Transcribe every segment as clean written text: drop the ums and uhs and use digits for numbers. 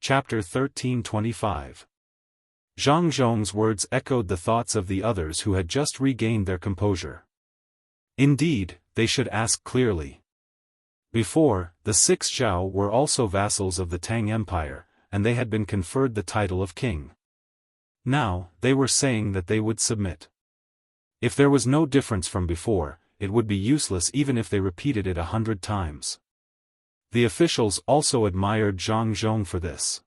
Chapter 1325. Zhang Zhong's words echoed the thoughts of the others who had just regained their composure. Indeed, they should ask clearly. Before, the six Zhao were also vassals of the Tang Empire, and they had been conferred the title of king. Now, they were saying that they would submit. If there was no difference from before, it would be useless even if they repeated it 100 times. The officials also admired Zhang Zhong for this.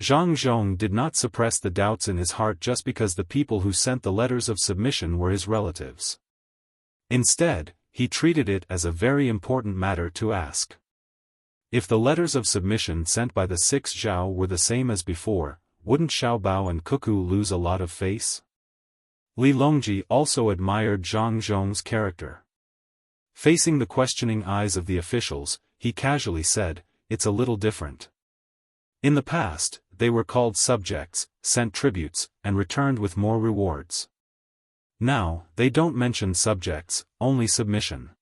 Zhang Zhong did not suppress the doubts in his heart just because the people who sent the letters of submission were his relatives. Instead, he treated it as a very important matter to ask. If the letters of submission sent by the six Zhao were the same as before, wouldn't Xiaobao and Cuckoo lose a lot of face? Li Longji also admired Zhang Zhong's character. Facing the questioning eyes of the officials, he casually said, "It's a little different. In the past, they were called subjects, sent tributes, and returned with more rewards. Now, they don't mention subjects, only submission.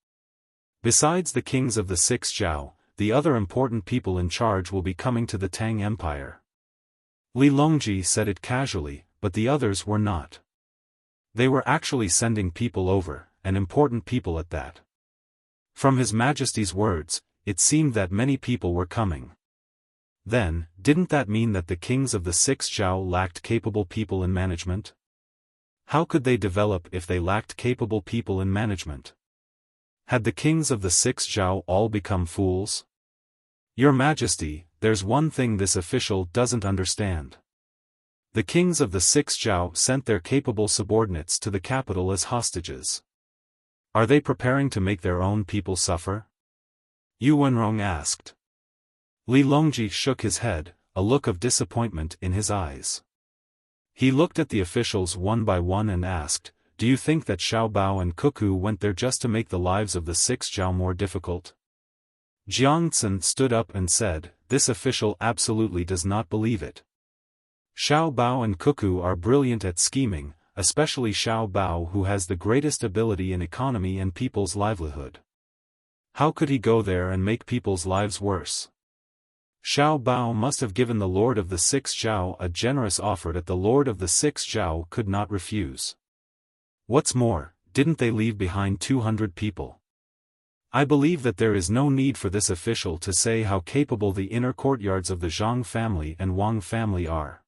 Besides the kings of the six Zhao, the other important people in charge will be coming to the Tang Empire." Li Longji said it casually, but the others were not. They were actually sending people over, and important people at that. From His Majesty's words, it seemed that many people were coming. Then, didn't that mean that the kings of the six Zhao lacked capable people in management? How could they develop if they lacked capable people in management? Had the kings of the six Zhao all become fools? Your Majesty, there's one thing this official doesn't understand. The kings of the six Zhao sent their capable subordinates to the capital as hostages. Are they preparing to make their own people suffer? Yu Wenrong asked. Li Longji shook his head, a look of disappointment in his eyes. He looked at the officials one by one and asked, "Do you think that Xiaobao and Cuckoo went there just to make the lives of the six Zhao more difficult?" Jiangcun stood up and said, "This official absolutely does not believe it. Xiaobao and Cuckoo are brilliant at scheming, especially Xiaobao who has the greatest ability in economy and people's livelihood. How could he go there and make people's lives worse? Xiaobao must have given the Lord of the Six Zhao a generous offer that the Lord of the Six Zhao could not refuse. What's more, didn't they leave behind 200 people? I believe that there is no need for this official to say how capable the inner courtyards of the Zhang family and Wang family are.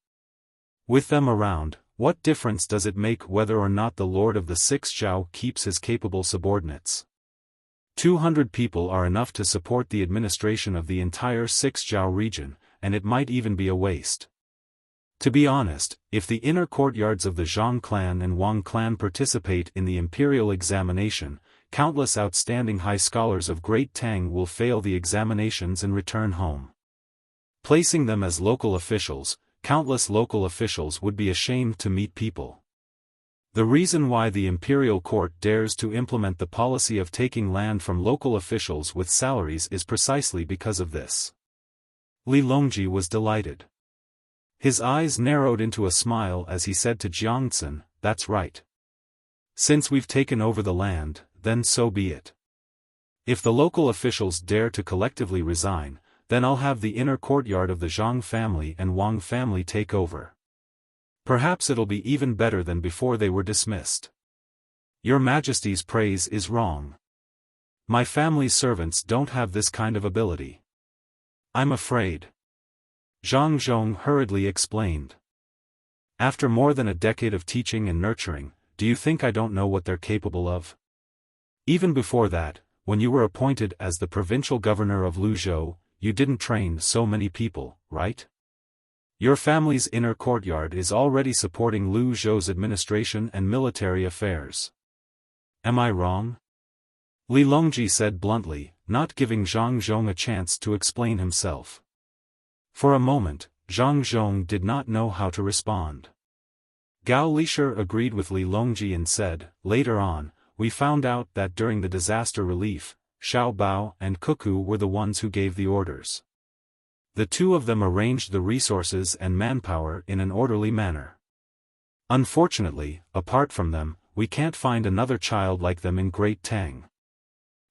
With them around, what difference does it make whether or not the Lord of the Six Zhao keeps his capable subordinates? 200 people are enough to support the administration of the entire Six Zhao region, and it might even be a waste. To be honest, if the inner courtyards of the Zhang clan and Wang clan participate in the imperial examination, countless outstanding high scholars of Great Tang will fail the examinations and return home. Placing them as local officials, countless local officials would be ashamed to meet people. The reason why the imperial court dares to implement the policy of taking land from local officials with salaries is precisely because of this." Li Longji was delighted. His eyes narrowed into a smile as he said to Jiangcun, "That's right. Since we've taken over the land, then so be it. If the local officials dare to collectively resign, then I'll have the inner courtyard of the Zhang family and Wang family take over. Perhaps it'll be even better than before they were dismissed. Your Majesty's praise is wrong. My family's servants don't have this kind of ability. I'm afraid." Zhang Zhong hurriedly explained. "After more than a decade of teaching and nurturing, do you think I don't know what they're capable of? Even before that, when you were appointed as the provincial governor of Luzhou, you didn't train so many people, right? Your family's inner courtyard is already supporting Luzhou's administration and military affairs. Am I wrong?" Li Longji said bluntly, not giving Zhang Zhong a chance to explain himself. For a moment, Zhang Zhong did not know how to respond. Gao Lisher agreed with Li Longji and said, "Later on, we found out that during the disaster relief, Xiaobao and Cuckoo were the ones who gave the orders. The two of them arranged the resources and manpower in an orderly manner. Unfortunately, apart from them, we can't find another child like them in Great Tang.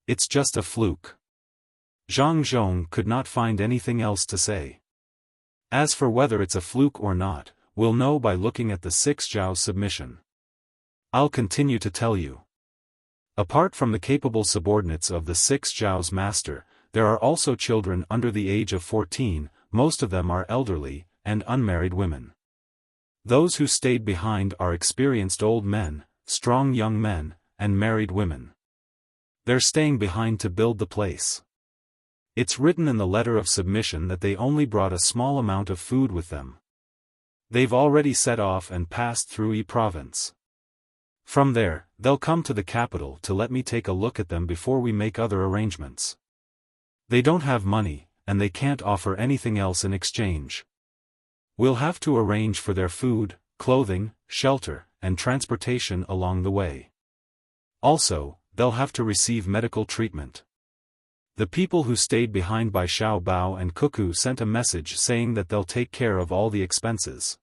It's just a fluke." Zhang Zhong could not find anything else to say. As for whether it's a fluke or not, we'll know by looking at the 6 Zhao's submission. I'll continue to tell you. Apart from the capable subordinates of the 6 Zhao's master, there are also children under the age of 14, most of them are elderly, and unmarried women. Those who stayed behind are experienced old men, strong young men, and married women. They're staying behind to build the place. It's written in the letter of submission that they only brought a small amount of food with them. They've already set off and passed through Yi province. From there, they'll come to the capital to let me take a look at them before we make other arrangements. They don't have money, and they can't offer anything else in exchange. We'll have to arrange for their food, clothing, shelter, and transportation along the way. Also, they'll have to receive medical treatment. The people who stayed behind by Xiao Bao and Cuckoo sent a message saying that they'll take care of all the expenses.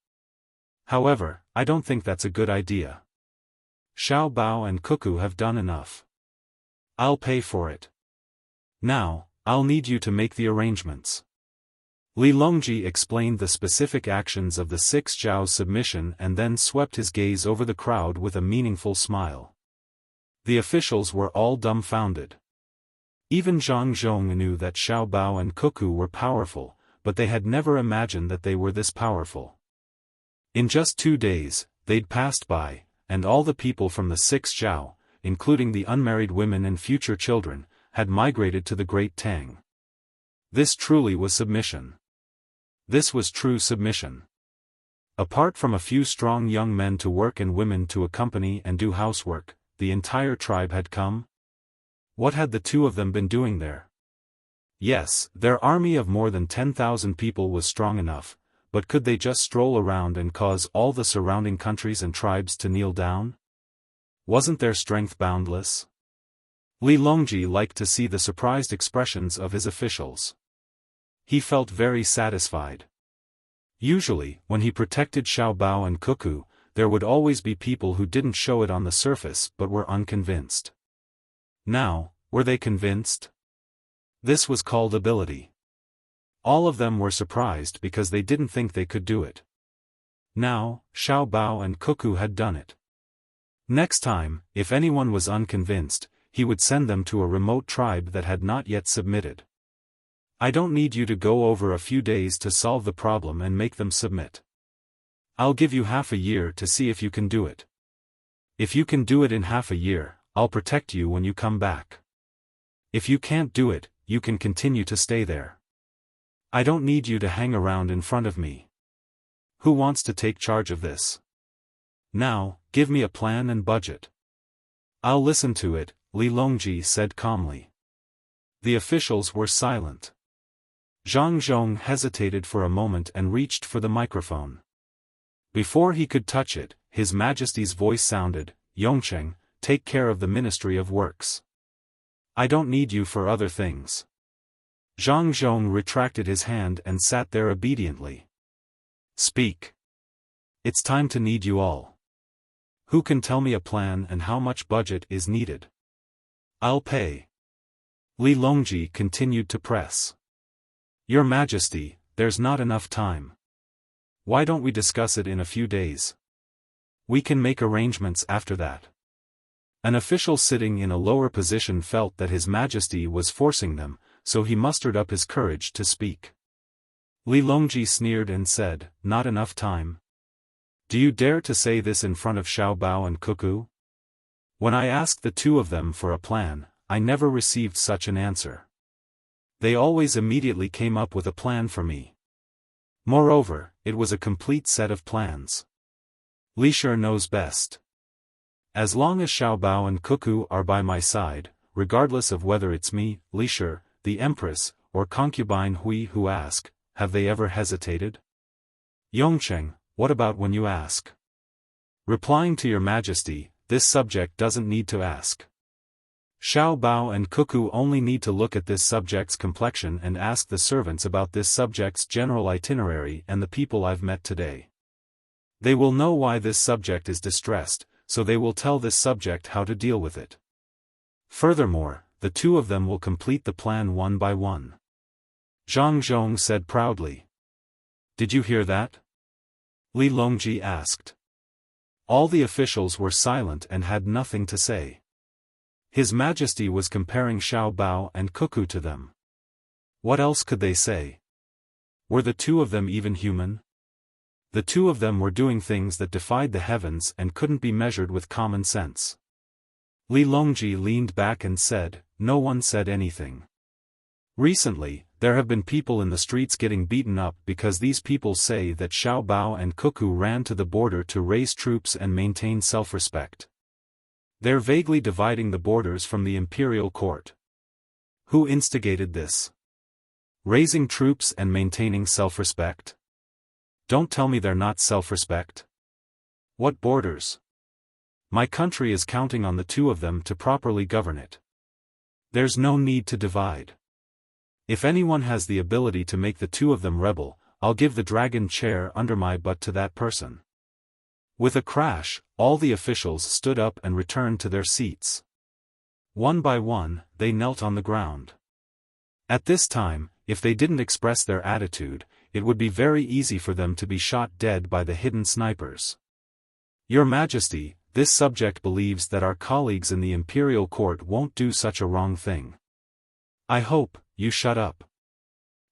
However, I don't think that's a good idea. Xiao Bao and Cuckoo have done enough. I'll pay for it. Now, I'll need you to make the arrangements. Li Longji explained the specific actions of the 6 Zhao's submission and then swept his gaze over the crowd with a meaningful smile. The officials were all dumbfounded. Even Zhang Zhong knew that Xiao Bao and Cuckoo were powerful, but they had never imagined that they were this powerful. In just 2 days, they'd passed by, and all the people from the 6 Zhao, including the unmarried women and future children, had migrated to the Great Tang. This truly was submission. This was true submission. Apart from a few strong young men to work and women to accompany and do housework, the entire tribe had come. What had the 2 of them been doing there? Yes, their army of more than 10,000 people was strong enough, but could they just stroll around and cause all the surrounding countries and tribes to kneel down? Wasn't their strength boundless? Li Longji liked to see the surprised expressions of his officials. He felt very satisfied. Usually, when he protected Xiao Bao and Cuckoo, there would always be people who didn't show it on the surface but were unconvinced. Now, were they convinced? This was called ability. All of them were surprised because they didn't think they could do it. Now, Xiao Bao and Cuckoo had done it. Next time, if anyone was unconvinced, he would send them to a remote tribe that had not yet submitted. I don't need you to go over a few days to solve the problem and make them submit. I'll give you half a year to see if you can do it. If you can do it in half a year, I'll protect you when you come back. If you can't do it, you can continue to stay there. I don't need you to hang around in front of me. Who wants to take charge of this? Now, give me a plan and budget. I'll listen to it, Li Longji said calmly. The officials were silent. Zhang Zhong hesitated for a moment and reached for the microphone. Before he could touch it, His Majesty's voice sounded, "Yongcheng, take care of the Ministry of Works. I don't need you for other things." Zhang Zhong retracted his hand and sat there obediently. "Speak. It's time to need you all. Who can tell me a plan and how much budget is needed? I'll pay." Li Longji continued to press. "Your Majesty, there's not enough time. Why don't we discuss it in a few days? We can make arrangements after that." An official sitting in a lower position felt that His Majesty was forcing them, so he mustered up his courage to speak. Li Longji sneered and said, "Not enough time? Do you dare to say this in front of Xiao Bao and Cuckoo? When I asked the 2 of them for a plan, I never received such an answer. They always immediately came up with a plan for me. Moreover, it was a complete set of plans. Li Shi knows best. As long as Xiao Bao and Cuckoo are by my side, regardless of whether it's me, Li Shi, the Empress, or concubine Hui who ask, have they ever hesitated? Yongcheng, what about when you ask? Replying to your Majesty, this subject doesn't need to ask. Xiao Bao and Cuckoo only need to look at this subject's complexion and ask the servants about this subject's general itinerary and the people I've met today. They will know why this subject is distressed, so they will tell this subject how to deal with it. Furthermore, the 2 of them will complete the plan one by one." Zhang Zhong said proudly. Did you hear that? Li Longji asked. All the officials were silent and had nothing to say. His Majesty was comparing Xiao Bao and Cuckoo to them. What else could they say? Were the two of them even human? The two of them were doing things that defied the heavens and couldn't be measured with common sense. Li Longji leaned back and said, no one said anything. Recently, there have been people in the streets getting beaten up because these people say that Xiao Bao and Cuckoo ran to the border to raise troops and maintain self-respect. They're vaguely dividing the borders from the imperial court. Who instigated this? Raising troops and maintaining self-respect? Don't tell me they're not self-respect. What borders? My country is counting on the two of them to properly govern it. There's no need to divide. If anyone has the ability to make the two of them rebel, I'll give the dragon chair under my butt to that person. With a crash, all the officials stood up and returned to their seats. One by one, they knelt on the ground. At this time, if they didn't express their attitude, it would be very easy for them to be shot dead by the hidden snipers. Your Majesty, this subject believes that our colleagues in the imperial court won't do such a wrong thing. I hope you shut up.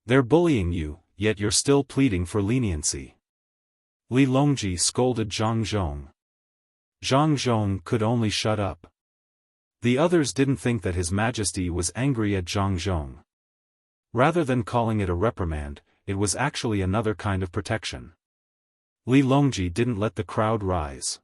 They're bullying you, yet you're still pleading for leniency. Li Longji scolded Zhang Zhong. Zhang Zhong could only shut up. The others didn't think that His Majesty was angry at Zhang Zhong. Rather than calling it a reprimand, it was actually another kind of protection. Li Longji didn't let the crowd rise.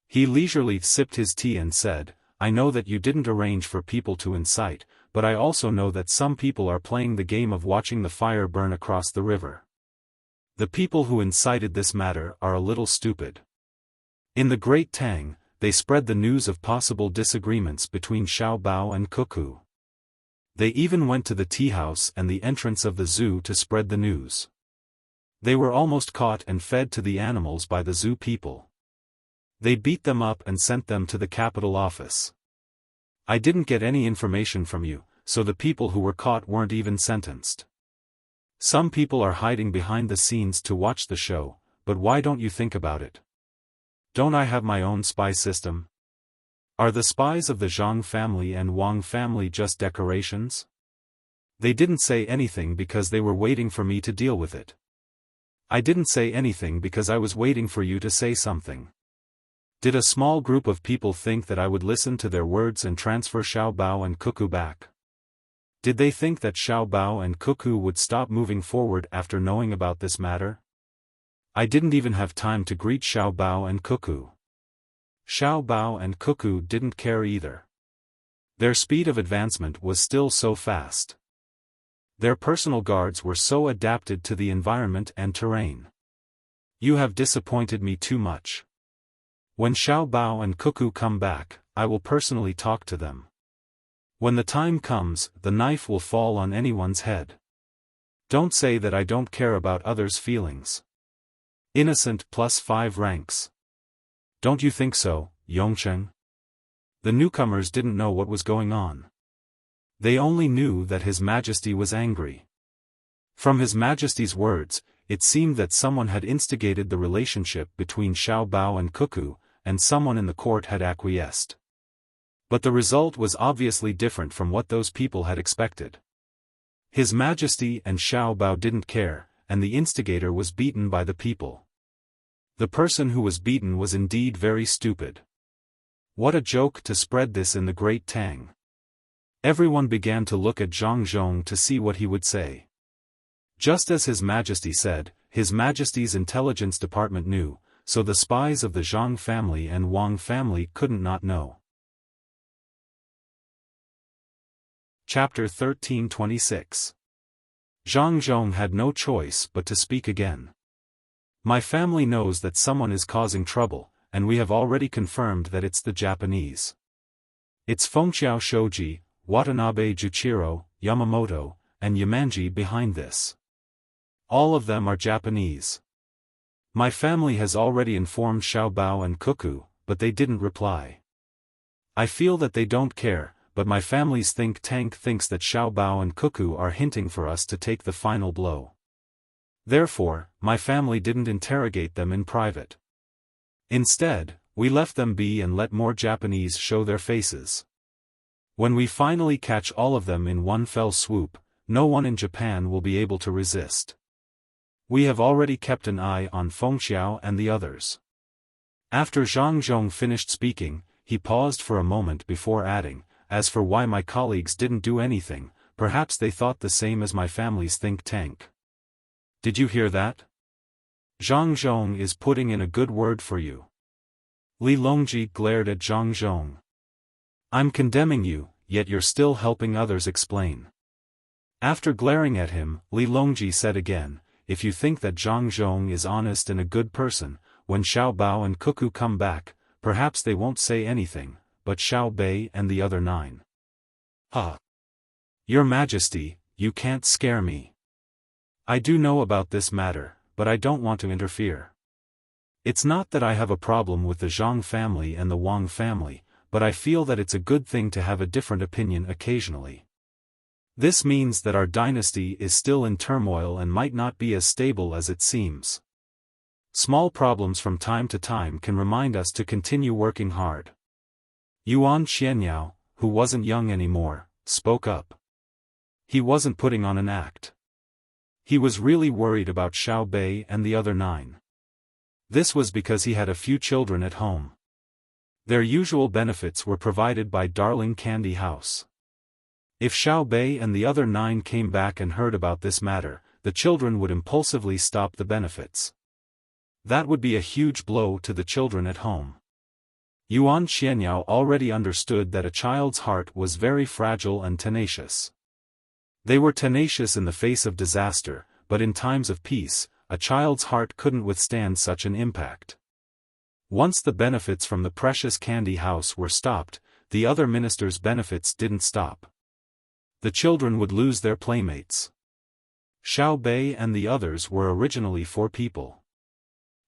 He leisurely sipped his tea and said, I know that you didn't arrange for people to incite, but I also know that some people are playing the game of watching the fire burn across the river. The people who incited this matter are a little stupid. In the Great Tang, they spread the news of possible disagreements between Xiao Bao and Cuckoo. They even went to the tea house and the entrance of the zoo to spread the news. They were almost caught and fed to the animals by the zoo people. They beat them up and sent them to the capital office. I didn't get any information from you, so the people who were caught weren't even sentenced. Some people are hiding behind the scenes to watch the show, but why don't you think about it? Don't I have my own spy system? Are the spies of the Zhang family and Wang family just decorations? They didn't say anything because they were waiting for me to deal with it. I didn't say anything because I was waiting for you to say something. Did a small group of people think that I would listen to their words and transfer Xiao Bao and Cuckoo back? Did they think that Xiao Bao and Cuckoo would stop moving forward after knowing about this matter? I didn't even have time to greet Xiao Bao and Cuckoo. Xiao Bao and Cuckoo didn't care either. Their speed of advancement was still so fast. Their personal guards were so adapted to the environment and terrain. You have disappointed me too much. When Xiao Bao and Cuckoo come back, I will personally talk to them. When the time comes, the knife will fall on anyone's head. Don't say that I don't care about others' feelings. Innocent plus 5 ranks. Don't you think so, Yongcheng? The newcomers didn't know what was going on. They only knew that His Majesty was angry. From His Majesty's words, it seemed that someone had instigated the relationship between Xiao Bao and Cuckoo, and someone in the court had acquiesced. But the result was obviously different from what those people had expected. His Majesty and Xiao Bao didn't care, and the instigator was beaten by the people. The person who was beaten was indeed very stupid. What a joke to spread this in the Great Tang. Everyone began to look at Zhang Zhong to see what he would say. Just as His Majesty said, His Majesty's intelligence department knew, so the spies of the Zhang family and Wang family couldn't not know. Chapter 1326. Zhang Zhong had no choice but to speak again. My family knows that someone is causing trouble, and we have already confirmed that it's the Japanese. It's Fengqiao Shoji, Watanabe Juchiro, Yamamoto, and Yamanji behind this. All of them are Japanese. My family has already informed Xiao Bao and Cuckoo, but they didn't reply. I feel that they don't care, but my family's think tank thinks that Xiao Bao and Cuckoo are hinting for us to take the final blow. Therefore, my family didn't interrogate them in private. Instead, we left them be and let more Japanese show their faces. When we finally catch all of them in one fell swoop, no one in Japan will be able to resist. We have already kept an eye on Fengxiao and the others." After Zhang Zhong finished speaking, he paused for a moment before adding, "As for why my colleagues didn't do anything, perhaps they thought the same as my family's think tank. Did you hear that? Zhang Zhong is putting in a good word for you." Li Longji glared at Zhang Zhong. "I'm condemning you, yet you're still helping others explain." After glaring at him, Li Longji said again, "If you think that Zhang Zhong is honest and a good person, when Xiao Bao and Cuckoo come back, perhaps they won't say anything, but Xiao Bei and the other 9. Ha! Your Majesty, you can't scare me. I do know about this matter, but I don't want to interfere. It's not that I have a problem with the Zhang family and the Wang family, but I feel that it's a good thing to have a different opinion occasionally. This means that our dynasty is still in turmoil and might not be as stable as it seems. Small problems from time to time can remind us to continue working hard." Yuan Xianyao, who wasn't young anymore, spoke up. He wasn't putting on an act. He was really worried about Xiao Bei and the other 9. This was because he had a few children at home. Their usual benefits were provided by Darling Candy House. If Xiao Bei and the other 9 came back and heard about this matter, the children would impulsively stop the benefits. That would be a huge blow to the children at home. Yuan Xianyao already understood that a child's heart was very fragile and tenacious. They were tenacious in the face of disaster, but in times of peace, a child's heart couldn't withstand such an impact. Once the benefits from the precious candy house were stopped, the other ministers' benefits didn't stop. The children would lose their playmates. Xiao Bei and the others were originally 4 people.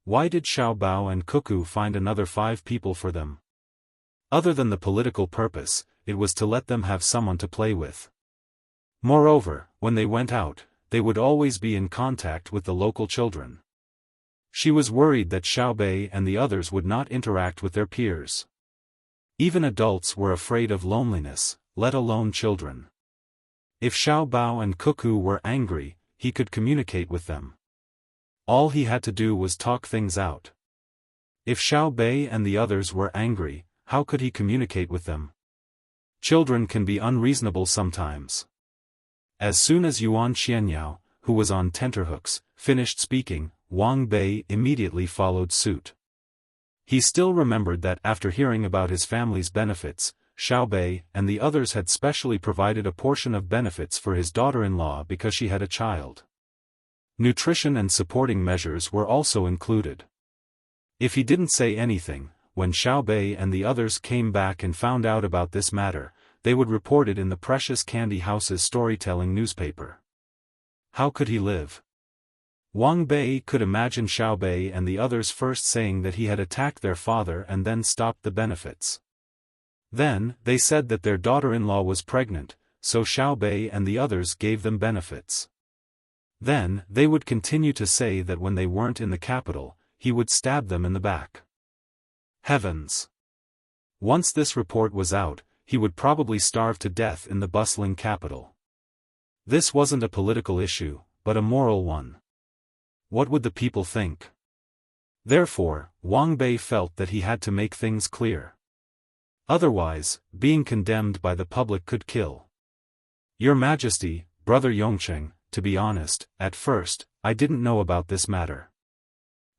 Why did Xiao Bao and Cuckoo find another 5 people for them? Other than the political purpose, it was to let them have someone to play with. Moreover, when they went out, they would always be in contact with the local children. She was worried that Xiao Bei and the others would not interact with their peers. Even adults were afraid of loneliness, let alone children. If Xiao Bao and Cuckoo were angry, he could communicate with them. All he had to do was talk things out. If Xiao Bei and the others were angry, how could he communicate with them? Children can be unreasonable sometimes. As soon as Yuan Xianyao, who was on tenterhooks, finished speaking, Wang Bei immediately followed suit. He still remembered that after hearing about his family's benefits, Xiao Bei and the others had specially provided a portion of benefits for his daughter-in-law because she had a child. Nutrition and supporting measures were also included. If he didn't say anything, when Xiao Bei and the others came back and found out about this matter, they would report it in the Precious Candy House's storytelling newspaper. How could he live? Wang Bei could imagine Xiao Bei and the others first saying that he had attacked their father and then stopped the benefits. Then, they said that their daughter-in-law was pregnant, so Xiao Bei and the others gave them benefits. Then, they would continue to say that when they weren't in the capital, he would stab them in the back. Heavens! Once this report was out, he would probably starve to death in the bustling capital. This wasn't a political issue, but a moral one. What would the people think? Therefore, Wang Bei felt that he had to make things clear. Otherwise, being condemned by the public could kill. Your Majesty, Brother Yongcheng, to be honest, at first, I didn't know about this matter.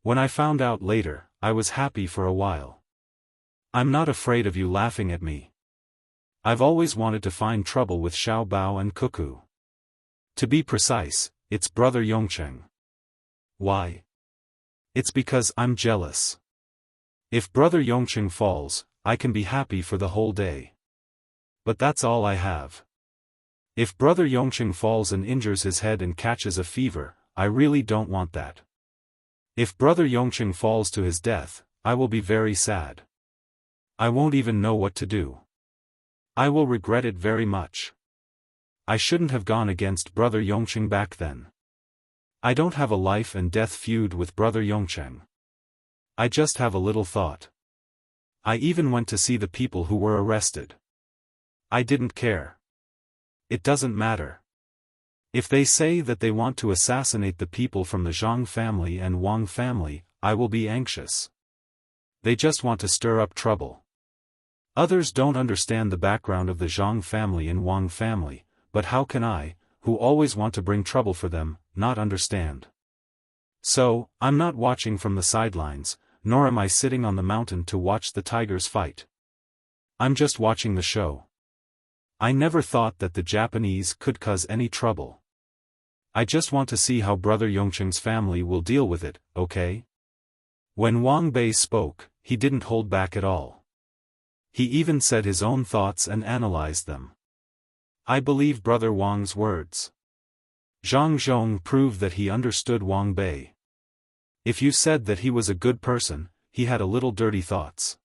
When I found out later, I was happy for a while. I'm not afraid of you laughing at me. I've always wanted to find trouble with Xiao Bao and Cuckoo. To be precise, it's Brother Yongcheng. Why? It's because I'm jealous. If Brother Yongcheng falls, I can be happy for the whole day. But that's all I have. If Brother Yongcheng falls and injures his head and catches a fever, I really don't want that. If Brother Yongcheng falls to his death, I will be very sad. I won't even know what to do. I will regret it very much. I shouldn't have gone against Brother Yongcheng back then. I don't have a life and death feud with Brother Yongcheng. I just have a little thought. I even went to see the people who were arrested. I didn't care. It doesn't matter. If they say that they want to assassinate the people from the Zhang family and Wang family, I will be anxious. They just want to stir up trouble. Others don't understand the background of the Zhang family and Wang family, but how can I, who always want to bring trouble for them, not understand? So, I'm not watching from the sidelines, nor am I sitting on the mountain to watch the tigers fight. I'm just watching the show. I never thought that the Japanese could cause any trouble. I just want to see how Brother Yongcheng's family will deal with it, okay? When Wang Bei spoke, he didn't hold back at all. He even said his own thoughts and analyzed them. I believe Brother Wang's words. Zhang Zhong proved that he understood Wang Bei. If you said that he was a good person, he had a little dirty thoughts.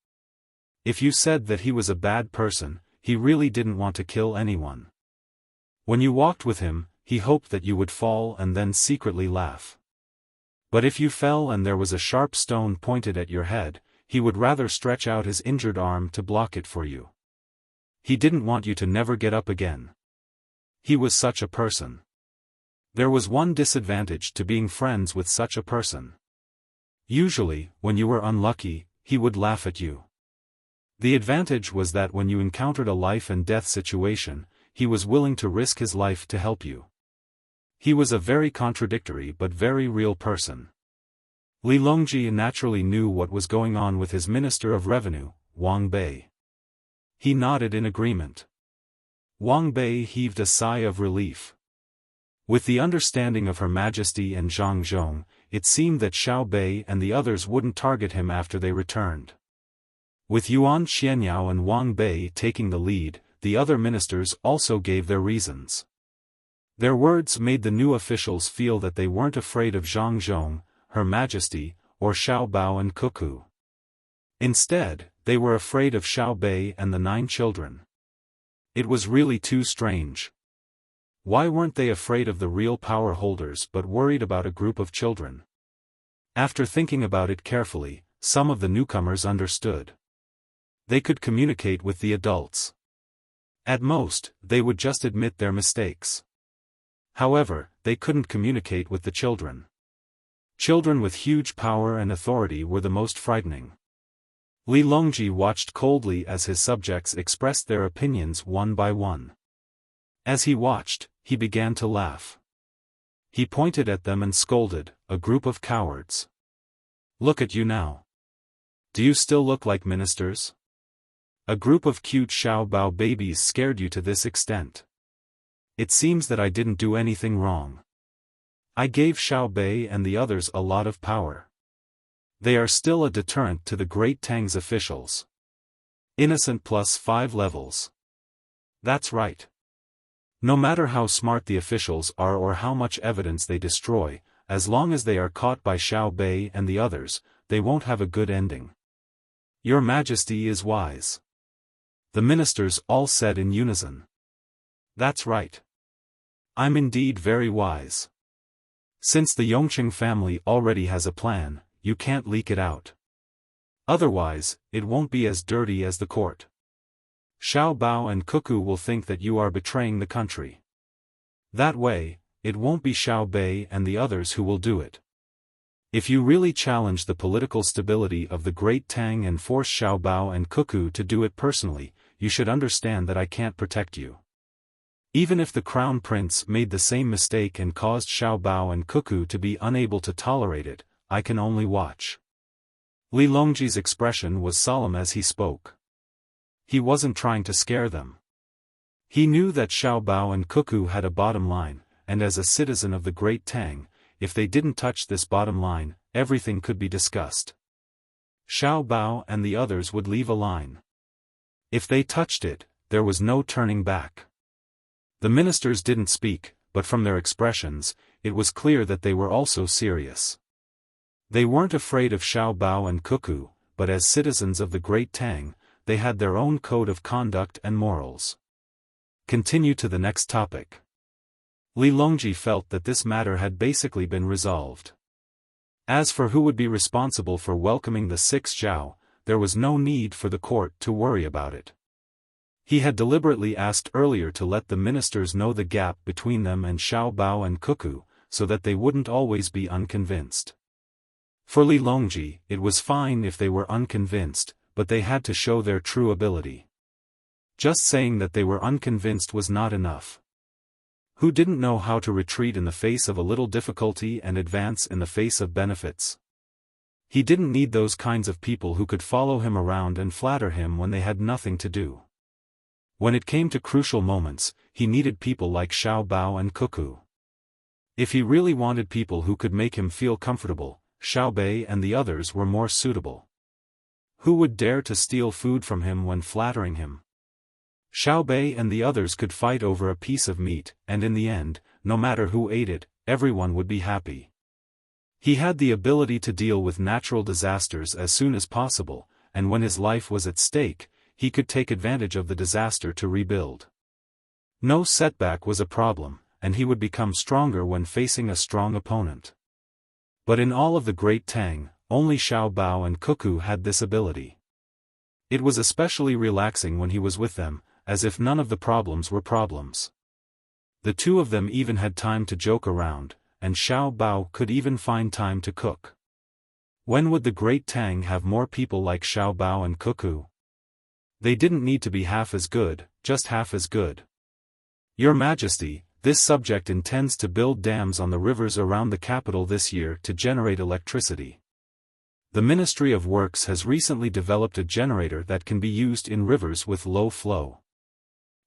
If you said that he was a bad person, he really didn't want to kill anyone. When you walked with him, he hoped that you would fall and then secretly laugh. But if you fell and there was a sharp stone pointed at your head, he would rather stretch out his injured arm to block it for you. He didn't want you to never get up again. He was such a person. There was one disadvantage to being friends with such a person. Usually, when you were unlucky, he would laugh at you. The advantage was that when you encountered a life and death situation, he was willing to risk his life to help you. He was a very contradictory but very real person. Li Longji naturally knew what was going on with his Minister of Revenue, Wang Bei. He nodded in agreement. Wang Bei heaved a sigh of relief. With the understanding of Her Majesty and Zhang Zhong, it seemed that Xiao Bei and the others wouldn't target him after they returned. With Yuan Xianyao and Wang Bei taking the lead, the other ministers also gave their reasons. Their words made the new officials feel that they weren't afraid of Zhang Zhong, Her Majesty, or Xiao Bao and Cuckoo. Instead, they were afraid of Xiao Bei and the 9 children. It was really too strange. Why weren't they afraid of the real power holders but worried about a group of children? After thinking about it carefully, some of the newcomers understood. They could communicate with the adults. At most, they would just admit their mistakes. However, they couldn't communicate with the children. Children with huge power and authority were the most frightening. Li Longji watched coldly as his subjects expressed their opinions one by one. As he watched, he began to laugh. He pointed at them and scolded, "A group of cowards. Look at you now. Do you still look like ministers? A group of cute Xiao Bao babies scared you to this extent. It seems that I didn't do anything wrong. I gave Xiao Bei and the others a lot of power. They are still a deterrent to the great Tang's officials. Innocent plus 5 levels. That's right. No matter how smart the officials are or how much evidence they destroy, as long as they are caught by Xiao Bei and the others, they won't have a good ending. Your Majesty is wise." The ministers all said in unison. "That's right. I'm indeed very wise. Since the Yongcheng family already has a plan, you can't leak it out. Otherwise, it won't be as dirty as the court. Xiao Bao and Cuckoo will think that you are betraying the country. That way, it won't be Xiao Bei and the others who will do it. If you really challenge the political stability of the great Tang and force Xiao Bao and Cuckoo to do it personally, you should understand that I can't protect you. Even if the Crown Prince made the same mistake and caused Xiao Bao and Cuckoo to be unable to tolerate it, I can only watch." Li Longji's expression was solemn as he spoke. He wasn't trying to scare them. He knew that Xiao Bao and Cuckoo had a bottom line, and as a citizen of the great Tang, if they didn't touch this bottom line, everything could be discussed. Xiao Bao and the others would leave a line. If they touched it, there was no turning back. The ministers didn't speak, but from their expressions, it was clear that they were also serious. They weren't afraid of Xiao Bao and Cuckoo, but as citizens of the great Tang, they had their own code of conduct and morals. Continue to the next topic. Li Longji felt that this matter had basically been resolved. As for who would be responsible for welcoming the 6 Zhao, there was no need for the court to worry about it. He had deliberately asked earlier to let the ministers know the gap between them and Xiao Bao and Cuckoo, so that they wouldn't always be unconvinced. For Li Longji, it was fine if they were unconvinced, but they had to show their true ability. Just saying that they were unconvinced was not enough. Who didn't know how to retreat in the face of a little difficulty and advance in the face of benefits? He didn't need those kinds of people who could follow him around and flatter him when they had nothing to do. When it came to crucial moments, he needed people like Xiao Bao and Cuckoo. If he really wanted people who could make him feel comfortable, Xiao Bei and the others were more suitable. Who would dare to steal food from him when flattering him? Xiao Bei and the others could fight over a piece of meat, and in the end, no matter who ate it, everyone would be happy. He had the ability to deal with natural disasters as soon as possible, and when his life was at stake, he could take advantage of the disaster to rebuild. No setback was a problem, and he would become stronger when facing a strong opponent. But in all of the great Tang, only Xiao Bao and Cuckoo had this ability. It was especially relaxing when he was with them, as if none of the problems were problems. The two of them even had time to joke around, and Xiao Bao could even find time to cook. When would the great Tang have more people like Xiao Bao and Cuckoo? They didn't need to be half as good, just half as good. Your Majesty, this subject intends to build dams on the rivers around the capital this year to generate electricity. The Ministry of Works has recently developed a generator that can be used in rivers with low flow.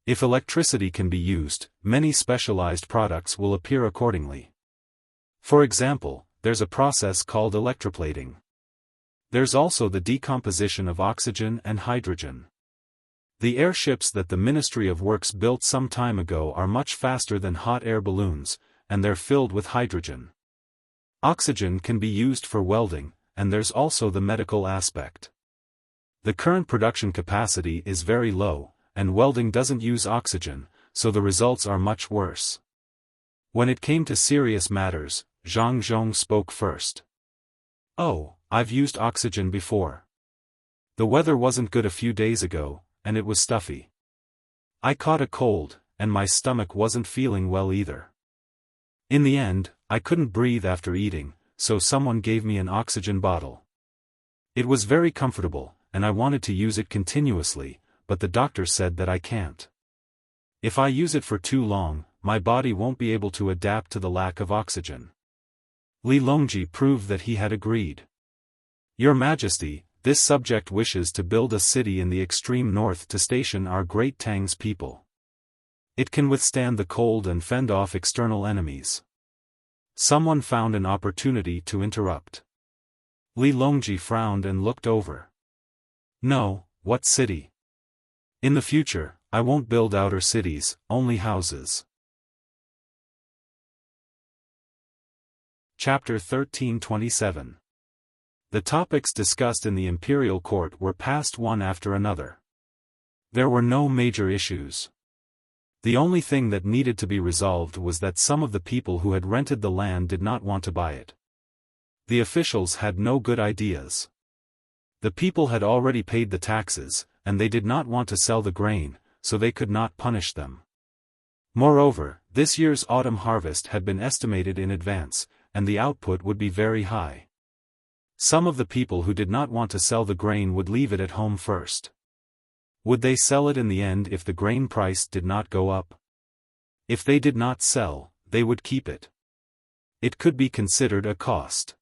If electricity can be used, many specialized products will appear accordingly. For example, there's a process called electroplating. There's also the decomposition of oxygen and hydrogen. The airships that the Ministry of Works built some time ago are much faster than hot air balloons, and they're filled with hydrogen. Oxygen can be used for welding, and there's also the medical aspect. The current production capacity is very low, and welding doesn't use oxygen, so the results are much worse. When it came to serious matters, Zhang Zhong spoke first. Oh, I've used oxygen before. The weather wasn't good a few days ago, and it was stuffy. I caught a cold, and my stomach wasn't feeling well either. In the end, I couldn't breathe after eating, so someone gave me an oxygen bottle. It was very comfortable, and I wanted to use it continuously, but the doctor said that I can't. If I use it for too long, my body won't be able to adapt to the lack of oxygen. Li Longji proved that he had agreed. Your Majesty, this subject wishes to build a city in the extreme north to station our great Tang's people. It can withstand the cold and fend off external enemies. Someone found an opportunity to interrupt. Li Longji frowned and looked over. No, what city? In the future, I won't build outer cities, only houses. Chapter 1327. The topics discussed in the imperial court were passed one after another. There were no major issues. The only thing that needed to be resolved was that some of the people who had rented the land did not want to buy it. The officials had no good ideas. The people had already paid the taxes, and they did not want to sell the grain, so they could not punish them. Moreover, this year's autumn harvest had been estimated in advance, and the output would be very high. Some of the people who did not want to sell the grain would leave it at home first. Would they sell it in the end if the grain price did not go up? If they did not sell, they would keep it. It could be considered a cost.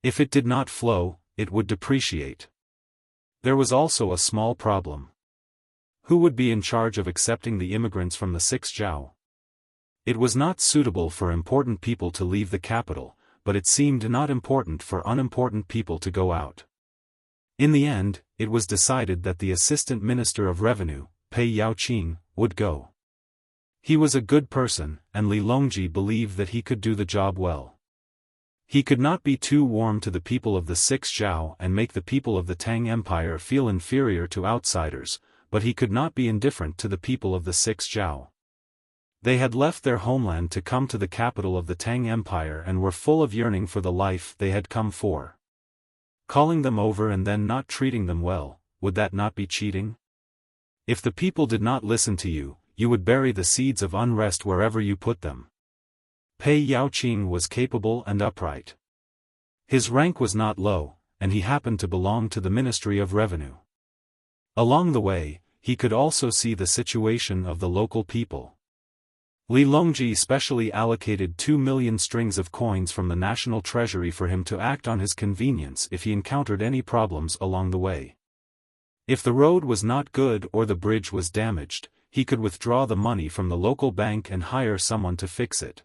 If it did not flow, it would depreciate. There was also a small problem. Who would be in charge of accepting the immigrants from the 6 Zhao? It was not suitable for important people to leave the capital, but it seemed not important for unimportant people to go out. In the end, it was decided that the Assistant Minister of Revenue, Pei Yaoqing, would go. He was a good person, and Li Longji believed that he could do the job well. He could not be too warm to the people of the 6 Zhao and make the people of the Tang Empire feel inferior to outsiders, but he could not be indifferent to the people of the 6 Zhao. They had left their homeland to come to the capital of the Tang Empire and were full of yearning for the life they had come for. Calling them over and then not treating them well, would that not be cheating? If the people did not listen to you, you would bury the seeds of unrest wherever you put them. Pei Yaoqing was capable and upright. His rank was not low, and he happened to belong to the Ministry of Revenue. Along the way, he could also see the situation of the local people. Li Longji specially allocated 2 million strings of coins from the national treasury for him to act on his convenience if he encountered any problems along the way. If the road was not good or the bridge was damaged, he could withdraw the money from the local bank and hire someone to fix it.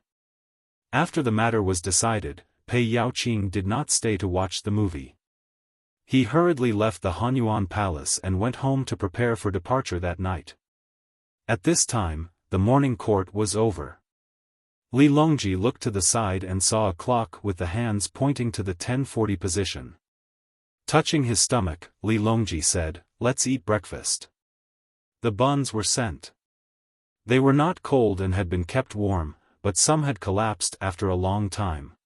After the matter was decided, Pei Yaoqing did not stay to watch the movie. He hurriedly left the Hanyuan Palace and went home to prepare for departure that night. At this time, the morning court was over. Li Longji looked to the side and saw a clock with the hands pointing to the 10:40 position. Touching his stomach, Li Longji said, "Let's eat breakfast." The buns were sent. They were not cold and had been kept warm, but some had collapsed after a long time.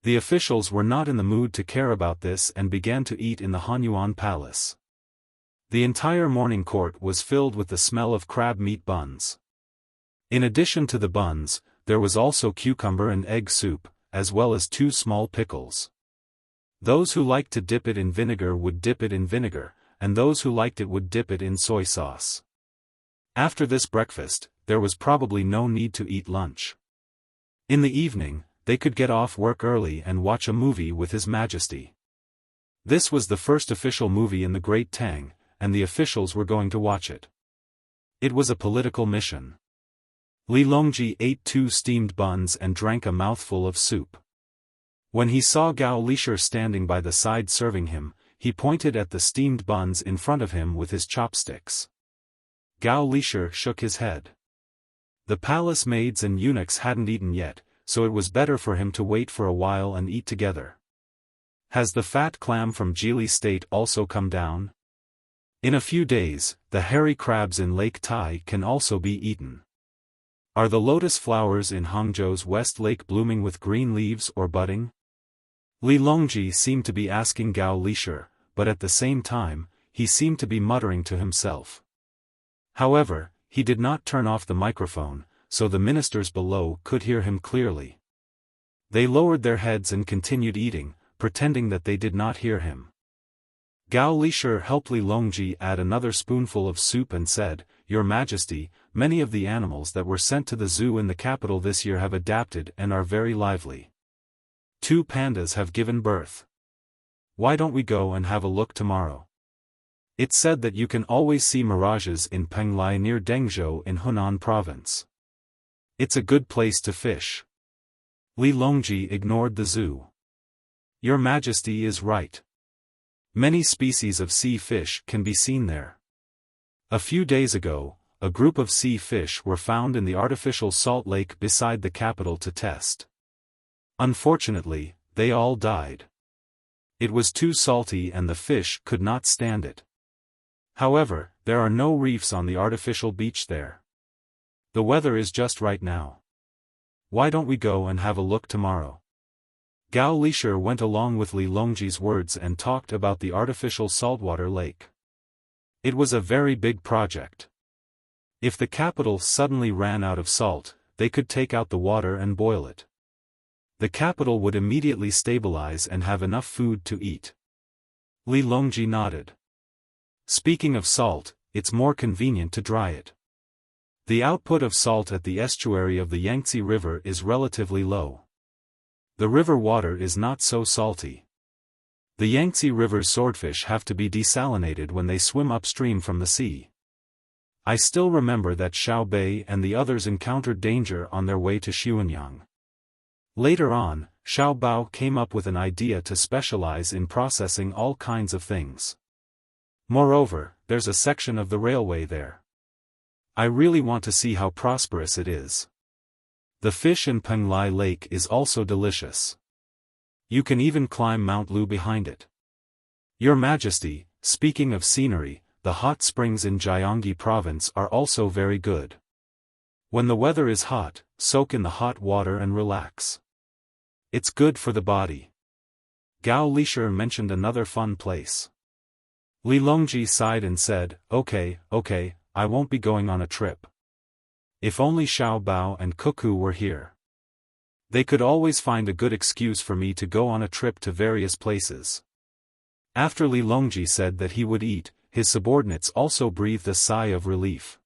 The officials were not in the mood to care about this and began to eat in the Hanyuan Palace. The entire morning court was filled with the smell of crab meat buns. In addition to the buns, there was also cucumber and egg soup, as well as 2 small pickles. Those who liked to dip it in vinegar would dip it in vinegar, and those who liked it would dip it in soy sauce. After this breakfast, there was probably no need to eat lunch. In the evening, they could get off work early and watch a movie with His Majesty. This was the first official movie in the Great Tang, and the officials were going to watch it. It was a political mission. Li Longji ate 2 steamed buns and drank a mouthful of soup. When he saw Gao Lishir standing by the side serving him, he pointed at the steamed buns in front of him with his chopsticks. Gao Lishir shook his head. The palace maids and eunuchs hadn't eaten yet, so it was better for him to wait for a while and eat together. Has the fat clam from Geely State also come down? In a few days, the hairy crabs in Lake Tai can also be eaten. Are the lotus flowers in Hangzhou's West Lake blooming with green leaves or budding? Li Longji seemed to be asking Gao Lishir, but at the same time, he seemed to be muttering to himself. However, he did not turn off the microphone, so the ministers below could hear him clearly. They lowered their heads and continued eating, pretending that they did not hear him. Gao Lishir helped Li Longji add another spoonful of soup and said, "Your Majesty, many of the animals that were sent to the zoo in the capital this year have adapted and are very lively. 2 pandas have given birth. Why don't we go and have a look tomorrow? It's said that you can always see mirages in Penglai near Dengzhou in Hunan province. It's a good place to fish." Li Longji ignored the zoo. "Your Majesty is right. Many species of sea fish can be seen there. A few days ago, a group of sea fish were found in the artificial salt lake beside the capital to test. Unfortunately, they all died. It was too salty and the fish could not stand it. However, there are no reefs on the artificial beach there. The weather is just right now. Why don't we go and have a look tomorrow?" Gao Lishir went along with Li Longji's words and talked about the artificial saltwater lake. It was a very big project. If the capital suddenly ran out of salt, they could take out the water and boil it. The capital would immediately stabilize and have enough food to eat. Li Longji nodded. "Speaking of salt, it's more convenient to dry it. The output of salt at the estuary of the Yangtze River is relatively low. The river water is not so salty. The Yangtze River's swordfish have to be desalinated when they swim upstream from the sea. I still remember that Xiao Bei and the others encountered danger on their way to Xuanyang. Later on, Xiao Bao came up with an idea to specialize in processing all kinds of things. Moreover, there's a section of the railway there. I really want to see how prosperous it is. The fish in Penglai Lake is also delicious. You can even climb Mount Lu behind it. Your Majesty, speaking of scenery, the hot springs in Jiangxi province are also very good. When the weather is hot, soak in the hot water and relax. It's good for the body. Gao Lisher mentioned another fun place. Li Longji sighed and said, okay, I won't be going on a trip. If only Xiao Bao and Cuckoo were here. They could always find a good excuse for me to go on a trip to various places. After Li Longji said that he would eat, his subordinates also breathed a sigh of relief.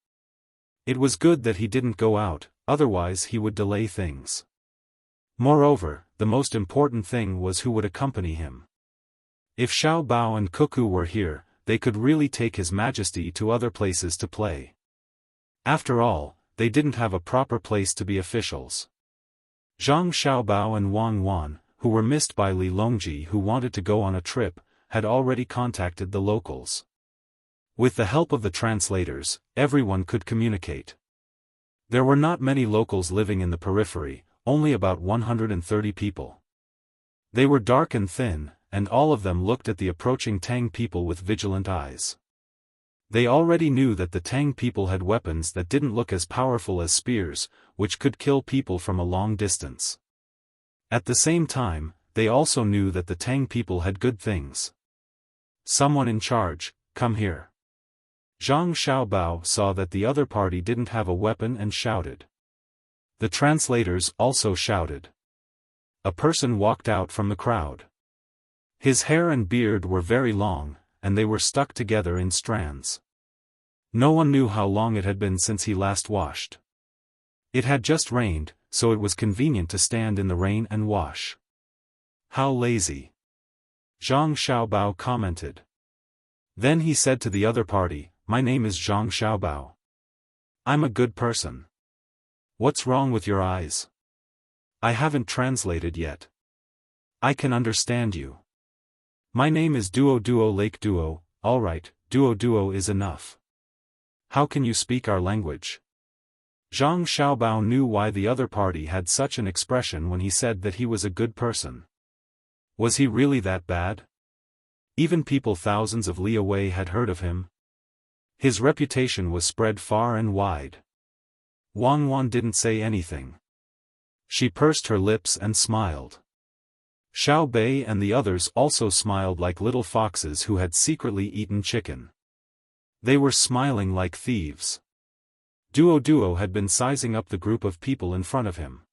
It was good that he didn't go out, otherwise he would delay things. Moreover, the most important thing was who would accompany him. If Xiao Bao and Cuckoo were here, they could really take His Majesty to other places to play. After all, they didn't have a proper place to be officials. Zhang Xiaobao and Wang Wan, who were missed by Li Longji who wanted to go on a trip, had already contacted the locals. With the help of the translators, everyone could communicate. There were not many locals living in the periphery, only about 130 people. They were dark and thin, and all of them looked at the approaching Tang people with vigilant eyes. They already knew that the Tang people had weapons that didn't look as powerful as spears, which could kill people from a long distance. At the same time, they also knew that the Tang people had good things. Someone in charge, come here. Zhang Xiaobao saw that the other party didn't have a weapon and shouted. The translators also shouted. A person walked out from the crowd. His hair and beard were very long, and they were stuck together in strands. No one knew how long it had been since he last washed. It had just rained, so it was convenient to stand in the rain and wash. How lazy. Zhang Xiaobao commented. Then he said to the other party, my name is Zhang Xiaobao. I'm a good person. What's wrong with your eyes? I haven't translated yet. I can understand you. My name is Duo Lake Duo, alright, Duo is enough. How can you speak our language? Zhang Xiaobao knew why the other party had such an expression when he said that he was a good person. Was he really that bad? Even people thousands of li away had heard of him. His reputation was spread far and wide. Wang Wan didn't say anything. She pursed her lips and smiled. Xiao Bei and the others also smiled like little foxes who had secretly eaten chicken. They were smiling like thieves. Duo had been sizing up the group of people in front of him.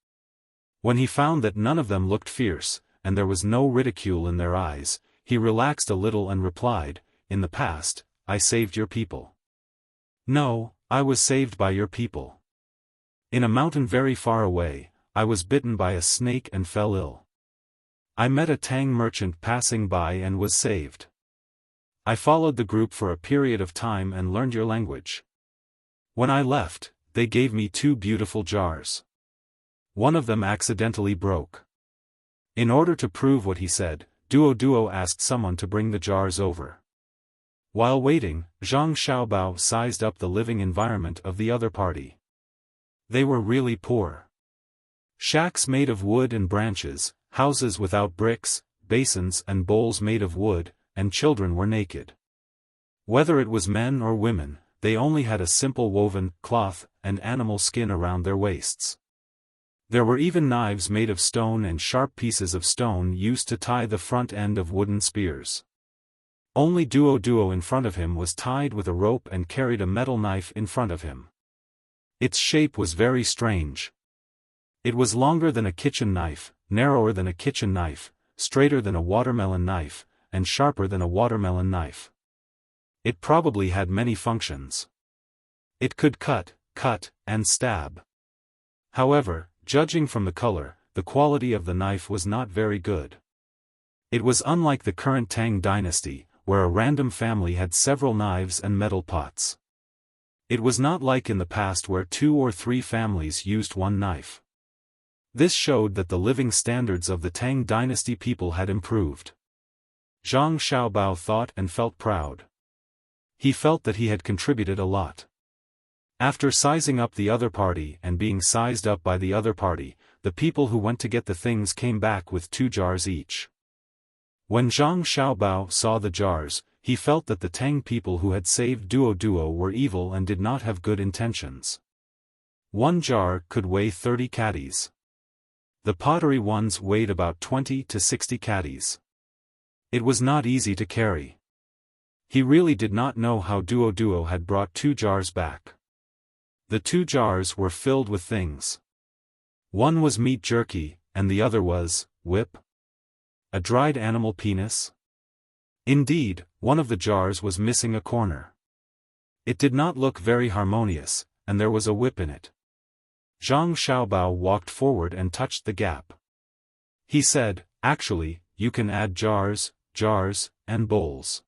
When he found that none of them looked fierce, and there was no ridicule in their eyes, he relaxed a little and replied, in the past, I saved your people. No, I was saved by your people. In a mountain very far away, I was bitten by a snake and fell ill. I met a Tang merchant passing by and was saved. I followed the group for a period of time and learned your language. When I left, they gave me 2 beautiful jars. One of them accidentally broke. In order to prove what he said, Duo asked someone to bring the jars over. While waiting, Zhang Xiaobao sized up the living environment of the other party. They were really poor. Shacks made of wood and branches, houses without bricks, basins and bowls made of wood, and children were naked. Whether it was men or women, they only had a simple woven cloth and animal skin around their waists. There were even knives made of stone and sharp pieces of stone used to tie the front end of wooden spears. Only Duo in front of him was tied with a rope and carried a metal knife in front of him. Its shape was very strange. It was longer than a kitchen knife, narrower than a kitchen knife, straighter than a watermelon knife, and sharper than a watermelon knife. It probably had many functions. It could cut, and stab. However, judging from the color, the quality of the knife was not very good. It was unlike the current Tang Dynasty, where a random family had several knives and metal pots. It was not like in the past where 2 or 3 families used one knife. This showed that the living standards of the Tang Dynasty people had improved. Zhang Xiaobao thought and felt proud. He felt that he had contributed a lot. After sizing up the other party and being sized up by the other party, the people who went to get the things came back with 2 jars each. When Zhang Xiaobao saw the jars, he felt that the Tang people who had saved Duo were evil and did not have good intentions. One jar could weigh 30 caddies. The pottery ones weighed about 20 to 60 caddies. It was not easy to carry. He really did not know how Duo had brought 2 jars back. The 2 jars were filled with things. One was meat jerky, and the other was, whip? A dried animal penis? Indeed, one of the jars was missing a corner. It did not look very harmonious, and there was a whip in it. Zhang Xiaobao walked forward and touched the gap. He said, "Actually, you can add jars, and bowls.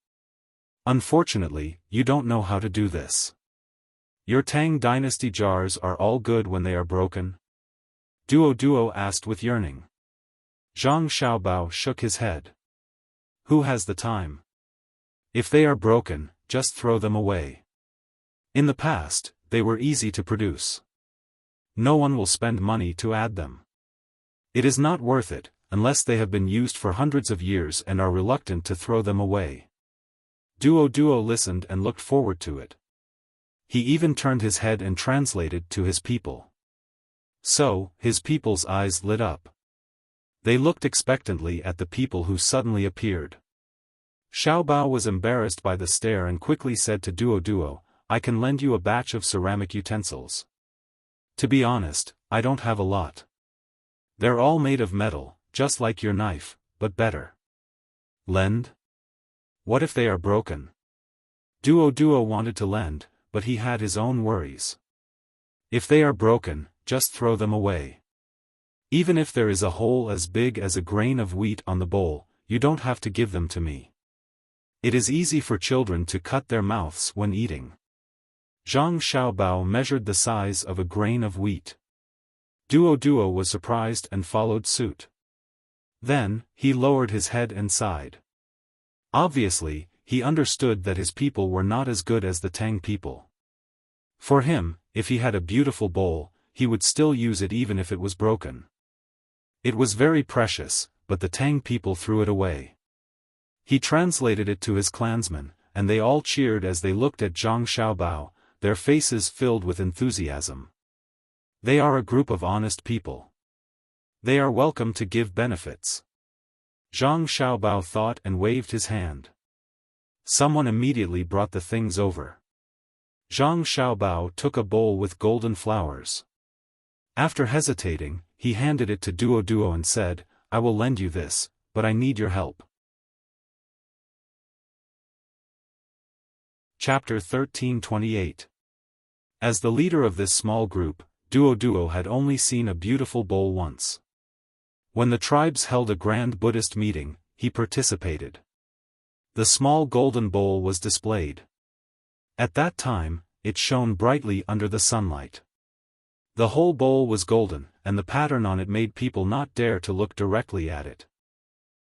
Unfortunately, you don't know how to do this. Your Tang Dynasty jars are all good when they are broken?" Duo asked with yearning. Zhang Xiaobao shook his head. "Who has the time? If they are broken, just throw them away. In the past, they were easy to produce. No one will spend money to add them. It is not worth it, unless they have been used for hundreds of years and are reluctant to throw them away." Duo listened and looked forward to it. He even turned his head and translated to his people. So, his people's eyes lit up. They looked expectantly at the people who suddenly appeared. Xiaobao was embarrassed by the stare and quickly said to Duo, "I can lend you a batch of ceramic utensils. To be honest, I don't have a lot. They're all made of metal, just like your knife, but better." "Lend? What if they are broken?" Duo wanted to lend, but he had his own worries. "If they are broken, just throw them away. Even if there is a hole as big as a grain of wheat on the bowl, you don't have to give them to me. It is easy for children to cut their mouths when eating." Zhang Xiaobao measured the size of a grain of wheat. Duo was surprised and followed suit. Then, he lowered his head and sighed. Obviously, he understood that his people were not as good as the Tang people. For him, if he had a beautiful bowl, he would still use it even if it was broken. It was very precious, but the Tang people threw it away. He translated it to his clansmen, and they all cheered as they looked at Zhang Xiaobao, their faces filled with enthusiasm. They are a group of honest people. They are welcome to give benefits. Zhang Xiaobao thought and waved his hand. Someone immediately brought the things over. Zhang Xiaobao took a bowl with golden flowers. After hesitating, he handed it to Duo and said, "I will lend you this, but I need your help." Chapter 13:28. As the leader of this small group, Duo had only seen a beautiful bowl once. When the tribes held a grand Buddhist meeting, he participated. The small golden bowl was displayed. At that time, it shone brightly under the sunlight. The whole bowl was golden, and the pattern on it made people not dare to look directly at it.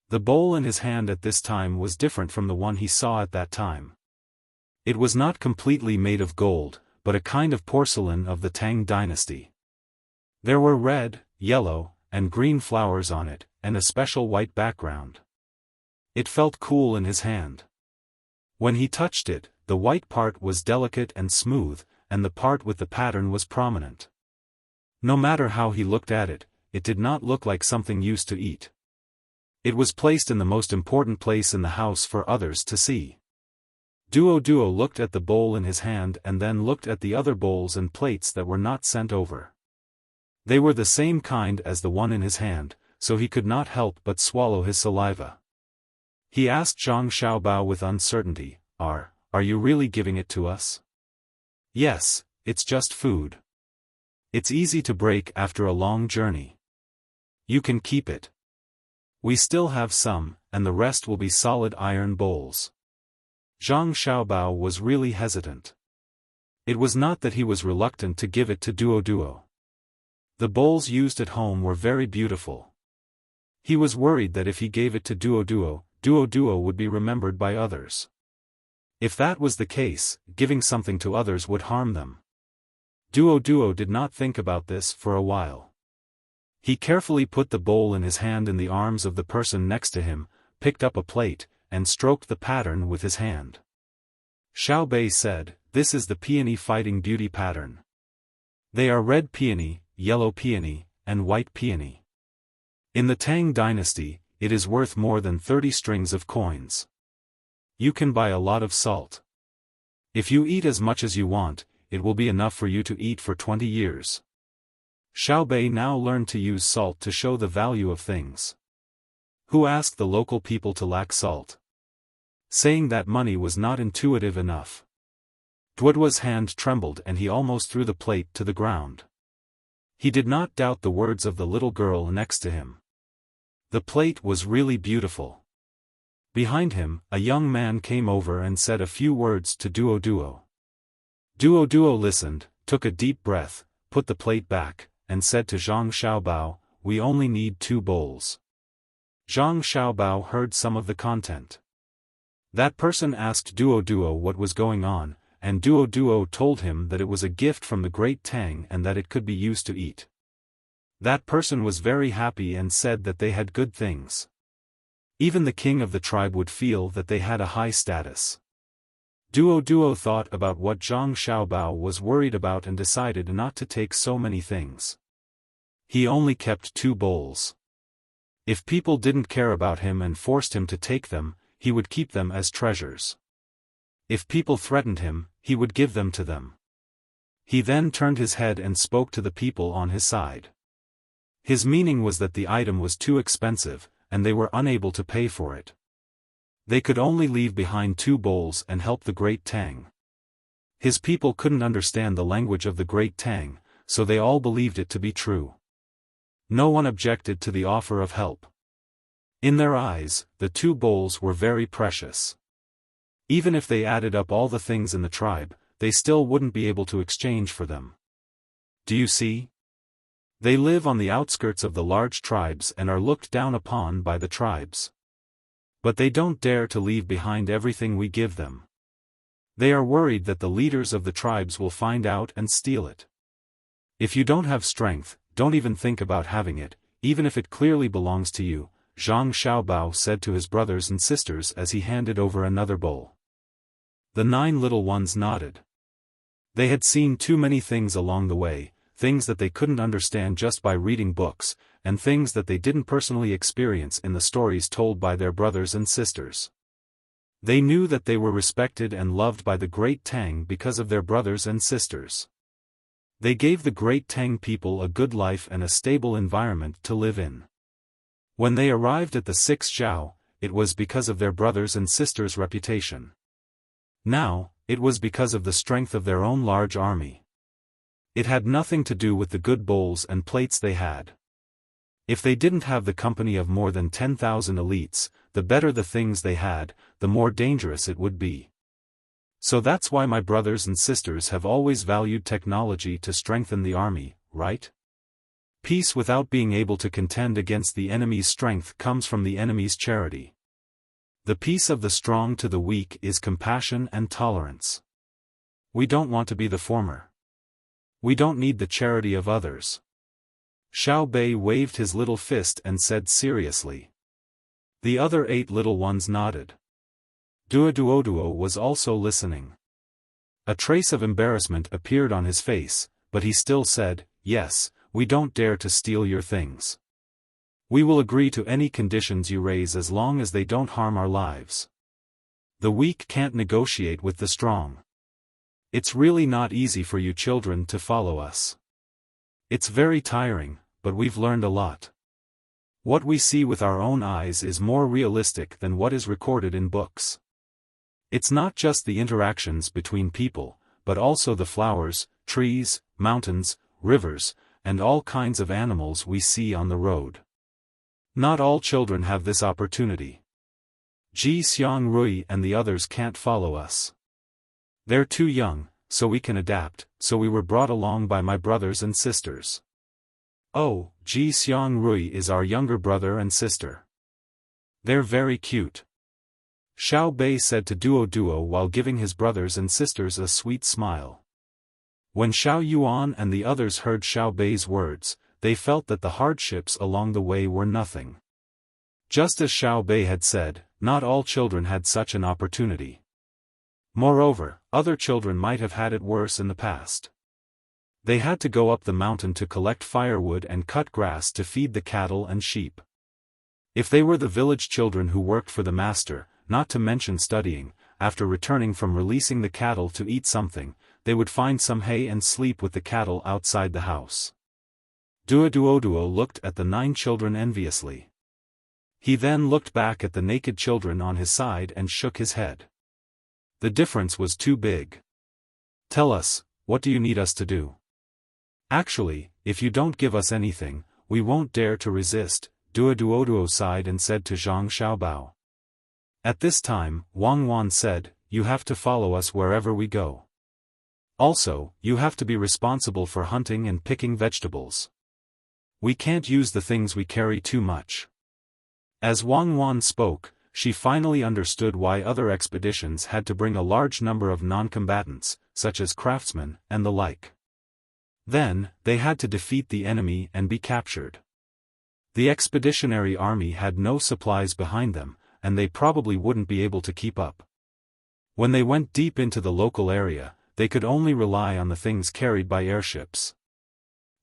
The bowl in his hand at this time was different from the one he saw at that time. It was not completely made of gold, but a kind of porcelain of the Tang Dynasty. There were red, yellow, and green flowers on it, and a special white background. It felt cool in his hand. When he touched it, the white part was delicate and smooth, and the part with the pattern was prominent. No matter how he looked at it, it did not look like something used to eat. It was placed in the most important place in the house for others to see. Duo looked at the bowl in his hand and then looked at the other bowls and plates that were not sent over. They were the same kind as the one in his hand, so he could not help but swallow his saliva. He asked Zhang Xiaobao with uncertainty, Are you really giving it to us?" "Yes, it's just food. It's easy to break after a long journey. You can keep it. We still have some, and the rest will be solid iron bowls." Zhang Xiaobao was really hesitant. It was not that he was reluctant to give it to Duo. The bowls used at home were very beautiful. He was worried that if he gave it to Duo would be remembered by others. If that was the case, giving something to others would harm them. Duo did not think about this for a while. He carefully put the bowl in his hand in the arms of the person next to him, picked up a plate, and stroked the pattern with his hand. Xiaobei said, "This is the peony fighting beauty pattern. They are red peony, yellow peony, and white peony. In the Tang Dynasty, it is worth more than 30 strings of coins. You can buy a lot of salt. If you eat as much as you want, it will be enough for you to eat for 20 years. Xiaobei now learned to use salt to show the value of things. Who asked the local people to lack salt? Saying that money was not intuitive enough. Duoduo's hand trembled and he almost threw the plate to the ground. He did not doubt the words of the little girl next to him. The plate was really beautiful. Behind him, a young man came over and said a few words to Duoduo. Duoduo listened, took a deep breath, put the plate back, and said to Zhang Xiaobao, "We only need 2 bowls." Zhang Xiaobao heard some of the content. That person asked Duoduo what was going on, and Duoduo told him that it was a gift from the great Tang and that it could be used to eat. That person was very happy and said that they had good things. Even the king of the tribe would feel that they had a high status. Duoduo thought about what Zhang Xiaobao was worried about and decided not to take so many things. He only kept 2 bowls. If people didn't care about him and forced him to take them, he would keep them as treasures. If people threatened him, he would give them to them. He then turned his head and spoke to the people on his side. His meaning was that the item was too expensive, and they were unable to pay for it. They could only leave behind 2 bowls and help the great Tang. His people couldn't understand the language of the great Tang, so they all believed it to be true. No one objected to the offer of help. In their eyes, the 2 bowls were very precious. Even if they added up all the things in the tribe, they still wouldn't be able to exchange for them. Do you see? They live on the outskirts of the large tribes and are looked down upon by the tribes. But they don't dare to leave behind everything we give them. They are worried that the leaders of the tribes will find out and steal it. If you don't have strength, don't even think about having it, even if it clearly belongs to you, Zhang Xiaobao said to his brothers and sisters as he handed over another bowl. The 9 little ones nodded. They had seen too many things along the way, things that they couldn't understand just by reading books, and things that they didn't personally experience in the stories told by their brothers and sisters. They knew that they were respected and loved by the great Tang because of their brothers and sisters. They gave the great Tang people a good life and a stable environment to live in. When they arrived at the 6th Zhao, it was because of their brothers and sisters' reputation. Now, it was because of the strength of their own large army. It had nothing to do with the good bowls and plates they had. If they didn't have the company of more than 10,000 elites, the better the things they had, the more dangerous it would be. So that's why my brothers and sisters have always valued technology to strengthen the army, right? Peace without being able to contend against the enemy's strength comes from the enemy's charity. The peace of the strong to the weak is compassion and tolerance. We don't want to be the former. We don't need the charity of others. Xiaobei waved his little fist and said seriously. The other 8 little ones nodded. Duoduo was also listening. A trace of embarrassment appeared on his face, but he still said, "Yes, we don't dare to steal your things. We will agree to any conditions you raise as long as they don't harm our lives. The weak can't negotiate with the strong. It's really not easy for you children to follow us. It's very tiring, but we've learned a lot. What we see with our own eyes is more realistic than what is recorded in books. It's not just the interactions between people, but also the flowers, trees, mountains, rivers, and all kinds of animals we see on the road. Not all children have this opportunity. Ji Xiangrui and the others can't follow us. They're too young, so we can adapt, so we were brought along by my brothers and sisters. Oh, Ji Xiangrui is our younger brother and sister. They're very cute. Xiaobei said to Duoduo while giving his brothers and sisters a sweet smile. When Xiao Yuan and the others heard Xiaobei's words, they felt that the hardships along the way were nothing. Just as Xiaobei had said, not all children had such an opportunity. Moreover, other children might have had it worse in the past. They had to go up the mountain to collect firewood and cut grass to feed the cattle and sheep. If they were the village children who worked for the master, not to mention studying, after returning from releasing the cattle to eat something, they would find some hay and sleep with the cattle outside the house. Duo looked at the 9 children enviously. He then looked back at the naked children on his side and shook his head. The difference was too big. Tell us, what do you need us to do? Actually, if you don't give us anything, we won't dare to resist, Duo sighed and said to Zhang Xiaobao. At this time, Wang Wan said, you have to follow us wherever we go. Also, you have to be responsible for hunting and picking vegetables. We can't use the things we carry too much. As Wang Wan spoke, she finally understood why other expeditions had to bring a large number of non-combatants, such as craftsmen and the like. Then, they had to defeat the enemy and be captured. The expeditionary army had no supplies behind them, and they probably wouldn't be able to keep up. When they went deep into the local area, they could only rely on the things carried by airships.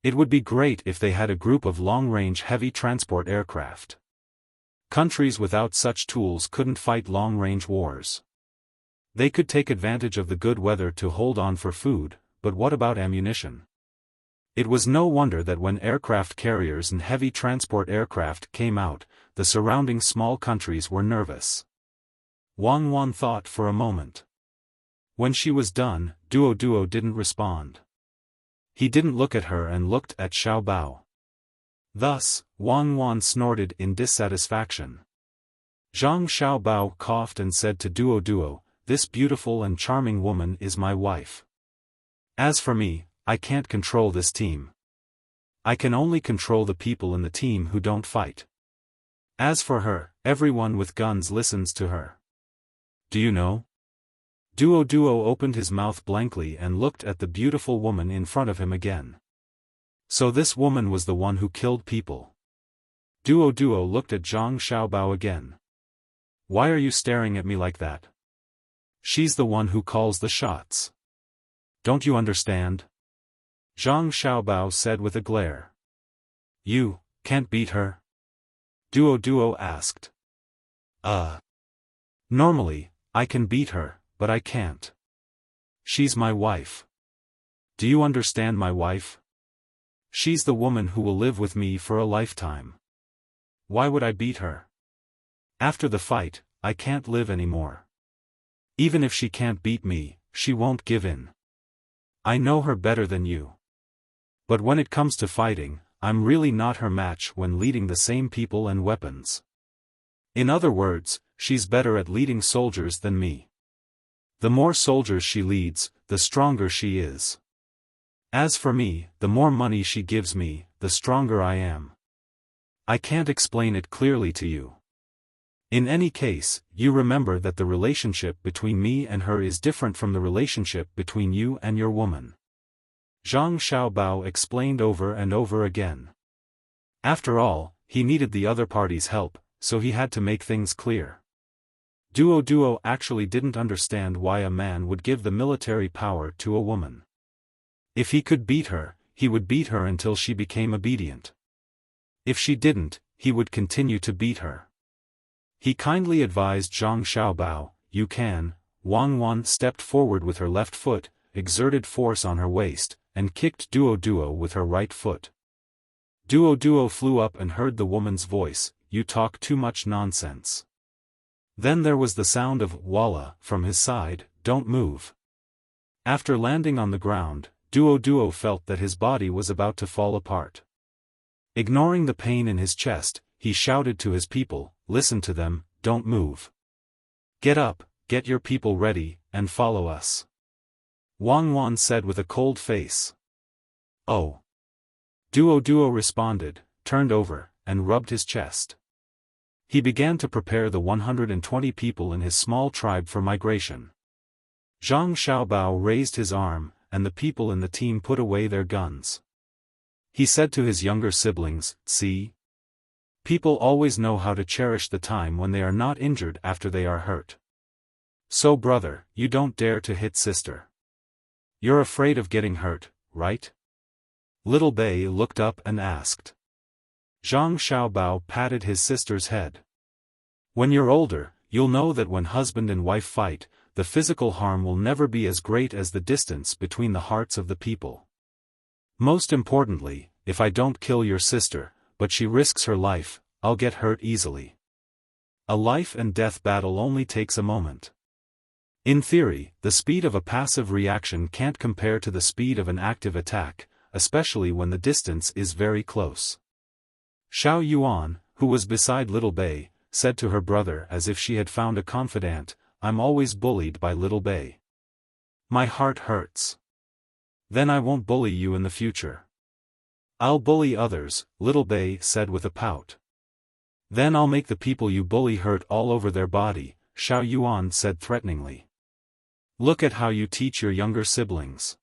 It would be great if they had a group of long-range heavy transport aircraft. Countries without such tools couldn't fight long-range wars. They could take advantage of the good weather to hold on for food, but what about ammunition? It was no wonder that when aircraft carriers and heavy transport aircraft came out, the surrounding small countries were nervous. Wang Wan thought for a moment. When she was done, Duo didn't respond. He didn't look at her and looked at Xiaobao. Thus, Wang Wan snorted in dissatisfaction. Zhang Xiaobao coughed and said to Duo, this beautiful and charming woman is my wife. As for me, I can't control this team. I can only control the people in the team who don't fight. As for her, everyone with guns listens to her. Do you know? Duo opened his mouth blankly and looked at the beautiful woman in front of him again. So this woman was the one who killed people. Duo looked at Zhang Xiaobao again. Why are you staring at me like that? She's the one who calls the shots. Don't you understand? Zhang Xiaobao said with a glare. You can't beat her? Duo asked. Normally, I can beat her, but I can't. She's my wife. Do you understand my wife? She's the woman who will live with me for a lifetime. Why would I beat her? After the fight, I can't live anymore. Even if she can't beat me, she won't give in. I know her better than you. But when it comes to fighting, I'm really not her match when leading the same people and weapons. In other words, she's better at leading soldiers than me. The more soldiers she leads, the stronger she is. As for me, the more money she gives me, the stronger I am. I can't explain it clearly to you. In any case, you remember that the relationship between me and her is different from the relationship between you and your woman. Zhang Xiaobao explained over and over again. After all, he needed the other party's help, so he had to make things clear. Duo actually didn't understand why a man would give the military power to a woman. If he could beat her, he would beat her until she became obedient. If she didn't, he would continue to beat her. He kindly advised Zhang Xiaobao, you can. Wang Wan stepped forward with her left foot, exerted force on her waist, and kicked Duo with her right foot. Duo flew up and heard the woman's voice, you talk too much nonsense. Then there was the sound of "Walla" from his side, don't move. After landing on the ground, Duo felt that his body was about to fall apart. Ignoring the pain in his chest, he shouted to his people, listen to them, don't move. Get up, get your people ready, and follow us. Wang Wan said with a cold face. Oh. Duo responded, turned over, and rubbed his chest. He began to prepare the 120 people in his small tribe for migration. Zhang Xiaobao raised his arm, and the people in the team put away their guns. He said to his younger siblings, see? People always know how to cherish the time when they are not injured after they are hurt. So brother, you don't dare to hit sister. You're afraid of getting hurt, right? Little Bei looked up and asked. Zhang Xiaobao patted his sister's head. When you're older, you'll know that when husband and wife fight, the physical harm will never be as great as the distance between the hearts of the people. Most importantly, if I don't kill your sister, but she risks her life, I'll get hurt easily. A life and death battle only takes a moment. In theory, the speed of a passive reaction can't compare to the speed of an active attack, especially when the distance is very close. Xiao Yuan, who was beside Little Bei, said to her brother as if she had found a confidant, I'm always bullied by Little Bei. My heart hurts. Then I won't bully you in the future. I'll bully others, Little Bei said with a pout. Then I'll make the people you bully hurt all over their body, Xiao Yuan said threateningly. Look at how you teach your younger siblings.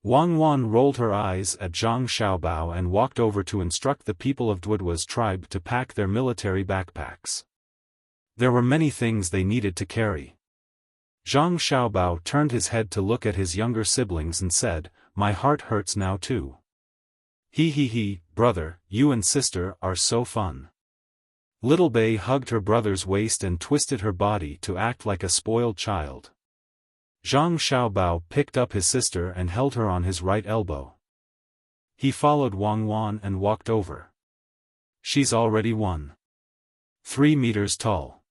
Wang Wan rolled her eyes at Zhang Xiaobao and walked over to instruct the people of Duoduo's tribe to pack their military backpacks. There were many things they needed to carry. Zhang Xiaobao turned his head to look at his younger siblings and said, My heart hurts now too. He, brother, you and sister are so fun. Little Bei hugged her brother's waist and twisted her body to act like a spoiled child. Zhang Xiaobao picked up his sister and held her on his right elbow. He followed Wang Wan and walked over. She's already 1.3 meters tall.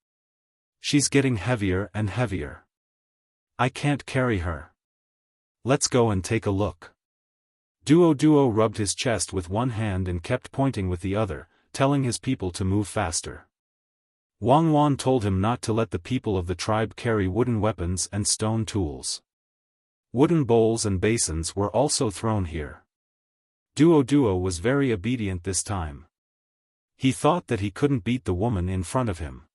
She's getting heavier and heavier. I can't carry her. Let's go and take a look. Duo rubbed his chest with one hand and kept pointing with the other, telling his people to move faster. Wang Wan told him not to let the people of the tribe carry wooden weapons and stone tools. Wooden bowls and basins were also thrown here. Duo was very obedient this time. He thought that he couldn't beat the woman in front of him.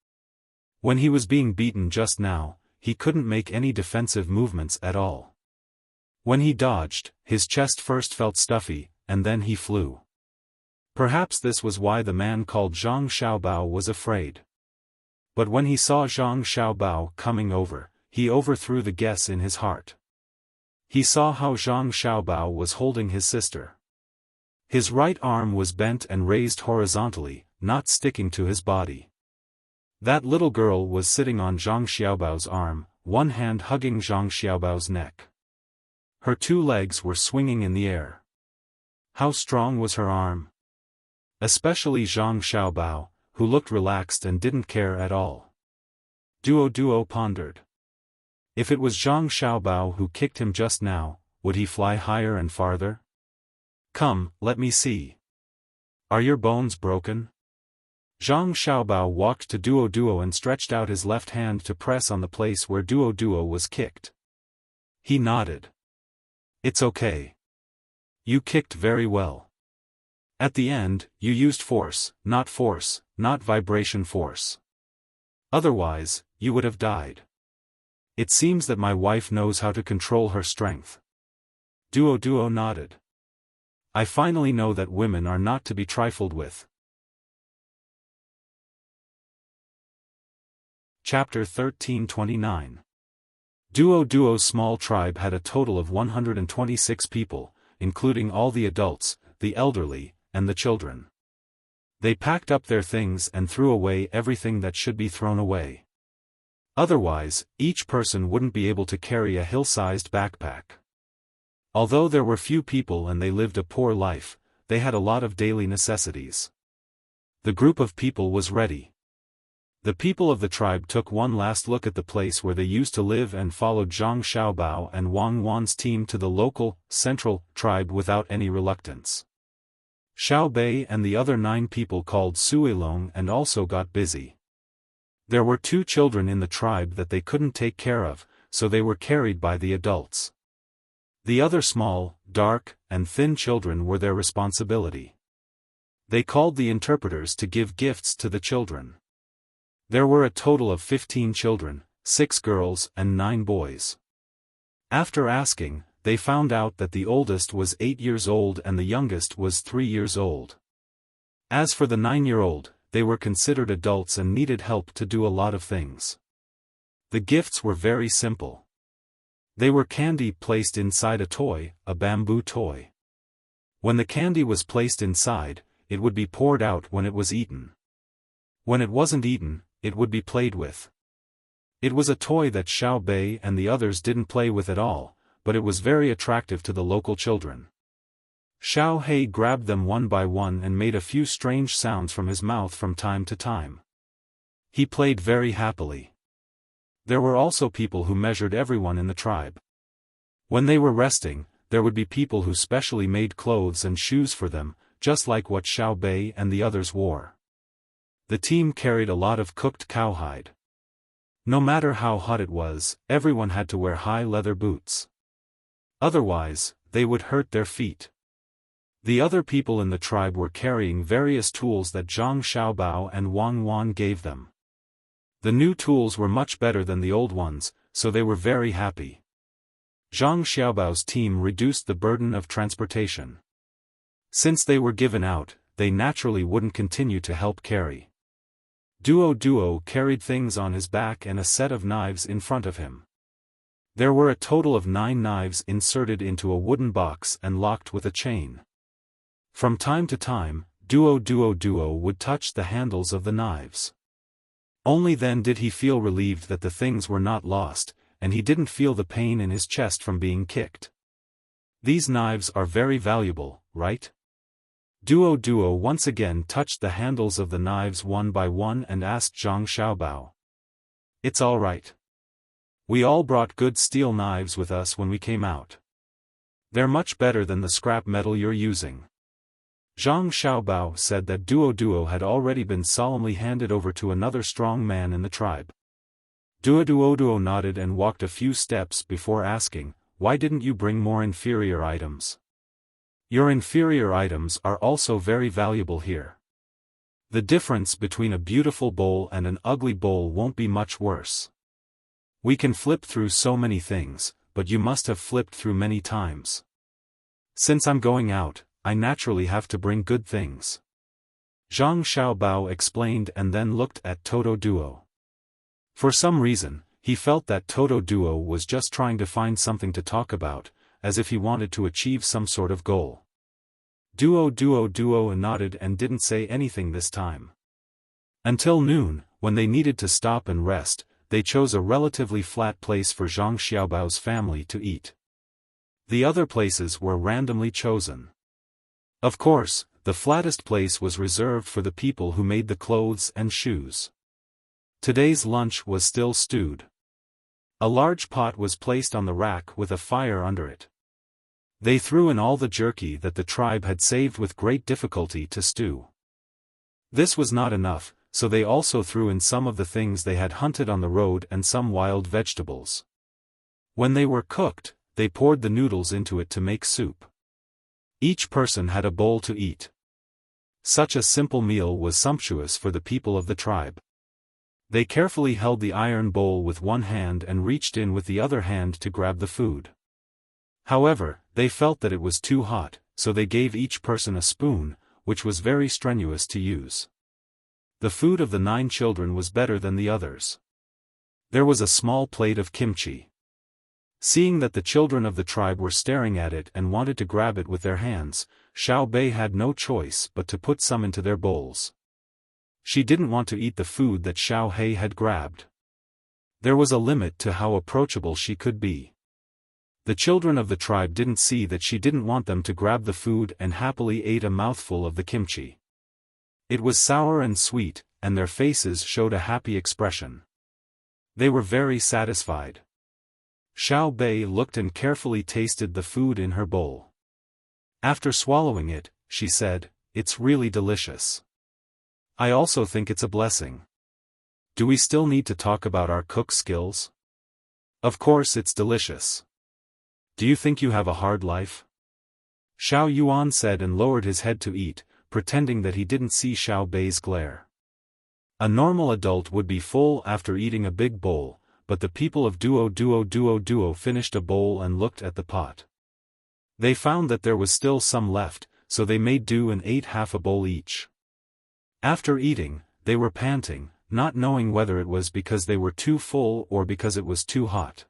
When he was being beaten just now, he couldn't make any defensive movements at all. When he dodged, his chest first felt stuffy, and then he flew. Perhaps this was why the man called Zhang Xiaobao was afraid. But when he saw Zhang Xiaobao coming over, he overthrew the guess in his heart. He saw how Zhang Xiaobao was holding his sister. His right arm was bent and raised horizontally, not sticking to his body. That little girl was sitting on Zhang Xiaobao's arm, one hand hugging Zhang Xiaobao's neck. Her 2 legs were swinging in the air. How strong was her arm? Especially Zhang Xiaobao, who looked relaxed and didn't care at all. Duo pondered. If it was Zhang Xiaobao who kicked him just now, would he fly higher and farther? Come, let me see. Are your bones broken? Zhang Xiaobao walked to Duo and stretched out his left hand to press on the place where Duo was kicked. He nodded. It's okay. You kicked very well. At the end, you used force, not vibration force. Otherwise, you would have died. It seems that my wife knows how to control her strength. Duo nodded. I finally know that women are not to be trifled with. Chapter 1329. Duo's small tribe had a total of 126 people, including all the adults, the elderly, and the children. They packed up their things and threw away everything that should be thrown away. Otherwise, each person wouldn't be able to carry a hill-sized backpack. Although there were few people and they lived a poor life, they had a lot of daily necessities. The group of people was ready. The people of the tribe took one last look at the place where they used to live and followed Zhang Xiaobao and Wang Wan's team to the local, central, tribe without any reluctance. Xiao Bei and the other 9 people called Suilong and also got busy. There were 2 children in the tribe that they couldn't take care of, so they were carried by the adults. The other small, dark, and thin children were their responsibility. They called the interpreters to give gifts to the children. There were a total of 15 children, 6 girls and 9 boys. After asking, they found out that the oldest was 8 years old and the youngest was 3 years old. As for the 9-year-old, they were considered adults and needed help to do a lot of things. The gifts were very simple. They were candy placed inside a toy, a bamboo toy. When the candy was placed inside, it would be poured out when it was eaten. When it wasn't eaten, it would be played with. It was a toy that Xiao Bei and the others didn't play with at all, but it was very attractive to the local children. Xiao Hei grabbed them one by one and made a few strange sounds from his mouth from time to time. He played very happily. There were also people who measured everyone in the tribe. When they were resting, there would be people who specially made clothes and shoes for them, just like what Xiao Bei and the others wore. The team carried a lot of cooked cowhide. No matter how hot it was, everyone had to wear high leather boots. Otherwise, they would hurt their feet. The other people in the tribe were carrying various tools that Zhang Xiaobao and Wang Wan gave them. The new tools were much better than the old ones, so they were very happy. Zhang Xiaobao's team reduced the burden of transportation. Since they were given out, they naturally wouldn't continue to help carry. Duo carried things on his back and a set of knives in front of him. There were a total of 9 knives inserted into a wooden box and locked with a chain. From time to time, Duo would touch the handles of the knives. Only then did he feel relieved that the things were not lost, and he didn't feel the pain in his chest from being kicked. These knives are very valuable, right? Duo once again touched the handles of the knives one by one and asked Zhang Xiaobao. It's all right. We all brought good steel knives with us when we came out. They're much better than the scrap metal you're using. Zhang Xiaobao said that Duo had already been solemnly handed over to another strong man in the tribe. Duo nodded and walked a few steps before asking, "Why didn't you bring more inferior items? Your inferior items are also very valuable here. The difference between a beautiful bowl and an ugly bowl won't be much worse. We can flip through so many things, but you must have flipped through many times. Since I'm going out, I naturally have to bring good things." Zhang Xiaobao explained and then looked at Toto Duo. For some reason, he felt that Toto Duo was just trying to find something to talk about, as if he wanted to achieve some sort of goal. Duo nodded and didn't say anything this time. Until noon, when they needed to stop and rest, they chose a relatively flat place for Zhang Xiaobao's family to eat. The other places were randomly chosen. Of course, the flattest place was reserved for the people who made the clothes and shoes. Today's lunch was still stewed. A large pot was placed on the rack with a fire under it. They threw in all the jerky that the tribe had saved with great difficulty to stew. This was not enough, so they also threw in some of the things they had hunted on the road and some wild vegetables. When they were cooked, they poured the noodles into it to make soup. Each person had a bowl to eat. Such a simple meal was sumptuous for the people of the tribe. They carefully held the iron bowl with one hand and reached in with the other hand to grab the food. However, they felt that it was too hot, so they gave each person a spoon, which was very strenuous to use. The food of the 9 children was better than the others. There was a small plate of kimchi. Seeing that the children of the tribe were staring at it and wanted to grab it with their hands, Xiao Bei had no choice but to put some into their bowls. She didn't want to eat the food that Xiao Hei had grabbed. There was a limit to how approachable she could be. The children of the tribe didn't see that she didn't want them to grab the food and happily ate a mouthful of the kimchi. It was sour and sweet, and their faces showed a happy expression. They were very satisfied. Xiao Bei looked and carefully tasted the food in her bowl. After swallowing it, she said, "It's really delicious. I also think it's a blessing. Do we still need to talk about our cook skills? Of course it's delicious. Do you think you have a hard life?" Xiao Yuan said and lowered his head to eat, pretending that he didn't see Xiao Bei's glare. A normal adult would be full after eating a big bowl, but the people of Duo finished a bowl and looked at the pot. They found that there was still some left, so they made do and ate half a bowl each. After eating, they were panting, not knowing whether it was because they were too full or because it was too hot.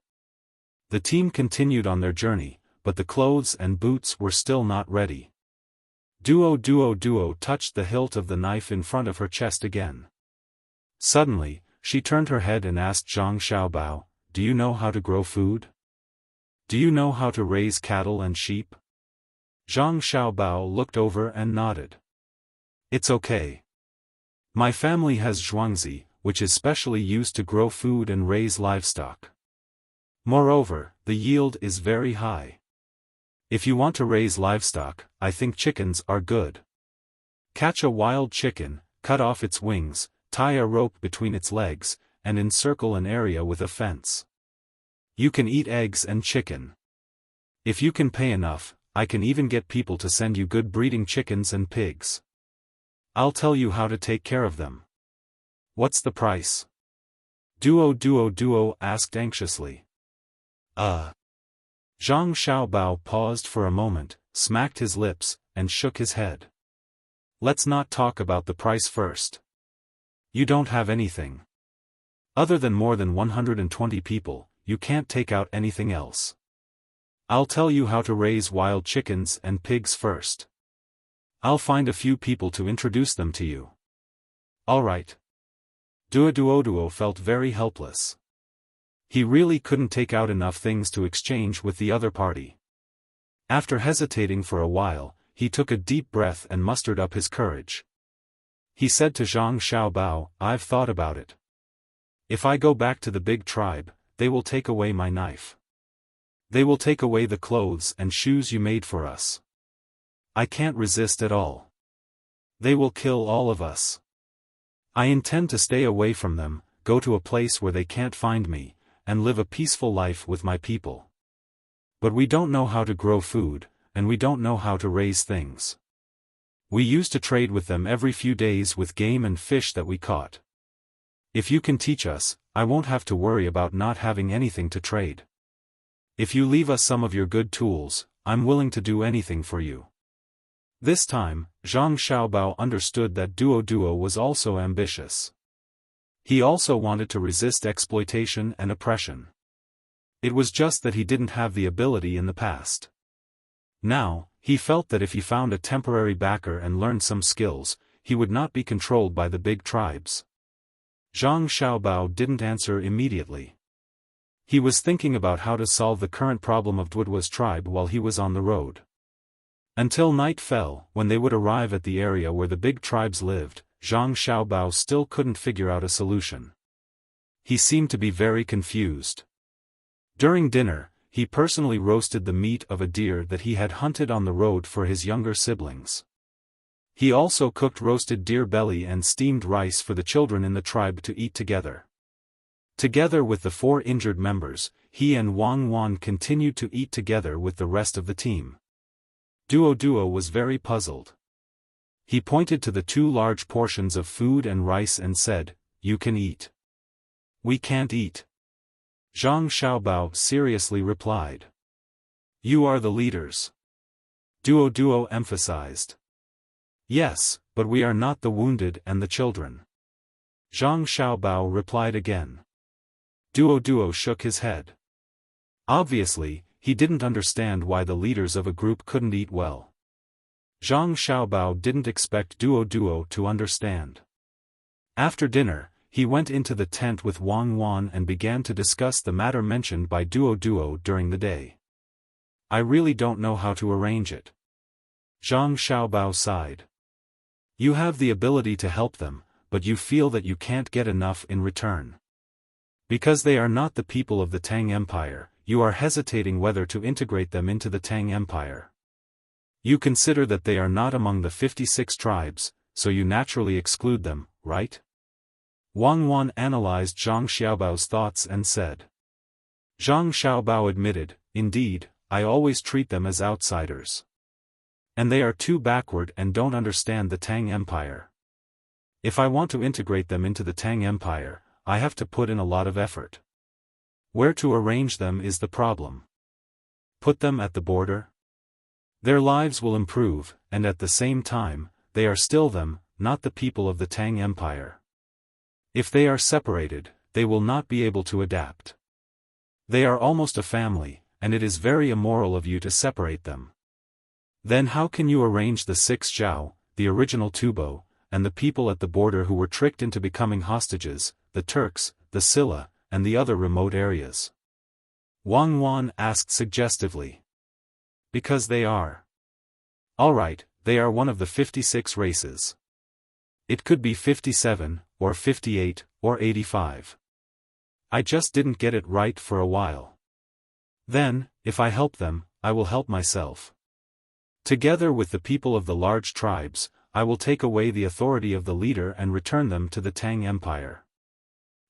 The team continued on their journey, but the clothes and boots were still not ready. Duo touched the hilt of the knife in front of her chest again. Suddenly, she turned her head and asked Zhang Xiaobao, "Do you know how to grow food? Do you know how to raise cattle and sheep?" Zhang Xiaobao looked over and nodded. "It's okay. My family has zhuangzi, which is specially used to grow food and raise livestock. Moreover, the yield is very high. If you want to raise livestock, I think chickens are good. Catch a wild chicken, cut off its wings, tie a rope between its legs, and encircle an area with a fence. You can eat eggs and chicken. If you can pay enough, I can even get people to send you good breeding chickens and pigs. I'll tell you how to take care of them. What's the price?" Duo asked anxiously. Zhang Xiaobao paused for a moment, smacked his lips, and shook his head. "Let's not talk about the price first. You don't have anything. Other than more than 120 people, you can't take out anything else. I'll tell you how to raise wild chickens and pigs first. I'll find a few people to introduce them to you." "All right." Duo felt very helpless. He really couldn't take out enough things to exchange with the other party. After hesitating for a while, he took a deep breath and mustered up his courage. He said to Zhang Xiaobao, "I've thought about it. If I go back to the big tribe, they will take away my knife. They will take away the clothes and shoes you made for us. I can't resist at all. They will kill all of us. I intend to stay away from them, go to a place where they can't find me, and live a peaceful life with my people. But we don't know how to grow food, and we don't know how to raise things. We used to trade with them every few days with game and fish that we caught. If you can teach us, I won't have to worry about not having anything to trade. If you leave us some of your good tools, I'm willing to do anything for you." This time, Zhang Xiaobao understood that Duo was also ambitious. He also wanted to resist exploitation and oppression. It was just that he didn't have the ability in the past. Now, he felt that if he found a temporary backer and learned some skills, he would not be controlled by the big tribes. Zhang Xiaobao didn't answer immediately. He was thinking about how to solve the current problem of Duo's tribe while he was on the road. Until night fell, when they would arrive at the area where the big tribes lived, Zhang Xiaobao still couldn't figure out a solution. He seemed to be very confused. During dinner, he personally roasted the meat of a deer that he had hunted on the road for his younger siblings. He also cooked roasted deer belly and steamed rice for the children in the tribe to eat together. Together with the 4 injured members, he and Wang Wan continued to eat together with the rest of the team. Duo was very puzzled. He pointed to the 2 large portions of food and rice and said, "You can eat." "We can't eat." Zhang Xiaobao seriously replied. "You are the leaders." Duo emphasized. "Yes, but we are not the wounded and the children." Zhang Xiaobao replied again. Duo shook his head. Obviously, he didn't understand why the leaders of a group couldn't eat well. Zhang Xiaobao didn't expect Duo to understand. After dinner, he went into the tent with Wang Wan and began to discuss the matter mentioned by Duo during the day. "I really don't know how to arrange it." Zhang Xiaobao sighed. "You have the ability to help them, but you feel that you can't get enough in return. Because they are not the people of the Tang Empire, you are hesitating whether to integrate them into the Tang Empire. You consider that they are not among the 56 tribes, so you naturally exclude them, right?" Wang Wan analyzed Zhang Xiaobao's thoughts and said. Zhang Xiaobao admitted, "Indeed, I always treat them as outsiders. And they are too backward and don't understand the Tang Empire. If I want to integrate them into the Tang Empire, I have to put in a lot of effort. Where to arrange them is the problem. Put them at the border? Their lives will improve, and at the same time, they are still them, not the people of the Tang Empire. If they are separated, they will not be able to adapt. They are almost a family, and it is very immoral of you to separate them." Then how can you arrange the 6 Zhao, the original Tubo, and the people at the border who were tricked into becoming hostages, the Turks, the Silla, and the other remote areas? Wang Wan asked suggestively. Because they are. Alright, they are one of the 56 races. It could be 57, or 58, or 85. I just didn't get it right for a while. Then, if I help them, I will help myself. Together with the people of the large tribes, I will take away the authority of the leader and return them to the Tang Empire.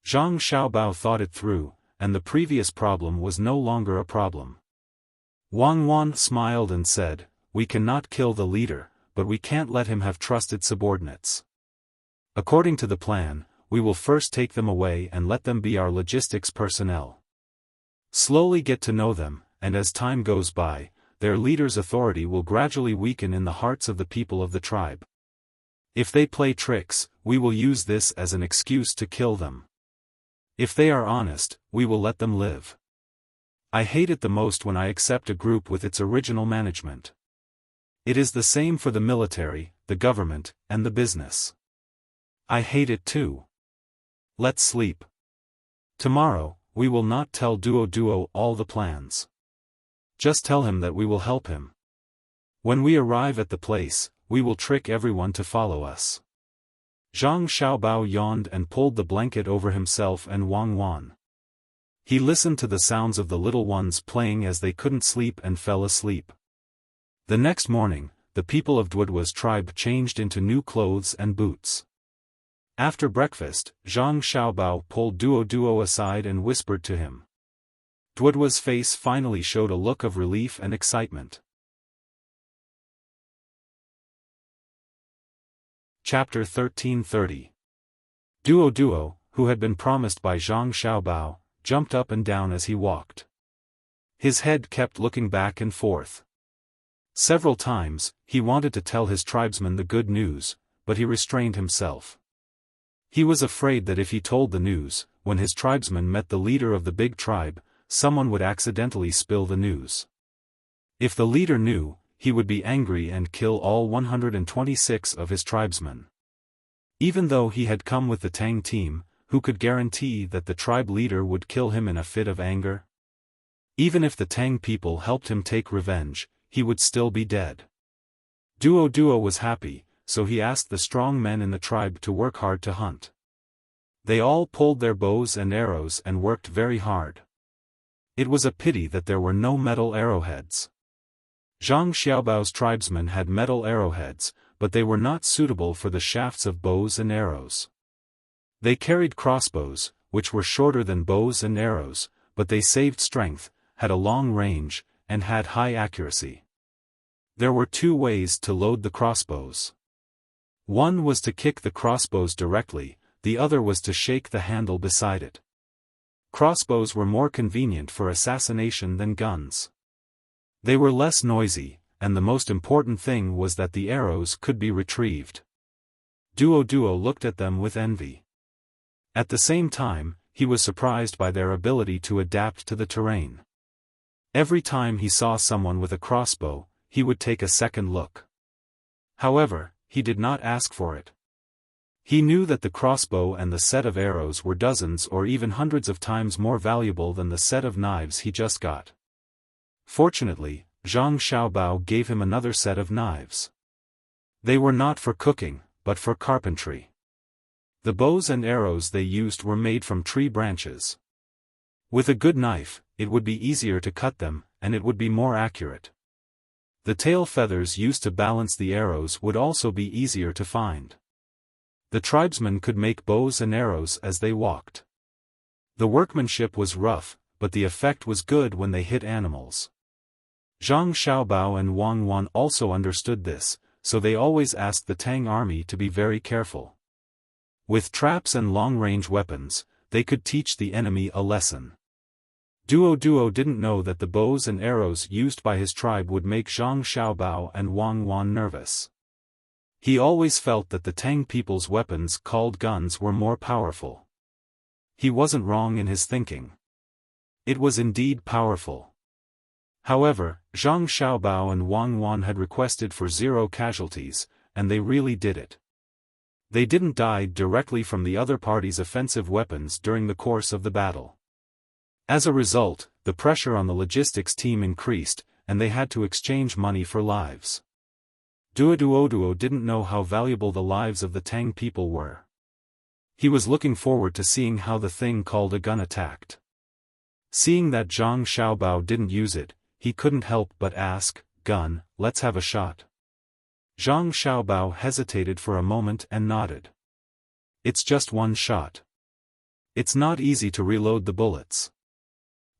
Zhang Xiaobao thought it through, and the previous problem was no longer a problem. Wang Wan smiled and said, "We cannot kill the leader, but we can't let him have trusted subordinates. According to the plan, we will first take them away and let them be our logistics personnel. Slowly get to know them, and as time goes by, their leader's authority will gradually weaken in the hearts of the people of the tribe. If they play tricks, we will use this as an excuse to kill them. If they are honest, we will let them live. I hate it the most when I accept a group with its original management. It is the same for the military, the government, and the business. I hate it too. Let's sleep. Tomorrow, we will not tell Duo all the plans. Just tell him that we will help him. When we arrive at the place, we will trick everyone to follow us." Zhang Xiaobao yawned and pulled the blanket over himself and Wang Wan. He listened to the sounds of the little ones playing as they couldn't sleep and fell asleep. The next morning, the people of Duoduo's tribe changed into new clothes and boots. After breakfast, Zhang Xiaobao pulled Duo aside and whispered to him. Duoduo's face finally showed a look of relief and excitement. Chapter 1330. Duo, who had been promised by Zhang Xiaobao, jumped up and down as he walked. His head kept looking back and forth. Several times, he wanted to tell his tribesmen the good news, but he restrained himself. He was afraid that if he told the news, when his tribesmen met the leader of the big tribe, someone would accidentally spill the news. If the leader knew, he would be angry and kill all 126 of his tribesmen. Even though he had come with the Tang team, who could guarantee that the tribe leader would kill him in a fit of anger? Even if the Tang people helped him take revenge, he would still be dead. Duo was happy, so he asked the strong men in the tribe to work hard to hunt. They all pulled their bows and arrows and worked very hard. It was a pity that there were no metal arrowheads. Zhang Xiaobao's tribesmen had metal arrowheads, but they were not suitable for the shafts of bows and arrows. They carried crossbows, which were shorter than bows and arrows, but they saved strength, had a long range, and had high accuracy. There were 2 ways to load the crossbows. One was to kick the crossbows directly, the other was to shake the handle beside it. Crossbows were more convenient for assassination than guns. They were less noisy, and the most important thing was that the arrows could be retrieved. Duo looked at them with envy. At the same time, he was surprised by their ability to adapt to the terrain. Every time he saw someone with a crossbow, he would take a second look. However, he did not ask for it. He knew that the crossbow and the set of arrows were dozens or even hundreds of times more valuable than the set of knives he just got. Fortunately, Zhang Xiaobao gave him another set of knives. They were not for cooking, but for carpentry. The bows and arrows they used were made from tree branches. With a good knife, it would be easier to cut them, and it would be more accurate. The tail feathers used to balance the arrows would also be easier to find. The tribesmen could make bows and arrows as they walked. The workmanship was rough, but the effect was good when they hit animals. Zhang Xiaobao and Wang Wan also understood this, so they always asked the Tang army to be very careful. With traps and long-range weapons, they could teach the enemy a lesson. Duo didn't know that the bows and arrows used by his tribe would make Zhang Xiaobao and Wang Wan nervous. He always felt that the Tang people's weapons called guns were more powerful. He wasn't wrong in his thinking. It was indeed powerful. However, Zhang Xiaobao and Wang Wan had requested for 0 casualties, and they really did it. They didn't die directly from the other party's offensive weapons during the course of the battle. As a result, the pressure on the logistics team increased, and they had to exchange money for lives. Duoduo didn't know how valuable the lives of the Tang people were. He was looking forward to seeing how the thing called a gun attacked. Seeing that Zhang Xiaobao didn't use it, he couldn't help but ask, "Gun, let's have a shot." Zhang Xiaobao hesitated for a moment and nodded. "It's just one shot. It's not easy to reload the bullets.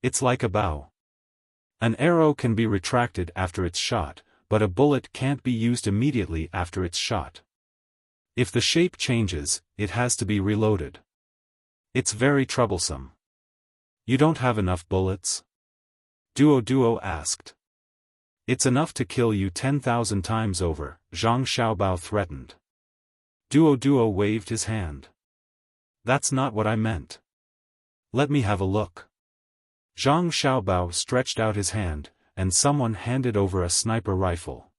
It's like a bow. An arrow can be retracted after it's shot, but a bullet can't be used immediately after it's shot. If the shape changes, it has to be reloaded. It's very troublesome." "You don't have enough bullets?" Duo asked. "It's enough to kill you 10,000 times over," Zhang Xiaobao threatened. Duo waved his hand. "That's not what I meant. Let me have a look." Zhang Xiaobao stretched out his hand, and someone handed over a sniper rifle.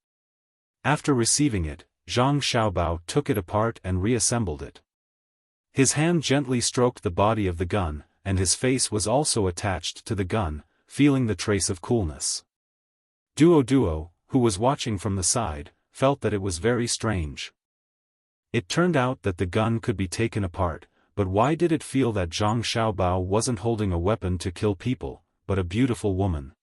After receiving it, Zhang Xiaobao took it apart and reassembled it. His hand gently stroked the body of the gun, and his face was also attached to the gun, feeling the trace of coolness. Duo, who was watching from the side, felt that it was very strange. It turned out that the gun could be taken apart, but why did it feel that Zhang Xiaobao wasn't holding a weapon to kill people, but a beautiful woman?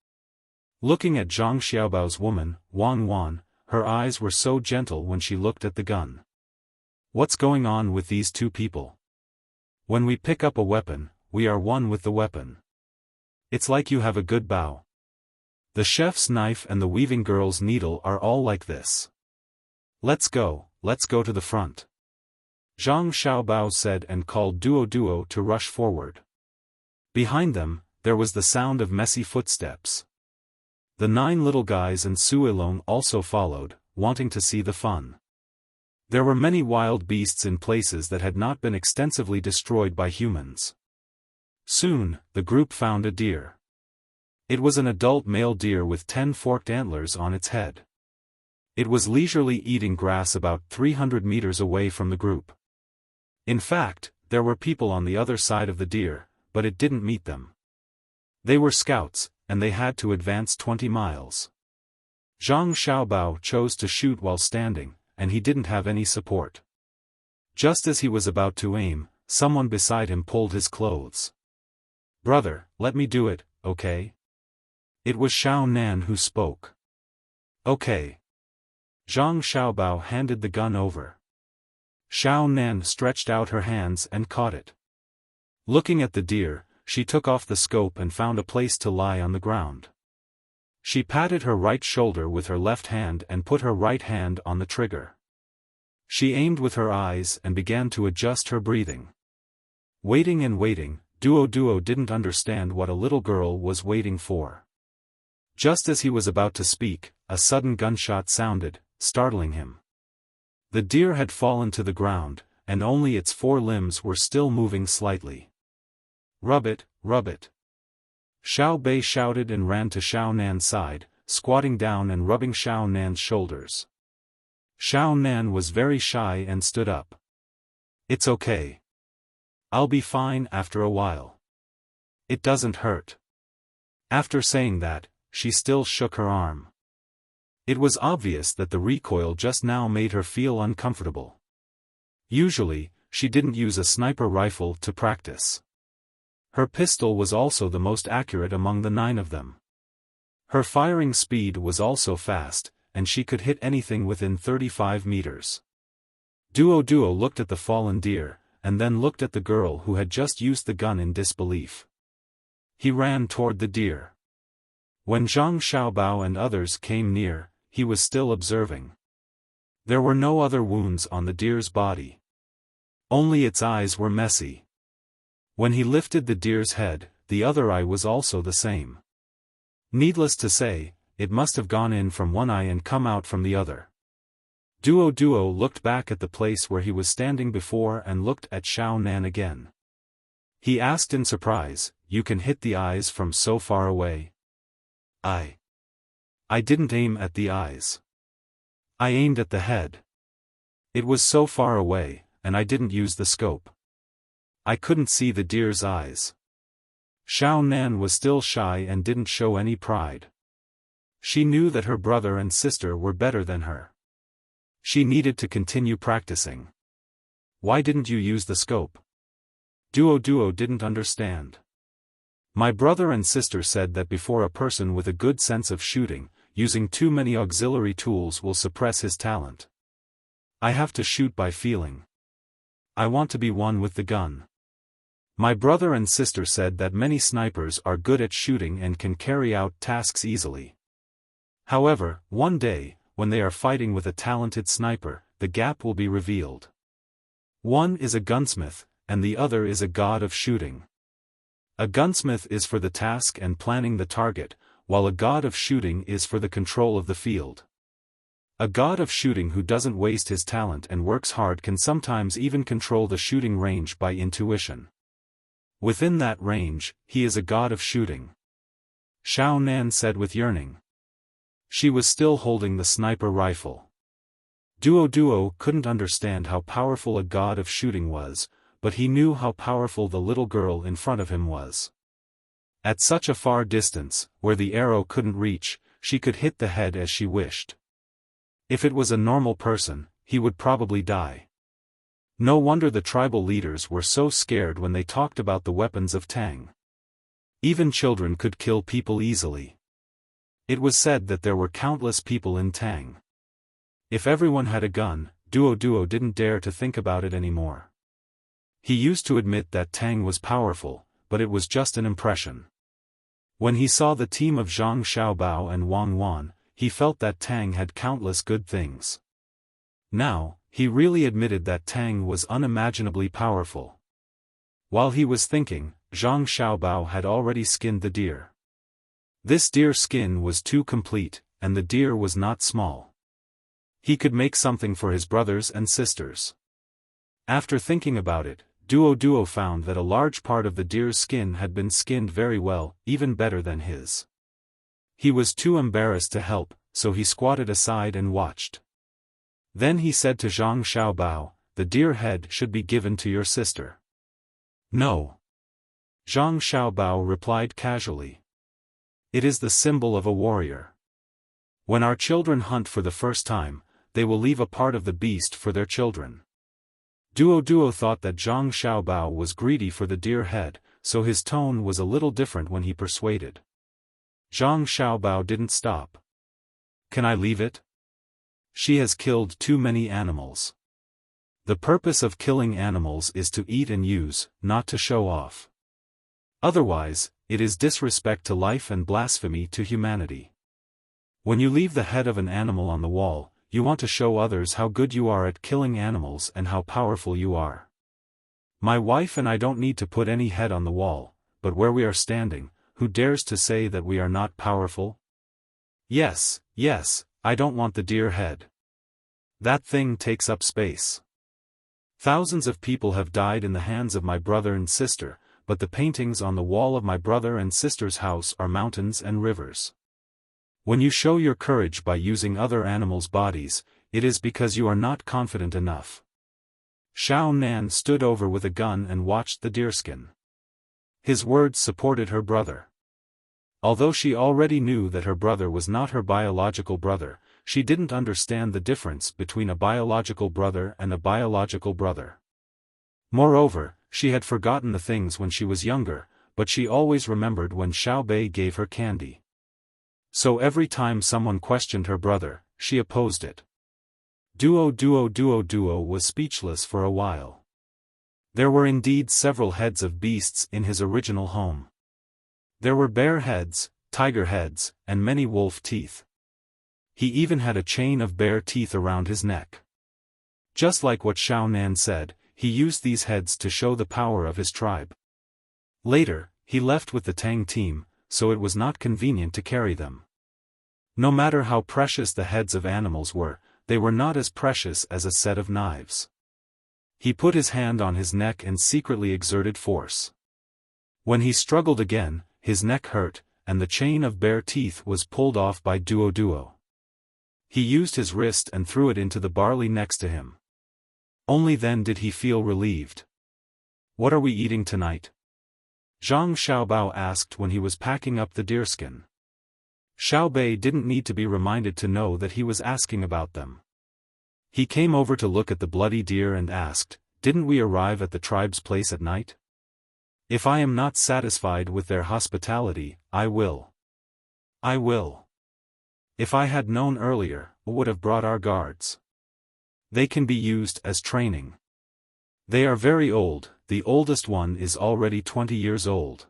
Looking at Zhang Xiaobao's woman, Wang Wan, her eyes were so gentle when she looked at the gun. What's going on with these two people? When we pick up a weapon, we are one with the weapon. It's like you have a good bow. The chef's knife and the weaving girl's needle are all like this. Let's go to the front. Zhang Xiaobao said and called Duo to rush forward. Behind them, there was the sound of messy footsteps. The 9 little guys and Suilong also followed, wanting to see the fun. There were many wild beasts in places that had not been extensively destroyed by humans. Soon, the group found a deer. It was an adult male deer with 10 forked antlers on its head. It was leisurely eating grass about 300 meters away from the group. In fact, there were people on the other side of the deer, but it didn't meet them. They were scouts, and they had to advance 20 miles. Zhang Xiaobao chose to shoot while standing, and he didn't have any support. Just as he was about to aim, someone beside him pulled his clothes. "Brother, let me do it, okay?" It was Xiao Nan who spoke. "Okay." Zhang Xiaobao handed the gun over. Xiao Nan stretched out her hands and caught it. Looking at the deer, she took off the scope and found a place to lie on the ground. She patted her right shoulder with her left hand and put her right hand on the trigger. She aimed with her eyes and began to adjust her breathing. Waiting and waiting, Duo didn't understand what a little girl was waiting for. Just as he was about to speak, a sudden gunshot sounded, startling him. The deer had fallen to the ground, and only its 4 limbs were still moving slightly. Rub it. Xiao Bei shouted and ran to Xiao Nan's side, squatting down and rubbing Xiao Nan's shoulders. Xiao Nan was very shy and stood up. "It's okay. I'll be fine after a while. It doesn't hurt." After saying that, she still shook her arm. It was obvious that the recoil just now made her feel uncomfortable. Usually, she didn't use a sniper rifle to practice. Her pistol was also the most accurate among the 9 of them. Her firing speed was also fast, and she could hit anything within 35 meters. Duo looked at the fallen deer, and then looked at the girl who had just used the gun in disbelief. He ran toward the deer. When Zhang Xiaobao and others came near, he was still observing. There were no other wounds on the deer's body. Only its eyes were messy. When he lifted the deer's head, the other eye was also the same. Needless to say, it must have gone in from one eye and come out from the other. Duo looked back at the place where he was standing before and looked at Xiao Nan again. He asked in surprise, "You can hit the eyes from so far away?" I didn't aim at the eyes. I aimed at the head. It was so far away, and I didn't use the scope. I couldn't see the deer's eyes. Xiao Nan was still shy and didn't show any pride. She knew that her brother and sister were better than her. She needed to continue practicing. Why didn't you use the scope? Duo didn't understand. My brother and sister said that before a person with a good sense of shooting, using too many auxiliary tools will suppress his talent. I have to shoot by feeling. I want to be one with the gun. My brother and sister said that many snipers are good at shooting and can carry out tasks easily. However, one day, when they are fighting with a talented sniper, the gap will be revealed. One is a gunsmith, and the other is a god of shooting. A gunsmith is for the task and planning the target, while a god of shooting is for the control of the field. A god of shooting who doesn't waste his talent and works hard can sometimes even control the shooting range by intuition. Within that range, he is a god of shooting. Xiao Nan said with yearning. She was still holding the sniper rifle. Duo couldn't understand how powerful a god of shooting was, but he knew how powerful the little girl in front of him was. At such a far distance, where the arrow couldn't reach, she could hit the head as she wished. If it was a normal person, he would probably die. No wonder the tribal leaders were so scared when they talked about the weapons of Tang. Even children could kill people easily. It was said that there were countless people in Tang. If everyone had a gun, Duo didn't dare to think about it anymore. He used to admit that Tang was powerful, but it was just an impression. When he saw the team of Zhang Xiaobao and Wang Wan, he felt that Tang had countless good things. Now, he really admitted that Tang was unimaginably powerful. While he was thinking, Zhang Xiaobao had already skinned the deer. This deer skin was too complete, and the deer was not small. He could make something for his brothers and sisters. After thinking about it, Duo found that a large part of the deer's skin had been skinned very well, even better than his. He was too embarrassed to help, so he squatted aside and watched. Then he said to Zhang Xiaobao, "The deer head should be given to your sister." "No." Zhang Xiaobao replied casually. "It is the symbol of a warrior. When our children hunt for the first time, they will leave a part of the beast for their children." Duo thought that Zhang Xiaobao was greedy for the deer head, so his tone was a little different when he persuaded. Zhang Xiaobao didn't stop. "Can I leave it? She has killed too many animals. The purpose of killing animals is to eat and use, not to show off. Otherwise, it is disrespect to life and blasphemy to humanity. When you leave the head of an animal on the wall, you want to show others how good you are at killing animals and how powerful you are. My wife and I don't need to put any head on the wall, but where we are standing, who dares to say that we are not powerful? Yes, I don't want the deer head. That thing takes up space. Thousands of people have died in the hands of my brother and sister, but the paintings on the wall of my brother and sister's house are mountains and rivers. When you show your courage by using other animals' bodies, it is because you are not confident enough." Xiao Nan stood over with a gun and watched the deerskin. His words supported her brother. Although she already knew that her brother was not her biological brother, she didn't understand the difference between a biological brother and a biological brother. Moreover, she had forgotten the things when she was younger, but she always remembered when Xiao Bei gave her candy. So every time someone questioned her brother, she opposed it. Duo was speechless for a while. There were indeed several heads of beasts in his original home. There were bear heads, tiger heads, and many wolf teeth. He even had a chain of bear teeth around his neck. Just like what Xiao Nan said, he used these heads to show the power of his tribe. Later, he left with the Tang team, so it was not convenient to carry them. No matter how precious the heads of animals were, they were not as precious as a set of knives. He put his hand on his neck and secretly exerted force. When he struggled again, his neck hurt, and the chain of bare teeth was pulled off by Duo. He used his wrist and threw it into the barley next to him. Only then did he feel relieved. "What are we eating tonight?" Zhang Xiaobao asked when he was packing up the deerskin. Xiaobei didn't need to be reminded to know that he was asking about them. He came over to look at the bloody deer and asked, "Didn't we arrive at the tribe's place at night? If I am not satisfied with their hospitality, I will. If I had known earlier, I would have brought our guards. They can be used as training. They are very old, the oldest one is already 20 years old."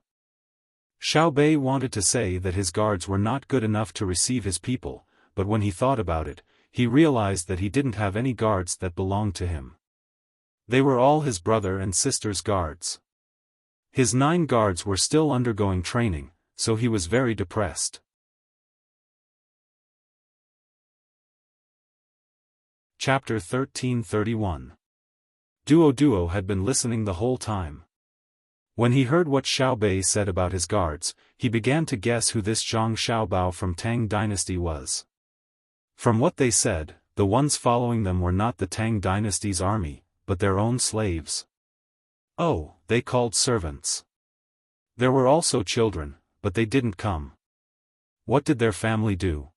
Xiaobei wanted to say that his guards were not good enough to receive his people, but when he thought about it, he realized that he didn't have any guards that belonged to him. They were all his brother and sister's guards. His 9 guards were still undergoing training, so he was very depressed. Chapter 1331. Duo had been listening the whole time. When he heard what Xiaobei said about his guards, he began to guess who this Zhang Xiaobao from Tang Dynasty was. From what they said, the ones following them were not the Tang Dynasty's army, but their own slaves. Oh, they called servants. There were also children, but they didn't come. What did their family do?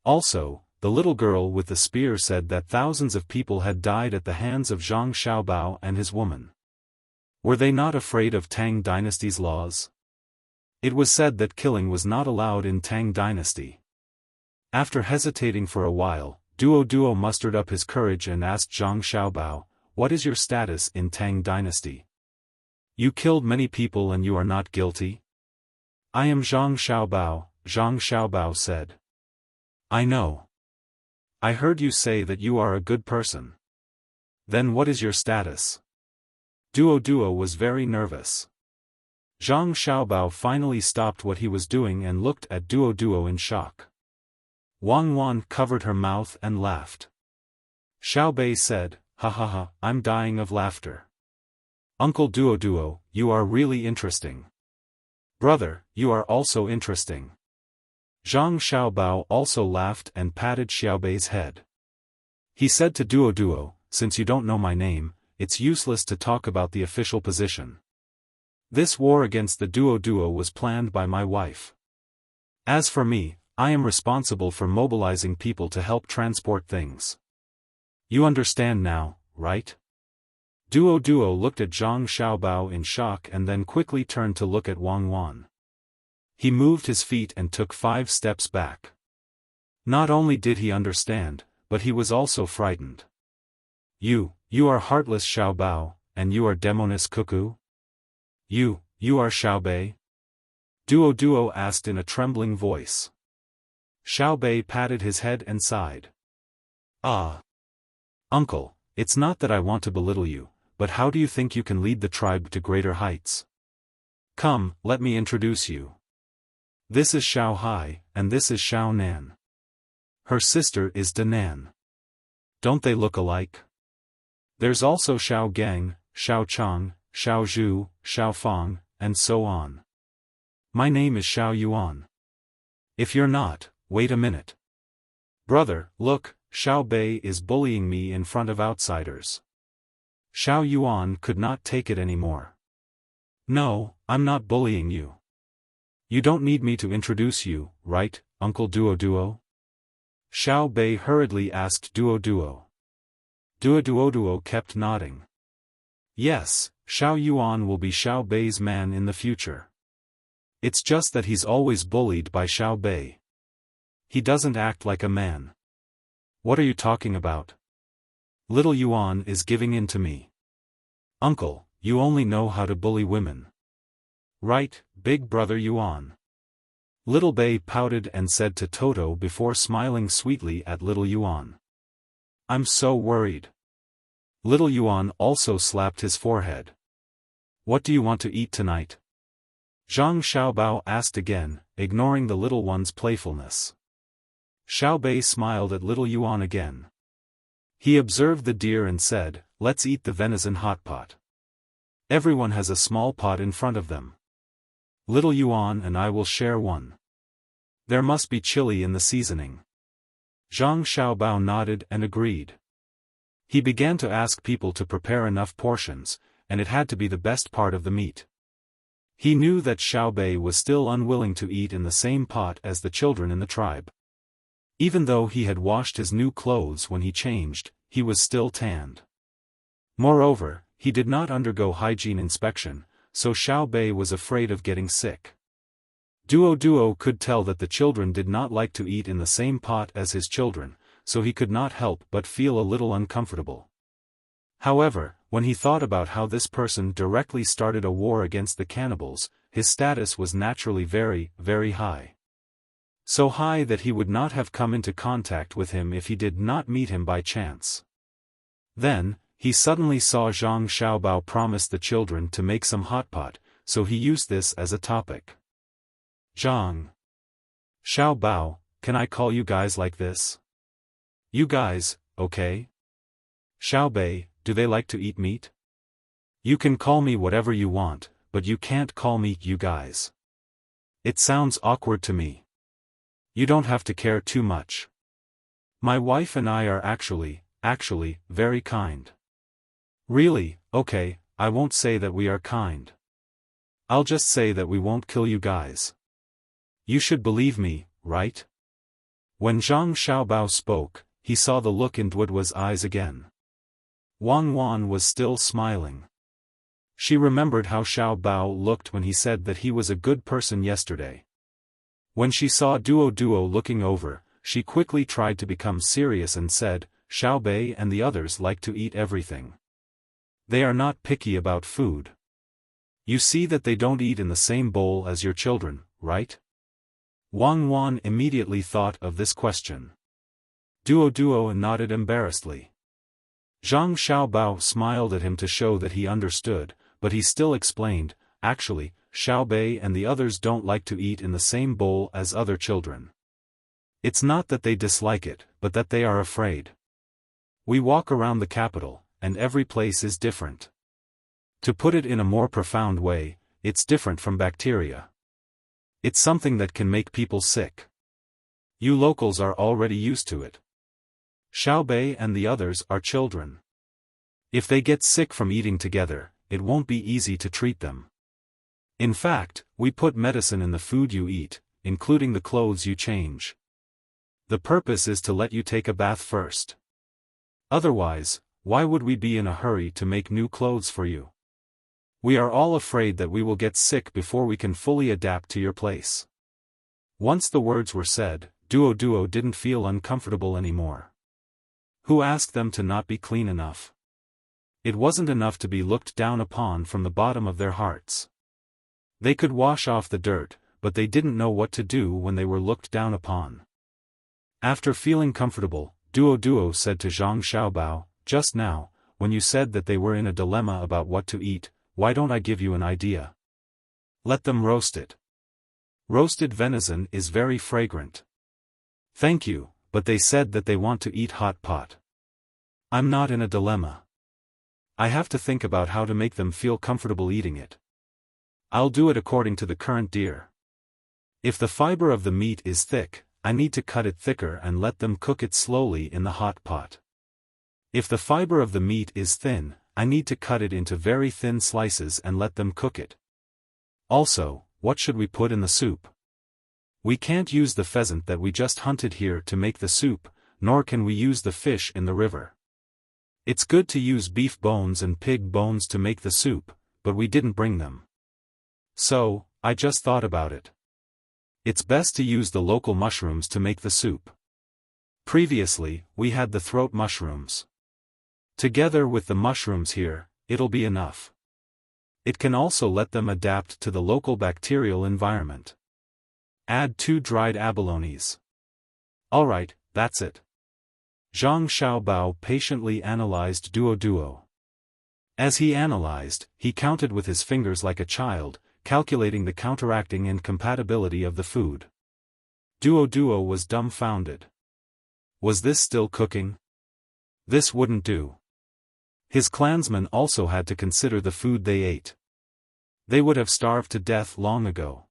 Also, the little girl with the spear said that thousands of people had died at the hands of Zhang Xiaobao and his woman. Were they not afraid of Tang Dynasty's laws? It was said that killing was not allowed in Tang Dynasty. After hesitating for a while, Duo mustered up his courage and asked Zhang Xiaobao, "What is your status in Tang Dynasty? You killed many people and you are not guilty?" "I am Zhang Xiaobao said. "I know. I heard you say that you are a good person. Then what is your status?" Duo was very nervous. Zhang Xiaobao finally stopped what he was doing and looked at Duo in shock. Wang covered her mouth and laughed. Xiaobei said, "Ha, I'm dying of laughter. Uncle Duo, you are really interesting. Brother, you are also interesting." Zhang Xiaobao also laughed and patted Xiaobei's head. He said to Duo, "Since you don't know my name, it's useless to talk about the official position. This war against the Duo was planned by my wife. As for me, I am responsible for mobilizing people to help transport things. You understand now, right?" Duo looked at Zhang Xiaobao in shock and then quickly turned to look at Wang. He moved his feet and took 5 steps back. Not only did he understand, but he was also frightened. You are heartless Xiaobao, and you are demoness Cuckoo? You are Xiaobei?" Duo asked in a trembling voice. Xiaobei patted his head and sighed. "Ah. Uncle, it's not that I want to belittle you, but how do you think you can lead the tribe to greater heights? Come, let me introduce you. This is Xiao Hai, and this is Xiao Nan. Her sister is Danan. Don't they look alike? There's also Xiao Gang, Xiao Chang, Xiao Zhu, Xiaofan, and so on. My name is Xiao Yuan. If you're not, wait a minute. Brother, look, Xiaobei is bullying me in front of outsiders." Xiao Yuan could not take it anymore. "No, I'm not bullying you. You don't need me to introduce you, right, Uncle Duo? Xiaobei hurriedly asked Duo. Duo kept nodding. Yes, Xiao Yuan will be Xiaobei's man in the future. It's just that he's always bullied by Xiaobei. He doesn't act like a man. What are you talking about? Little Yuan is giving in to me. Uncle, you only know how to bully women. Right, big brother Yuan. Little Bei pouted and said to Toto before smiling sweetly at Little Yuan. I'm so worried. Little Yuan also slapped his forehead. What do you want to eat tonight? Zhang Xiaobao asked again, ignoring the little one's playfulness. Xiaobei smiled at Little Yuan again. He observed the deer and said, let's eat the venison hot pot. Everyone has a small pot in front of them. Little Yuan and I will share one. There must be chili in the seasoning. Zhang Xiaobao nodded and agreed. He began to ask people to prepare enough portions, and it had to be the best part of the meat. He knew that Xiaobei was still unwilling to eat in the same pot as the children in the tribe. Even though he had washed his new clothes when he changed, he was still tanned. Moreover, he did not undergo hygiene inspection, so Xiaobei was afraid of getting sick. Duo could tell that the children did not like to eat in the same pot as his children, so he could not help but feel a little uncomfortable. However, when he thought about how this person directly started a war against the cannibals, his status was naturally very, very high. So high that he would not have come into contact with him if he did not meet him by chance. Then, he suddenly saw Zhang Xiaobao promise the children to make some hot pot, so he used this as a topic. Zhang Xiaobao, can I call you guys like this? You guys, okay? Xiaobei, do they like to eat meat? You can call me whatever you want, but you can't call me you guys. It sounds awkward to me. You don't have to care too much. My wife and I are actually, very kind. Really, okay, I won't say that we are kind. I'll just say that we won't kill you guys. You should believe me, right? When Zhang Xiaobao spoke, he saw the look in Duoduo's eyes again. Wang Wan was still smiling. She remembered how Xiaobao looked when he said that he was a good person yesterday. When she saw Duo looking over, she quickly tried to become serious and said, Xiaobei and the others like to eat everything. They are not picky about food. You see that they don't eat in the same bowl as your children, right? Wang Wan immediately thought of this question. Duo nodded embarrassedly. Zhang Xiaobao smiled at him to show that he understood, but he still explained, actually, Xiaobei and the others don't like to eat in the same bowl as other children. It's not that they dislike it, but that they are afraid. We walk around the capital, and every place is different. To put it in a more profound way, it's different from bacteria. It's something that can make people sick. You locals are already used to it. Xiaobei and the others are children. If they get sick from eating together, it won't be easy to treat them. In fact, we put medicine in the food you eat, including the clothes you change. The purpose is to let you take a bath first. Otherwise, why would we be in a hurry to make new clothes for you? We are all afraid that we will get sick before we can fully adapt to your place. Once the words were said, Duo didn't feel uncomfortable anymore. Who asked them to not be clean enough? It wasn't enough to be looked down upon from the bottom of their hearts. They could wash off the dirt, but they didn't know what to do when they were looked down upon. After feeling comfortable, Duo said to Zhang Xiaobao, just now, when you said that they were in a dilemma about what to eat, why don't I give you an idea? Let them roast it. Roasted venison is very fragrant. Thank you, but they said that they want to eat hot pot. I'm not in a dilemma. I have to think about how to make them feel comfortable eating it. I'll do it according to the current deer. If the fiber of the meat is thick, I need to cut it thicker and let them cook it slowly in the hot pot. If the fiber of the meat is thin, I need to cut it into very thin slices and let them cook it. Also, what should we put in the soup? We can't use the pheasant that we just hunted here to make the soup, nor can we use the fish in the river. It's good to use beef bones and pig bones to make the soup, but we didn't bring them. So, I just thought about it. It's best to use the local mushrooms to make the soup. Previously, we had the throat mushrooms. Together with the mushrooms here, it'll be enough. It can also let them adapt to the local bacterial environment. Add 2 dried abalones. Alright, that's it. Zhang Xiaobao patiently analyzed Duo. As he analyzed, he counted with his fingers like a child, calculating the counteracting incompatibility of the food. Duo was dumbfounded. Was this still cooking? This wouldn't do. His clansmen also had to consider the food they ate. They would have starved to death long ago.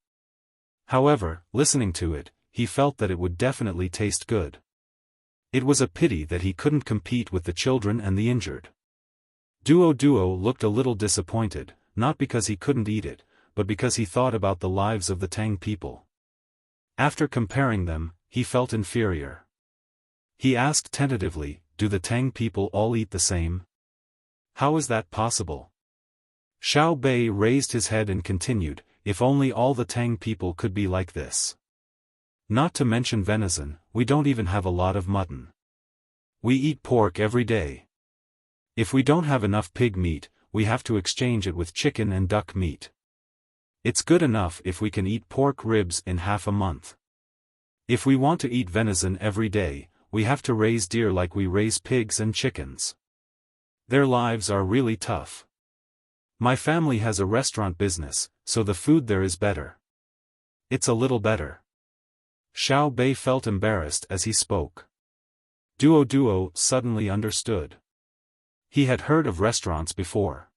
However, listening to it, he felt that it would definitely taste good. It was a pity that he couldn't compete with the children and the injured. Duo looked a little disappointed, not because he couldn't eat it, but because he thought about the lives of the Tang people. After comparing them, he felt inferior. He asked tentatively, "Do the Tang people all eat the same? How is that possible?" Xiao Bei raised his head and continued, "If only all the Tang people could be like this. Not to mention venison, we don't even have a lot of mutton. We eat pork every day. If we don't have enough pig meat, we have to exchange it with chicken and duck meat. It's good enough if we can eat pork ribs in half a month. If we want to eat venison every day, we have to raise deer like we raise pigs and chickens. Their lives are really tough. My family has a restaurant business, so the food there is better. It's a little better." Xiao Bei felt embarrassed as he spoke. Duo suddenly understood. He had heard of restaurants before.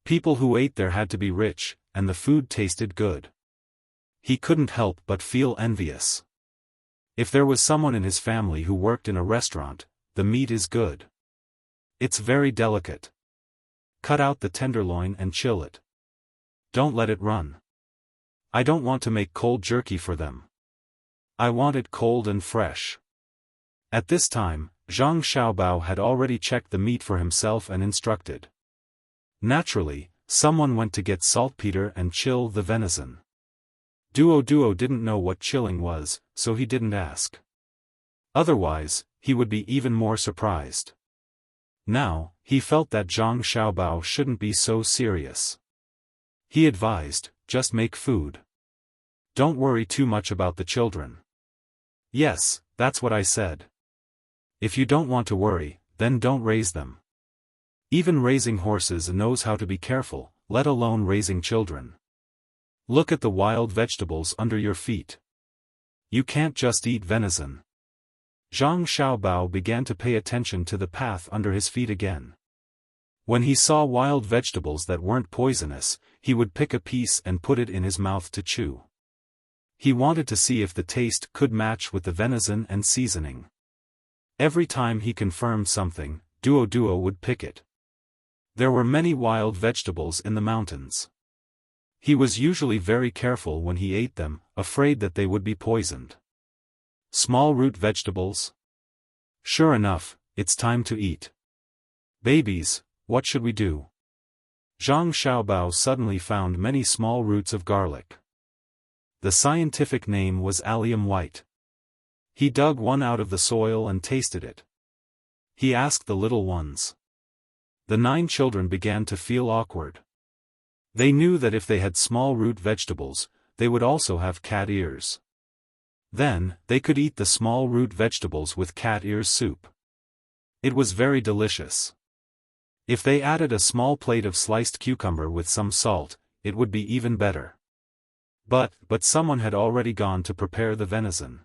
People who ate there had to be rich, and the food tasted good. He couldn't help but feel envious. If there was someone in his family who worked in a restaurant, the meat is good. It's very delicate. Cut out the tenderloin and chill it. Don't let it run. I don't want to make cold jerky for them. I want it cold and fresh. At this time, Zhang Xiaobao had already checked the meat for himself and instructed. Naturally, someone went to get saltpeter and chill the venison. Duo didn't know what chilling was, so he didn't ask. Otherwise, he would be even more surprised. Now, he felt that Zhang Xiaobao shouldn't be so serious. He advised, "Just make food. Don't worry too much about the children." "Yes, that's what I said. If you don't want to worry, then don't raise them. Even raising horses knows how to be careful, let alone raising children. Look at the wild vegetables under your feet. You can't just eat venison." Zhang Xiaobao began to pay attention to the path under his feet again. When he saw wild vegetables that weren't poisonous, he would pick a piece and put it in his mouth to chew. He wanted to see if the taste could match with the venison and seasoning. Every time he confirmed something, Duo would pick it. There were many wild vegetables in the mountains. He was usually very careful when he ate them, afraid that they would be poisoned. Small root vegetables? Sure enough, it's time to eat. "Babies, what should we do?" Zhang Xiaobao suddenly found many small roots of garlic. The scientific name was allium white. He dug one out of the soil and tasted it. He asked the little ones. The 9 children began to feel awkward. They knew that if they had small root vegetables, they would also have cat ears. Then, they could eat the small root vegetables with cat ears soup. It was very delicious. If they added a small plate of sliced cucumber with some salt, it would be even better. But someone had already gone to prepare the venison.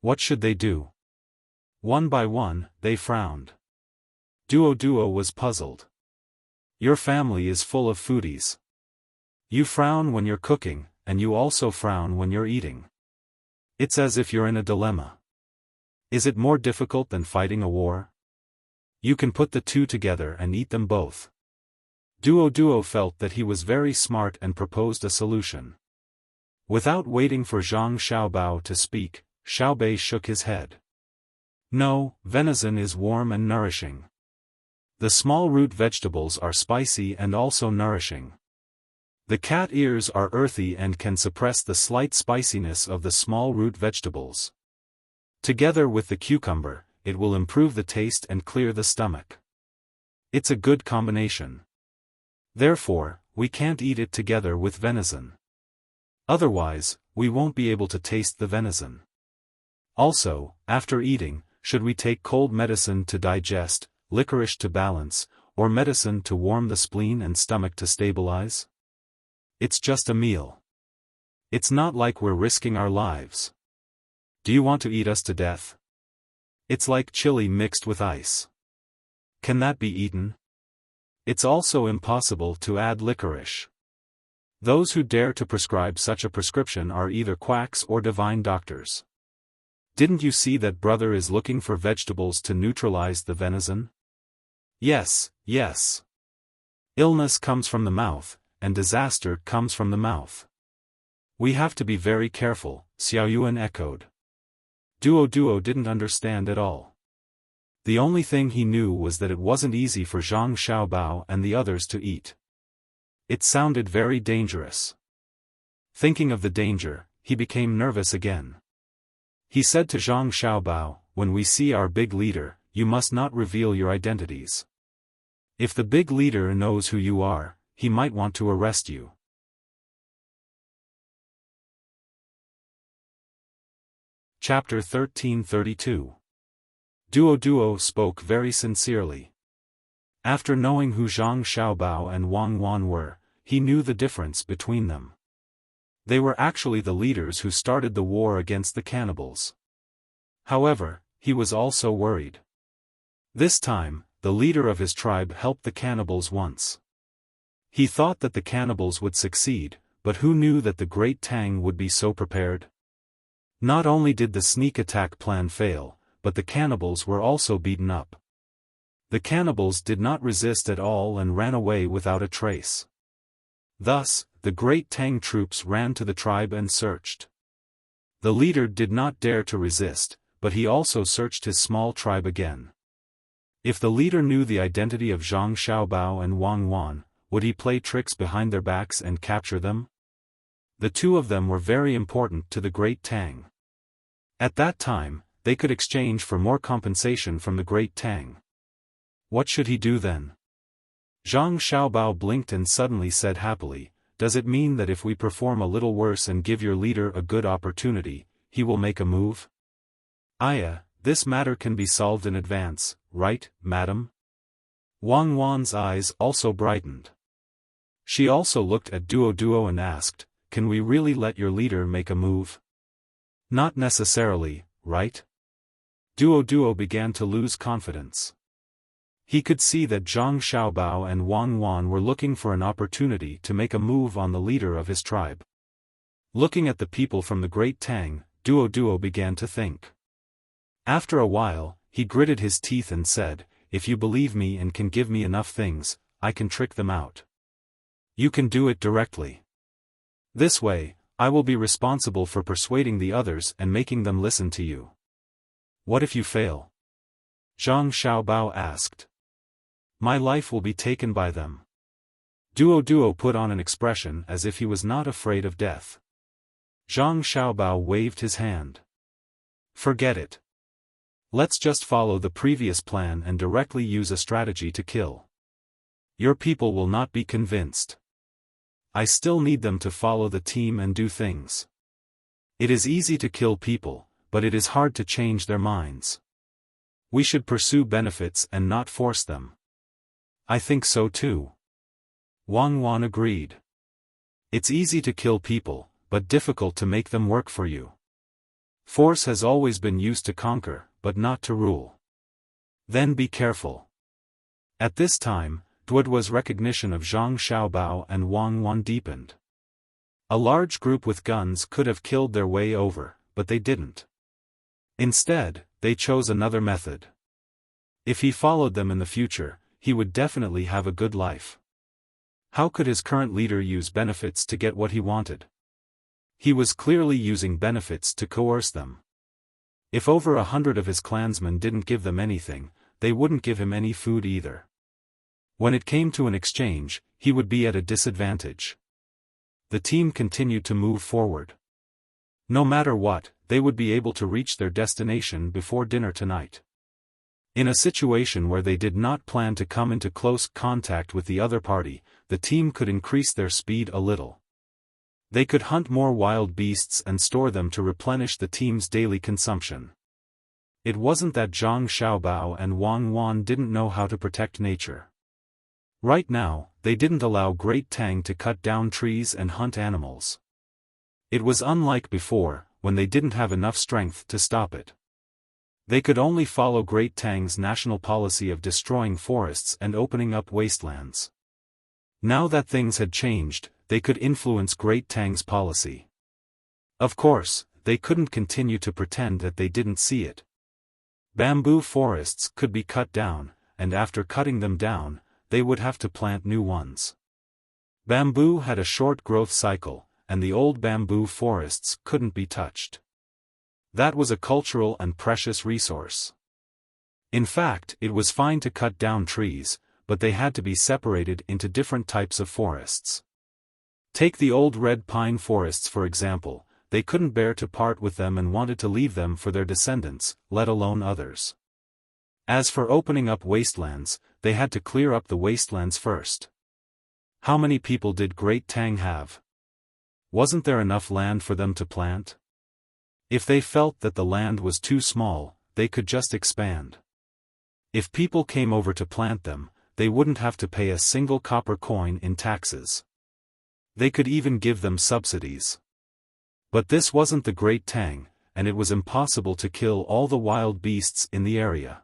What should they do? One by one, they frowned. Duo was puzzled. Your family is full of foodies. You frown when you're cooking, and you also frown when you're eating. It's as if you're in a dilemma. Is it more difficult than fighting a war? You can put the two together and eat them both. Duo felt that he was very smart and proposed a solution. Without waiting for Zhang Xiaobao to speak, Xiao Bei shook his head. No, venison is warm and nourishing. The small root vegetables are spicy and also nourishing. The cat ears are earthy and can suppress the slight spiciness of the small root vegetables. Together with the cucumber, it will improve the taste and clear the stomach. It's a good combination. Therefore, we can't eat it together with venison. Otherwise, we won't be able to taste the venison. Also, after eating, should we take cold medicine to digest, licorice to balance, or medicine to warm the spleen and stomach to stabilize? It's just a meal. It's not like we're risking our lives. Do you want to eat us to death? It's like chili mixed with ice. Can that be eaten? It's also impossible to add licorice. Those who dare to prescribe such a prescription are either quacks or divine doctors. Didn't you see that brother is looking for vegetables to neutralize the venison? Yes, yes. Illness comes from the mouth, and disaster comes from the mouth. We have to be very careful, Xiaoyuan echoed. Duo didn't understand at all. The only thing he knew was that it wasn't easy for Zhang Xiaobao and the others to eat. It sounded very dangerous. Thinking of the danger, he became nervous again. He said to Zhang Xiaobao, "When we see our big leader, you must not reveal your identities. If the big leader knows who you are, he might want to arrest you." Chapter 1332. Duo spoke very sincerely. After knowing who Zhang Xiaobao and Wang Wan were, he knew the difference between them. They were actually the leaders who started the war against the cannibals. However, he was also worried. This time, the leader of his tribe helped the cannibals once. He thought that the cannibals would succeed, but who knew that the great Tang would be so prepared? Not only did the sneak attack plan fail, but the cannibals were also beaten up. The cannibals did not resist at all and ran away without a trace. Thus, the great Tang troops ran to the tribe and searched. The leader did not dare to resist, but he also searched his small tribe again. If the leader knew the identity of Zhang Xiaobao and Wang Wan, would he play tricks behind their backs and capture them? The two of them were very important to the great Tang. At that time, they could exchange for more compensation from the great Tang. What should he do then? Zhang Xiaobao blinked and suddenly said happily, "Does it mean that if we perform a little worse and give your leader a good opportunity, he will make a move?" "Aya, this matter can be solved in advance, right, madam?" Wang Wan's eyes also brightened. She also looked at Duo and asked, "Can we really let your leader make a move?" "Not necessarily, right?" Duo began to lose confidence. He could see that Zhang Xiaobao and Wang Wan were looking for an opportunity to make a move on the leader of his tribe. Looking at the people from the great Tang, Duo began to think. After a while, he gritted his teeth and said, "If you believe me and can give me enough things, I can trick them out. You can do it directly. This way, I will be responsible for persuading the others and making them listen to you." "What if you fail?" Zhang Xiaobao asked. "My life will be taken by them." Duo put on an expression as if he was not afraid of death. Zhang Xiaobao waved his hand. "Forget it. Let's just follow the previous plan and directly use a strategy to kill. Your people will not be convinced. I still need them to follow the team and do things. It is easy to kill people, but it is hard to change their minds. We should pursue benefits and not force them." "I think so too." Wang Wan agreed. "It's easy to kill people, but difficult to make them work for you. Force has always been used to conquer, but not to rule. Then be careful." At this time, Duo's recognition of Zhang Xiaobao and Wang Wan deepened. A large group with guns could have killed their way over, but they didn't. Instead, they chose another method. If he followed them in the future, he would definitely have a good life. How could his current leader use benefits to get what he wanted? He was clearly using benefits to coerce them. If over 100 of his clansmen didn't give them anything, they wouldn't give him any food either. When it came to an exchange, he would be at a disadvantage. The team continued to move forward. No matter what, they would be able to reach their destination before dinner tonight. In a situation where they did not plan to come into close contact with the other party, the team could increase their speed a little. They could hunt more wild beasts and store them to replenish the team's daily consumption. It wasn't that Zhang Xiaobao and Wang Wan didn't know how to protect nature. Right now, they didn't allow Great Tang to cut down trees and hunt animals. It was unlike before, when they didn't have enough strength to stop it. They could only follow Great Tang's national policy of destroying forests and opening up wastelands. Now that things had changed, they could influence Great Tang's policy. Of course, they couldn't continue to pretend that they didn't see it. Bamboo forests could be cut down, and after cutting them down, they would have to plant new ones. Bamboo had a short growth cycle, and the old bamboo forests couldn't be touched. That was a cultural and precious resource. In fact, it was fine to cut down trees, but they had to be separated into different types of forests. Take the old red pine forests for example. They couldn't bear to part with them and wanted to leave them for their descendants, let alone others. As for opening up wastelands, they had to clear up the wastelands first. How many people did Great Tang have? Wasn't there enough land for them to plant? If they felt that the land was too small, they could just expand. If people came over to plant them, they wouldn't have to pay a single copper coin in taxes. They could even give them subsidies. But this wasn't the Great Tang, and it was impossible to kill all the wild beasts in the area.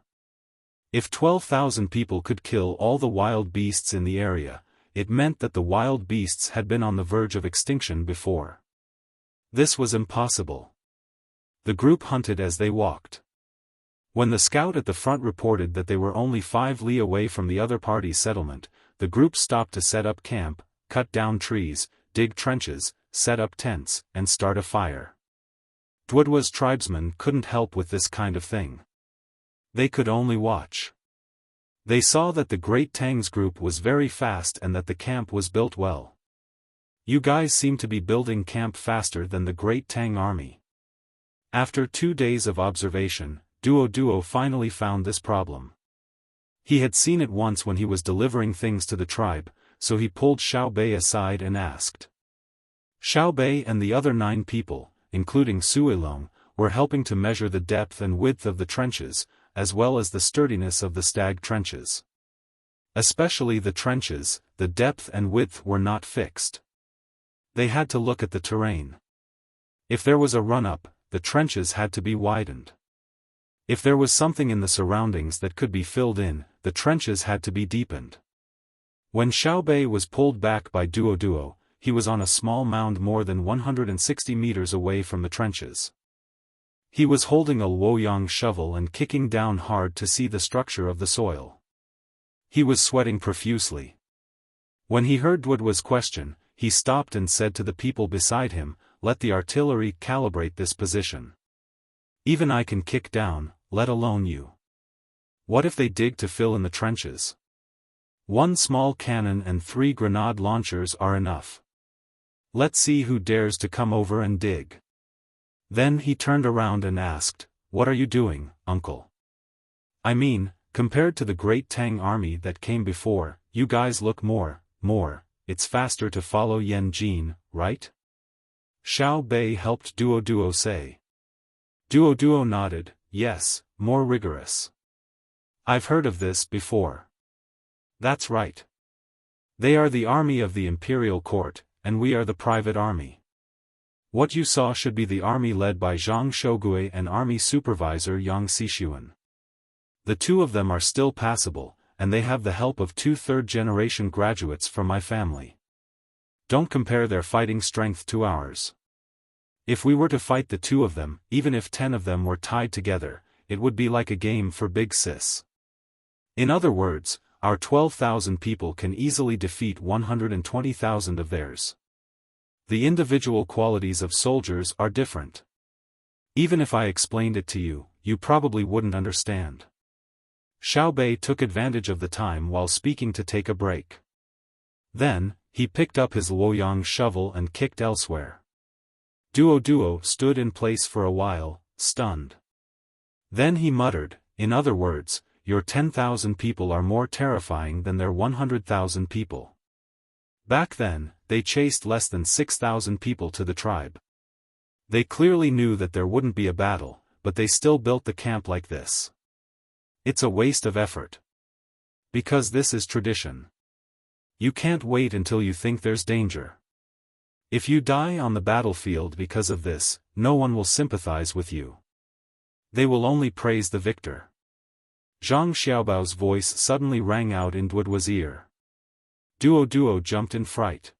If 12,000 people could kill all the wild beasts in the area, it meant that the wild beasts had been on the verge of extinction before. This was impossible. The group hunted as they walked. When the scout at the front reported that they were only 5 li away from the other party's settlement, the group stopped to set up camp, cut down trees, dig trenches, set up tents, and start a fire. Duodwa's tribesmen couldn't help with this kind of thing. They could only watch. They saw that the Great Tang's group was very fast and that the camp was built well. You guys seem to be building camp faster than the Great Tang army. After 2 days of observation, Duo finally found this problem. He had seen it once when he was delivering things to the tribe, so he pulled Xiaobei aside and asked. Xiaobei and the other 9 people, including Suilong, were helping to measure the depth and width of the trenches, as well as the sturdiness of the stag trenches. Especially the trenches, the depth and width were not fixed. They had to look at the terrain. If there was a run-up, the trenches had to be widened. If there was something in the surroundings that could be filled in, the trenches had to be deepened. When Xiaobei was pulled back by Duo, he was on a small mound more than 160 meters away from the trenches. He was holding a Luoyang shovel and kicking down hard to see the structure of the soil. He was sweating profusely. When he heard Duodwa's question, he stopped and said to the people beside him, "Let the artillery calibrate this position. Even I can kick down, let alone you. What if they dig to fill in the trenches? 1 small cannon and 3 grenade launchers are enough. Let's see who dares to come over and dig." Then he turned around and asked, "What are you doing, uncle? I mean, compared to the Great Tang army that came before, you guys look more, it's faster to follow Yan Jin, right?" Xiaobei helped Duo say. Duo nodded, "Yes, more rigorous. I've heard of this before." "That's right. They are the army of the imperial court, and we are the private army. What you saw should be the army led by Zhang Shogui and army supervisor Yang Xixuan. The 2 of them are still passable, and they have the help of 2 third-generation graduates from my family. Don't compare their fighting strength to ours. If we were to fight the 2 of them, even if 10 of them were tied together, it would be like a game for Big Sis. In other words, our 12,000 people can easily defeat 120,000 of theirs. The individual qualities of soldiers are different. Even if I explained it to you, you probably wouldn't understand." Xiaobei took advantage of the time while speaking to take a break. Then, he picked up his Luoyang shovel and kicked elsewhere. Duo stood in place for a while, stunned. Then he muttered, "In other words, your 10,000 people are more terrifying than their 100,000 people. Back then, they chased less than 6,000 people to the tribe. They clearly knew that there wouldn't be a battle, but they still built the camp like this. It's a waste of effort. Because this is tradition. You can't wait until you think there's danger. If you die on the battlefield because of this, no one will sympathize with you. They will only praise the victor." Zhang Xiaobao's voice suddenly rang out in Duodwa's ear. Duo jumped in fright.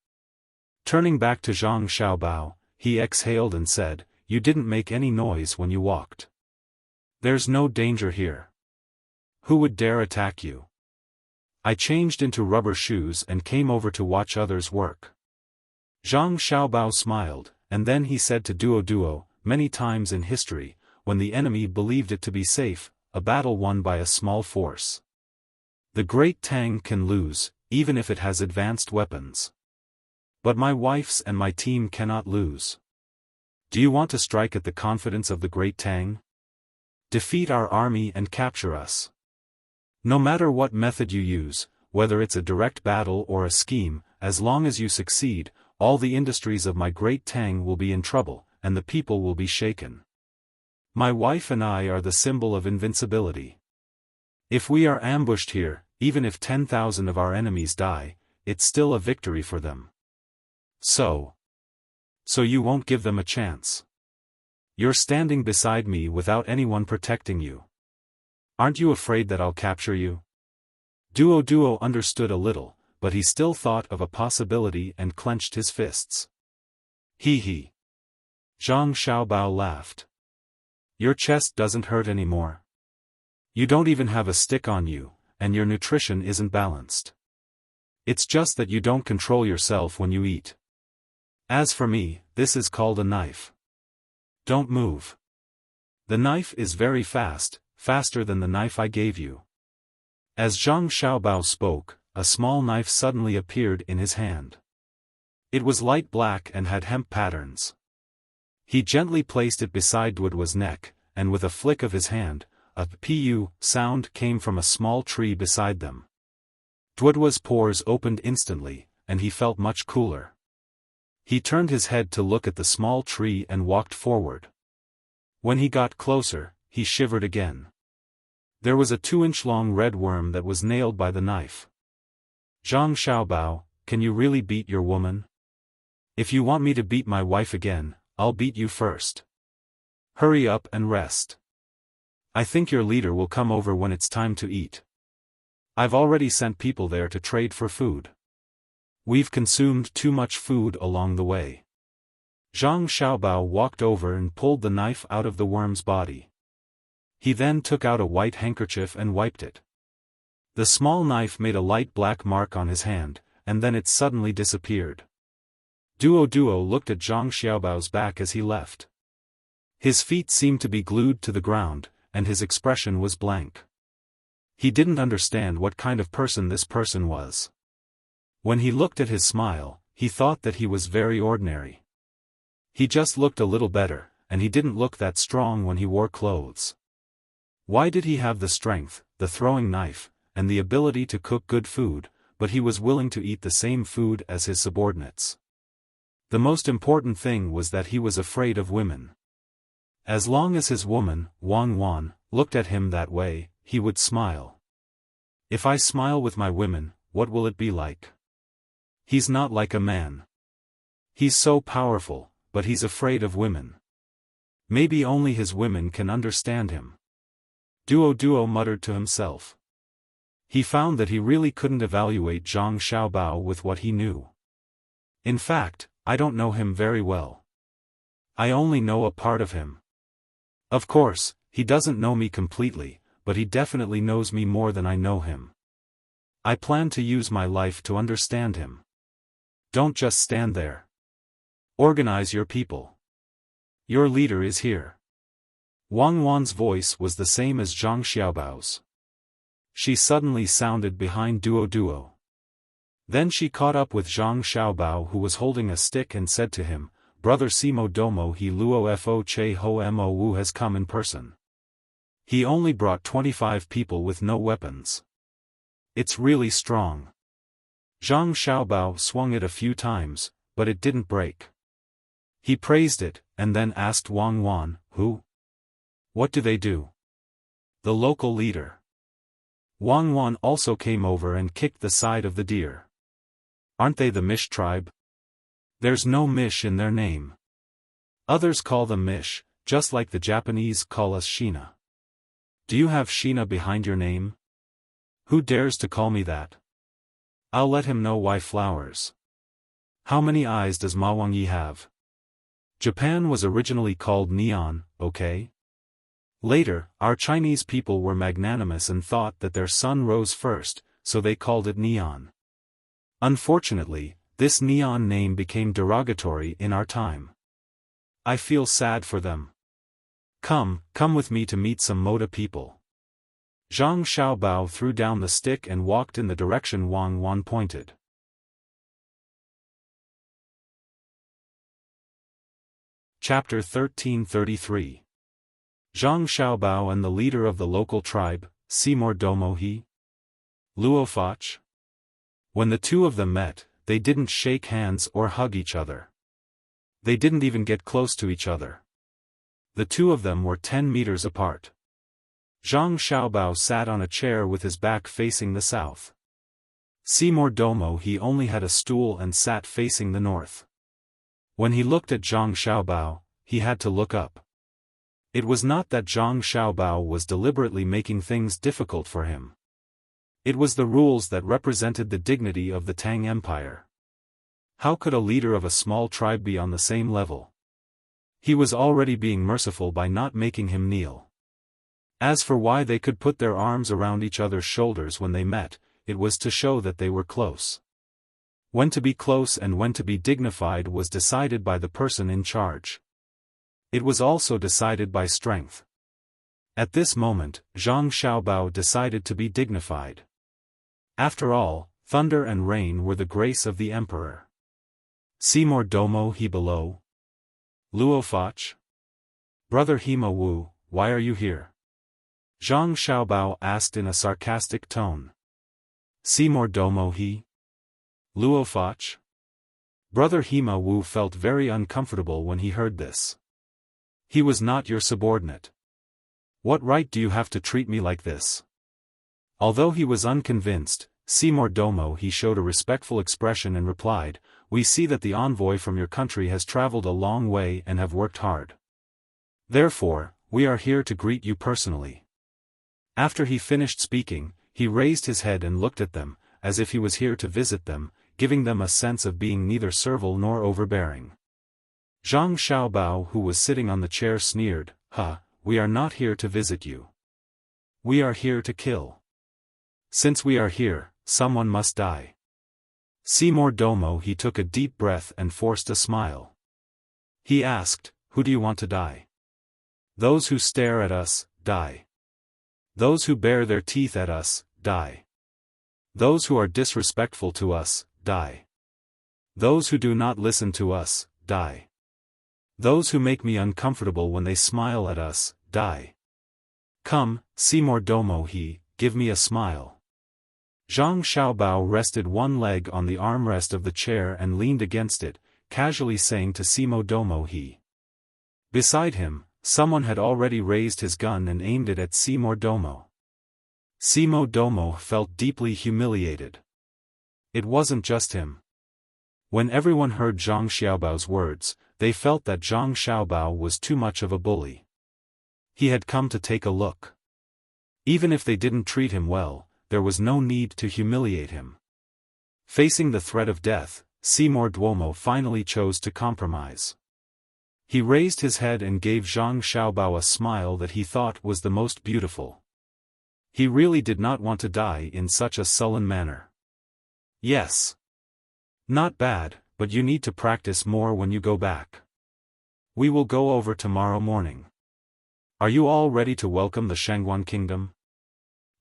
Turning back to Zhang Xiaobao, he exhaled and said, "You didn't make any noise when you walked. There's no danger here. Who would dare attack you?" I changed into rubber shoes and came over to watch others work. Zhang Xiaobao smiled, and then he said to Duo, "Many times in history, when the enemy believed it to be safe, a battle won by a small force. The great Tang can lose, even if it has advanced weapons. But my wife's and my team cannot lose. Do you want to strike at the confidence of the great Tang? Defeat our army and capture us. No matter what method you use, whether it's a direct battle or a scheme, as long as you succeed, all the industries of my great Tang will be in trouble, and the people will be shaken. My wife and I are the symbol of invincibility. If we are ambushed here, even if 10,000 of our enemies die, it's still a victory for them. So you won't give them a chance. You're standing beside me without anyone protecting you. Aren't you afraid that I'll capture you?" Duo understood a little, but he still thought of a possibility and clenched his fists. He. Zhang Xiaobao laughed. "Your chest doesn't hurt anymore. You don't even have a stick on you, and your nutrition isn't balanced. It's just that you don't control yourself when you eat. As for me, this is called a knife. Don't move. The knife is very fast, faster than the knife I gave you." As Zhang Xiaobao spoke, a small knife suddenly appeared in his hand. It was light black and had hemp patterns. He gently placed it beside Duo's neck, and with a flick of his hand, a pu sound came from a small tree beside them. Duo's pores opened instantly, and he felt much cooler. He turned his head to look at the small tree and walked forward. When he got closer, he shivered again. There was a 2-inch-long red worm that was nailed by the knife. "Zhang Xiaobao, can you really beat your woman? If you want me to beat my wife again, I'll beat you first. Hurry up and rest. I think your leader will come over when it's time to eat. I've already sent people there to trade for food. We've consumed too much food along the way." Zhang Xiaobao walked over and pulled the knife out of the worm's body. He then took out a white handkerchief and wiped it. The small knife made a light black mark on his hand, and then it suddenly disappeared. Duo looked at Zhang Xiaobao's back as he left. His feet seemed to be glued to the ground, and his expression was blank. He didn't understand what kind of person this person was. When he looked at his smile, he thought that he was very ordinary. He just looked a little better, and he didn't look that strong when he wore clothes. Why did he have the strength, the throwing knife, and the ability to cook good food, but he was willing to eat the same food as his subordinates? The most important thing was that he was afraid of women. As long as his woman, Wang, looked at him that way, he would smile. If I smile with my women, what will it be like? He's not like a man. He's so powerful, but he's afraid of women. Maybe only his women can understand him. Duo muttered to himself. He found that he really couldn't evaluate Zhang Xiaobao with what he knew. In fact, I don't know him very well. I only know a part of him. Of course, he doesn't know me completely, but he definitely knows me more than I know him. I plan to use my life to understand him. Don't just stand there. Organize your people. Your leader is here. Wang's voice was the same as Zhang Xiaobao's. She suddenly sounded behind Duo. Then she caught up with Zhang Xiaobao, who was holding a stick, and said to him, "Brother Simo Domo he luo fo che ho mo wu has come in person. He only brought 25 people with no weapons. It's really strong." Zhang Xiaobao swung it a few times, but it didn't break. He praised it, and then asked Wang, "Who? What do they do?" "The local leader." Wang also came over and kicked the side of the deer. "Aren't they the Mish tribe?" "There's no Mish in their name. Others call them Mish, just like the Japanese call us Shina. Do you have Shina behind your name? Who dares to call me that?" I'll let him know why flowers. How many eyes does Ma Wangyi have? Japan was originally called Neon, okay? Later, our Chinese people were magnanimous and thought that their sun rose first, so they called it Neon. Unfortunately, this Neon name became derogatory in our time. I feel sad for them. Come with me to meet some Moda people. Zhang Xiaobao threw down the stick and walked in the direction Wang Wan pointed. Chapter 1333. Zhang Xiaobao and the leader of the local tribe, Seymour Domohi. Luofach. When the two of them met, they didn't shake hands or hug each other. They didn't even get close to each other. The two of them were 10 meters apart. Zhang Xiaobao sat on a chair with his back facing the south. Seymour Domohi only had a stool and sat facing the north. When he looked at Zhang Xiaobao, he had to look up. It was not that Zhang Xiaobao was deliberately making things difficult for him. It was the rules that represented the dignity of the Tang Empire. How could a leader of a small tribe be on the same level? He was already being merciful by not making him kneel. As for why they could put their arms around each other's shoulders when they met, it was to show that they were close. When to be close and when to be dignified was decided by the person in charge. It was also decided by strength. At this moment, Zhang Xiaobao decided to be dignified. After all, thunder and rain were the grace of the emperor. Seymour Domohi below. Luofach. Brother Hima Wu, why are you here? Zhang Xiaobao asked in a sarcastic tone. Seymour Domohi. Luofach. Brother Hima Wu felt very uncomfortable when he heard this. He was not your subordinate. What right do you have to treat me like this? Although he was unconvinced, Seymour Domohi showed a respectful expression and replied, "We see that the envoy from your country has traveled a long way and have worked hard. Therefore, we are here to greet you personally." After he finished speaking, he raised his head and looked at them, as if he was here to visit them, giving them a sense of being neither servile nor overbearing. Zhang Xiaobao, who was sitting on the chair, sneered, "We are not here to visit you. We are here to kill. Since we are here, someone must die." Seymour Domohi took a deep breath and forced a smile. He asked, "Who do you want to die?" "Those who stare at us, die. Those who bare their teeth at us, die. Those who are disrespectful to us, die. Those who do not listen to us, die. Those who make me uncomfortable when they smile at us, die. Come, Seymour Domohi, give me a smile." Zhang Xiaobao rested one leg on the armrest of the chair and leaned against it, casually saying to Seymour Domohi. Beside him, someone had already raised his gun and aimed it at Seymour Domo. Seymour Domo felt deeply humiliated. It wasn't just him. When everyone heard Zhang Xiaobao's words, they felt that Zhang Xiaobao was too much of a bully. He had come to take a look. Even if they didn't treat him well, there was no need to humiliate him. Facing the threat of death, Seymour Duomo finally chose to compromise. He raised his head and gave Zhang Xiaobao a smile that he thought was the most beautiful. He really did not want to die in such a sullen manner. "Yes. Not bad, but you need to practice more when you go back. We will go over tomorrow morning. Are you all ready to welcome the Shangguan kingdom?"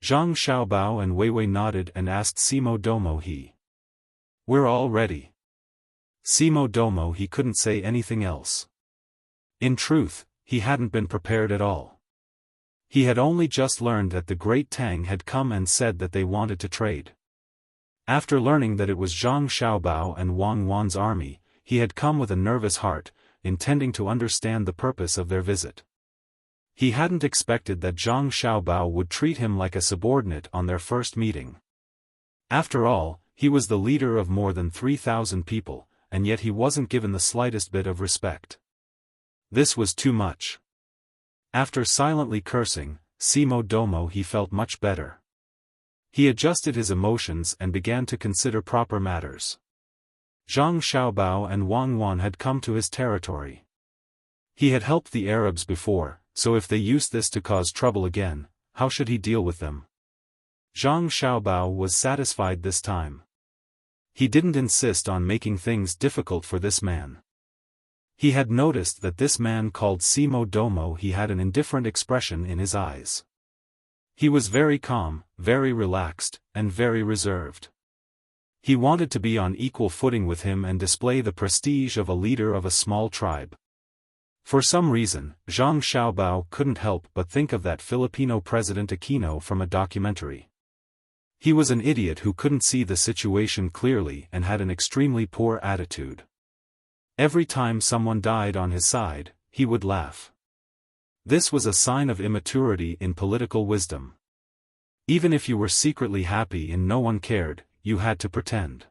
Zhang Xiaobao and Weiwei nodded and asked Seymour Domohi. "We're all ready." Seymour Domohi couldn't say anything else. In truth, he hadn't been prepared at all. He had only just learned that the great Tang had come and said that they wanted to trade. After learning that it was Zhang Xiaobao and Wang Wan's army, he had come with a nervous heart, intending to understand the purpose of their visit. He hadn't expected that Zhang Xiaobao would treat him like a subordinate on their first meeting. After all, he was the leader of more than 3,000 people, and yet he wasn't given the slightest bit of respect. This was too much. After silently cursing, Seymour Domohi felt much better. He adjusted his emotions and began to consider proper matters. Zhang Xiaobao and Wang Wan had come to his territory. He had helped the Arabs before, so if they used this to cause trouble again, how should he deal with them? Zhang Xiaobao was satisfied this time. He didn't insist on making things difficult for this man. He had noticed that this man called Simo Domo he had an indifferent expression in his eyes. He was very calm, very relaxed, and very reserved. He wanted to be on equal footing with him and display the prestige of a leader of a small tribe. For some reason, Zhang Xiaobao couldn't help but think of that Filipino President Aquino from a documentary. He was an idiot who couldn't see the situation clearly and had an extremely poor attitude. Every time someone died on his side, he would laugh. This was a sign of immaturity in political wisdom. Even if you were secretly happy and no one cared, you had to pretend.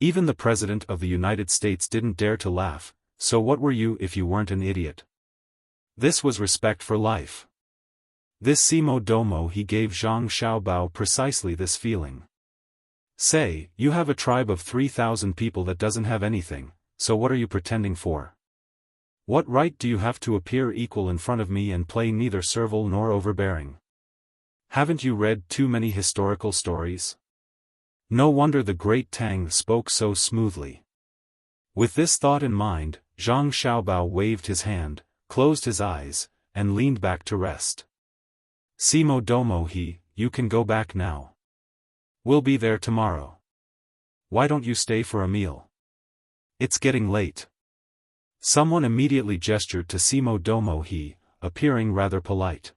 Even the President of the United States didn't dare to laugh, so what were you if you weren't an idiot? This was respect for life. This Simo Domo he gave Zhang Xiaobao precisely this feeling. Say, you have a tribe of 3,000 people that doesn't have anything, so what are you pretending for? What right do you have to appear equal in front of me and play neither servile nor overbearing? Haven't you read too many historical stories? No wonder the great Tang spoke so smoothly. With this thought in mind, Zhang Xiaobao waved his hand, closed his eyes, and leaned back to rest. Simo Domo you can go back now. We'll be there tomorrow. Why don't you stay for a meal? It's getting late. Someone immediately gestured to Simo Domo appearing rather polite.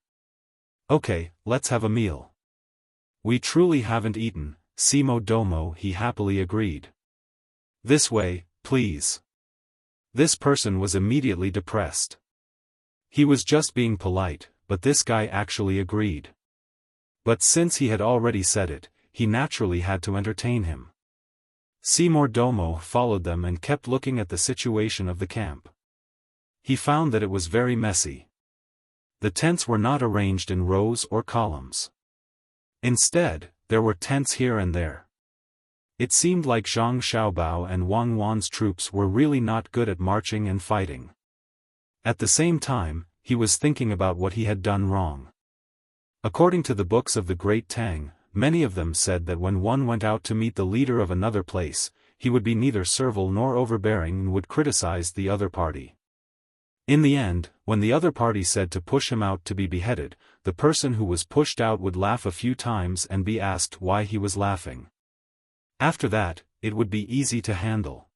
Okay, let's have a meal. We truly haven't eaten, Simo Domo happily agreed. This way, please. This person was immediately depressed. He was just being polite, but this guy actually agreed. But since he had already said it, he naturally had to entertain him. Simo Domo followed them and kept looking at the situation of the camp. He found that it was very messy. The tents were not arranged in rows or columns. Instead, there were tents here and there. It seemed like Zhang Xiaobao and Wang Wan's troops were really not good at marching and fighting. At the same time, he was thinking about what he had done wrong. According to the books of the great Tang, many of them said that when one went out to meet the leader of another place, he would be neither servile nor overbearing and would criticize the other party. In the end, when the other party said to push him out to be beheaded, the person who was pushed out would laugh a few times and be asked why he was laughing. After that, it would be easy to handle.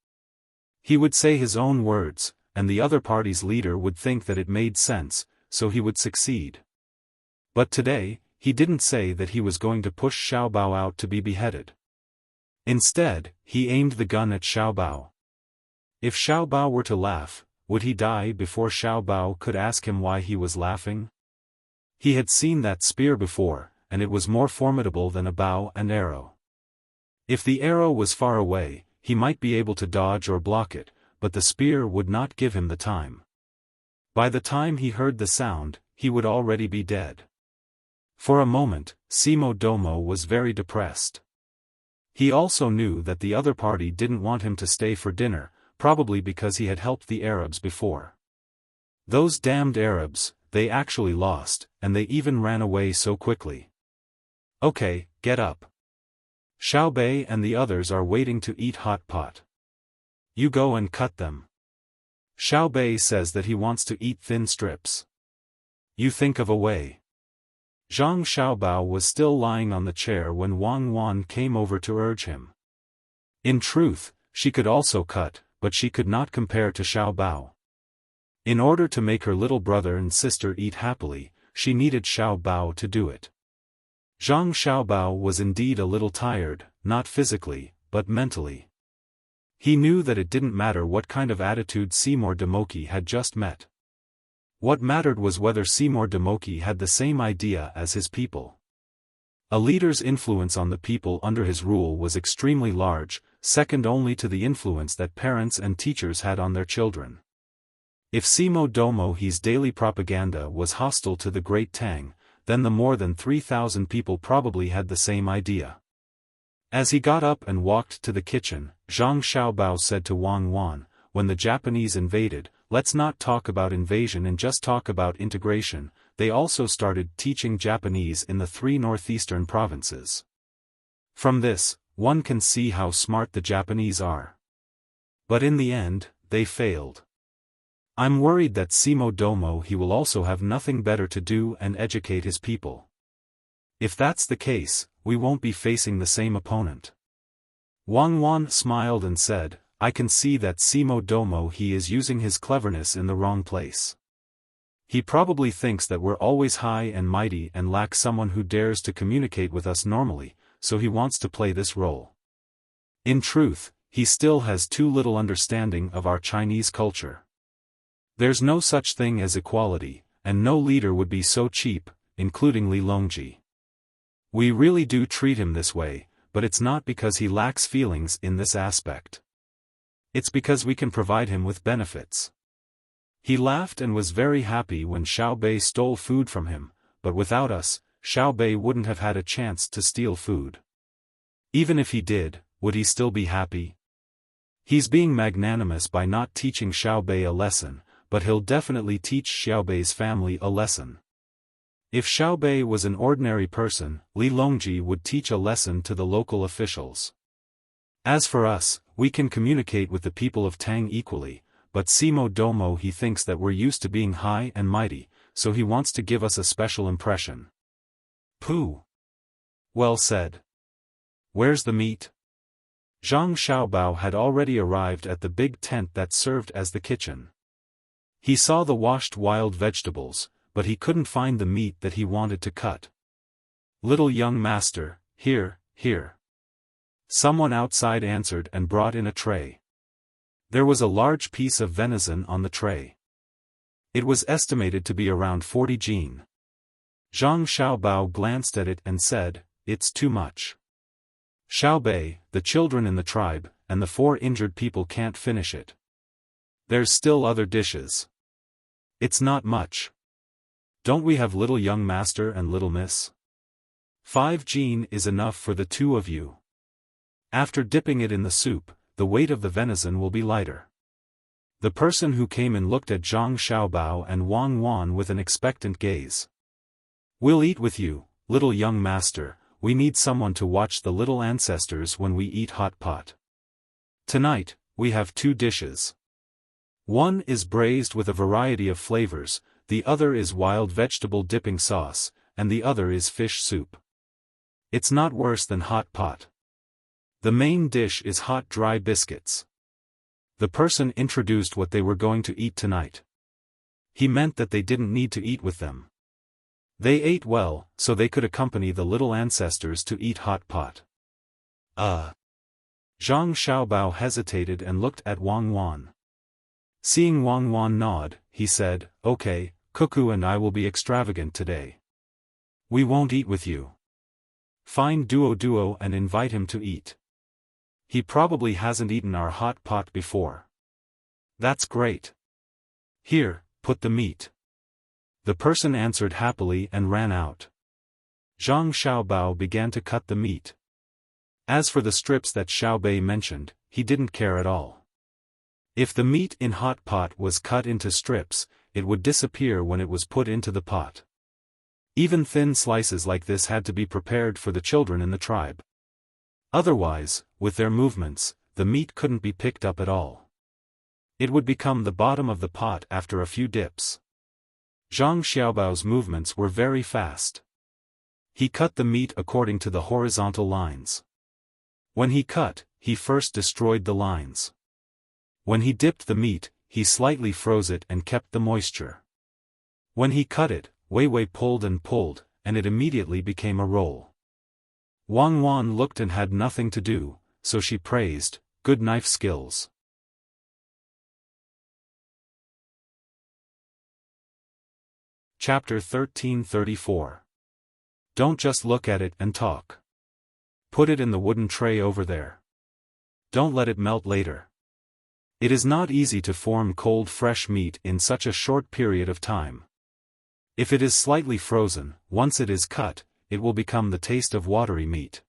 He would say his own words, and the other party's leader would think that it made sense, so he would succeed. But today, he didn't say that he was going to push Xiaobao out to be beheaded. Instead, he aimed the gun at Xiaobao. If Xiaobao were to laugh, would he die before Xiaobao could ask him why he was laughing? He had seen that spear before, and it was more formidable than a bow and arrow. If the arrow was far away, he might be able to dodge or block it, but the spear would not give him the time. By the time he heard the sound, he would already be dead. For a moment, Simo Domo was very depressed. He also knew that the other party didn't want him to stay for dinner, probably because he had helped the Arabs before. Those damned Arabs, they actually lost, and they even ran away so quickly. Okay, get up. Xiaobei and the others are waiting to eat hot pot. You go and cut them. Xiaobei says that he wants to eat thin strips. You think of a way. Zhang Xiaobao was still lying on the chair when Wang Wan came over to urge him. In truth, she could also cut, but she could not compare to Xiaobao. In order to make her little brother and sister eat happily, she needed Xiaobao to do it. Zhang Xiaobao was indeed a little tired, not physically, but mentally. He knew that it didn't matter what kind of attitude Seymour Demoki had just met. What mattered was whether Seymour Demoki had the same idea as his people. A leader's influence on the people under his rule was extremely large, second only to the influence that parents and teachers had on their children. If Simo Domo's daily propaganda was hostile to the great Tang, then the more than 3,000 people probably had the same idea. As he got up and walked to the kitchen, Zhang Xiaobao said to Wang Wan, "When the Japanese invaded, let's not talk about invasion and just talk about integration." They also started teaching Japanese in the 3 northeastern provinces. From this, one can see how smart the Japanese are. But in the end, they failed. I'm worried that Simo Domo he will also have nothing better to do and educate his people. If that's the case, we won't be facing the same opponent. Wang Wan smiled and said, "I can see that Simo Domo he is using his cleverness in the wrong place. He probably thinks that we're always high and mighty and lack someone who dares to communicate with us normally, so he wants to play this role. In truth, he still has too little understanding of our Chinese culture. There's no such thing as equality, and no leader would be so cheap, including Li Longji. We really do treat him this way, but it's not because he lacks feelings in this aspect. It's because we can provide him with benefits." He laughed and was very happy when Xiao Bei stole food from him, but without us, Xiao Bei wouldn't have had a chance to steal food. Even if he did, would he still be happy? He's being magnanimous by not teaching Xiao Bei a lesson, but he'll definitely teach Xiao Bei's family a lesson. If Xiao Bei was an ordinary person, Li Longji would teach a lesson to the local officials. As for us, we can communicate with the people of Tang equally, but Simo Domo he thinks that we're used to being high and mighty, so he wants to give us a special impression. Pooh! Well said. Where's the meat? Zhang Xiaobao had already arrived at the big tent that served as the kitchen. He saw the washed wild vegetables, but he couldn't find the meat that he wanted to cut. "Little young master, here, here." Someone outside answered and brought in a tray. There was a large piece of venison on the tray. It was estimated to be around 40 jin. Zhang Xiaobao glanced at it and said, "It's too much. Xiao Bei, the children in the tribe, and the 4 injured people can't finish it. There's still other dishes. It's not much. Don't we have little young master and little miss? 5 jin is enough for the 2 of you. After dipping it in the soup, the weight of the venison will be lighter." The person who came in looked at Zhang Xiaobao and Wang Wan with an expectant gaze. "We'll eat with you, little young master. We need someone to watch the little ancestors when we eat hot pot. Tonight, we have 2 dishes. One is braised with a variety of flavors, the other is wild vegetable dipping sauce, and the other is fish soup. It's not worse than hot pot. The main dish is hot dry biscuits." The person introduced what they were going to eat tonight. He meant that they didn't need to eat with them. They ate well, so they could accompany the little ancestors to eat hot pot. Zhang Xiaobao hesitated and looked at Wang Wan. Seeing Wang Wan nod, he said, "Okay, Cuckoo and I will be extravagant today. We won't eat with you. Find Duo and invite him to eat. He probably hasn't eaten our hot pot before." "That's great. Here, put the meat." The person answered happily and ran out. Zhang Xiaobao began to cut the meat. As for the strips that Xiao Bei mentioned, he didn't care at all. If the meat in hot pot was cut into strips, it would disappear when it was put into the pot. Even thin slices like this had to be prepared for the children in the tribe. Otherwise, with their movements, the meat couldn't be picked up at all. It would become the bottom of the pot after a few dips. Zhang Xiaobao's movements were very fast. He cut the meat according to the horizontal lines. When he cut, he first destroyed the lines. When he dipped the meat, he slightly froze it and kept the moisture. When he cut it, Wei Wei pulled, and it immediately became a roll. Wang Wan looked and had nothing to do, so she praised, "Good knife skills." Chapter 1334. Don't just look at it and talk. Put it in the wooden tray over there. Don't let it melt later. It is not easy to form cold fresh meat in such a short period of time. If it is slightly frozen, once it is cut, it will become the taste of watery meat.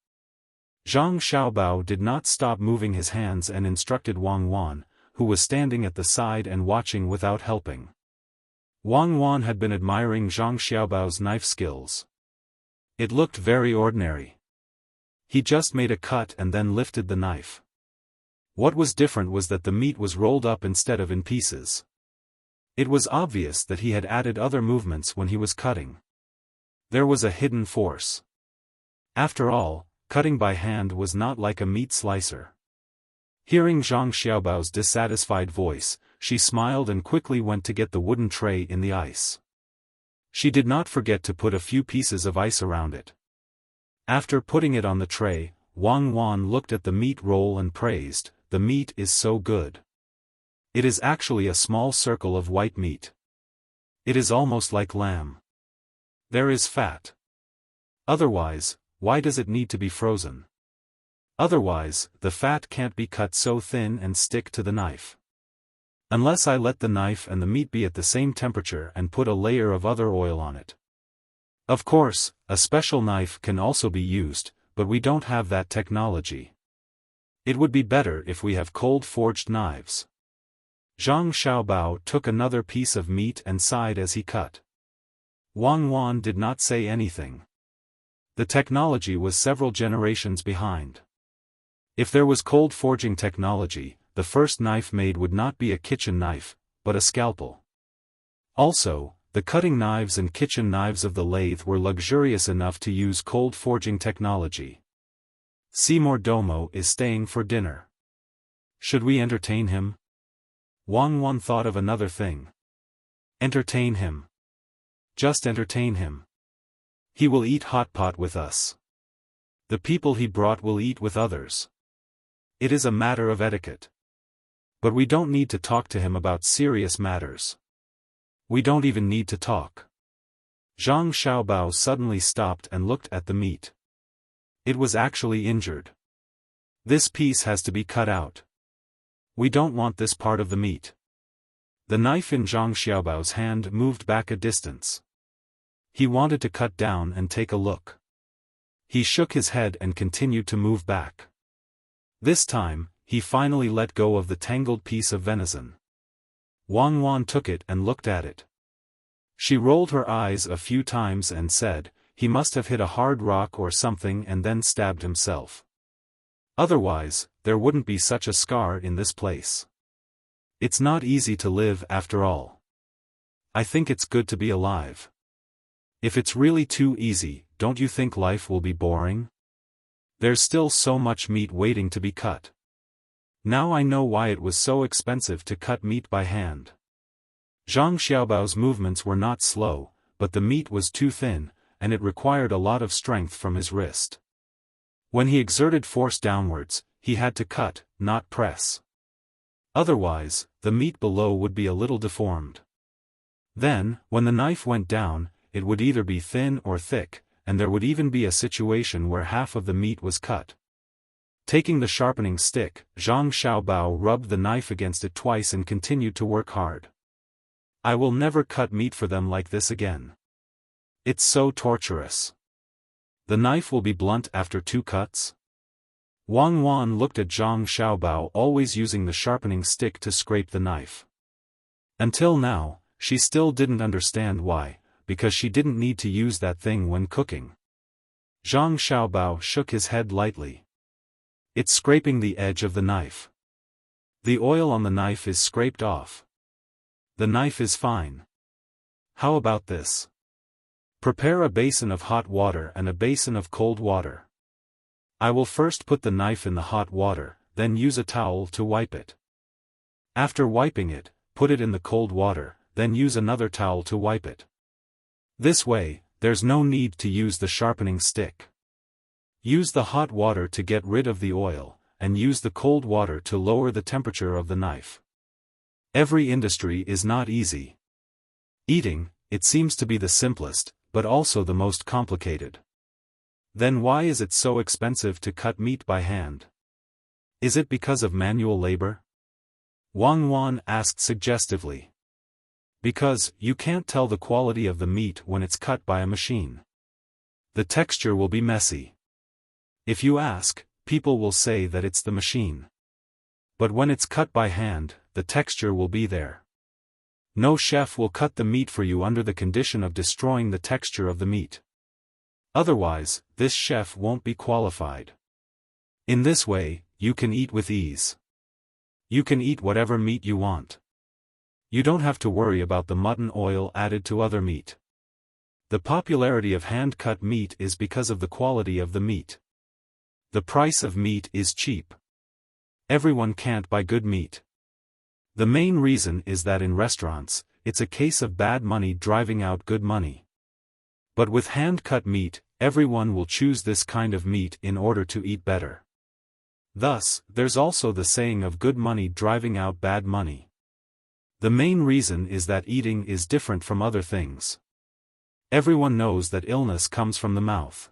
Zhang Xiaobao did not stop moving his hands and instructed Wang Wan, who was standing at the side and watching without helping. Wang Wan had been admiring Zhang Xiaobao's knife skills. It looked very ordinary. He just made a cut and then lifted the knife. What was different was that the meat was rolled up instead of in pieces. It was obvious that he had added other movements when he was cutting. There was a hidden force. After all, cutting by hand was not like a meat slicer. Hearing Zhang Xiaobao's dissatisfied voice, she smiled and quickly went to get the wooden tray in the ice. She did not forget to put a few pieces of ice around it. After putting it on the tray, Wang Wan looked at the meat roll and praised, "The meat is so good. It is actually a small circle of white meat. It is almost like lamb. There is fat. Otherwise, why does it need to be frozen? Otherwise, the fat can't be cut so thin and stick to the knife. Unless I let the knife and the meat be at the same temperature and put a layer of other oil on it. Of course, a special knife can also be used, but we don't have that technology. It would be better if we have cold-forged knives." Zhang Xiaobao took another piece of meat and sighed as he cut. Wang Wan did not say anything. The technology was several generations behind. If there was cold forging technology, the first knife made would not be a kitchen knife, but a scalpel. Also, the cutting knives and kitchen knives of the lathe were luxurious enough to use cold forging technology. Seymour Domo is staying for dinner. Should we entertain him? Wang Wan thought of another thing. Entertain him. Just entertain him. He will eat hot pot with us. The people he brought will eat with others. It is a matter of etiquette. But we don't need to talk to him about serious matters. We don't even need to talk. Zhang Xiaobao suddenly stopped and looked at the meat. It was actually injured. This piece has to be cut out. We don't want this part of the meat. The knife in Zhang Xiaobao's hand moved back a distance. He wanted to cut down and take a look. He shook his head and continued to move back. This time, he finally let go of the tangled piece of venison. Wang Wan took it and looked at it. She rolled her eyes a few times and said, "He must have hit a hard rock or something and then stabbed himself. Otherwise, there wouldn't be such a scar in this place. It's not easy to live after all. I think it's good to be alive. If it's really too easy, don't you think life will be boring? There's still so much meat waiting to be cut. Now I know why it was so expensive to cut meat by hand." Zhang Xiaobao's movements were not slow, but the meat was too thin, and it required a lot of strength from his wrist. When he exerted force downwards, he had to cut, not press. Otherwise, the meat below would be a little deformed. Then, when the knife went down, it would either be thin or thick, and there would even be a situation where half of the meat was cut. Taking the sharpening stick, Zhang Xiaobao rubbed the knife against it twice and continued to work hard. "I will never cut meat for them like this again. It's so torturous. The knife will be blunt after 2 cuts?" Wang Wan looked at Zhang Xiaobao always using the sharpening stick to scrape the knife. Until now, she still didn't understand why, because she didn't need to use that thing when cooking. Zhang Xiaobao shook his head lightly. "It's scraping the edge of the knife. The oil on the knife is scraped off. The knife is fine. How about this? Prepare a basin of hot water and a basin of cold water. I will first put the knife in the hot water, then use a towel to wipe it. After wiping it, put it in the cold water, then use another towel to wipe it. This way, there's no need to use the sharpening stick. Use the hot water to get rid of the oil, and use the cold water to lower the temperature of the knife. Every industry is not easy. Eating, it seems to be the simplest, but also the most complicated. Then why is it so expensive to cut meat by hand? Is it because of manual labor?" Wang Wan asked suggestively. Because, you can't tell the quality of the meat when it's cut by a machine. The texture will be messy. If you ask, people will say that it's the machine. But when it's cut by hand, the texture will be there. No chef will cut the meat for you under the condition of destroying the texture of the meat. Otherwise, this chef won't be qualified. In this way, you can eat with ease. You can eat whatever meat you want. You don't have to worry about the mutton oil added to other meat. The popularity of hand-cut meat is because of the quality of the meat. The price of meat is cheap. Everyone can't buy good meat. The main reason is that in restaurants, it's a case of bad money driving out good money. But with hand-cut meat, everyone will choose this kind of meat in order to eat better. Thus, there's also the saying of good money driving out bad money. The main reason is that eating is different from other things. Everyone knows that illness comes from the mouth.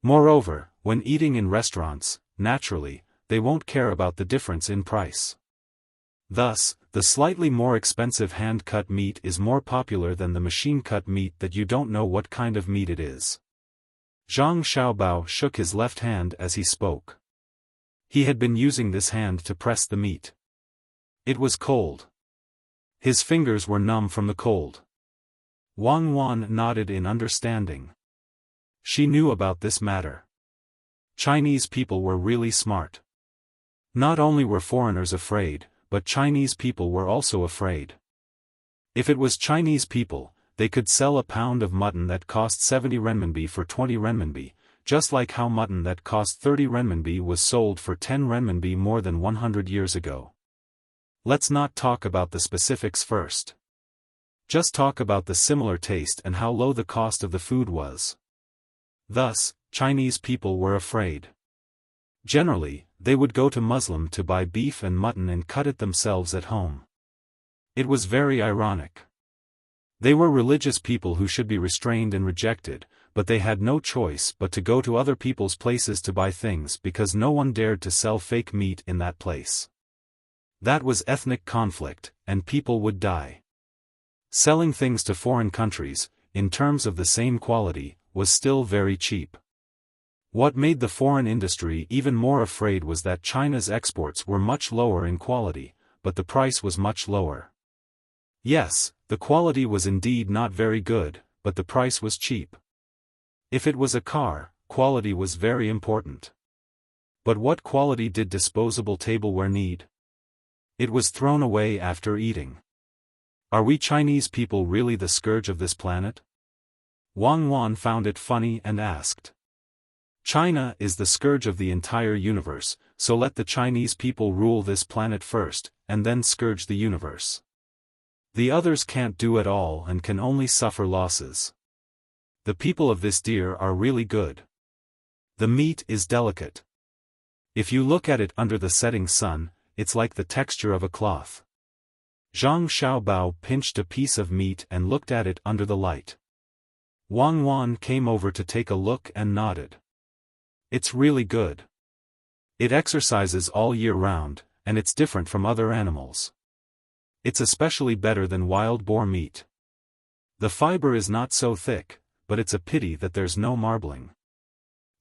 Moreover, when eating in restaurants, naturally, they won't care about the difference in price. Thus, the slightly more expensive hand-cut meat is more popular than the machine-cut meat that you don't know what kind of meat it is. Zhang Xiaobao shook his left hand as he spoke. He had been using this hand to press the meat. It was cold. His fingers were numb from the cold. Wang Wan nodded in understanding. She knew about this matter. Chinese people were really smart. Not only were foreigners afraid, but Chinese people were also afraid. If it was Chinese people, they could sell a pound of mutton that cost 70 renminbi for 20 renminbi, just like how mutton that cost 30 renminbi was sold for 10 renminbi more than 100 years ago. Let's not talk about the specifics first. Just talk about the similar taste and how low the cost of the food was. Thus, Chinese people were afraid. Generally, they would go to Muslim to buy beef and mutton and cut it themselves at home. It was very ironic. They were religious people who should be restrained and rejected, but they had no choice but to go to other people's places to buy things because no one dared to sell fake meat in that place. That was ethnic conflict, and people would die. Selling things to foreign countries, in terms of the same quality, was still very cheap. What made the foreign industry even more afraid was that China's exports were much lower in quality, but the price was much lower. Yes, the quality was indeed not very good, but the price was cheap. If it was a car, quality was very important. But what quality did disposable tableware need? It was thrown away after eating. Are we Chinese people really the scourge of this planet? Wang Wan found it funny and asked. China is the scourge of the entire universe, so let the Chinese people rule this planet first, and then scourge the universe. The others can't do it all and can only suffer losses. The people of this deer are really good. The meat is delicate. If you look at it under the setting sun, it's like the texture of a cloth. Zhang Xiaobao pinched a piece of meat and looked at it under the light. Wang Wan came over to take a look and nodded. It's really good. It exercises all year round, and it's different from other animals. It's especially better than wild boar meat. The fiber is not so thick, but it's a pity that there's no marbling.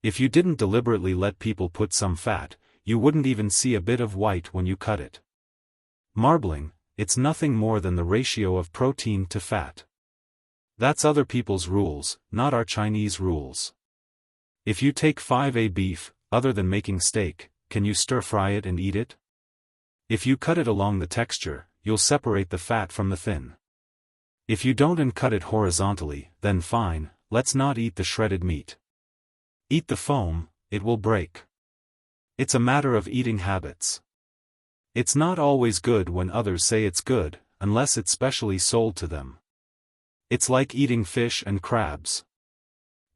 If you didn't deliberately let people put some fat, you wouldn't even see a bit of white when you cut it. Marbling, it's nothing more than the ratio of protein to fat. That's other people's rules, not our Chinese rules. If you take 5A beef, other than making steak, can you stir-fry it and eat it? If you cut it along the texture, you'll separate the fat from the thin. If you don't and cut it horizontally, then fine, let's not eat the shredded meat. Eat the foam, it will break. It's a matter of eating habits. It's not always good when others say it's good, unless it's specially sold to them. It's like eating fish and crabs.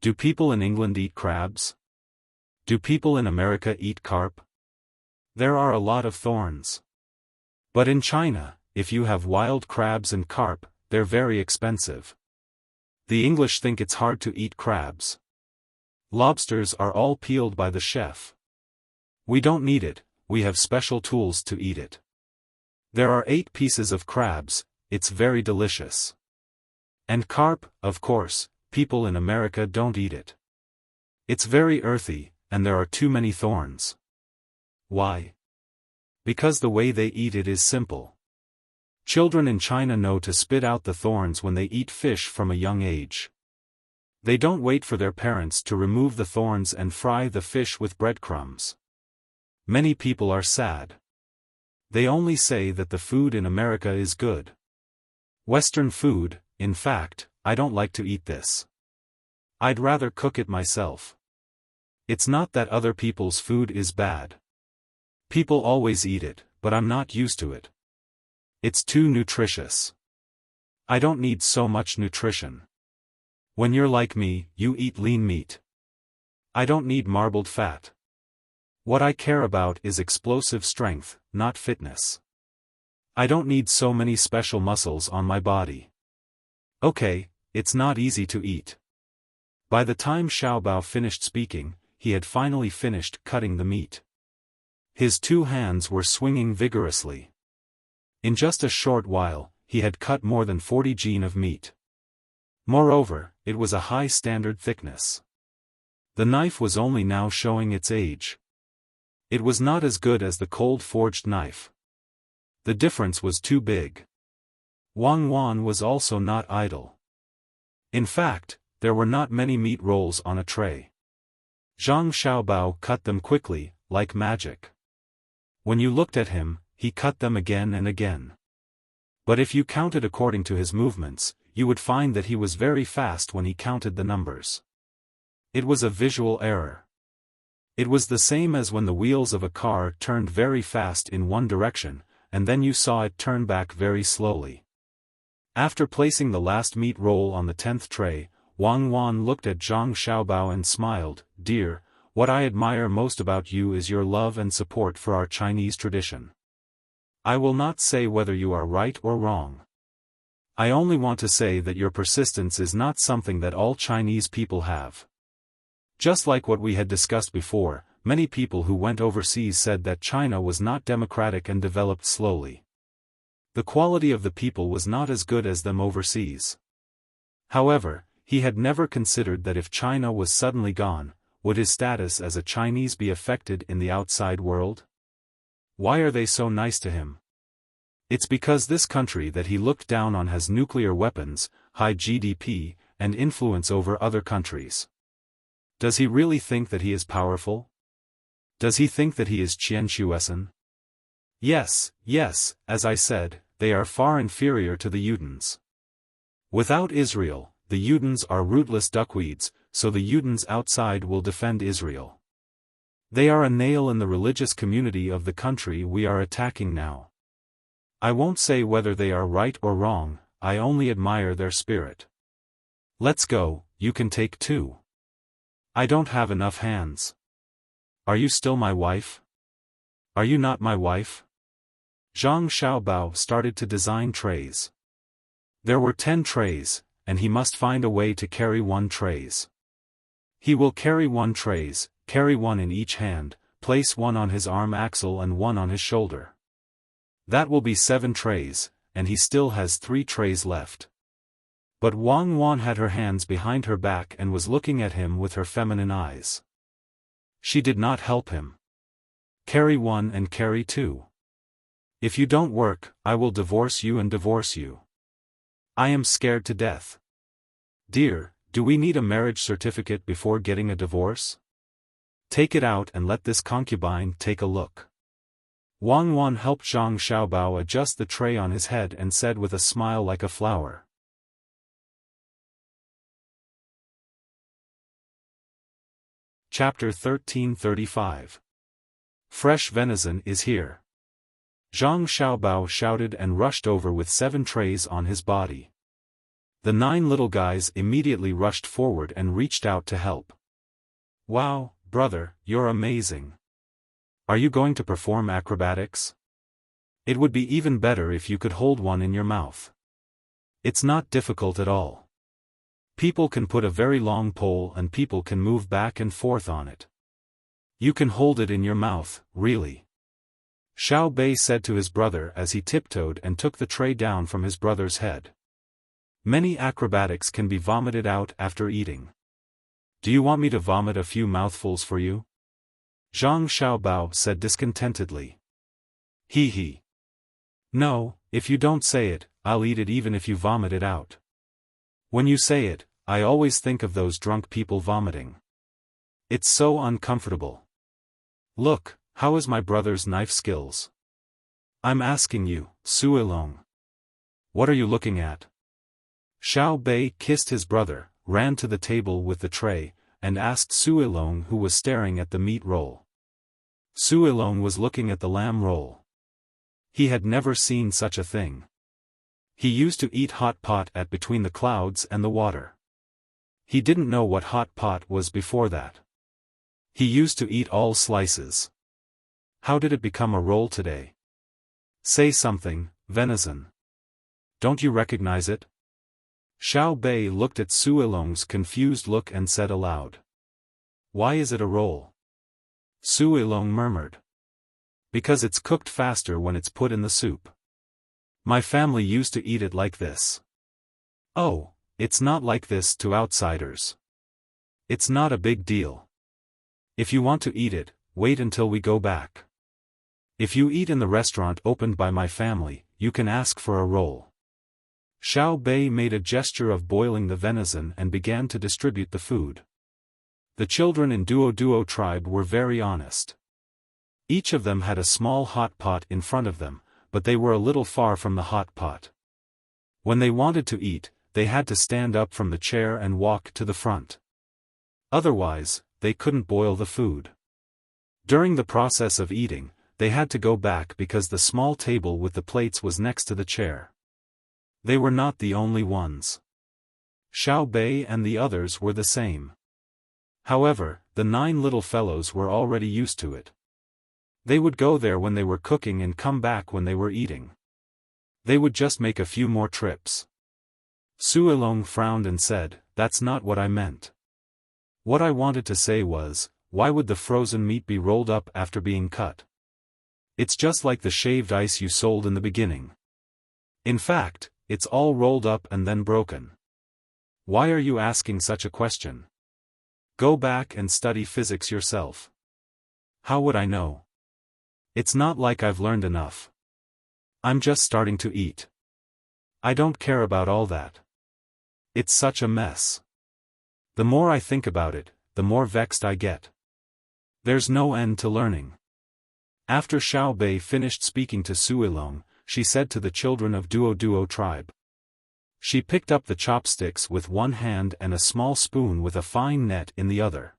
Do people in England eat crabs? Do people in America eat carp? There are a lot of thorns. But in China, if you have wild crabs and carp, they're very expensive. The English think it's hard to eat crabs. Lobsters are all peeled by the chef. We don't need it, we have special tools to eat it. There are 8 pieces of crabs, it's very delicious. And carp, of course, people in America don't eat it. It's very earthy, and there are too many thorns. Why? Because the way they eat it is simple. Children in China know to spit out the thorns when they eat fish from a young age. They don't wait for their parents to remove the thorns and fry the fish with breadcrumbs. Many people are sad. They only say that the food in America is good. Western food, in fact, I don't like to eat this. I'd rather cook it myself. It's not that other people's food is bad. People always eat it, but I'm not used to it. It's too nutritious. I don't need so much nutrition. When you're like me, you eat lean meat. I don't need marbled fat. What I care about is explosive strength, not fitness. I don't need so many special muscles on my body. Okay, it's not easy to eat. By the time Xiaobao finished speaking, he had finally finished cutting the meat. His two hands were swinging vigorously. In just a short while, he had cut more than 40 jin of meat. Moreover, it was a high standard thickness. The knife was only now showing its age. It was not as good as the cold-forged knife. The difference was too big. Wang Wan was also not idle. In fact, there were not many meat rolls on a tray. Zhang Xiaobao cut them quickly, like magic. When you looked at him, he cut them again and again. But if you counted according to his movements, you would find that he was very fast when he counted the numbers. It was a visual error. It was the same as when the wheels of a car turned very fast in one direction, and then you saw it turn back very slowly. After placing the last meat roll on the 10th tray, Wang Wan looked at Zhang Xiaobao and smiled, "Dear, what I admire most about you is your love and support for our Chinese tradition. I will not say whether you are right or wrong. I only want to say that your persistence is not something that all Chinese people have." Just like what we had discussed before, many people who went overseas said that China was not democratic and developed slowly. The quality of the people was not as good as them overseas. However, he had never considered that if China was suddenly gone, would his status as a Chinese be affected in the outside world? Why are they so nice to him? It's because this country that he looked down on has nuclear weapons, high GDP, and influence over other countries. Does he really think that he is powerful? Does he think that he is Qianshuesan? Yes, as I said, they are far inferior to the Yudans. Without Israel, the Yudans are rootless duckweeds, so the Yudans outside will defend Israel. They are a nail in the religious community of the country we are attacking now. I won't say whether they are right or wrong, I only admire their spirit. Let's go, you can take 2. I don't have enough hands. Are you still my wife? Are you not my wife? Zhang Xiaobao started to design trays. There were 10 trays, and he must find a way to carry 1 trays. He will carry 1 trays, carry 1 in each hand, place 1 on his arm axle and 1 on his shoulder. That will be 7 trays, and he still has 3 trays left. But Wang Wan had her hands behind her back and was looking at him with her feminine eyes. She did not help him. Carry 1 and carry 2. If you don't work, I will divorce you and divorce you. I am scared to death. Dear, do we need a marriage certificate before getting a divorce? Take it out and let this concubine take a look. Wang Wan helped Zhang Xiaobao adjust the tray on his head and said with a smile like a flower. Chapter 1335. Fresh venison is here. Zhang Xiaobao shouted and rushed over with 7 trays on his body. The 9 little guys immediately rushed forward and reached out to help. Wow, brother, you're amazing. Are you going to perform acrobatics? It would be even better if you could hold one in your mouth. It's not difficult at all. People can put a very long pole and people can move back and forth on it. You can hold it in your mouth, really. Xiao Bei said to his brother as he tiptoed and took the tray down from his brother's head. Many acrobatics can be vomited out after eating. Do you want me to vomit a few mouthfuls for you? Zhang Xiaobao said discontentedly. He. No, if you don't say it, I'll eat it even if you vomit it out. When you say it, I always think of those drunk people vomiting. It's so uncomfortable. Look, how is my brother's knife skills? I'm asking you, Suilong. What are you looking at? Xiao Bei kissed his brother, ran to the table with the tray, and asked Suilong, who was staring at the meat roll. Suilong was looking at the lamb roll. He had never seen such a thing. He used to eat hot pot at between the clouds and the water. He didn't know what hot pot was before that. He used to eat all slices. How did it become a roll today? Say something, venison. Don't you recognize it? Xiao Bei looked at Suilong's confused look and said aloud. Why is it a roll? Suilong murmured. Because it's cooked faster when it's put in the soup. My family used to eat it like this. Oh, it's not like this to outsiders. It's not a big deal. If you want to eat it, wait until we go back. If you eat in the restaurant opened by my family, you can ask for a roll. Xiao Bei made a gesture of boiling the venison and began to distribute the food. The children in Duo tribe were very honest. Each of them had a small hot pot in front of them, but they were a little far from the hot pot. When they wanted to eat, they had to stand up from the chair and walk to the front. Otherwise, they couldn't boil the food. During the process of eating, they had to go back because the small table with the plates was next to the chair. They were not the only ones. Xiao Bei and the others were the same. However, the 9 little fellows were already used to it. They would go there when they were cooking and come back when they were eating. They would just make a few more trips. Suilong frowned and said, "That's not what I meant. What I wanted to say was, why would the frozen meat be rolled up after being cut? It's just like the shaved ice you sold in the beginning. In fact, it's all rolled up and then broken. Why are you asking such a question? Go back and study physics yourself." How would I know? It's not like I've learned enough. I'm just starting to eat. I don't care about all that. It's such a mess. The more I think about it, the more vexed I get. There's no end to learning. After Xiao Bei finished speaking to Suilong, she said to the children of Duo tribe. She picked up the chopsticks with one hand and a small spoon with a fine net in the other.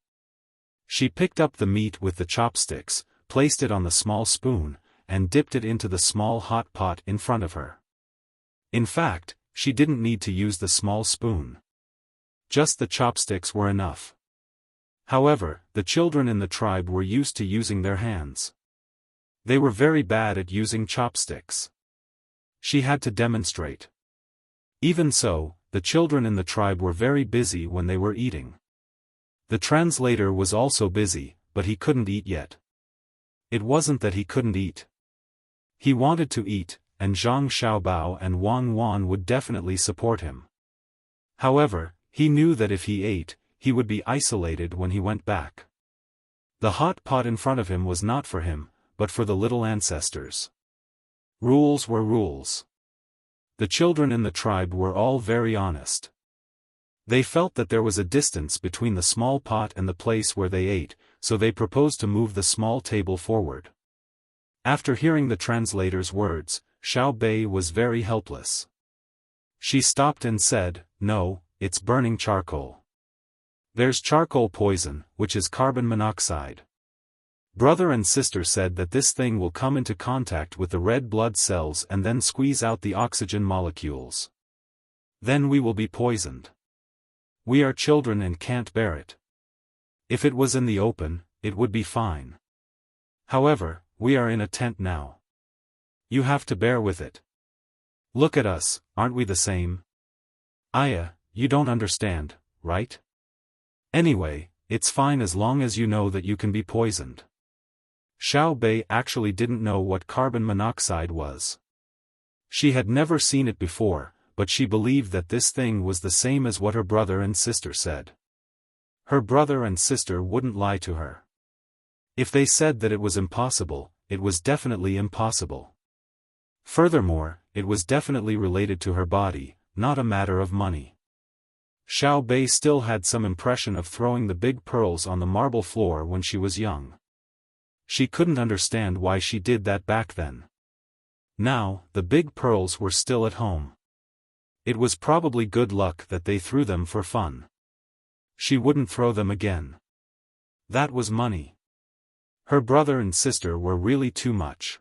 She picked up the meat with the chopsticks, placed it on the small spoon, and dipped it into the small hot pot in front of her. In fact, she didn't need to use the small spoon. Just the chopsticks were enough. However, the children in the tribe were used to using their hands. They were very bad at using chopsticks. She had to demonstrate. Even so, the children in the tribe were very busy when they were eating. The translator was also busy, but he couldn't eat yet. It wasn't that he couldn't eat. He wanted to eat, and Zhang Xiaobao and Wang Wan would definitely support him. However, he knew that if he ate, he would be isolated when he went back. The hot pot in front of him was not for him, but for the little ancestors. Rules were rules. The children in the tribe were all very honest. They felt that there was a distance between the small pot and the place where they ate, so they proposed to move the small table forward. After hearing the translator's words, Xiao Bei was very helpless. She stopped and said, "No, it's burning charcoal. There's charcoal poison, which is carbon monoxide. Brother and sister said that this thing will come into contact with the red blood cells and then squeeze out the oxygen molecules. Then we will be poisoned. We are children and can't bear it. If it was in the open, it would be fine. However, we are in a tent now. You have to bear with it. Look at us, aren't we the same? Aya, you don't understand, right? Anyway, it's fine as long as you know that you can be poisoned." Xiao Bei actually didn't know what carbon monoxide was. She had never seen it before, but she believed that this thing was the same as what her brother and sister said. Her brother and sister wouldn't lie to her. If they said that it was impossible, it was definitely impossible. Furthermore, it was definitely related to her body, not a matter of money. Xiao Bei still had some impression of throwing the big pearls on the marble floor when she was young. She couldn't understand why she did that back then. Now, the big pearls were still at home. It was probably good luck that they threw them for fun. She wouldn't throw them again. That was money. Her brother and sister were really too much.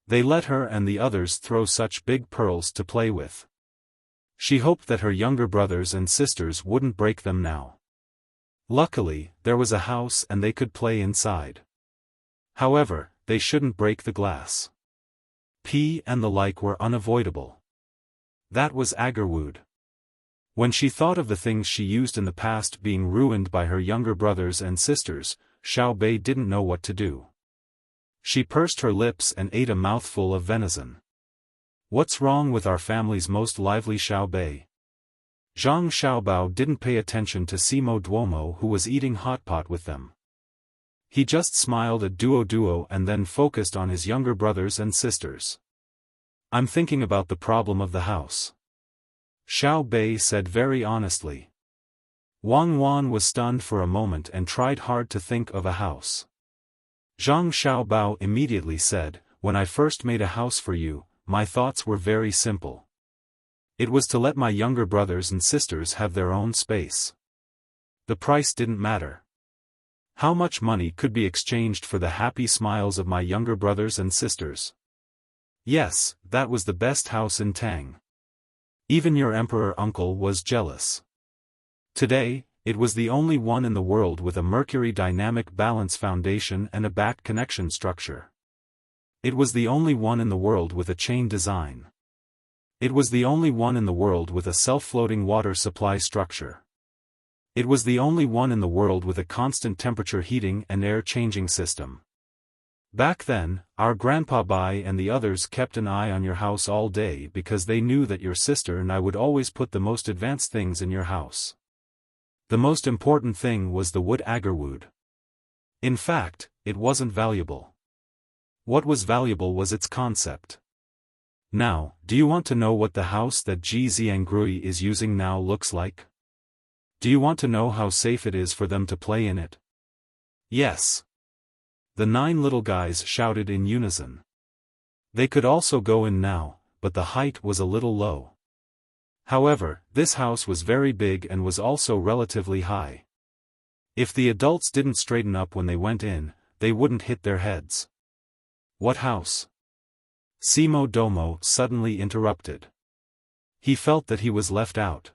They let her and the others throw such big pearls to play with. She hoped that her younger brothers and sisters wouldn't break them now. Luckily, there was a house and they could play inside. However, they shouldn't break the glass. Pee and the like were unavoidable. That was Agarwood. When she thought of the things she used in the past being ruined by her younger brothers and sisters, Xiao Bei didn't know what to do. She pursed her lips and ate a mouthful of venison. What's wrong with our family's most lively Xiao Bei? Zhang Xiaobao didn't pay attention to Simo Duomo who was eating hot pot with them. He just smiled at Duo and then focused on his younger brothers and sisters. I'm thinking about the problem of the house. Xiao Bei said very honestly. Wang Wan was stunned for a moment and tried hard to think of a house. Zhang Xiaobao immediately said, when I first made a house for you, my thoughts were very simple. It was to let my younger brothers and sisters have their own space. The price didn't matter. How much money could be exchanged for the happy smiles of my younger brothers and sisters? Yes, that was the best house in Tang. Even your emperor uncle was jealous. Today, it was the only one in the world with a Mercury dynamic balance foundation and a back connection structure. It was the only one in the world with a chain design. It was the only one in the world with a self-floating water supply structure. It was the only one in the world with a constant temperature heating and air changing system. Back then, our Grandpa Bai and the others kept an eye on your house all day because they knew that your sister and I would always put the most advanced things in your house. The most important thing was the wood agarwood. In fact, it wasn't valuable. What was valuable was its concept. Now, do you want to know what the house that Ji Xiangrui is using now looks like? Do you want to know how safe it is for them to play in it? Yes. The 9 little guys shouted in unison. They could also go in now, but the height was a little low. However, this house was very big and was also relatively high. If the adults didn't straighten up when they went in, they wouldn't hit their heads. What house? Simo Domo suddenly interrupted. He felt that he was left out.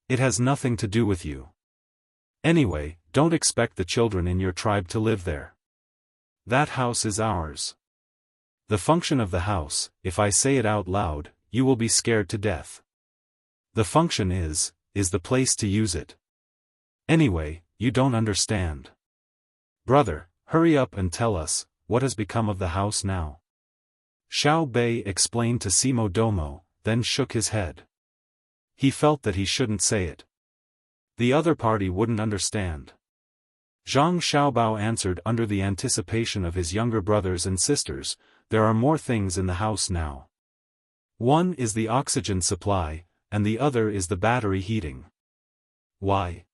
It has nothing to do with you. Anyway, don't expect the children in your tribe to live there. That house is ours. The function of the house, if I say it out loud, you will be scared to death. The function is the place to use it. Anyway, you don't understand. Brother, hurry up and tell us, what has become of the house now? Xiao Bei explained to Simo Domo, then shook his head. He felt that he shouldn't say it. The other party wouldn't understand. Zhang Xiaobao answered under the anticipation of his younger brothers and sisters, there are more things in the house now. One is the oxygen supply, and the other is the battery heating. Why?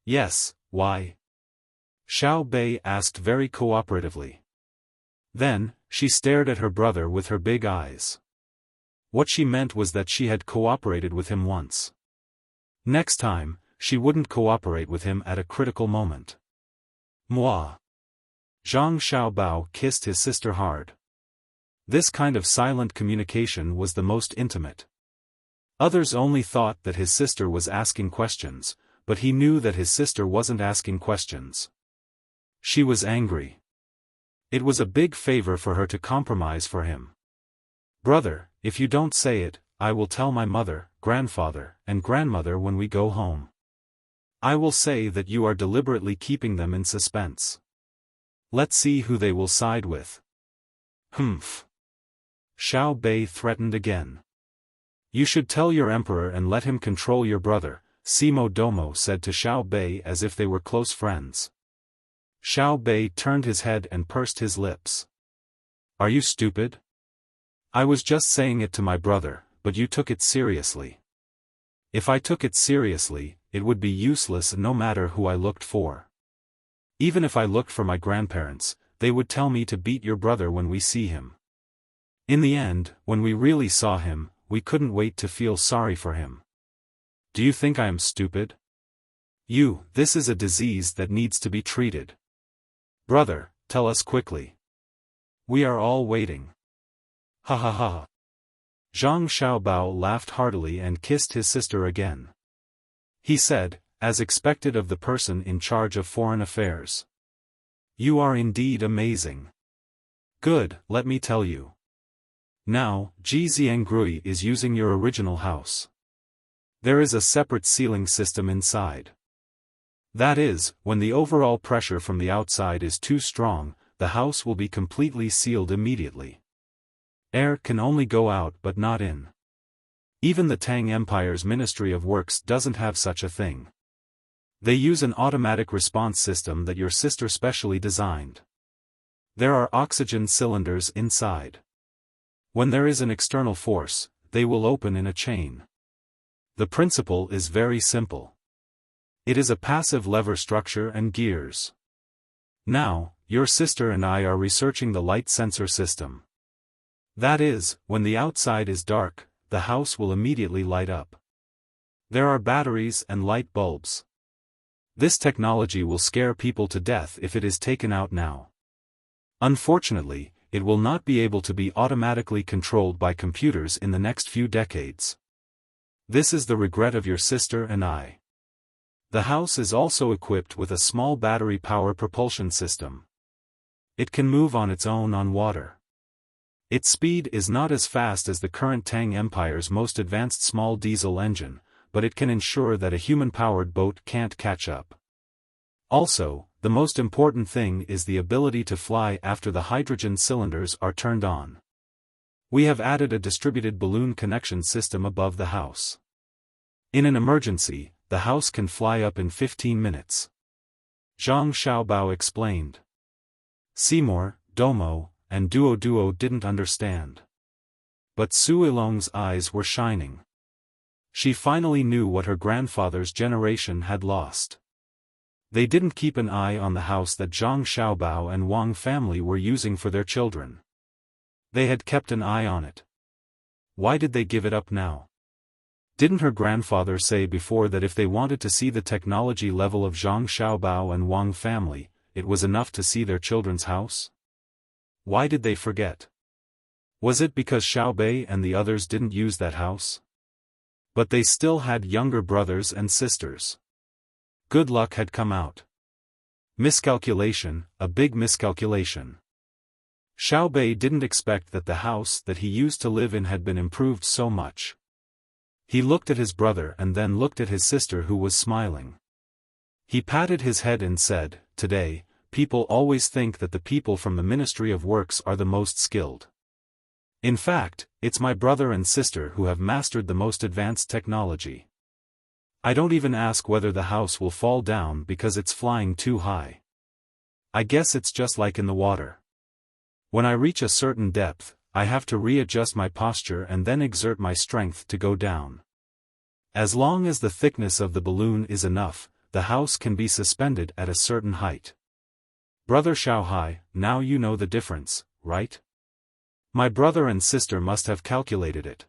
Yes, why? Xiao Bei asked very cooperatively. Then, she stared at her brother with her big eyes. What she meant was that she had cooperated with him once. Next time, she wouldn't cooperate with him at a critical moment. Moi. Zhang Xiaobao kissed his sister hard. This kind of silent communication was the most intimate. Others only thought that his sister was asking questions, but he knew that his sister wasn't asking questions. She was angry. It was a big favor for her to compromise for him. Brother, if you don't say it, I will tell my mother, grandfather, and grandmother when we go home. I will say that you are deliberately keeping them in suspense. Let's see who they will side with. Humph. Xiao Bei threatened again. You should tell your emperor and let him control your brother, Simo Domo said to Xiao Bei as if they were close friends. Xiao Bei turned his head and pursed his lips. Are you stupid? I was just saying it to my brother, but you took it seriously. If I took it seriously, it would be useless no matter who I looked for. Even if I looked for my grandparents, they would tell me to beat your brother when we see him. In the end, when we really saw him, we couldn't wait to feel sorry for him. Do you think I am stupid? This is a disease that needs to be treated. Brother, tell us quickly. We are all waiting. Ha ha ha. Zhang Xiaobao laughed heartily and kissed his sister again. He said, as expected of the person in charge of foreign affairs. You are indeed amazing. Good, let me tell you. Now, Ji Xiangrui is using your original house. There is a separate sealing system inside. That is, when the overall pressure from the outside is too strong, the house will be completely sealed immediately. Air can only go out but not in. Even the Tang Empire's Ministry of Works doesn't have such a thing. They use an automatic response system that your sister specially designed. There are oxygen cylinders inside. When there is an external force, they will open in a chain. The principle is very simple. It is a passive lever structure and gears. Now, your sister and I are researching the light sensor system. That is, when the outside is dark, the house will immediately light up. There are batteries and light bulbs. This technology will scare people to death if it is taken out now. Unfortunately, it will not be able to be automatically controlled by computers in the next few decades. This is the regret of your sister and I. The house is also equipped with a small battery power propulsion system. It can move on its own on water. Its speed is not as fast as the current Tang Empire's most advanced small diesel engine, but it can ensure that a human-powered boat can't catch up. Also, the most important thing is the ability to fly after the hydrogen cylinders are turned on. We have added a distributed balloon connection system above the house. In an emergency, the house can fly up in 15 minutes. Zhang Xiaobao explained. Seymour, Domo, and Duo didn't understand. But Su Ilong's eyes were shining. She finally knew what her grandfather's generation had lost. They didn't keep an eye on the house that Zhang Xiaobao and Wang family were using for their children. They had kept an eye on it. Why did they give it up now? Didn't her grandfather say before that if they wanted to see the technology level of Zhang Xiaobao and Wang family, it was enough to see their children's house? Why did they forget? Was it because Xiao Bei and the others didn't use that house? But they still had younger brothers and sisters. Good luck had come out. Miscalculation, a big miscalculation. Xiao Bei didn't expect that the house that he used to live in had been improved so much. He looked at his brother and then looked at his sister who was smiling. He patted his head and said, "Today, people always think that the people from the Ministry of Works are the most skilled. In fact, it's my brother and sister who have mastered the most advanced technology. I don't even ask whether the house will fall down because it's flying too high. I guess it's just like in the water. When I reach a certain depth, I have to readjust my posture and then exert my strength to go down. As long as the thickness of the balloon is enough, the house can be suspended at a certain height. Brother Xiaohai, now you know the difference, right? My brother and sister must have calculated it.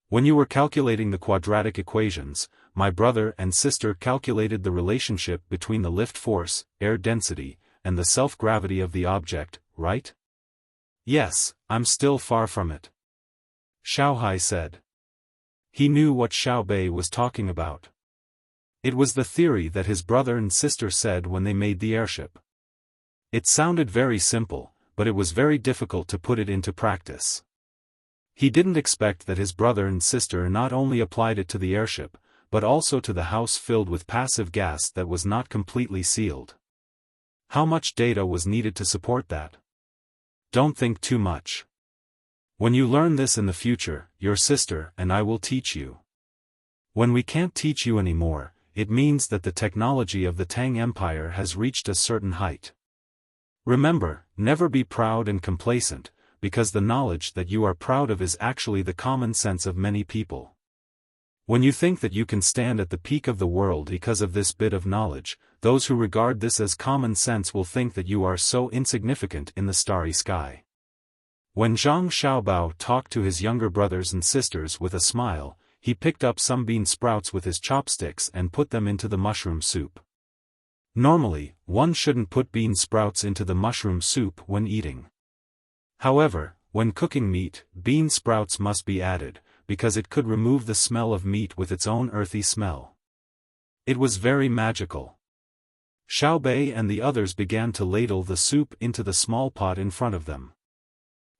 When you were calculating the quadratic equations, my brother and sister calculated the relationship between the lift force, air density, and the self-gravity of the object, right? Yes, I'm still far from it. Xiaohai said. He knew what Xiao Bei was talking about. It was the theory that his brother and sister said when they made the airship. It sounded very simple, but it was very difficult to put it into practice. He didn't expect that his brother and sister not only applied it to the airship, but also to the house filled with passive gas that was not completely sealed. How much data was needed to support that? Don't think too much. When you learn this in the future, your sister and I will teach you. When we can't teach you anymore, it means that the technology of the Tang Empire has reached a certain height. Remember, never be proud and complacent, because the knowledge that you are proud of is actually the common sense of many people. When you think that you can stand at the peak of the world because of this bit of knowledge, those who regard this as common sense will think that you are so insignificant in the starry sky. When Zhang Xiaobao talked to his younger brothers and sisters with a smile, he picked up some bean sprouts with his chopsticks and put them into the mushroom soup. Normally, one shouldn't put bean sprouts into the mushroom soup when eating. However, when cooking meat, bean sprouts must be added, because it could remove the smell of meat with its own earthy smell. It was very magical. Xiaobei and the others began to ladle the soup into the small pot in front of them.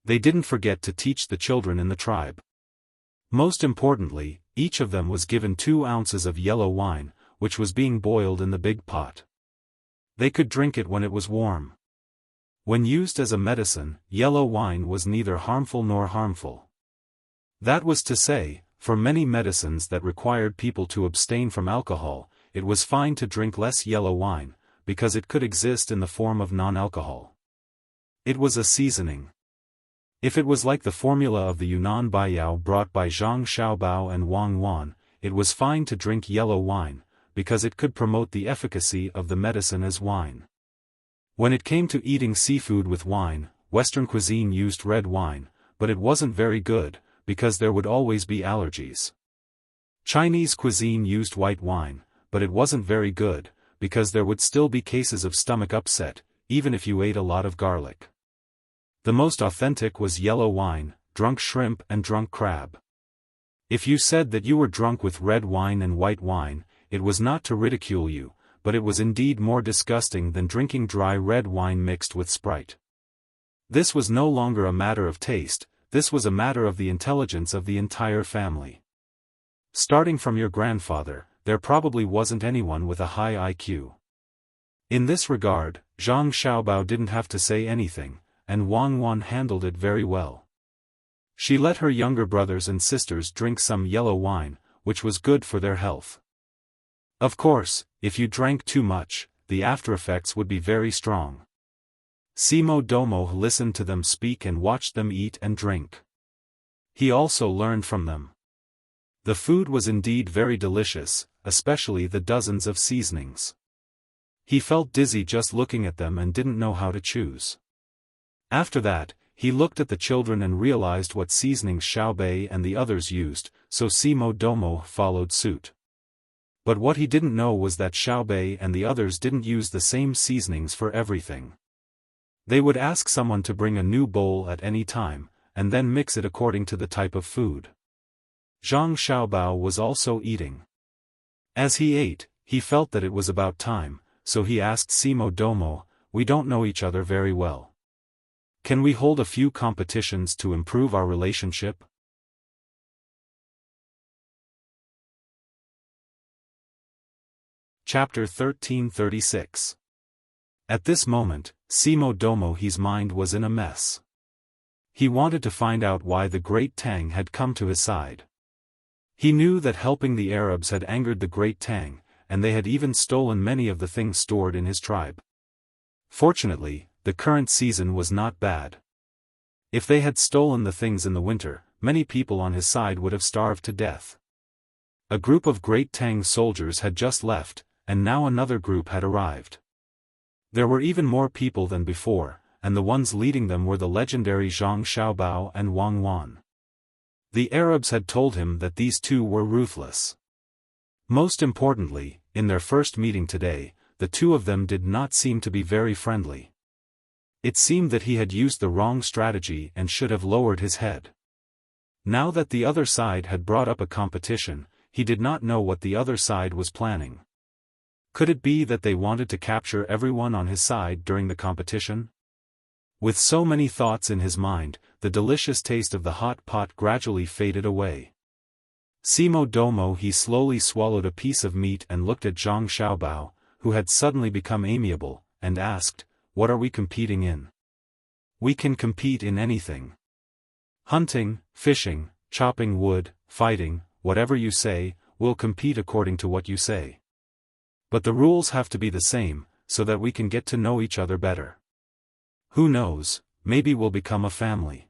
They didn't forget to teach the children in the tribe. Most importantly, each of them was given 2 ounces of yellow wine, which was being boiled in the big pot. They could drink it when it was warm. When used as a medicine, yellow wine was neither harmful nor harmful. That was to say, for many medicines that required people to abstain from alcohol, it was fine to drink less yellow wine, because it could exist in the form of non-alcohol. It was a seasoning. If it was like the formula of the Yunnan Baiyao brought by Zhang Xiaobao and Wang Wan, it was fine to drink yellow wine, because it could promote the efficacy of the medicine as wine. When it came to eating seafood with wine, Western cuisine used red wine, but it wasn't very good, because there would always be allergies. Chinese cuisine used white wine, but it wasn't very good, because there would still be cases of stomach upset, even if you ate a lot of garlic. The most authentic was yellow wine, drunk shrimp and drunk crab. If you said that you were drunk with red wine and white wine, it was not to ridicule you, but it was indeed more disgusting than drinking dry red wine mixed with Sprite. This was no longer a matter of taste, this was a matter of the intelligence of the entire family. Starting from your grandfather, there probably wasn't anyone with a high IQ. In this regard, Zhang Xiaobao didn't have to say anything, and Wang Wan handled it very well. She let her younger brothers and sisters drink some yellow wine, which was good for their health. Of course, if you drank too much, the after-effects would be very strong. Simo Domo listened to them speak and watched them eat and drink. He also learned from them. The food was indeed very delicious, especially the dozens of seasonings. He felt dizzy just looking at them and didn't know how to choose. After that, he looked at the children and realized what seasonings Xiaobei and the others used, so Simo Domo followed suit. But what he didn't know was that Xiaobei and the others didn't use the same seasonings for everything. They would ask someone to bring a new bowl at any time, and then mix it according to the type of food. Zhang Xiaobao was also eating. As he ate, he felt that it was about time, so he asked Simo Domo, "We don't know each other very well. Can we hold a few competitions to improve our relationship?" Chapter 1336. At this moment, Simo Domo's mind was in a mess. He wanted to find out why the great Tang had come to his side. He knew that helping the Arabs had angered the great Tang, and they had even stolen many of the things stored in his tribe. Fortunately, the current season was not bad. If they had stolen the things in the winter, many people on his side would have starved to death. A group of great Tang soldiers had just left, and now another group had arrived. There were even more people than before, and the ones leading them were the legendary Zhang Xiaobao and Wang Wan. The Arabs had told him that these two were ruthless. Most importantly, in their first meeting today, the two of them did not seem to be very friendly. It seemed that he had used the wrong strategy and should have lowered his head. Now that the other side had brought up a competition, he did not know what the other side was planning. Could it be that they wanted to capture everyone on his side during the competition? With so many thoughts in his mind, the delicious taste of the hot pot gradually faded away. Simo Domo he slowly swallowed a piece of meat and looked at Zhang Xiaobao, who had suddenly become amiable, and asked, "What are we competing in?" "We can compete in anything. Hunting, fishing, chopping wood, fighting, whatever you say, we'll compete according to what you say. But the rules have to be the same, so that we can get to know each other better. Who knows, maybe we'll become a family."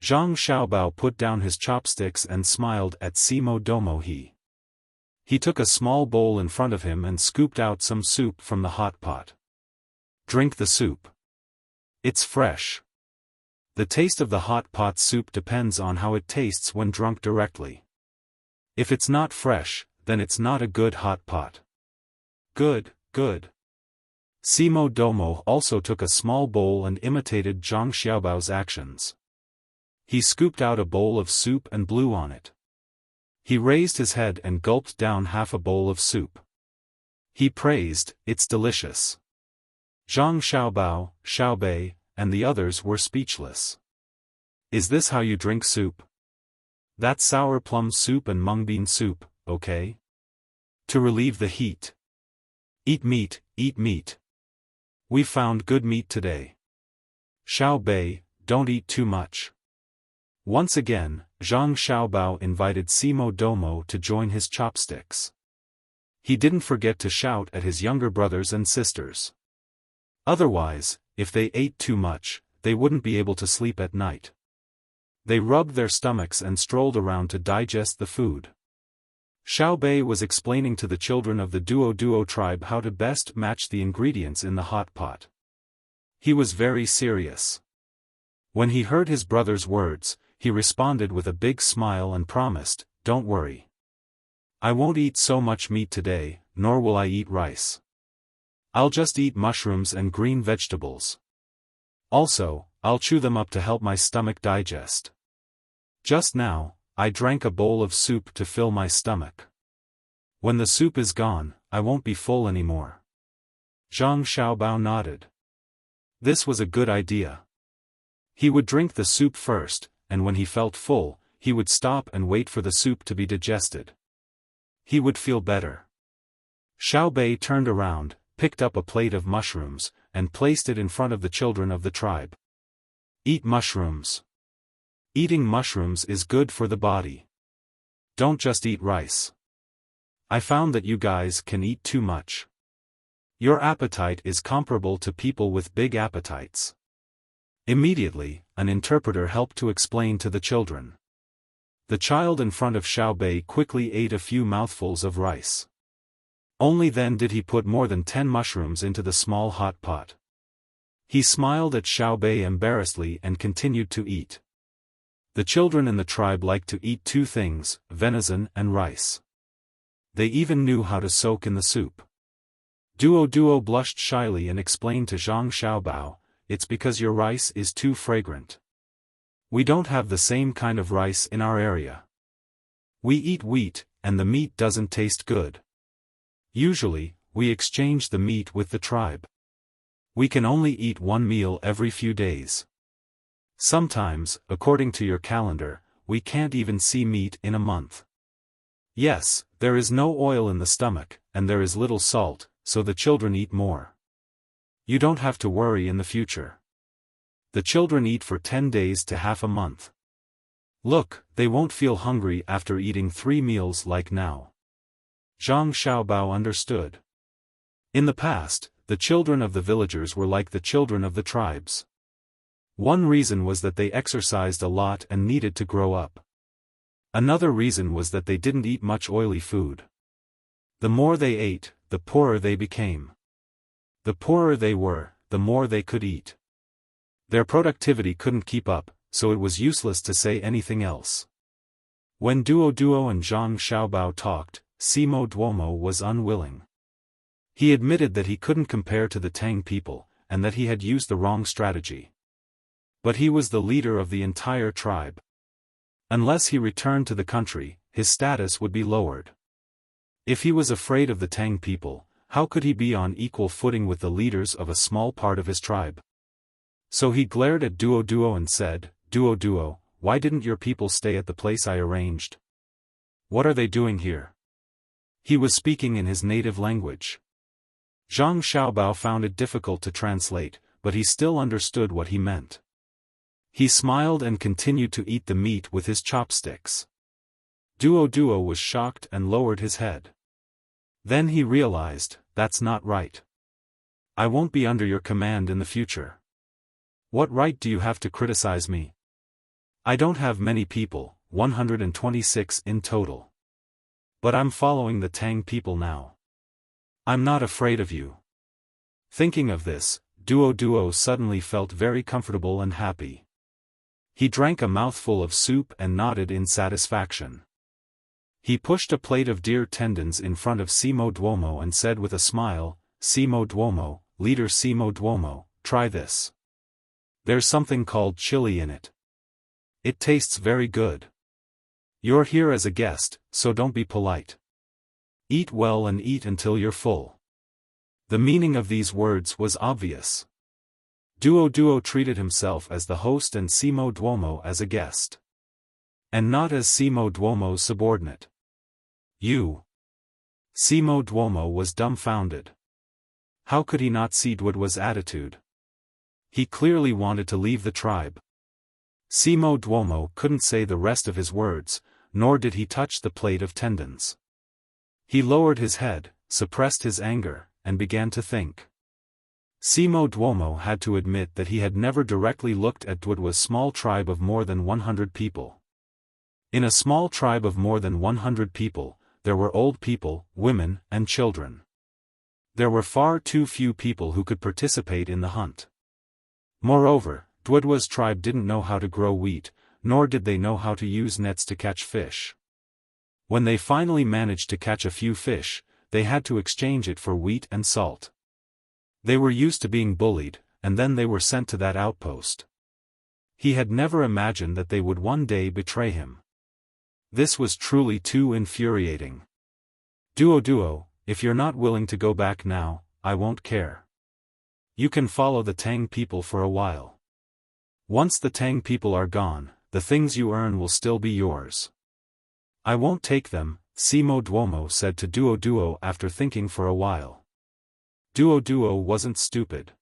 Zhang Xiaobao put down his chopsticks and smiled at Simo Domo. He took a small bowl in front of him and scooped out some soup from the hot pot. "Drink the soup. It's fresh." The taste of the hot pot soup depends on how it tastes when drunk directly. If it's not fresh, then it's not a good hot pot. "Good, good." Simo Domo also took a small bowl and imitated Zhang Xiaobao's actions. He scooped out a bowl of soup and blew on it. He raised his head and gulped down half a bowl of soup. He praised, "It's delicious." Zhang Xiaobao, Xiaobei, and the others were speechless. "Is this how you drink soup? That's sour plum soup and mung bean soup, okay? To relieve the heat. Eat meat, eat meat. We found good meat today. Xiaobei, don't eat too much." Once again, Zhang Xiaobao invited Simo Domo to join his chopsticks. He didn't forget to shout at his younger brothers and sisters. Otherwise, if they ate too much, they wouldn't be able to sleep at night. They rubbed their stomachs and strolled around to digest the food. Xiaobei was explaining to the children of the Duo tribe how to best match the ingredients in the hot pot. He was very serious. When he heard his brother's words, he responded with a big smile and promised, "Don't worry. I won't eat so much meat today, nor will I eat rice. I'll just eat mushrooms and green vegetables. Also, I'll chew them up to help my stomach digest. Just now, I drank a bowl of soup to fill my stomach. When the soup is gone, I won't be full anymore." Zhang Xiaobao nodded. This was a good idea. He would drink the soup first, and when he felt full, he would stop and wait for the soup to be digested. He would feel better. Xiaobei turned around, picked up a plate of mushrooms, and placed it in front of the children of the tribe. "Eat mushrooms. Eating mushrooms is good for the body. Don't just eat rice. I found that you guys can eat too much. Your appetite is comparable to people with big appetites." Immediately, an interpreter helped to explain to the children. The child in front of Xiaobei quickly ate a few mouthfuls of rice. Only then did he put more than 10 mushrooms into the small hot pot. He smiled at Xiaobei embarrassedly and continued to eat. The children in the tribe liked to eat two things, venison and rice. They even knew how to soak in the soup. Duo blushed shyly and explained to Zhang Xiaobao, "It's because your rice is too fragrant. We don't have the same kind of rice in our area. We eat wheat, and the meat doesn't taste good. Usually, we exchange the meat with the tribe. We can only eat one meal every few days. Sometimes, according to your calendar, we can't even see meat in a month. Yes, there is no oil in the stomach, and there is little salt, so the children eat more. You don't have to worry in the future. The children eat for 10 days to half a month. Look, they won't feel hungry after eating 3 meals like now." Zhang Xiaobao understood. In the past, the children of the villagers were like the children of the tribes. One reason was that they exercised a lot and needed to grow up. Another reason was that they didn't eat much oily food. The more they ate, the poorer they became. The poorer they were, the more they could eat. Their productivity couldn't keep up, so it was useless to say anything else. When Duo and Zhang Xiaobao talked, Simo Duomo was unwilling. He admitted that he couldn't compare to the Tang people, and that he had used the wrong strategy. But he was the leader of the entire tribe. Unless he returned to the country, his status would be lowered. If he was afraid of the Tang people, how could he be on equal footing with the leaders of a small part of his tribe? So he glared at Duo and said, Duo, why didn't your people stay at the place I arranged? What are they doing here?" He was speaking in his native language. Zhang Xiaobao found it difficult to translate, but he still understood what he meant. He smiled and continued to eat the meat with his chopsticks. Duo was shocked and lowered his head. Then he realized, that's not right. I won't be under your command in the future. What right do you have to criticize me? I don't have many people, 126 in total. But I'm following the Tang people now. I'm not afraid of you. Thinking of this, Duo suddenly felt very comfortable and happy. He drank a mouthful of soup and nodded in satisfaction. He pushed a plate of deer tendons in front of Simo Duomo and said with a smile, Simo Duomo, Leader Simo Duomo, try this. There's something called chili in it. It tastes very good. You're here as a guest, so don't be polite. Eat well and eat until you're full. The meaning of these words was obvious. Duo treated himself as the host and Simo Duomo as a guest. And not as Simo Duomo's subordinate. You. Simo Duomo was dumbfounded. How could he not see Duo's attitude? He clearly wanted to leave the tribe. Simo Duomo couldn't say the rest of his words, nor did he touch the plate of tendons. He lowered his head, suppressed his anger, and began to think. Simo Duomo had to admit that he had never directly looked at Duo's small tribe of more than 100 people. In a small tribe of more than 100 people, there were old people, women, and children. There were far too few people who could participate in the hunt. Moreover, Duo's tribe didn't know how to grow wheat, nor did they know how to use nets to catch fish. When they finally managed to catch a few fish, they had to exchange it for wheat and salt. They were used to being bullied, and then they were sent to that outpost. He had never imagined that they would one day betray him. This was truly too infuriating. Duo, if you're not willing to go back now, I won't care. You can follow the Tang people for a while. Once the Tang people are gone, the things you earn will still be yours. I won't take them, Simo Duomo said to Duo after thinking for a while. Duo wasn't stupid.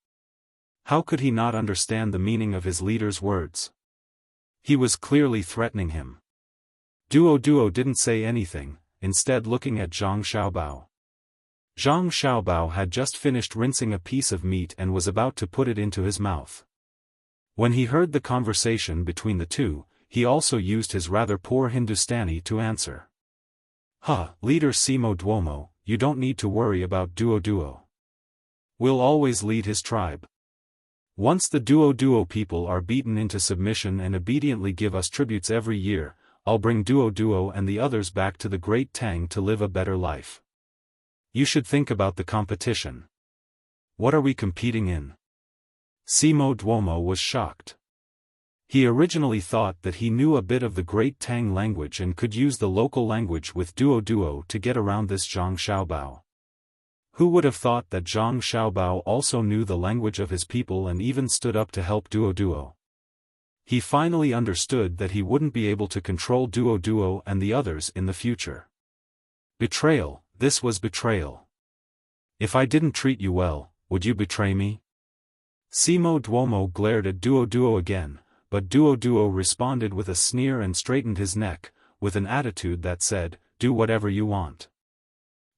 How could he not understand the meaning of his leader's words? He was clearly threatening him. Duo didn't say anything, instead looking at Zhang Xiaobao. Zhang Xiaobao had just finished rinsing a piece of meat and was about to put it into his mouth. When he heard the conversation between the two, he also used his rather poor Hindustani to answer. Leader Simo Duomo, you don't need to worry about Duo. We'll always lead his tribe. Once the Duo people are beaten into submission and obediently give us tributes every year, I'll bring Duo and the others back to the Great Tang to live a better life. You should think about the competition. What are we competing in? Simo Duomo was shocked. He originally thought that he knew a bit of the Great Tang language and could use the local language with Duo to get around this Zhang Xiaobao. Who would have thought that Zhang Xiaobao also knew the language of his people and even stood up to help Duo? He finally understood that he wouldn't be able to control Duo and the others in the future. Betrayal, this was betrayal. If I didn't treat you well, would you betray me? Simo Duomo glared at Duo again, but Duo responded with a sneer and straightened his neck, with an attitude that said, do whatever you want.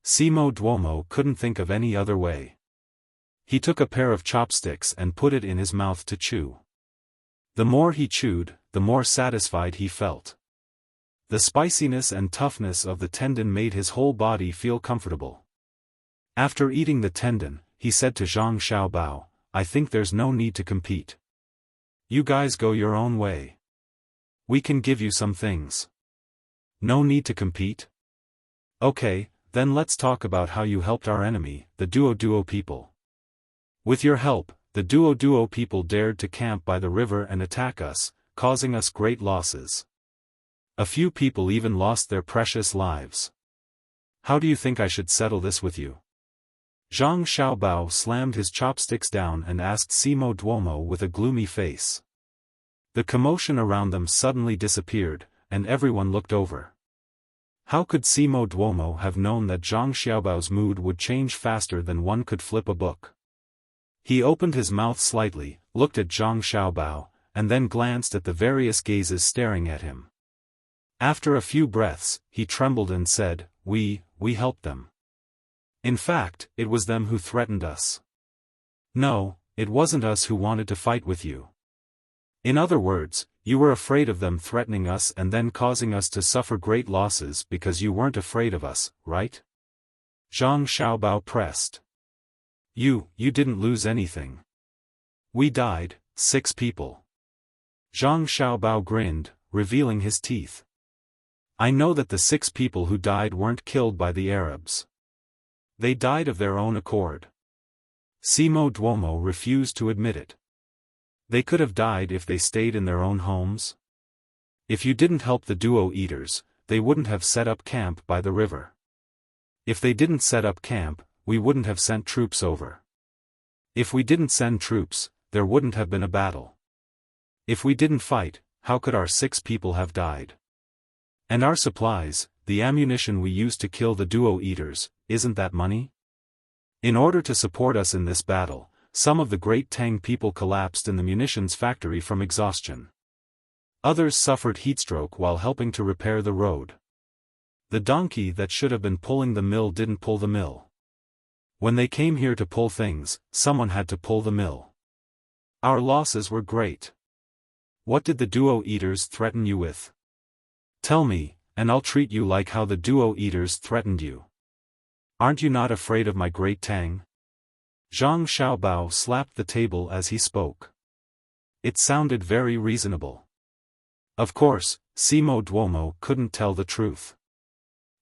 Simo Duomo couldn't think of any other way. He took a pair of chopsticks and put it in his mouth to chew. The more he chewed, the more satisfied he felt. The spiciness and toughness of the tendon made his whole body feel comfortable. After eating the tendon, he said to Zhang Xiaobao, I think there's no need to compete. You guys go your own way. We can give you some things. No need to compete? Okay, then let's talk about how you helped our enemy, the Duo people. With your help, the Duo people dared to camp by the river and attack us, causing us great losses. A few people even lost their precious lives. How do you think I should settle this with you? Zhang Xiaobao slammed his chopsticks down and asked Simo Duomo with a gloomy face. The commotion around them suddenly disappeared, and everyone looked over. How could Simo Duomo have known that Zhang Xiaobao's mood would change faster than one could flip a book? He opened his mouth slightly, looked at Zhang Xiaobao, and then glanced at the various gazes staring at him. After a few breaths, he trembled and said, We helped them. In fact, it was them who threatened us. No, it wasn't us who wanted to fight with you. In other words, you were afraid of them threatening us and then causing us to suffer great losses because you weren't afraid of us, right? Zhang Xiaobao pressed. You didn't lose anything. We died, 6 people. Zhang Xiaobao grinned, revealing his teeth. I know that the 6 people who died weren't killed by the Arabs. They died of their own accord. Simo Duomo refused to admit it. They could have died if they stayed in their own homes. If you didn't help the Duo Eaters, they wouldn't have set up camp by the river. If they didn't set up camp, we wouldn't have sent troops over. If we didn't send troops, there wouldn't have been a battle. If we didn't fight, how could our 6 people have died? And our supplies, the ammunition we used to kill the Duo Eaters, isn't that money? In order to support us in this battle, some of the great Tang people collapsed in the munitions factory from exhaustion. Others suffered heatstroke while helping to repair the road. The donkey that should have been pulling the mill didn't pull the mill. When they came here to pull things, someone had to pull the mill. Our losses were great. What did the Duo Eaters threaten you with? Tell me, and I'll treat you like how the Duo Eaters threatened you. Aren't you not afraid of my great Tang? Zhang Xiaobao slapped the table as he spoke. It sounded very reasonable. Of course, Simo Duomo couldn't tell the truth.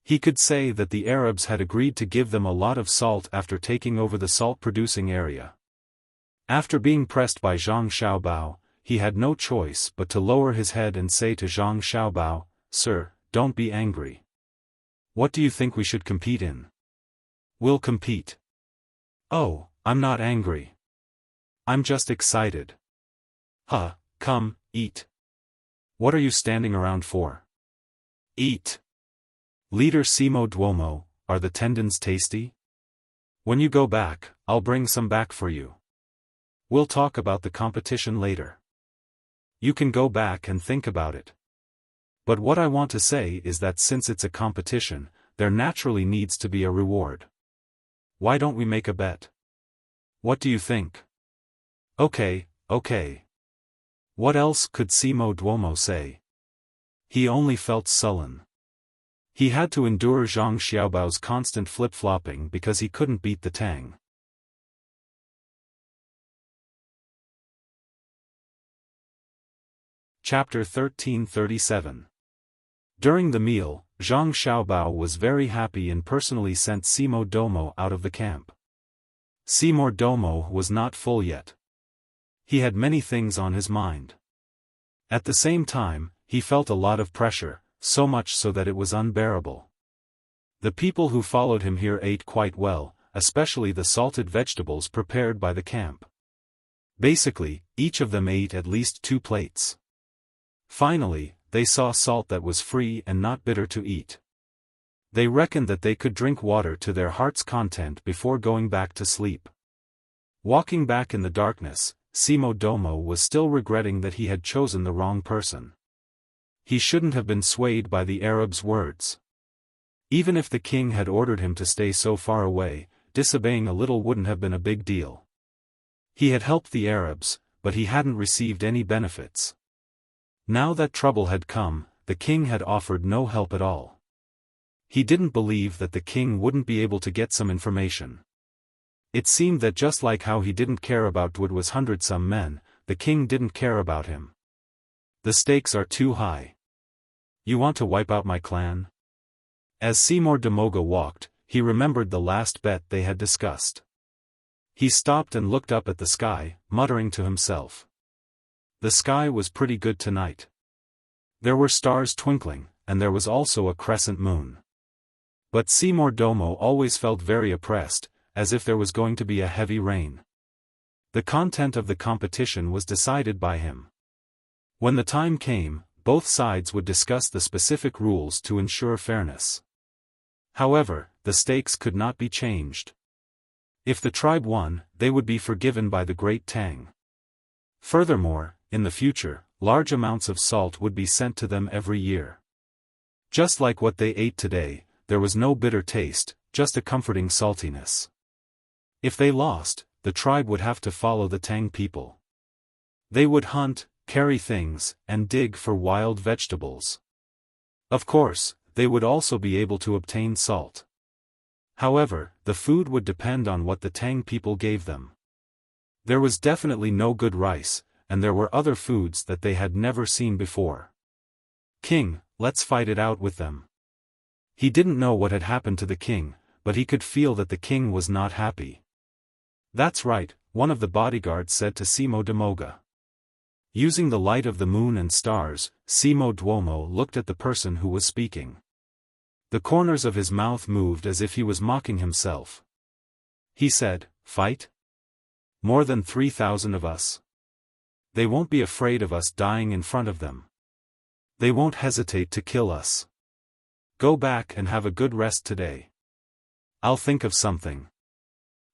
He could say that the Arabs had agreed to give them a lot of salt after taking over the salt-producing area. After being pressed by Zhang Xiaobao, he had no choice but to lower his head and say to Zhang Xiaobao, Sir, don't be angry. What do you think we should compete in? We'll compete. Oh, I'm not angry. I'm just excited. Come, eat. What are you standing around for? Eat. Leader Simo Duomo, are the tendons tasty? When you go back, I'll bring some back for you. We'll talk about the competition later. You can go back and think about it. But what I want to say is that since it's a competition, there naturally needs to be a reward. Why don't we make a bet? What do you think? Okay. What else could Simo Duomo say? He only felt sullen. He had to endure Zhang Xiaobao's constant flip-flopping because he couldn't beat the Tang. Chapter 1337. During the meal, Zhang Xiaobao was very happy and personally sent Simo Duomo out of the camp. Simo Duomo was not full yet. He had many things on his mind. At the same time, he felt a lot of pressure, so much so that it was unbearable. The people who followed him here ate quite well, especially the salted vegetables prepared by the camp. Basically, each of them ate at least 2 plates. Finally, they saw salt that was free and not bitter to eat. They reckoned that they could drink water to their heart's content before going back to sleep. Walking back in the darkness, Simo Duomo was still regretting that he had chosen the wrong person. He shouldn't have been swayed by the Arab's words. Even if the king had ordered him to stay so far away, disobeying a little wouldn't have been a big deal. He had helped the Arabs, but he hadn't received any benefits. Now that trouble had come, the king had offered no help at all. He didn't believe that the king wouldn't be able to get some information. It seemed that just like how he didn't care about Duod's 100-some men, the king didn't care about him. The stakes are too high. You want to wipe out my clan? As Seymour Demoga walked, he remembered the last bet they had discussed. He stopped and looked up at the sky, muttering to himself. The sky was pretty good tonight. There were stars twinkling, and there was also a crescent moon. But Seymour Domo always felt very oppressed, as if there was going to be a heavy rain. The content of the competition was decided by him. When the time came, both sides would discuss the specific rules to ensure fairness. However, the stakes could not be changed. If the tribe won, they would be forgiven by the great Tang. Furthermore, in the future, large amounts of salt would be sent to them every year. Just like what they ate today, there was no bitter taste, just a comforting saltiness. If they lost, the tribe would have to follow the Tang people. They would hunt, carry things, and dig for wild vegetables. Of course, they would also be able to obtain salt. However, the food would depend on what the Tang people gave them. There was definitely no good rice, and there were other foods that they had never seen before. King, let's fight it out with them. He didn't know what had happened to the king, but he could feel that the king was not happy. That's right, one of the bodyguards said to Simo Damoga. Using the light of the moon and stars, Simo Duomo looked at the person who was speaking. The corners of his mouth moved as if he was mocking himself. He said, "Fight? More than 3,000 of us. They won't be afraid of us dying in front of them. They won't hesitate to kill us. Go back and have a good rest today. I'll think of something."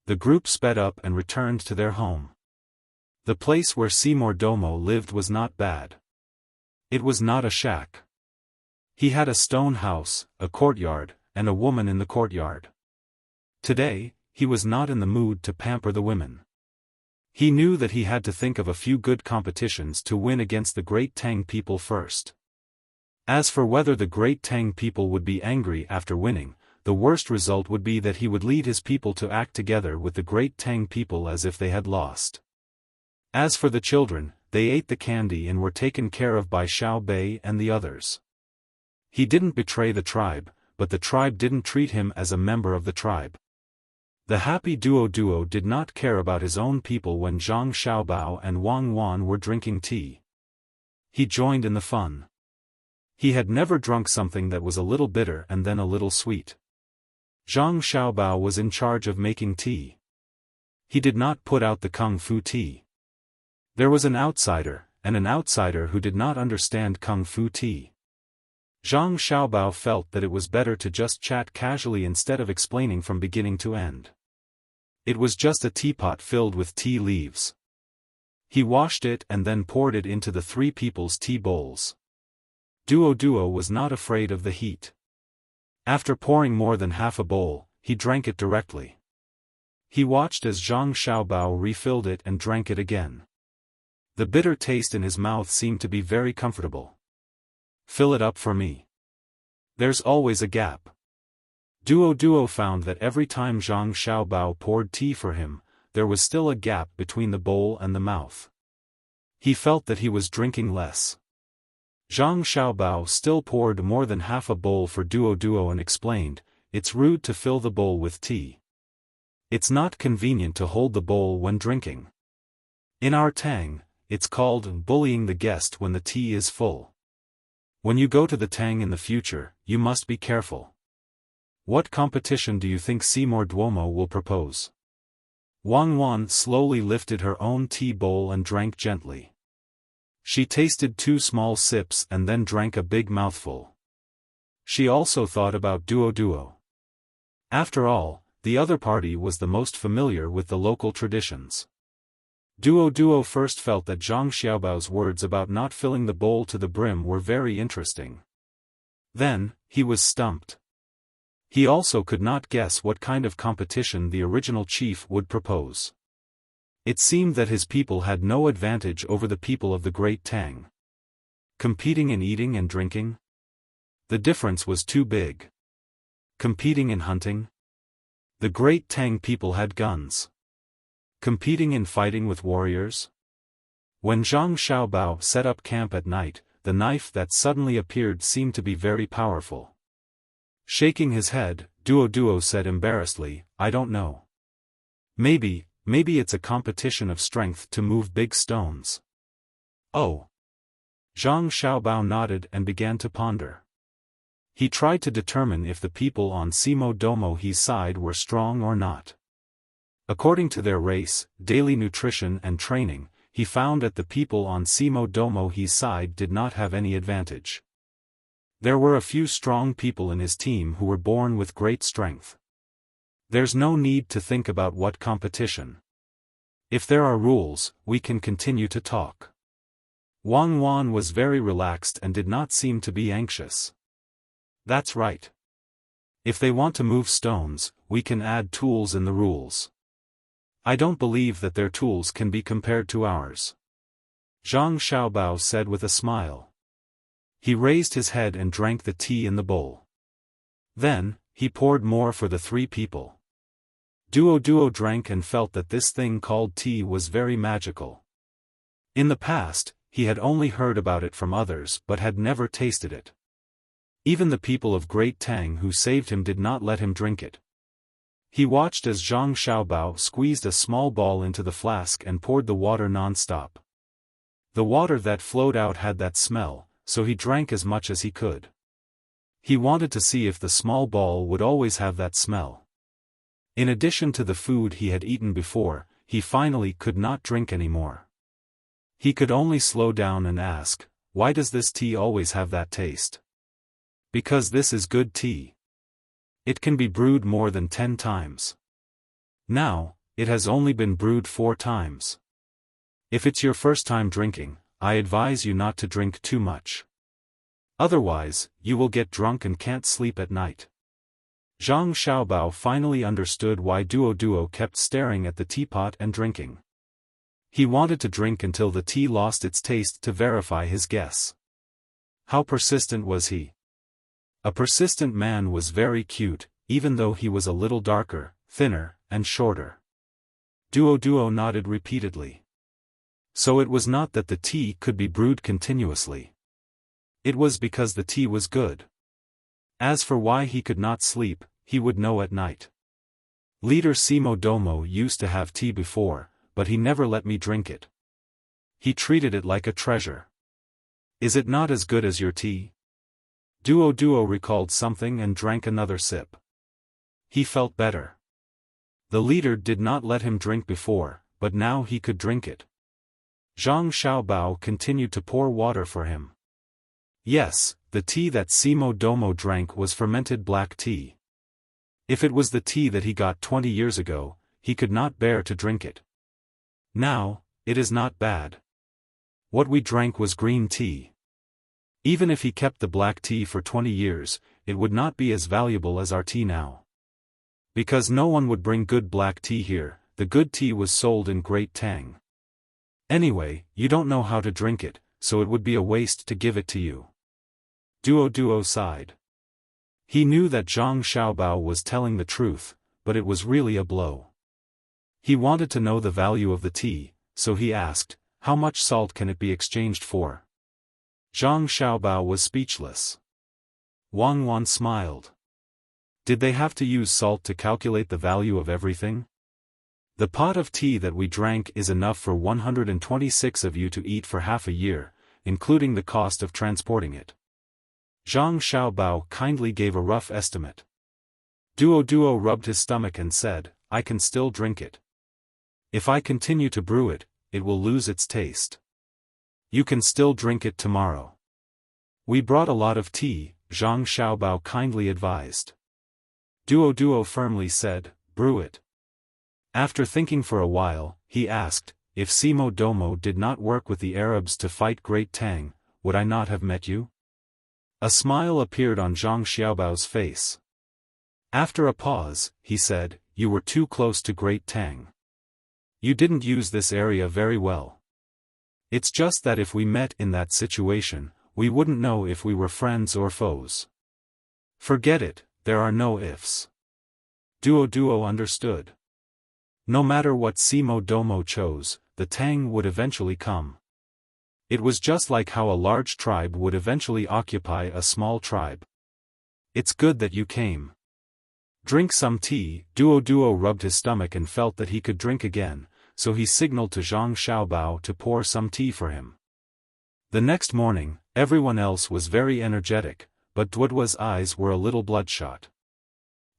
The group sped up and returned to their home. The place where Seymour Domo lived was not bad. It was not a shack. He had a stone house, a courtyard, and a woman in the courtyard. Today, he was not in the mood to pamper the women. He knew that he had to think of a few good competitions to win against the great Tang people first. As for whether the great Tang people would be angry after winning, the worst result would be that he would lead his people to act together with the great Tang people as if they had lost. As for the children, they ate the candy and were taken care of by Xiao Bei and the others. He didn't betray the tribe, but the tribe didn't treat him as a member of the tribe. The happy Duo did not care about his own people when Zhang Xiaobao and Wang Wan were drinking tea. He joined in the fun. He had never drunk something that was a little bitter and then a little sweet. Zhang Xiaobao was in charge of making tea. He did not put out the kung fu tea. There was an outsider who did not understand kung fu tea. Zhang Xiaobao felt that it was better to just chat casually instead of explaining from beginning to end. It was just a teapot filled with tea leaves. He washed it and then poured it into the three people's tea bowls. Duo was not afraid of the heat. After pouring more than half a bowl, he drank it directly. He watched as Zhang Xiaobao refilled it and drank it again. The bitter taste in his mouth seemed to be very comfortable. "Fill it up for me. There's always a gap." Duo found that every time Zhang Xiaobao poured tea for him, there was still a gap between the bowl and the mouth. He felt that he was drinking less. Zhang Xiaobao still poured more than half a bowl for Duo and explained, "It's rude to fill the bowl with tea. It's not convenient to hold the bowl when drinking. In our Tang, it's called bullying the guest when the tea is full. When you go to the Tang in the future, you must be careful. What competition do you think Seymour Duomo will propose?" Wang Wan slowly lifted her own tea bowl and drank gently. She tasted 2 small sips and then drank a big mouthful. She also thought about Duo. After all, the other party was the most familiar with the local traditions. Duo first felt that Zhang Xiaobao's words about not filling the bowl to the brim were very interesting. Then, he was stumped. He also could not guess what kind of competition the original chief would propose. It seemed that his people had no advantage over the people of the Great Tang. Competing in eating and drinking? The difference was too big. Competing in hunting? The Great Tang people had guns. Competing in fighting with warriors? When Zhang Xiaobao set up camp at night, the knife that suddenly appeared seemed to be very powerful. Shaking his head, Duo said embarrassedly, "I don't know. Maybe it's a competition of strength to move big stones." "Oh." Zhang Xiaobao nodded and began to ponder. He tried to determine if the people on Simo Domo He's side were strong or not. According to their race, daily nutrition and training, he found that the people on Simo Domo He's side did not have any advantage. There were a few strong people in his team who were born with great strength. There's no need to think about what competition. If there are rules, we can continue to talk. Wang Wan was very relaxed and did not seem to be anxious. That's right. If they want to move stones, we can add tools in the rules. I don't believe that their tools can be compared to ours. Zhang Xiaobao said with a smile. He raised his head and drank the tea in the bowl. Then, he poured more for the three people. Duo drank and felt that this thing called tea was very magical. In the past, he had only heard about it from others but had never tasted it. Even the people of Great Tang who saved him did not let him drink it. He watched as Zhang Xiaobao squeezed a small ball into the flask and poured the water non-stop. The water that flowed out had that smell, so he drank as much as he could. He wanted to see if the small ball would always have that smell. In addition to the food he had eaten before, he finally could not drink anymore. He could only slow down and ask, why does this tea always have that taste? Because this is good tea. It can be brewed more than 10 times. Now, it has only been brewed 4 times. If it's your first time drinking, I advise you not to drink too much. Otherwise, you will get drunk and can't sleep at night. Zhang Xiaobao finally understood why Duo kept staring at the teapot and drinking. He wanted to drink until the tea lost its taste to verify his guess. How persistent was he? A persistent man was very cute, even though he was a little darker, thinner, and shorter. Duo nodded repeatedly. So it was not that the tea could be brewed continuously. It was because the tea was good. As for why he could not sleep, he would know at night. Leader Simo Domo used to have tea before, but he never let me drink it. He treated it like a treasure. Is it not as good as your tea? Duo recalled something and drank another sip. He felt better. The leader did not let him drink before, but now he could drink it. Zhang Xiaobao continued to pour water for him. Yes, the tea that Simo Domo drank was fermented black tea. If it was the tea that he got 20 years ago, he could not bear to drink it. Now, it is not bad. What we drank was green tea. Even if he kept the black tea for 20 years, it would not be as valuable as our tea now. Because no one would bring good black tea here, the good tea was sold in Great Tang. Anyway, you don't know how to drink it, so it would be a waste to give it to you. Duo sighed. He knew that Zhang Xiaobao was telling the truth, but it was really a blow. He wanted to know the value of the tea, so he asked, how much salt can it be exchanged for? Zhang Xiaobao was speechless. Wang Wan smiled. Did they have to use salt to calculate the value of everything? The pot of tea that we drank is enough for 126 of you to eat for half a year, including the cost of transporting it. Zhang Xiaobao kindly gave a rough estimate. Duo rubbed his stomach and said, I can still drink it. If I continue to brew it, it will lose its taste. You can still drink it tomorrow. We brought a lot of tea, Zhang Xiaobao kindly advised. Duo firmly said, brew it. After thinking for a while, he asked, if Simo Domo did not work with the Arabs to fight Great Tang, would I not have met you? A smile appeared on Zhang Xiaobao's face. After a pause, he said, you were too close to Great Tang. You didn't use this area very well. It's just that if we met in that situation, we wouldn't know if we were friends or foes. Forget it, there are no ifs. Duo understood. No matter what Simo Domo chose, the Tang would eventually come. It was just like how a large tribe would eventually occupy a small tribe. It's good that you came. Drink some tea. Duo rubbed his stomach and felt that he could drink again, so he signaled to Zhang Xiaobao to pour some tea for him. The next morning, everyone else was very energetic, but Duo's eyes were a little bloodshot.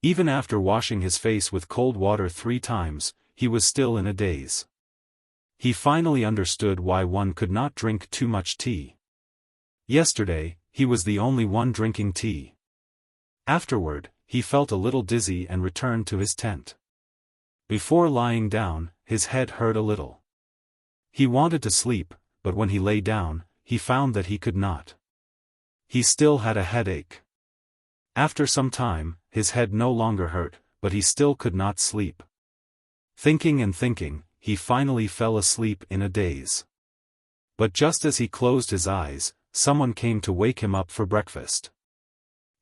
Even after washing his face with cold water 3 times, he was still in a daze. He finally understood why one could not drink too much tea. Yesterday, he was the only one drinking tea. Afterward, he felt a little dizzy and returned to his tent. Before lying down, his head hurt a little. He wanted to sleep, but when he lay down, he found that he could not. He still had a headache. After some time, his head no longer hurt, but he still could not sleep. Thinking and thinking, he finally fell asleep in a daze. But just as he closed his eyes, someone came to wake him up for breakfast.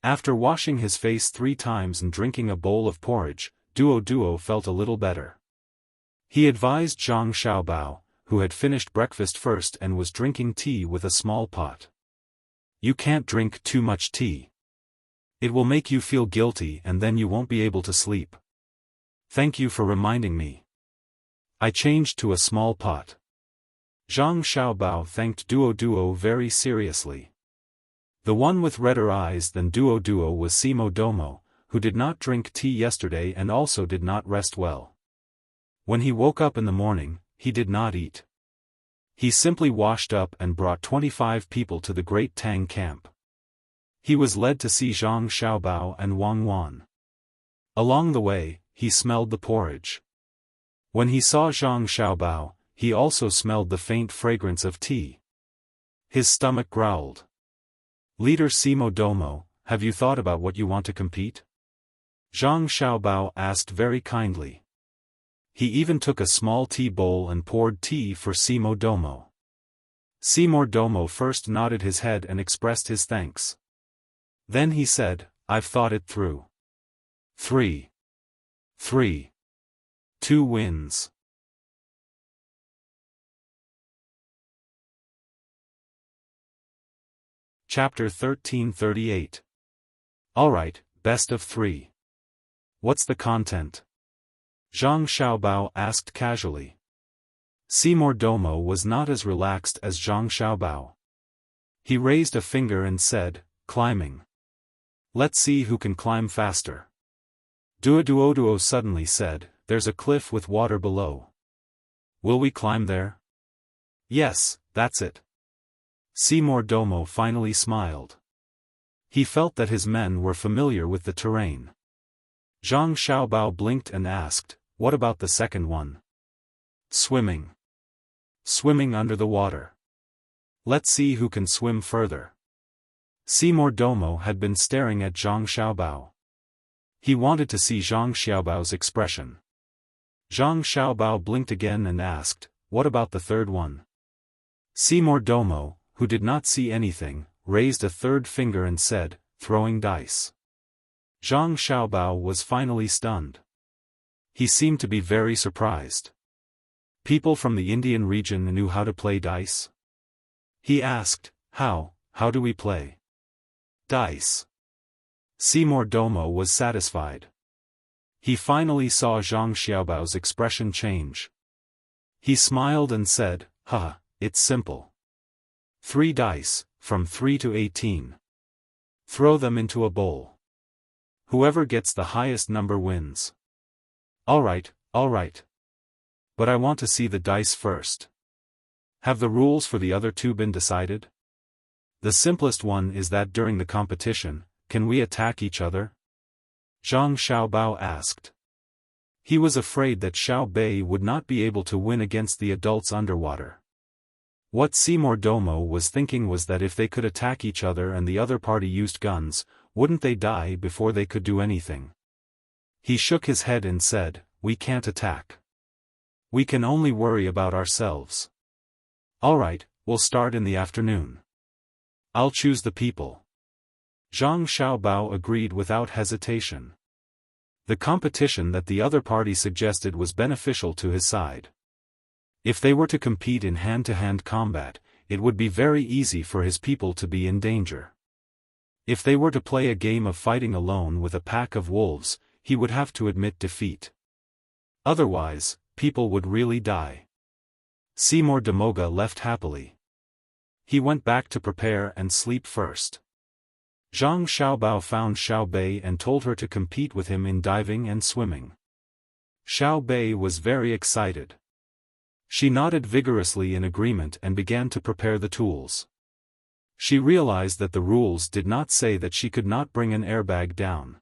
After washing his face 3 times and drinking a bowl of porridge, Duo felt a little better. He advised Zhang Xiaobao, who had finished breakfast first and was drinking tea with a small pot. You can't drink too much tea. It will make you feel guilty and then you won't be able to sleep. Thank you for reminding me. I changed to a small pot. Zhang Xiaobao thanked Duo very seriously. The one with redder eyes than Duo was Simo Domo, who did not drink tea yesterday and also did not rest well. When he woke up in the morning, he did not eat. He simply washed up and brought 25 people to the great Tang camp. He was led to see Zhang Xiaobao and Wang Wan. Along the way, he smelled the porridge. When he saw Zhang Xiaobao, he also smelled the faint fragrance of tea. His stomach growled. Leader Simo Domo, have you thought about what you want to compete? Zhang Xiaobao asked very kindly. He even took a small tea bowl and poured tea for Simo Domo. Simo Domo first nodded his head and expressed his thanks. Then he said, I've thought it through. 3. 2 wins. Chapter 1338. Alright, best of 3. What's the content? Zhang Xiaobao asked casually. Simo Domo was not as relaxed as Zhang Xiaobao. He raised a finger and said, climbing. Let's see who can climb faster. Duo suddenly said, there's a cliff with water below. Will we climb there? Yes, that's it. Simo Domo finally smiled. He felt that his men were familiar with the terrain. Zhang Xiaobao blinked and asked, what about the second one? Swimming. Swimming under the water. Let's see who can swim further. Simo Domo had been staring at Zhang Xiaobao. He wanted to see Zhang Xiaobao's expression. Zhang Xiaobao blinked again and asked, what about the third one? Simo Domo, who did not see anything, raised a third finger and said, throwing dice. Zhang Xiaobao was finally stunned. He seemed to be very surprised. People from the Indian region knew how to play dice? He asked, how do we play dice? Simo Domo was satisfied. He finally saw Zhang Xiaobao's expression change. He smiled and said, haha, it's simple. 3 dice, from 3 to 18. Throw them into a bowl. Whoever gets the highest number wins. Alright. But I want to see the dice first. Have the rules for the other 2 been decided? The simplest one is that during the competition, can we attack each other? Zhang Xiaobao asked. He was afraid that Xiao Bei would not be able to win against the adults underwater. What Simo Domo was thinking was that if they could attack each other and the other party used guns, wouldn't they die before they could do anything? He shook his head and said, we can't attack. We can only worry about ourselves. Alright, we'll start in the afternoon. I'll choose the people. Zhang Xiaobao agreed without hesitation. The competition that the other party suggested was beneficial to his side. If they were to compete in hand-to-hand combat, it would be very easy for his people to be in danger. If they were to play a game of fighting alone with a pack of wolves, he would have to admit defeat. Otherwise, people would really die. Simo Domo left happily. He went back to prepare and sleep first. Zhang Xiaobao found Xiao Bei and told her to compete with him in diving and swimming. Xiao Bei was very excited. She nodded vigorously in agreement and began to prepare the tools. She realized that the rules did not say that she could not bring an airbag down.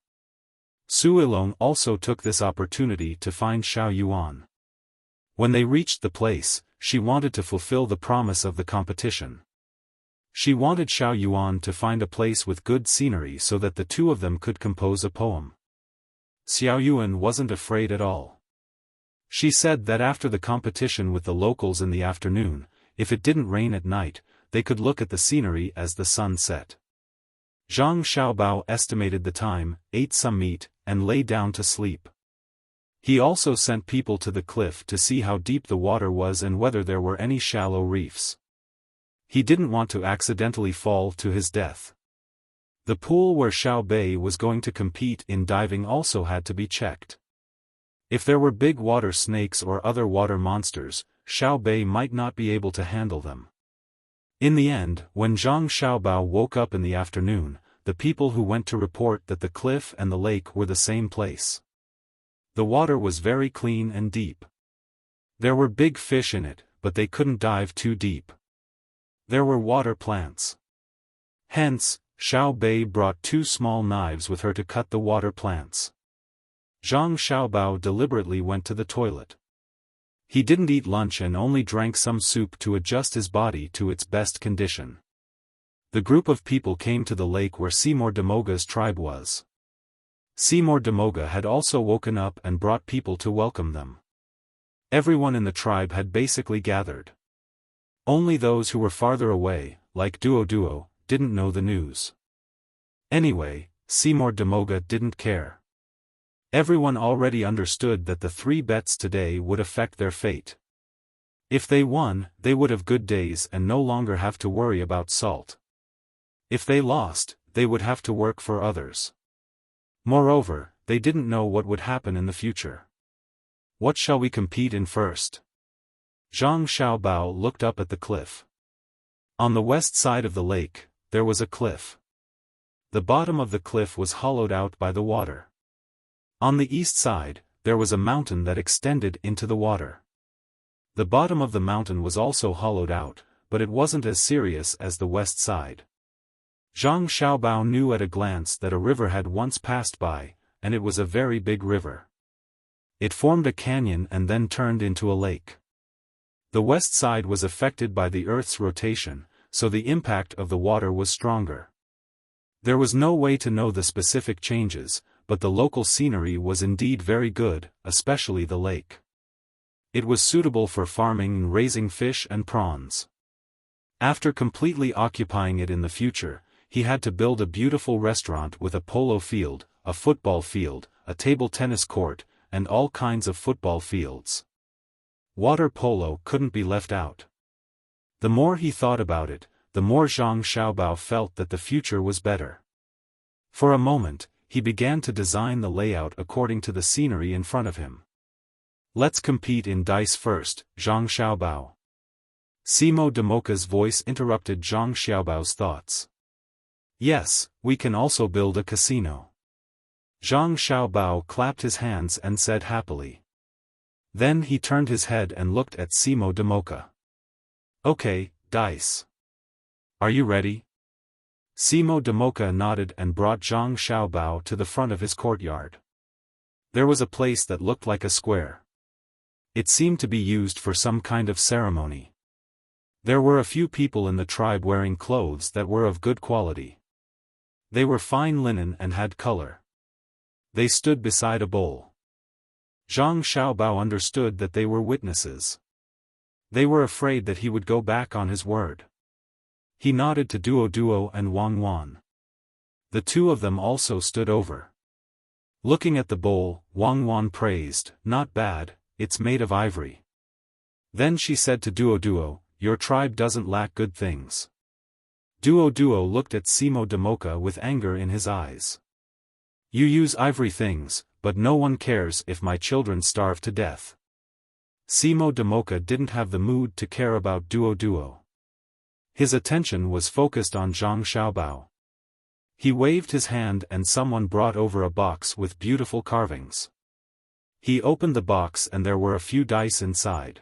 Su Ilong also took this opportunity to find Xiao Yuan. When they reached the place, she wanted to fulfill the promise of the competition. She wanted Xiao Yuan to find a place with good scenery so that the two of them could compose a poem. Xiao Yuan wasn't afraid at all. She said that after the competition with the locals in the afternoon, if it didn't rain at night, they could look at the scenery as the sun set. Zhang Xiaobao estimated the time, ate some meat, and lay down to sleep. He also sent people to the cliff to see how deep the water was and whether there were any shallow reefs. He didn't want to accidentally fall to his death. The pool where Xiao Bei was going to compete in diving also had to be checked. If there were big water snakes or other water monsters, Xiao Bei might not be able to handle them. In the end, when Zhang Xiaobao woke up in the afternoon, the people who went to report that the cliff and the lake were the same place. The water was very clean and deep. There were big fish in it, but they couldn't dive too deep. There were water plants. Hence, Xiao Bei brought 2 small knives with her to cut the water plants. Zhang Xiaobao deliberately went to the toilet. He didn't eat lunch and only drank some soup to adjust his body to its best condition. The group of people came to the lake where Seymour Demoga's tribe was. Seymour Demoga had also woken up and brought people to welcome them. Everyone in the tribe had basically gathered. Only those who were farther away, like Duo, didn't know the news. Anyway, Seymour Demoga didn't care. Everyone already understood that the 3 bets today would affect their fate. If they won, they would have good days and no longer have to worry about salt. If they lost, they would have to work for others. Moreover, they didn't know what would happen in the future. What shall we compete in first? Zhang Xiaobao looked up at the cliff. On the west side of the lake, there was a cliff. The bottom of the cliff was hollowed out by the water. On the east side, there was a mountain that extended into the water. The bottom of the mountain was also hollowed out, but it wasn't as serious as the west side. Zhang Xiaobao knew at a glance that a river had once passed by, and it was a very big river. It formed a canyon and then turned into a lake. The west side was affected by the Earth's rotation, so the impact of the water was stronger. There was no way to know the specific changes, but the local scenery was indeed very good, especially the lake. It was suitable for farming and raising fish and prawns. After completely occupying it in the future, he had to build a beautiful restaurant with a polo field, a football field, a table tennis court, and all kinds of football fields. Water polo couldn't be left out. The more he thought about it, the more Zhang Xiaobao felt that the future was better. For a moment, he began to design the layout according to the scenery in front of him. Let's compete in dice first, Zhang Xiaobao. Simo Demoka's voice interrupted Zhang Xiaobao's thoughts. Yes, we can also build a casino. Zhang Xiaobao clapped his hands and said happily. Then he turned his head and looked at Simo Demoka. Okay, dice. Are you ready? Simo Demoka nodded and brought Zhang Xiaobao to the front of his courtyard. There was a place that looked like a square. It seemed to be used for some kind of ceremony. There were a few people in the tribe wearing clothes that were of good quality. They were fine linen and had color. They stood beside a bowl. Zhang Xiaobao understood that they were witnesses. They were afraid that he would go back on his word. He nodded to Duo and Wang. The 2 of them also stood over. Looking at the bowl, Wang praised, "Not bad, it's made of ivory." Then she said to Duo, "Your tribe doesn't lack good things." Duo looked at Simo Demoka with anger in his eyes. "You use ivory things, but no one cares if my children starve to death." Simo Demoka didn't have the mood to care about Duo. His attention was focused on Zhang Xiaobao. He waved his hand and someone brought over a box with beautiful carvings. He opened the box and there were a few dice inside.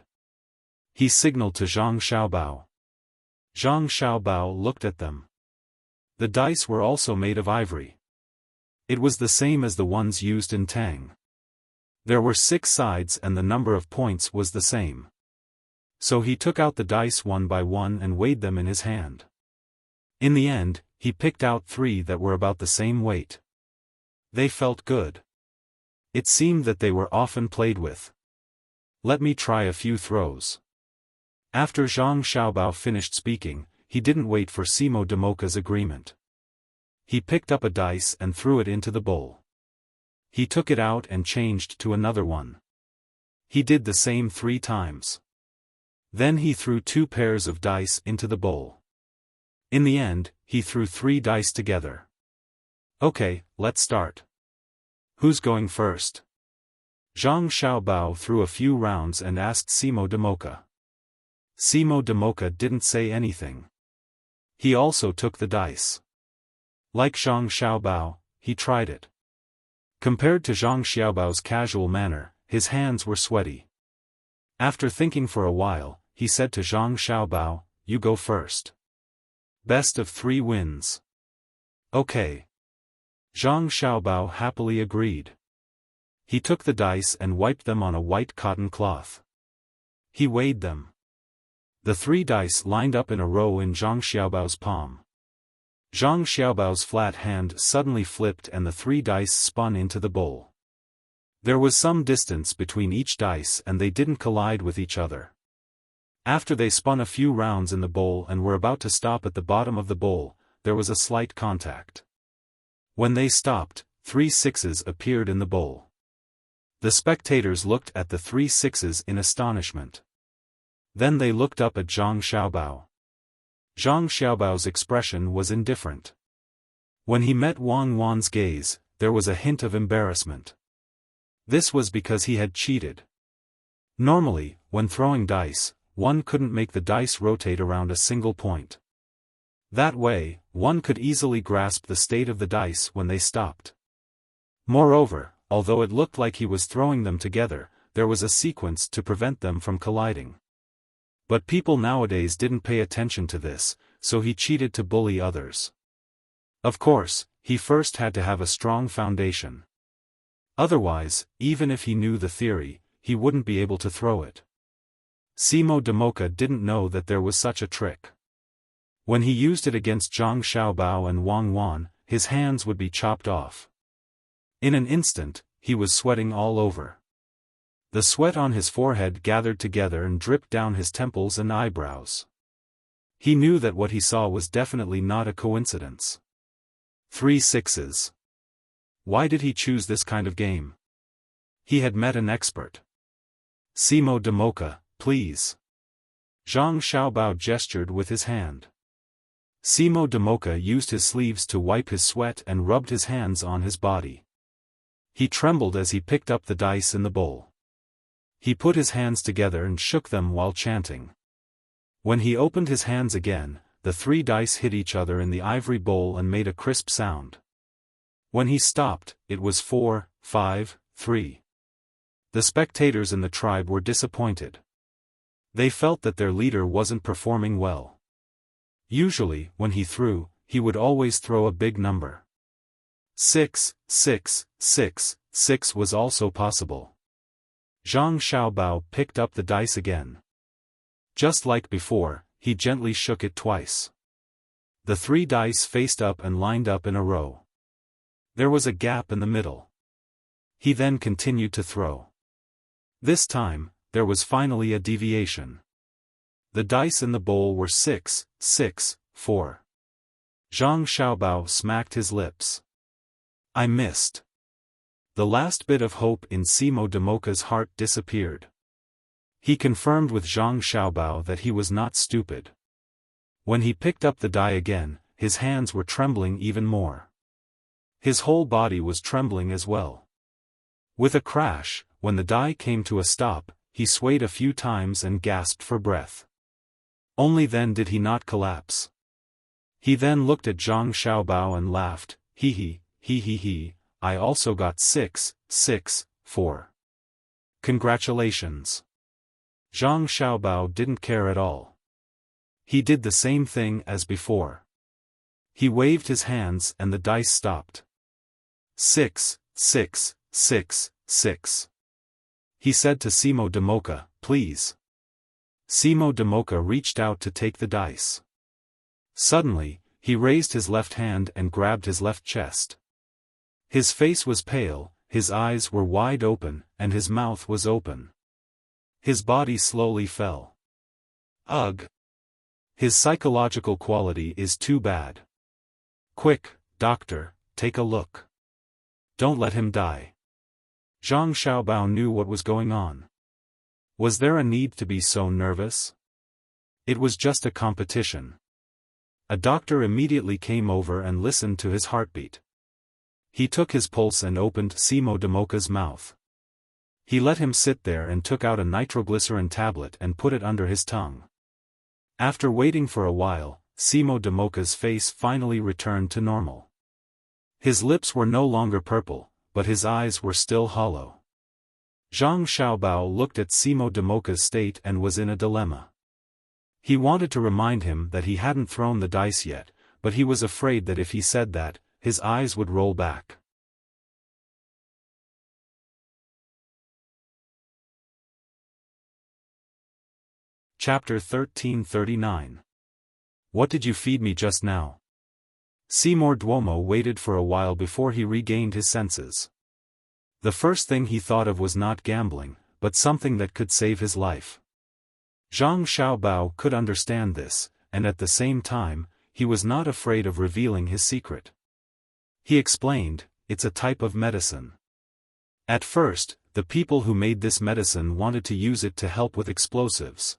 He signaled to Zhang Xiaobao. Zhang Xiaobao looked at them. The dice were also made of ivory. It was the same as the ones used in Tang. There were 6 sides and the number of points was the same. So he took out the dice one by one and weighed them in his hand. In the end, he picked out 3 that were about the same weight. They felt good. It seemed that they were often played with. Let me try a few throws. After Zhang Xiaobao finished speaking, he didn't wait for Simo Damoka's agreement. He picked up a dice and threw it into the bowl. He took it out and changed to another one. He did the same 3 times. Then he threw 2 pairs of dice into the bowl. In the end, he threw 3 dice together. Okay, let's start. Who's going first? Zhang Xiaobao threw a few rounds and asked Simo Damoka. Simo Damoka didn't say anything. He also took the dice. Like Zhang Xiaobao, he tried it. Compared to Zhang Xiaobao's casual manner, his hands were sweaty. After thinking for a while, he said to Zhang Xiaobao, "You go first. Best of 3 wins." Okay. Zhang Xiaobao happily agreed. He took the dice and wiped them on a white cotton cloth. He weighed them. The 3 dice lined up in a row in Zhang Xiaobao's palm. Zhang Xiaobao's flat hand suddenly flipped and the 3 dice spun into the bowl. There was some distance between each dice and they didn't collide with each other. After they spun a few rounds in the bowl and were about to stop at the bottom of the bowl, there was a slight contact. When they stopped, 3 sixes appeared in the bowl. The spectators looked at the 3 sixes in astonishment. Then they looked up at Zhang Xiaobao. Zhang Xiaobao's expression was indifferent. When he met Wang Wan's gaze, there was a hint of embarrassment. This was because he had cheated. Normally, when throwing dice, one couldn't make the dice rotate around a single point. That way, one could easily grasp the state of the dice when they stopped. Moreover, although it looked like he was throwing them together, there was a sequence to prevent them from colliding. But people nowadays didn't pay attention to this, so he cheated to bully others. Of course, he first had to have a strong foundation. Otherwise, even if he knew the theory, he wouldn't be able to throw it. Simo Damoka didn't know that there was such a trick. When he used it against Zhang Xiaobao and Wang Wan, his hands would be chopped off. In an instant, he was sweating all over. The sweat on his forehead gathered together and dripped down his temples and eyebrows. He knew that what he saw was definitely not a coincidence. 3 sixes. Why did he choose this kind of game? He had met an expert. Simo Damoka, please. Zhang Xiaobao gestured with his hand. Simo Damoka used his sleeves to wipe his sweat and rubbed his hands on his body. He trembled as he picked up the dice in the bowl. He put his hands together and shook them while chanting. When he opened his hands again, the 3 dice hit each other in the ivory bowl and made a crisp sound. When he stopped, it was 4, 5, 3. The spectators in the tribe were disappointed. They felt that their leader wasn't performing well. Usually, when he threw, he would always throw a big number. 6, 6, 6, 6 was also possible. Zhang Xiaobao picked up the dice again. Just like before, he gently shook it twice. The 3 dice faced up and lined up in a row. There was a gap in the middle. He then continued to throw. This time, there was finally a deviation. The dice in the bowl were 6, 6, 4. Zhang Xiaobao smacked his lips. I missed. The last bit of hope in Simo Damoka's heart disappeared. He confirmed with Zhang Xiaobao that he was not stupid. When he picked up the die again, his hands were trembling even more. His whole body was trembling as well. With a crash, when the die came to a stop, he swayed a few times and gasped for breath. Only then did he not collapse. He then looked at Zhang Xiaobao and laughed, he, I also got 6, 6, 4. Congratulations. Zhang Xiaobao didn't care at all. He did the same thing as before. He waved his hands and the dice stopped. 6, 6, 6, 6. He said to Simo Damoka, please. Simo Damoka reached out to take the dice. Suddenly, he raised his left hand and grabbed his left chest. His face was pale, his eyes were wide open, and his mouth was open. His body slowly fell. Ugh! His psychological quality is too bad. Quick, doctor, take a look. Don't let him die. Zhang Xiaobao knew what was going on. Was there a need to be so nervous? It was just a competition. A doctor immediately came over and listened to his heartbeat. He took his pulse and opened Simo Damoka's mouth. He let him sit there and took out a nitroglycerin tablet and put it under his tongue. After waiting for a while, Simo Damoka's face finally returned to normal. His lips were no longer purple, but his eyes were still hollow. Zhang Xiaobao looked at Simo Damoka's state and was in a dilemma. He wanted to remind him that he hadn't thrown the dice yet, but he was afraid that if he said that, his eyes would roll back. Chapter 1339. What did you feed me just now? Seymour Duomo waited for a while before he regained his senses. The first thing he thought of was not gambling, but something that could save his life. Zhang Xiaobao could understand this, and at the same time, he was not afraid of revealing his secret. He explained, it's a type of medicine. At first, the people who made this medicine wanted to use it to help with explosives.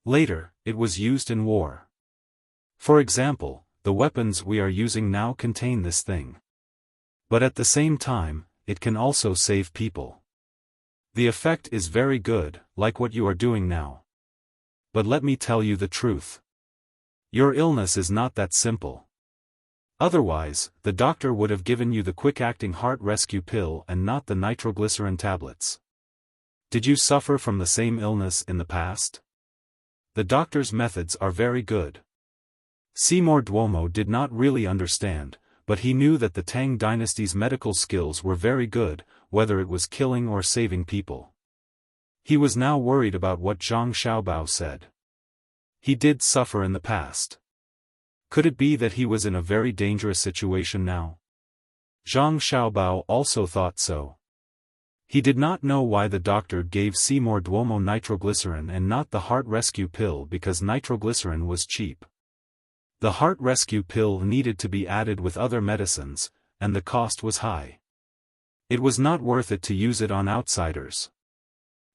Later, it was used in war. For example, the weapons we are using now contain this thing. But at the same time, it can also save people. The effect is very good, like what you are doing now. But let me tell you the truth. Your illness is not that simple. Otherwise, the doctor would have given you the quick-acting heart rescue pill and not the nitroglycerin tablets. Did you suffer from the same illness in the past? The doctor's methods are very good. Seymour Duomo did not really understand, but he knew that the Tang Dynasty's medical skills were very good, whether it was killing or saving people. He was now worried about what Zhang Xiaobao said. He did suffer in the past. Could it be that he was in a very dangerous situation now? Zhang Xiaobao also thought so. He did not know why the doctor gave Seymour Duomo nitroglycerin and not the heart rescue pill because nitroglycerin was cheap. The heart rescue pill needed to be added with other medicines, and the cost was high. It was not worth it to use it on outsiders.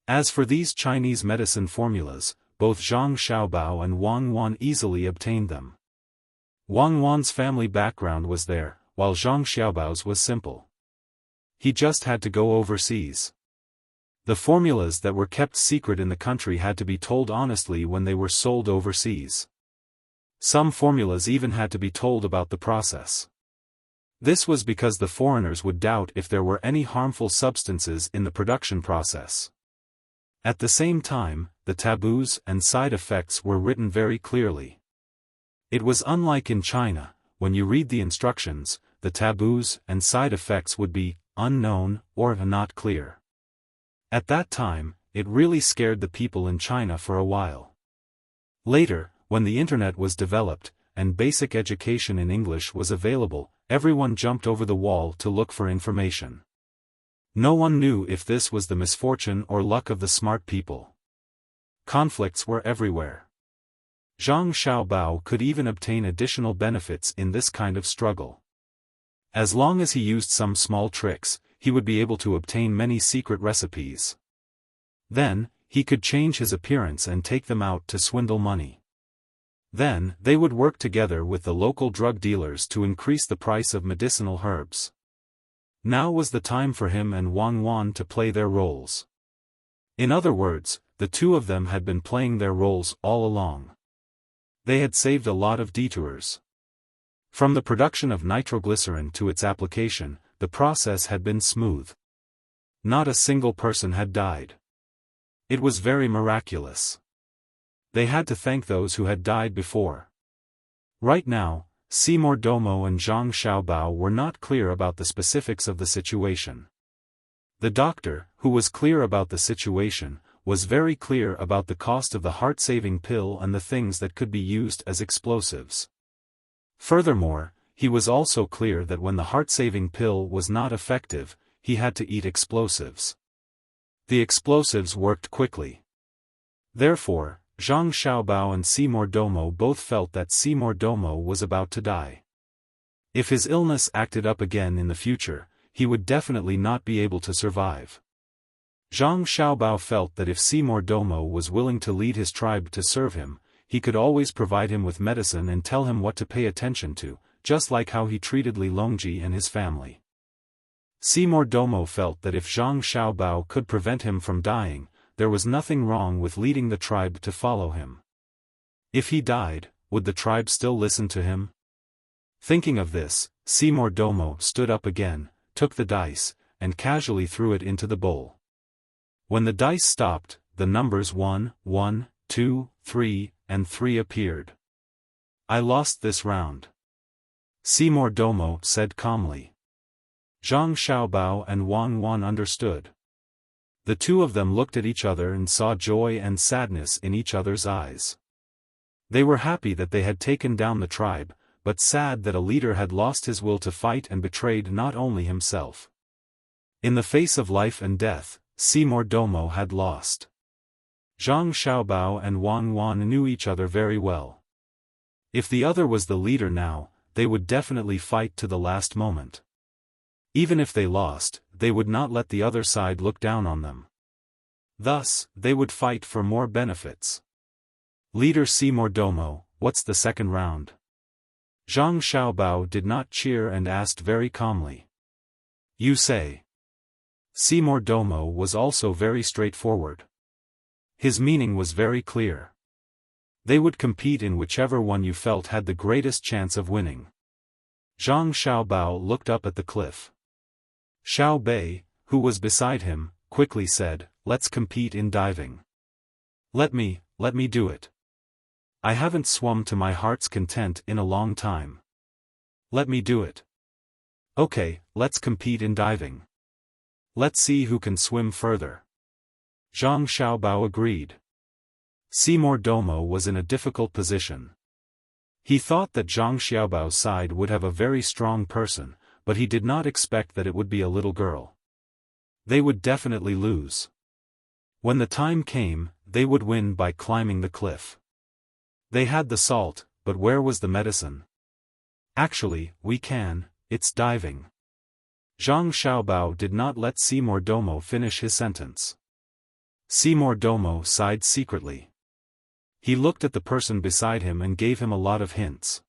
As for these Chinese medicine formulas, both Zhang Xiaobao and Wang Wan easily obtained them. Wang Wan's family background was there, while Zhang Xiaobao's was simple. He just had to go overseas. The formulas that were kept secret in the country had to be told honestly when they were sold overseas. Some formulas even had to be told about the process. This was because the foreigners would doubt if there were any harmful substances in the production process. At the same time, the taboos and side effects were written very clearly. It was unlike in China, when you read the instructions, the taboos and side effects would be unknown or not clear. At that time, it really scared the people in China for a while. Later, when the internet was developed, and basic education in English was available, everyone jumped over the wall to look for information. No one knew if this was the misfortune or luck of the smart people. Conflicts were everywhere. Zhang Xiaobao could even obtain additional benefits in this kind of struggle. As long as he used some small tricks, he would be able to obtain many secret recipes. Then, he could change his appearance and take them out to swindle money. Then, they would work together with the local drug dealers to increase the price of medicinal herbs. Now was the time for him and Wang Wan to play their roles. In other words, the two of them had been playing their roles all along. They had saved a lot of detours. From the production of nitroglycerin to its application, the process had been smooth. Not a single person had died. It was very miraculous. They had to thank those who had died before. Right now, Seymour Domo and Zhang Xiaobao were not clear about the specifics of the situation. The doctor, who was clear about the situation, was very clear about the cost of the heart-saving pill and the things that could be used as explosives. Furthermore, he was also clear that when the heart-saving pill was not effective, he had to eat explosives. The explosives worked quickly. Therefore, Zhang Xiaobao and Seymour Domo both felt that Seymour Domo was about to die. If his illness acted up again in the future, he would definitely not be able to survive. Zhang Xiaobao felt that if Seymour Domo was willing to lead his tribe to serve him, he could always provide him with medicine and tell him what to pay attention to, just like how he treated Li Longji and his family. Seymour Domo felt that if Zhang Xiaobao could prevent him from dying, there was nothing wrong with leading the tribe to follow him. If he died, would the tribe still listen to him? Thinking of this, Seymour Domo stood up again, took the dice, and casually threw it into the bowl. When the dice stopped, the numbers 1, 1, 2, 3, and 3 appeared. I lost this round. Seymour Domo said calmly. Zhang Xiaobao and Wang Wan understood. The two of them looked at each other and saw joy and sadness in each other's eyes. They were happy that they had taken down the tribe, but sad that a leader had lost his will to fight and betrayed not only himself. In the face of life and death, Seymour Domo had lost. Zhang Xiaobao and Wang Wan knew each other very well. If the other was the leader now, they would definitely fight to the last moment. Even if they lost, they would not let the other side look down on them. Thus, they would fight for more benefits. Leader Seymour Domo, what's the second round? Zhang Xiaobao did not cheer and asked very calmly. You say. Seymour Domo was also very straightforward. His meaning was very clear. They would compete in whichever one you felt had the greatest chance of winning. Zhang Xiaobao looked up at the cliff. Xiao Bei, who was beside him, quickly said, let's compete in diving. Let me do it. I haven't swum to my heart's content in a long time. Let me do it. Okay, let's compete in diving. Let's see who can swim further. Zhang Xiaobao agreed. Seymour Domo was in a difficult position. He thought that Zhang Xiaobao's side would have a very strong person, but he did not expect that it would be a little girl. They would definitely lose. When the time came, they would win by climbing the cliff. They had the salt, but where was the medicine? Actually, we can, it's diving. Zhang Xiaobao did not let Seymour Domo finish his sentence. Seymour Domo sighed secretly. He looked at the person beside him and gave him a lot of hints.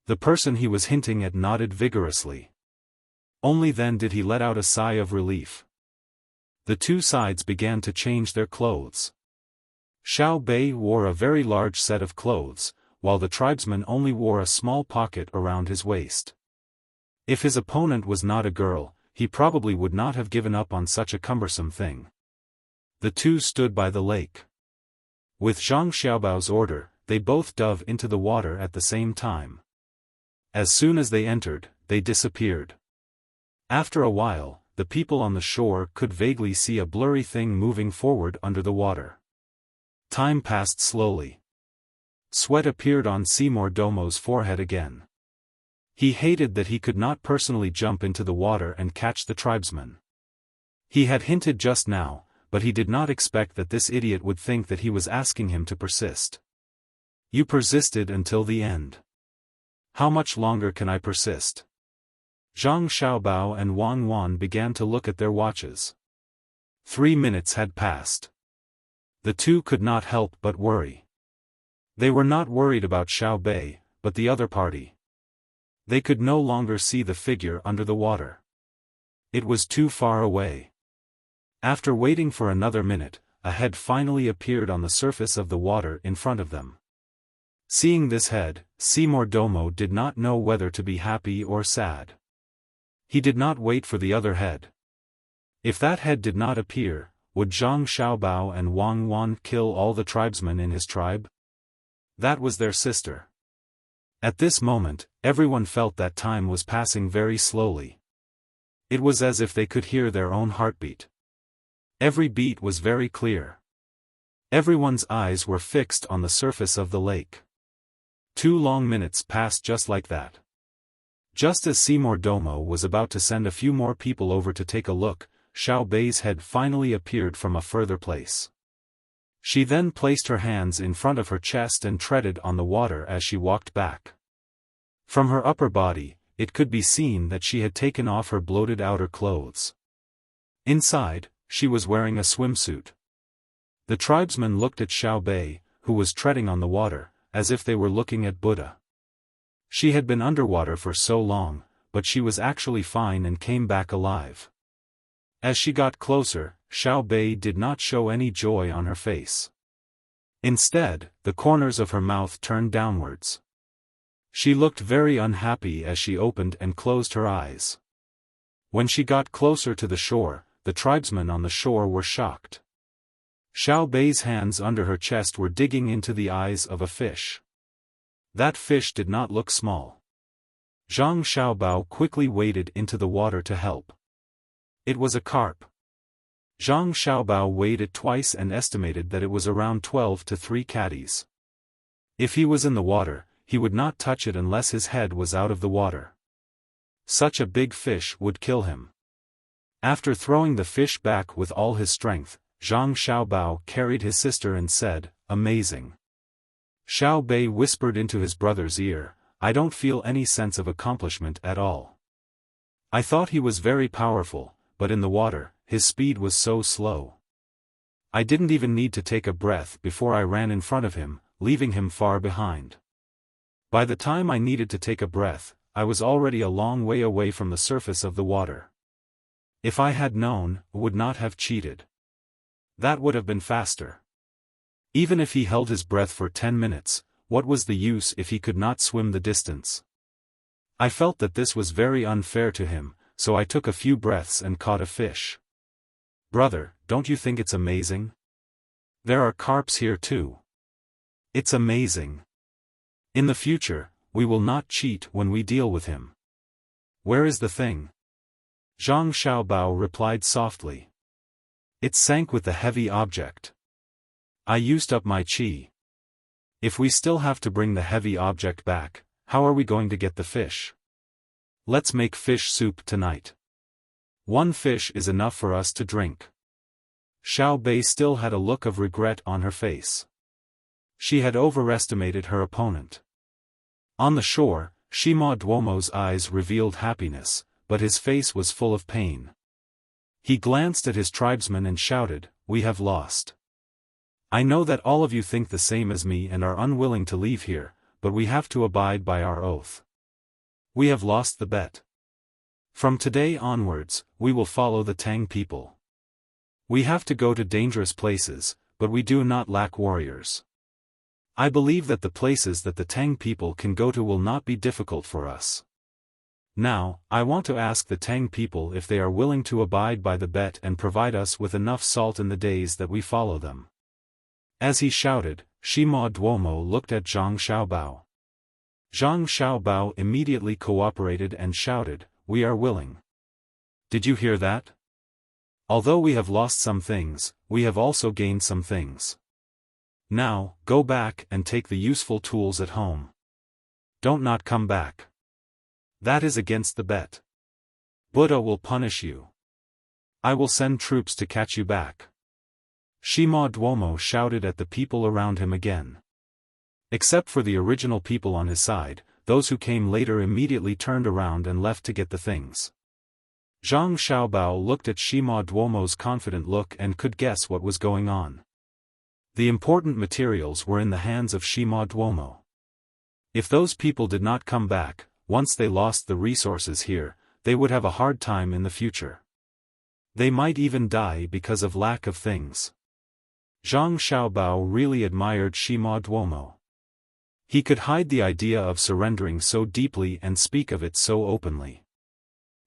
The person he was hinting at nodded vigorously. Only then did he let out a sigh of relief. The two sides began to change their clothes. Xiao Bei wore a very large set of clothes, while the tribesman only wore a small pocket around his waist. If his opponent was not a girl, he probably would not have given up on such a cumbersome thing. The two stood by the lake. With Zhang Xiaobao's order, they both dove into the water at the same time. As soon as they entered, they disappeared. After a while, the people on the shore could vaguely see a blurry thing moving forward under the water. Time passed slowly. Sweat appeared on Seymour Domo's forehead again. He hated that he could not personally jump into the water and catch the tribesman. He had hinted just now, but he did not expect that this idiot would think that he was asking him to persist. You persisted until the end. How much longer can I persist? Zhang Xiaobao and Wang Wan began to look at their watches. 3 minutes had passed. The two could not help but worry. They were not worried about Xiao Bei, but the other party. They could no longer see the figure under the water. It was too far away. After waiting for another minute, a head finally appeared on the surface of the water in front of them. Seeing this head, Seymour Domo did not know whether to be happy or sad. He did not wait for the other head. If that head did not appear, would Zhang Xiaobao and Wang Wan kill all the tribesmen in his tribe? That was their sister. At this moment, everyone felt that time was passing very slowly. It was as if they could hear their own heartbeat. Every beat was very clear. Everyone's eyes were fixed on the surface of the lake. 2 long minutes passed just like that. Just as Seymour Domo was about to send a few more people over to take a look, Xiao Bei's head finally appeared from a further place. She then placed her hands in front of her chest and treaded on the water as she walked back. From her upper body, it could be seen that she had taken off her bloated outer clothes. Inside, she was wearing a swimsuit. The tribesmen looked at Xiao Bei, who was treading on the water, as if they were looking at Buddha. She had been underwater for so long, but she was actually fine and came back alive. As she got closer, Xiao Bei did not show any joy on her face. Instead, the corners of her mouth turned downwards. She looked very unhappy as she opened and closed her eyes. When she got closer to the shore, the tribesmen on the shore were shocked. Xiao Bei's hands under her chest were digging into the eyes of a fish. That fish did not look small. Zhang Xiaobao quickly waded into the water to help. It was a carp. Zhang Xiaobao weighed it twice and estimated that it was around 12 to 3 caddies. If he was in the water, he would not touch it unless his head was out of the water. Such a big fish would kill him. After throwing the fish back with all his strength, Zhang Xiaobao carried his sister and said, "Amazing." Xiao Bei whispered into his brother's ear, "I don't feel any sense of accomplishment at all. I thought he was very powerful, but in the water, his speed was so slow. I didn't even need to take a breath before I ran in front of him, leaving him far behind. By the time I needed to take a breath, I was already a long way away from the surface of the water. If I had known, I would not have cheated. That would have been faster. Even if he held his breath for 10 minutes, what was the use if he could not swim the distance? I felt that this was very unfair to him, so I took a few breaths and caught a fish. Brother, don't you think it's amazing? There are carps here too. It's amazing. In the future, we will not cheat when we deal with him. Where is the thing?" Zhang Xiaobao replied softly. "It sank with the heavy object. I used up my qi. If we still have to bring the heavy object back, how are we going to get the fish? Let's make fish soup tonight. 1 fish is enough for us to drink." Xiao Bei still had a look of regret on her face. She had overestimated her opponent. On the shore, Shima Duomo's eyes revealed happiness, but his face was full of pain. He glanced at his tribesmen and shouted, "We have lost. I know that all of you think the same as me and are unwilling to leave here, but we have to abide by our oath. We have lost the bet. From today onwards, we will follow the Tang people. We have to go to dangerous places, but we do not lack warriors. I believe that the places that the Tang people can go to will not be difficult for us. Now, I want to ask the Tang people if they are willing to abide by the bet and provide us with enough salt in the days that we follow them." As he shouted, Shima Duomo looked at Zhang Xiaobao. Zhang Xiaobao immediately cooperated and shouted, "We are willing." Did you hear that? Although we have lost some things, we have also gained some things. Now, go back and take the useful tools at home. Don't not come back. That is against the bet. Buddha will punish you. I will send troops to catch you back. Shima Duomo shouted at the people around him again. Except for the original people on his side, those who came later immediately turned around and left to get the things. Zhang Xiaobao looked at Shima Duomo's confident look and could guess what was going on. The important materials were in the hands of Shima Duomo. If those people did not come back, once they lost the resources here, they would have a hard time in the future. They might even die because of lack of things. Zhang Xiaobao really admired Shima Duomo. He could hide the idea of surrendering so deeply and speak of it so openly.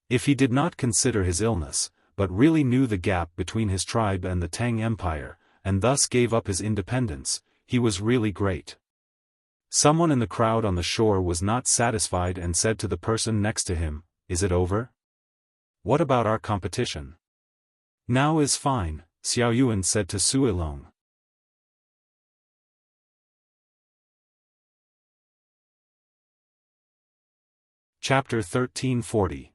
If he did not consider his illness, but really knew the gap between his tribe and the Tang Empire, and thus gave up his independence, he was really great. Someone in the crowd on the shore was not satisfied and said to the person next to him, "Is it over? What about our competition?" "Now is fine," Xiaoyuan said to Suilong. Chapter 1340.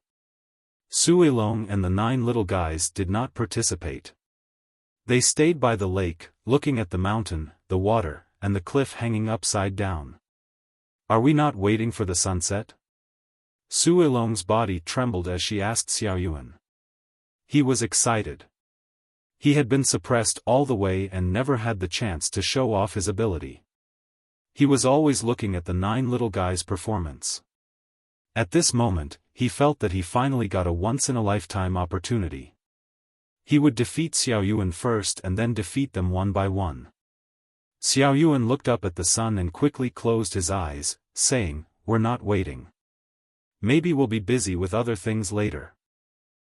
Suilong and the 9 little guys did not participate. They stayed by the lake, looking at the mountain, the water, and the cliff hanging upside down. "Are we not waiting for the sunset?" Suilong's body trembled as she asked Xiaoyuan. He was excited. He had been suppressed all the way and never had the chance to show off his ability. He was always looking at the 9 little guys' performance. At this moment, he felt that he finally got a once-in-a-lifetime opportunity. He would defeat Xiaoyuan first and then defeat them one by one. Xiaoyuan looked up at the sun and quickly closed his eyes, saying, "We're not waiting. Maybe we'll be busy with other things later.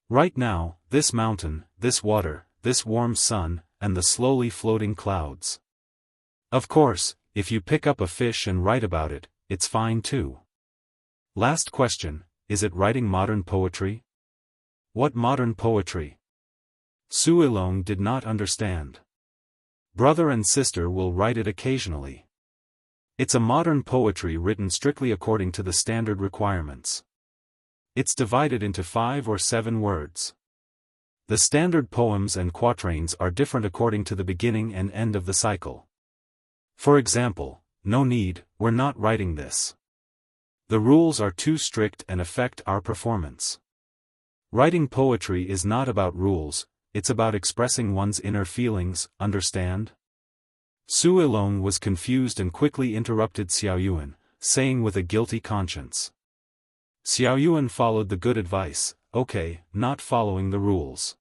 Right now, this mountain, this water, this warm sun, and the slowly floating clouds. Of course, if you pick up a fish and write about it, it's fine too. Last question, is it writing modern poetry?" "What modern poetry?" Suilong did not understand. "Brother and sister will write it occasionally. It's a modern poetry written strictly according to the standard requirements. It's divided into 5 or 7 words. The standard poems and quatrains are different according to the beginning and end of the cycle. For example, no need, we're not writing this. The rules are too strict and affect our performance. Writing poetry is not about rules, it's about expressing one's inner feelings, understand?" Suilong was confused and quickly interrupted Xiaoyuan, saying with a guilty conscience. Xiaoyuan followed the good advice, "Okay, not following the rules.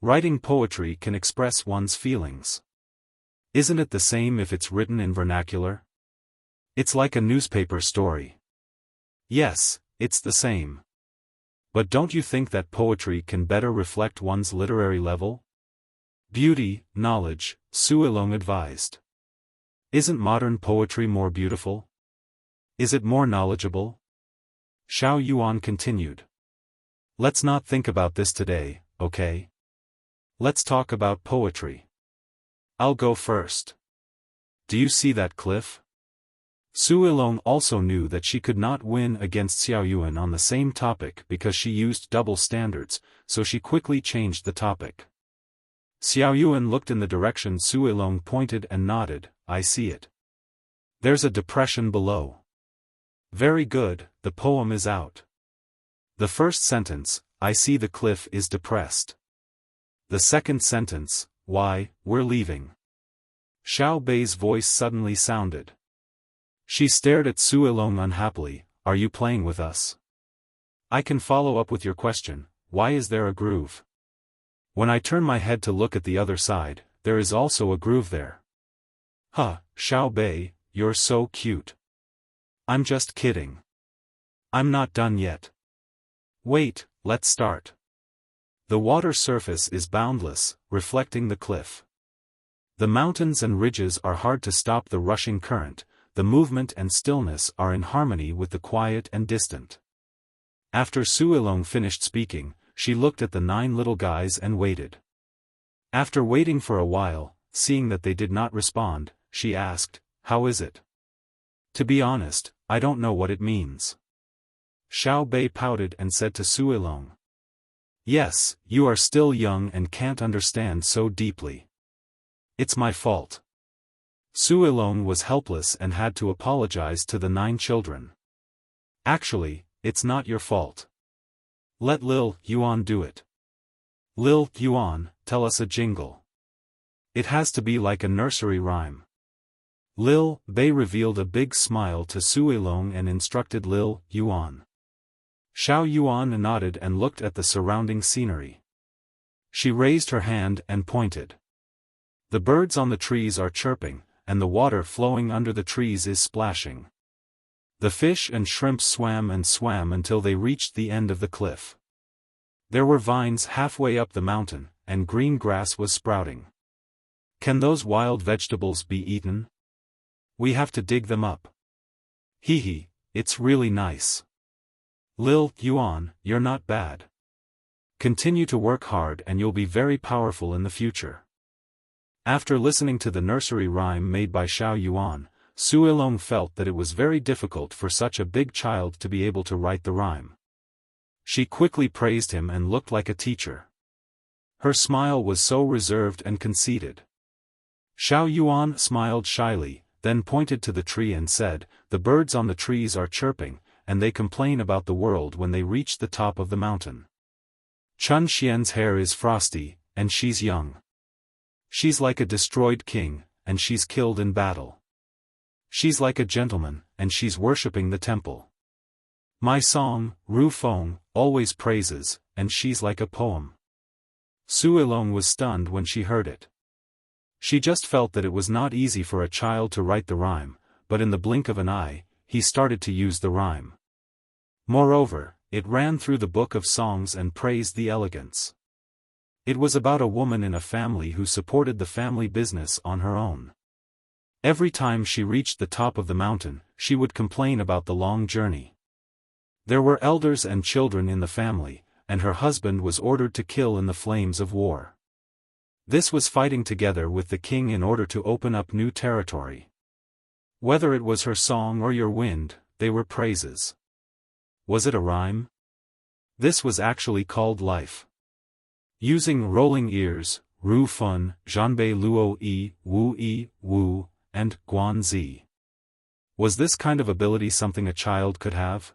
Writing poetry can express one's feelings. Isn't it the same if it's written in vernacular? It's like a newspaper story." "Yes, it's the same. But don't you think that poetry can better reflect one's literary level?" "Beauty, knowledge," Suilong advised. "Isn't modern poetry more beautiful? Is it more knowledgeable?" Xiaoyuan continued. "Let's not think about this today, okay? Let's talk about poetry. I'll go first. Do you see that cliff?" Suilong also knew that she could not win against Xiaoyuan on the same topic because she used double standards, so she quickly changed the topic. Xiaoyuan looked in the direction Suilong pointed and nodded, "I see it. There's a depression below. Very good, the poem is out. The first sentence, 'I see the cliff,' is depressed. The second sentence, 'Why, we're leaving.'" Xiao Bei's voice suddenly sounded. She stared at Suilong unhappily, "Are you playing with us? I can follow up with your question, why is there a groove? When I turn my head to look at the other side, there is also a groove there." "Huh, Xiao Bei, you're so cute." "I'm just kidding. I'm not done yet. Wait, let's start. The water surface is boundless, reflecting the cliff. The mountains and ridges are hard to stop the rushing current. The movement and stillness are in harmony with the quiet and distant." After Suilong finished speaking, she looked at the 9 little guys and waited. After waiting for a while, seeing that they did not respond, she asked, "How is it?" "To be honest, I don't know what it means." Xiao Bei pouted and said to Suilong. "Yes, you are still young and can't understand so deeply. It's my fault." Suilong was helpless and had to apologize to the 9 children. "Actually, it's not your fault. Let Lil Yuan do it. Lil Yuan, tell us a jingle. It has to be like a nursery rhyme." Lil Bei revealed a big smile to Suilong and instructed Lil Yuan. Xiaoyuan nodded and looked at the surrounding scenery. She raised her hand and pointed. The birds on the trees are chirping, and the water flowing under the trees is splashing. The fish and shrimps swam and swam until they reached the end of the cliff. There were vines halfway up the mountain, and green grass was sprouting. Can those wild vegetables be eaten? We have to dig them up. Hee hee, it's really nice. Lil Yuan, you're not bad. Continue to work hard and you'll be very powerful in the future. After listening to the nursery rhyme made by Xiao Yuan, Suilong felt that it was very difficult for such a big child to be able to write the rhyme. She quickly praised him and looked like a teacher. Her smile was so reserved and conceited. Xiao Yuan smiled shyly, then pointed to the tree and said, "The birds on the trees are chirping, and they complain about the world when they reach the top of the mountain. Chun Xian's hair is frosty, and she's young. She's like a destroyed king, and she's killed in battle. She's like a gentleman, and she's worshipping the temple. My song, Ru Feng, always praises, and she's like a poem." Suilong was stunned when she heard it. She just felt that it was not easy for a child to write the rhyme, but in the blink of an eye, he started to use the rhyme. Moreover, it ran through the book of songs and praised the elegance. It was about a woman in a family who supported the family business on her own. Every time she reached the top of the mountain, she would complain about the long journey. There were elders and children in the family, and her husband was ordered to kill in the flames of war. This was fighting together with the king in order to open up new territory. Whether it was her song or your wind, they were praises. Was it a rhyme? This was actually called life. Using rolling ears, Ru Fun, Zhanbei Luo Yi, Wu, and Guan Zi. Was this kind of ability something a child could have?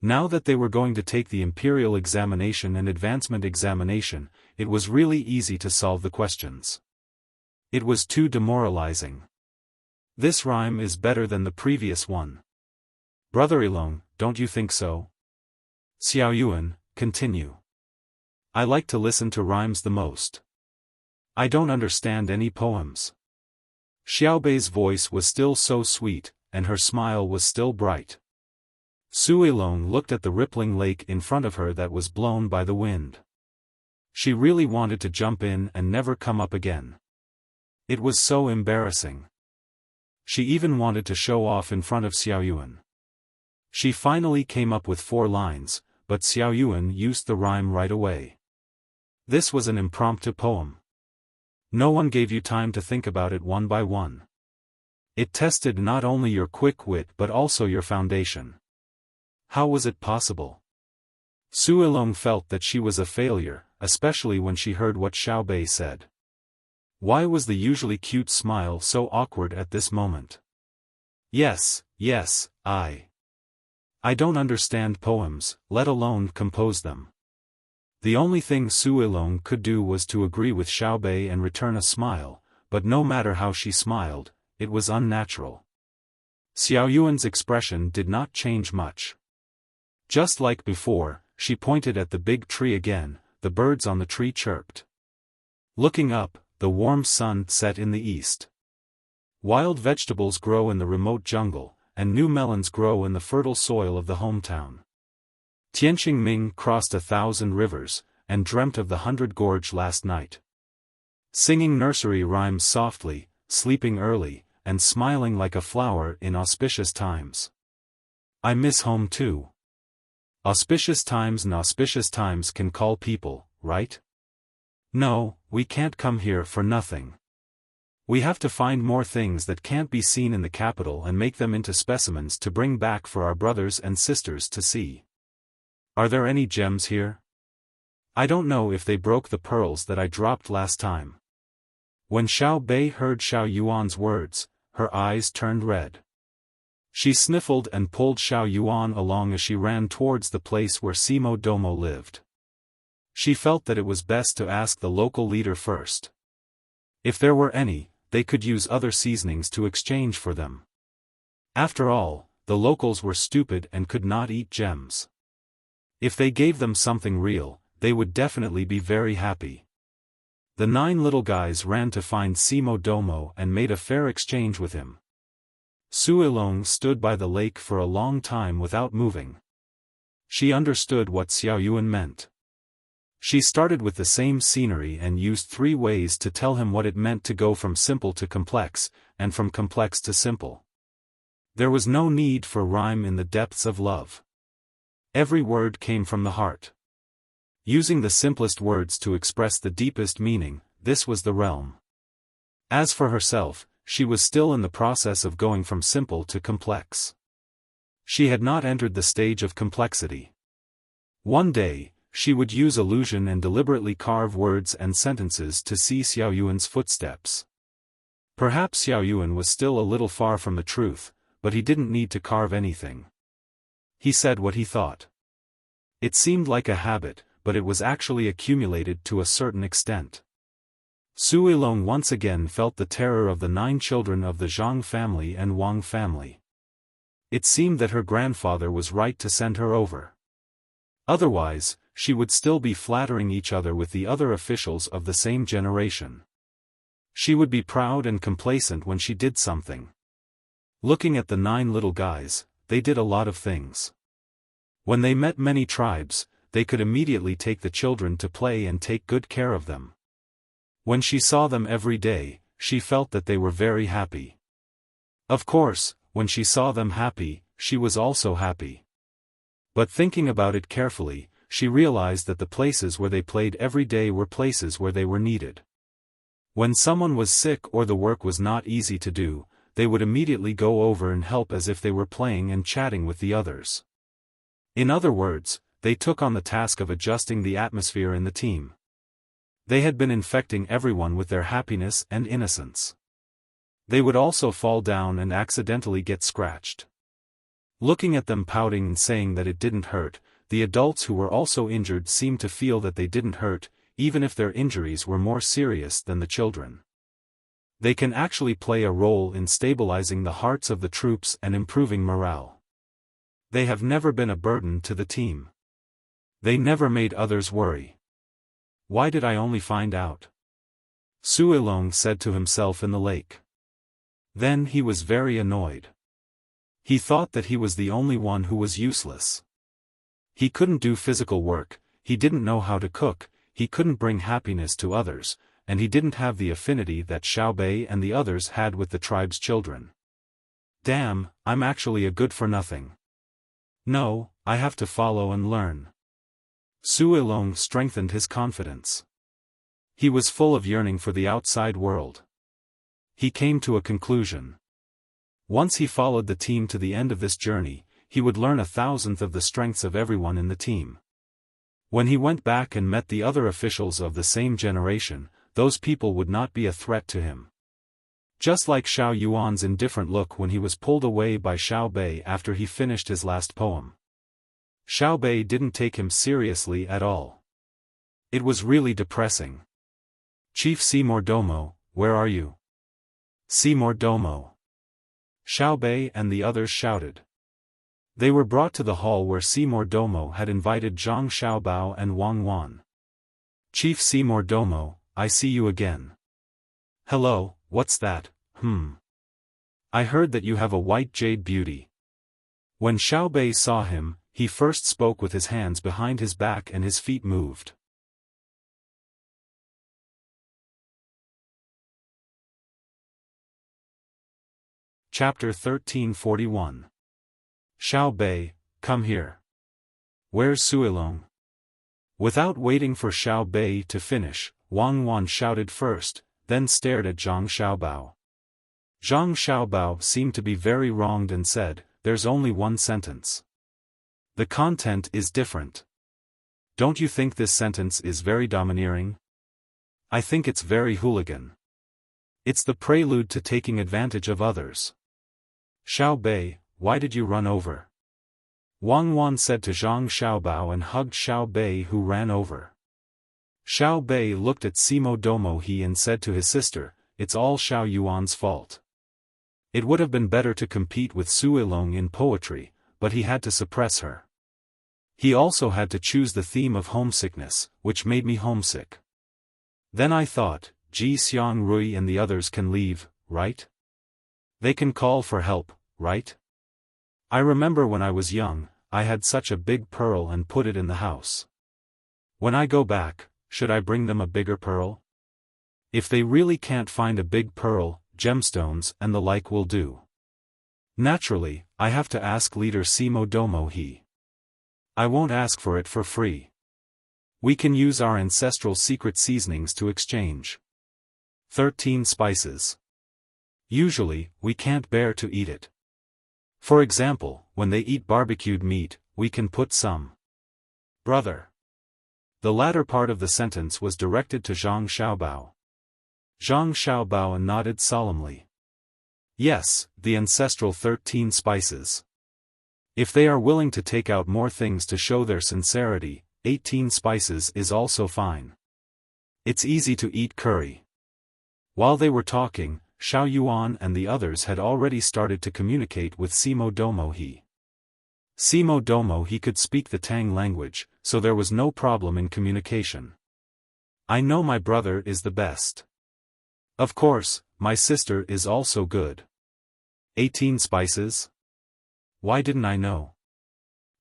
Now that they were going to take the Imperial Examination and Advancement Examination, it was really easy to solve the questions. It was too demoralizing. This rhyme is better than the previous one. Brother Ilong, don't you think so? Xiao Yuan, continue. I like to listen to rhymes the most. I don't understand any poems. Xiaobei's voice was still so sweet, and her smile was still bright. Suilong looked at the rippling lake in front of her that was blown by the wind. She really wanted to jump in and never come up again. It was so embarrassing. She even wanted to show off in front of Xiao Yuan. She finally came up with 4 lines, but Xiao Yuan used the rhyme right away. This was an impromptu poem. No one gave you time to think about it one by one. It tested not only your quick wit but also your foundation. How was it possible? Suilong felt that she was a failure, especially when she heard what Xiaobei said. Why was the usually cute smile so awkward at this moment? Yes, I don't understand poems, let alone compose them. The only thing Suilong could do was to agree with Xiaobei and return a smile, but no matter how she smiled, it was unnatural. Xiao Yuan's expression did not change much. Just like before, she pointed at the big tree again, the birds on the tree chirped. Looking up, the warm sun set in the east. Wild vegetables grow in the remote jungle, and new melons grow in the fertile soil of the hometown. Tianqing Ming crossed 1,000 rivers, and dreamt of the 100 Gorge last night. Singing nursery rhymes softly, sleeping early, and smiling like a flower in auspicious times. I miss home too. Auspicious times and auspicious times can call people, right? No, we can't come here for nothing. We have to find more things that can't be seen in the capital and make them into specimens to bring back for our brothers and sisters to see. Are there any gems here? I don't know if they broke the pearls that I dropped last time. When Xiaobei heard Xiao Yuan's words, her eyes turned red. She sniffled and pulled Xiao Yuan along as she ran towards the place where Simo Domo lived. She felt that it was best to ask the local leader first. If there were any, they could use other seasonings to exchange for them. After all, the locals were stupid and could not eat gems. If they gave them something real, they would definitely be very happy. The 9 little guys ran to find Simo Domo and made a fair exchange with him. Suilong stood by the lake for a long time without moving. She understood what Xiao Yuan meant. She started with the same scenery and used 3 ways to tell him what it meant to go from simple to complex, and from complex to simple. There was no need for rhyme in the depths of love. Every word came from the heart. Using the simplest words to express the deepest meaning, this was the realm. As for herself, she was still in the process of going from simple to complex. She had not entered the stage of complexity. One day, she would use illusion and deliberately carve words and sentences to see Xiao Yuan's footsteps. Perhaps Xiao Yuan was still a little far from the truth, but he didn't need to carve anything. He said what he thought. It seemed like a habit, but it was actually accumulated to a certain extent. Su Ilong once again felt the terror of the 9 children of the Zhang family and Wang family. It seemed that her grandfather was right to send her over. Otherwise, she would still be flattering each other with the other officials of the same generation. She would be proud and complacent when she did something. Looking at the 9 little guys, they did a lot of things. When they met many tribes, they could immediately take the children to play and take good care of them. When she saw them every day, she felt that they were very happy. Of course, when she saw them happy, she was also happy. But thinking about it carefully, she realized that the places where they played every day were places where they were needed. When someone was sick or the work was not easy to do, they would immediately go over and help as if they were playing and chatting with the others. In other words, they took on the task of adjusting the atmosphere in the team. They had been infecting everyone with their happiness and innocence. They would also fall down and accidentally get scratched. Looking at them pouting and saying that it didn't hurt, the adults who were also injured seemed to feel that they didn't hurt, even if their injuries were more serious than the children. They can actually play a role in stabilizing the hearts of the troops and improving morale. They have never been a burden to the team. They never made others worry. Why did I only find out? Su Ilong said to himself in the lake. Then he was very annoyed. He thought that he was the only one who was useless. He couldn't do physical work, he didn't know how to cook, he couldn't bring happiness to others, and he didn't have the affinity that Xiaobei and the others had with the tribe's children. Damn, I'm actually a good-for-nothing. No, I have to follow and learn. Su Ilong strengthened his confidence. He was full of yearning for the outside world. He came to a conclusion. Once he followed the team to the end of this journey, he would learn 1,000th of the strengths of everyone in the team. When he went back and met the other officials of the same generation, those people would not be a threat to him. Just like Xiao Yuan's indifferent look when he was pulled away by Xiaobei after he finished his last poem. Xiaobei didn't take him seriously at all. It was really depressing. Chief Seymour Domo, where are you? Seymour Domo. Xiaobei and the others shouted. They were brought to the hall where Seymour Domo had invited Zhang Xiaobao and Wang Wan. Chief Seymour Domo, I see you again. Hello, what's that? I heard that you have a white jade beauty. When Xiaobei saw him, he first spoke with his hands behind his back and his feet moved. Chapter 1341. Xiaobei, come here. Where's Su Ilong? Without waiting for Xiaobei to finish, Wang Wan shouted first, then stared at Zhang Xiaobao. Zhang Xiaobao seemed to be very wronged and said, there's only one sentence. The content is different. Don't you think this sentence is very domineering? I think it's very hooligan. It's the prelude to taking advantage of others. Xiaobei, why did you run over? Wang Wan said to Zhang Xiaobao and hugged Xiaobei, who ran over. Xiaobei looked at Simo Domo He and said to his sister, it's all Xiao Yuan's fault. It would have been better to compete with Su Ilong in poetry, but he had to suppress her. He also had to choose the theme of homesickness, which made me homesick. Then I thought, Ji Xiang Rui and the others can leave, right? They can call for help, right? I remember when I was young, I had such a big pearl and put it in the house. When I go back, should I bring them a bigger pearl? If they really can't find a big pearl, gemstones and the like will do. Naturally, I have to ask leader Simo Domo he. I won't ask for it for free. We can use our ancestral secret seasonings to exchange. 13 spices. Usually, we can't bear to eat it. For example, when they eat barbecued meat, we can put some. Brother. The latter part of the sentence was directed to Zhang Xiaobao. Zhang Xiaobao nodded solemnly. Yes, the ancestral 13 spices. If they are willing to take out more things to show their sincerity, 18 spices is also fine. It's easy to eat curry. While they were talking, Xiao Yuan and the others had already started to communicate with Simo Domo he. Simo Domo he could speak the Tang language, so there was no problem in communication. I know my brother is the best. Of course, my sister is also good. 18 spices? Why didn't I know?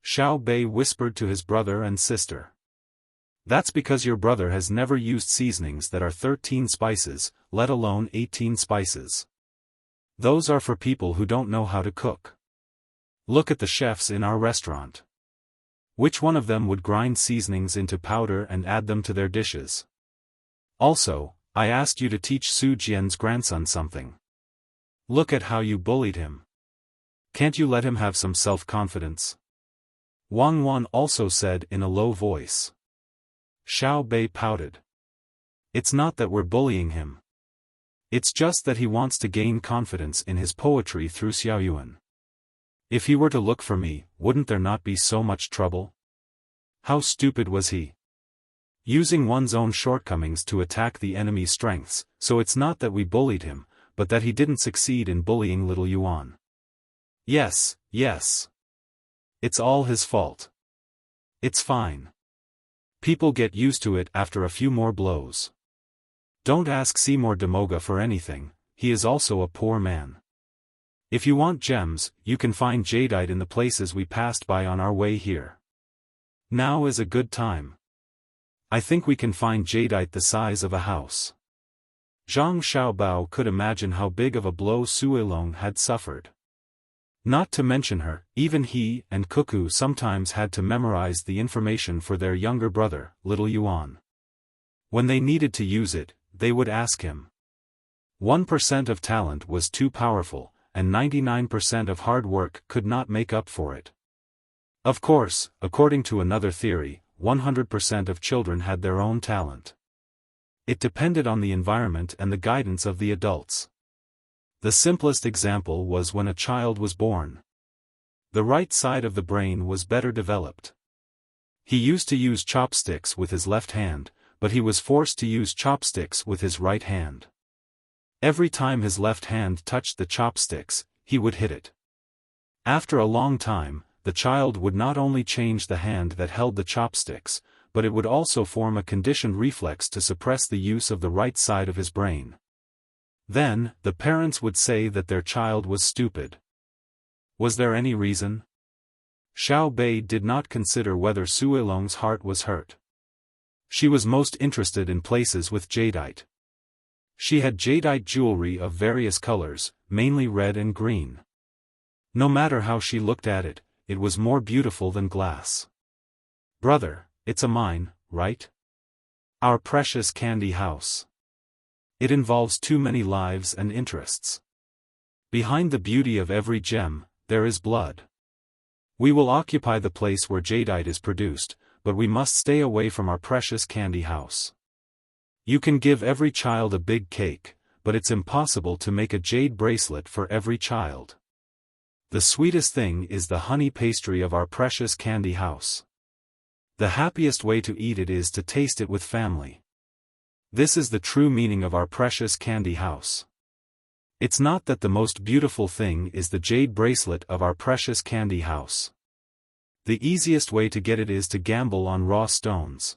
Xiao Bei whispered to his brother and sister. That's because your brother has never used seasonings that are 13 spices, let alone 18 spices. Those are for people who don't know how to cook. Look at the chefs in our restaurant. Which one of them would grind seasonings into powder and add them to their dishes? Also, I asked you to teach Su Jian's grandson something. Look at how you bullied him. Can't you let him have some self-confidence? Wang Wan also said in a low voice. Xiao Bei pouted. It's not that we're bullying him. It's just that he wants to gain confidence in his poetry through Xiaoyuan. If he were to look for me, wouldn't there not be so much trouble? How stupid was he? Using one's own shortcomings to attack the enemy's strengths, so it's not that we bullied him, but that he didn't succeed in bullying little Yuan. Yes, yes. It's all his fault. It's fine. People get used to it after a few more blows. Don't ask Seymour Demoga for anything, he is also a poor man. If you want gems, you can find jadeite in the places we passed by on our way here. Now is a good time. I think we can find jadeite the size of a house. Zhang Xiaobao could imagine how big of a blow Suilong had suffered. Not to mention her, even he and Cuckoo sometimes had to memorize the information for their younger brother, little Yuan. When they needed to use it, they would ask him. 1% of talent was too powerful, and 99% of hard work could not make up for it. Of course, according to another theory, 100% of children had their own talent. It depended on the environment and the guidance of the adults. The simplest example was when a child was born. The right side of the brain was better developed. He used to use chopsticks with his left hand, but he was forced to use chopsticks with his right hand. Every time his left hand touched the chopsticks, he would hit it. After a long time, the child would not only change the hand that held the chopsticks, but it would also form a conditioned reflex to suppress the use of the right side of his brain. Then, the parents would say that their child was stupid. Was there any reason? Xiao Bei did not consider whether Suilong's heart was hurt. She was most interested in places with jadeite. She had jadeite jewelry of various colors, mainly red and green. No matter how she looked at it, it was more beautiful than glass. Brother, it's a mine, right? Our precious candy house. It involves too many lives and interests. Behind the beauty of every gem, there is blood. We will occupy the place where jadeite is produced, but we must stay away from our precious candy house. You can give every child a big cake, but it's impossible to make a jade bracelet for every child. The sweetest thing is the honey pastry of our precious candy house. The happiest way to eat it is to taste it with family. This is the true meaning of our precious candy house. It's not that the most beautiful thing is the jade bracelet of our precious candy house. The easiest way to get it is to gamble on raw stones.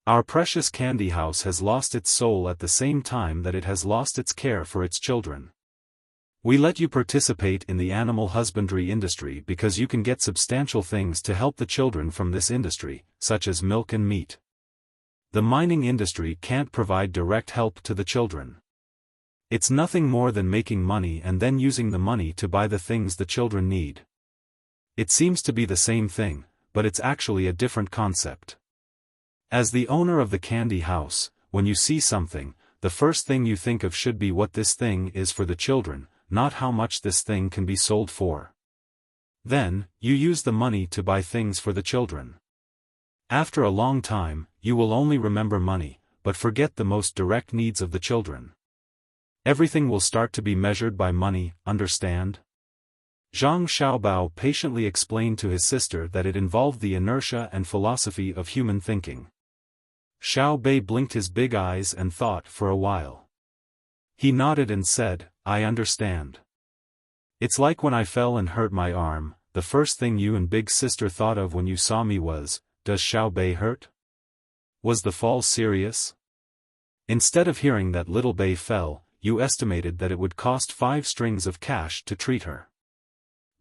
Our precious candy house has lost its soul at the same time that it has lost its care for its children. We let you participate in the animal husbandry industry because you can get substantial things to help the children from this industry, such as milk and meat. The mining industry can't provide direct help to the children. It's nothing more than making money and then using the money to buy the things the children need. It seems to be the same thing, but it's actually a different concept. As the owner of the candy house, when you see something, the first thing you think of should be what this thing is for the children, not how much this thing can be sold for. Then, you use the money to buy things for the children. After a long time, you will only remember money, but forget the most direct needs of the children. Everything will start to be measured by money, understand? Zhang Xiaobao patiently explained to his sister that it involved the inertia and philosophy of human thinking. Xiao Bei blinked his big eyes and thought for a while. He nodded and said, "I understand. It's like when I fell and hurt my arm, the first thing you and big sister thought of when you saw me was, does Xiao Bei hurt? Was the fall serious? Instead of hearing that little Bei fell, you estimated that it would cost 5 strings of cash to treat her.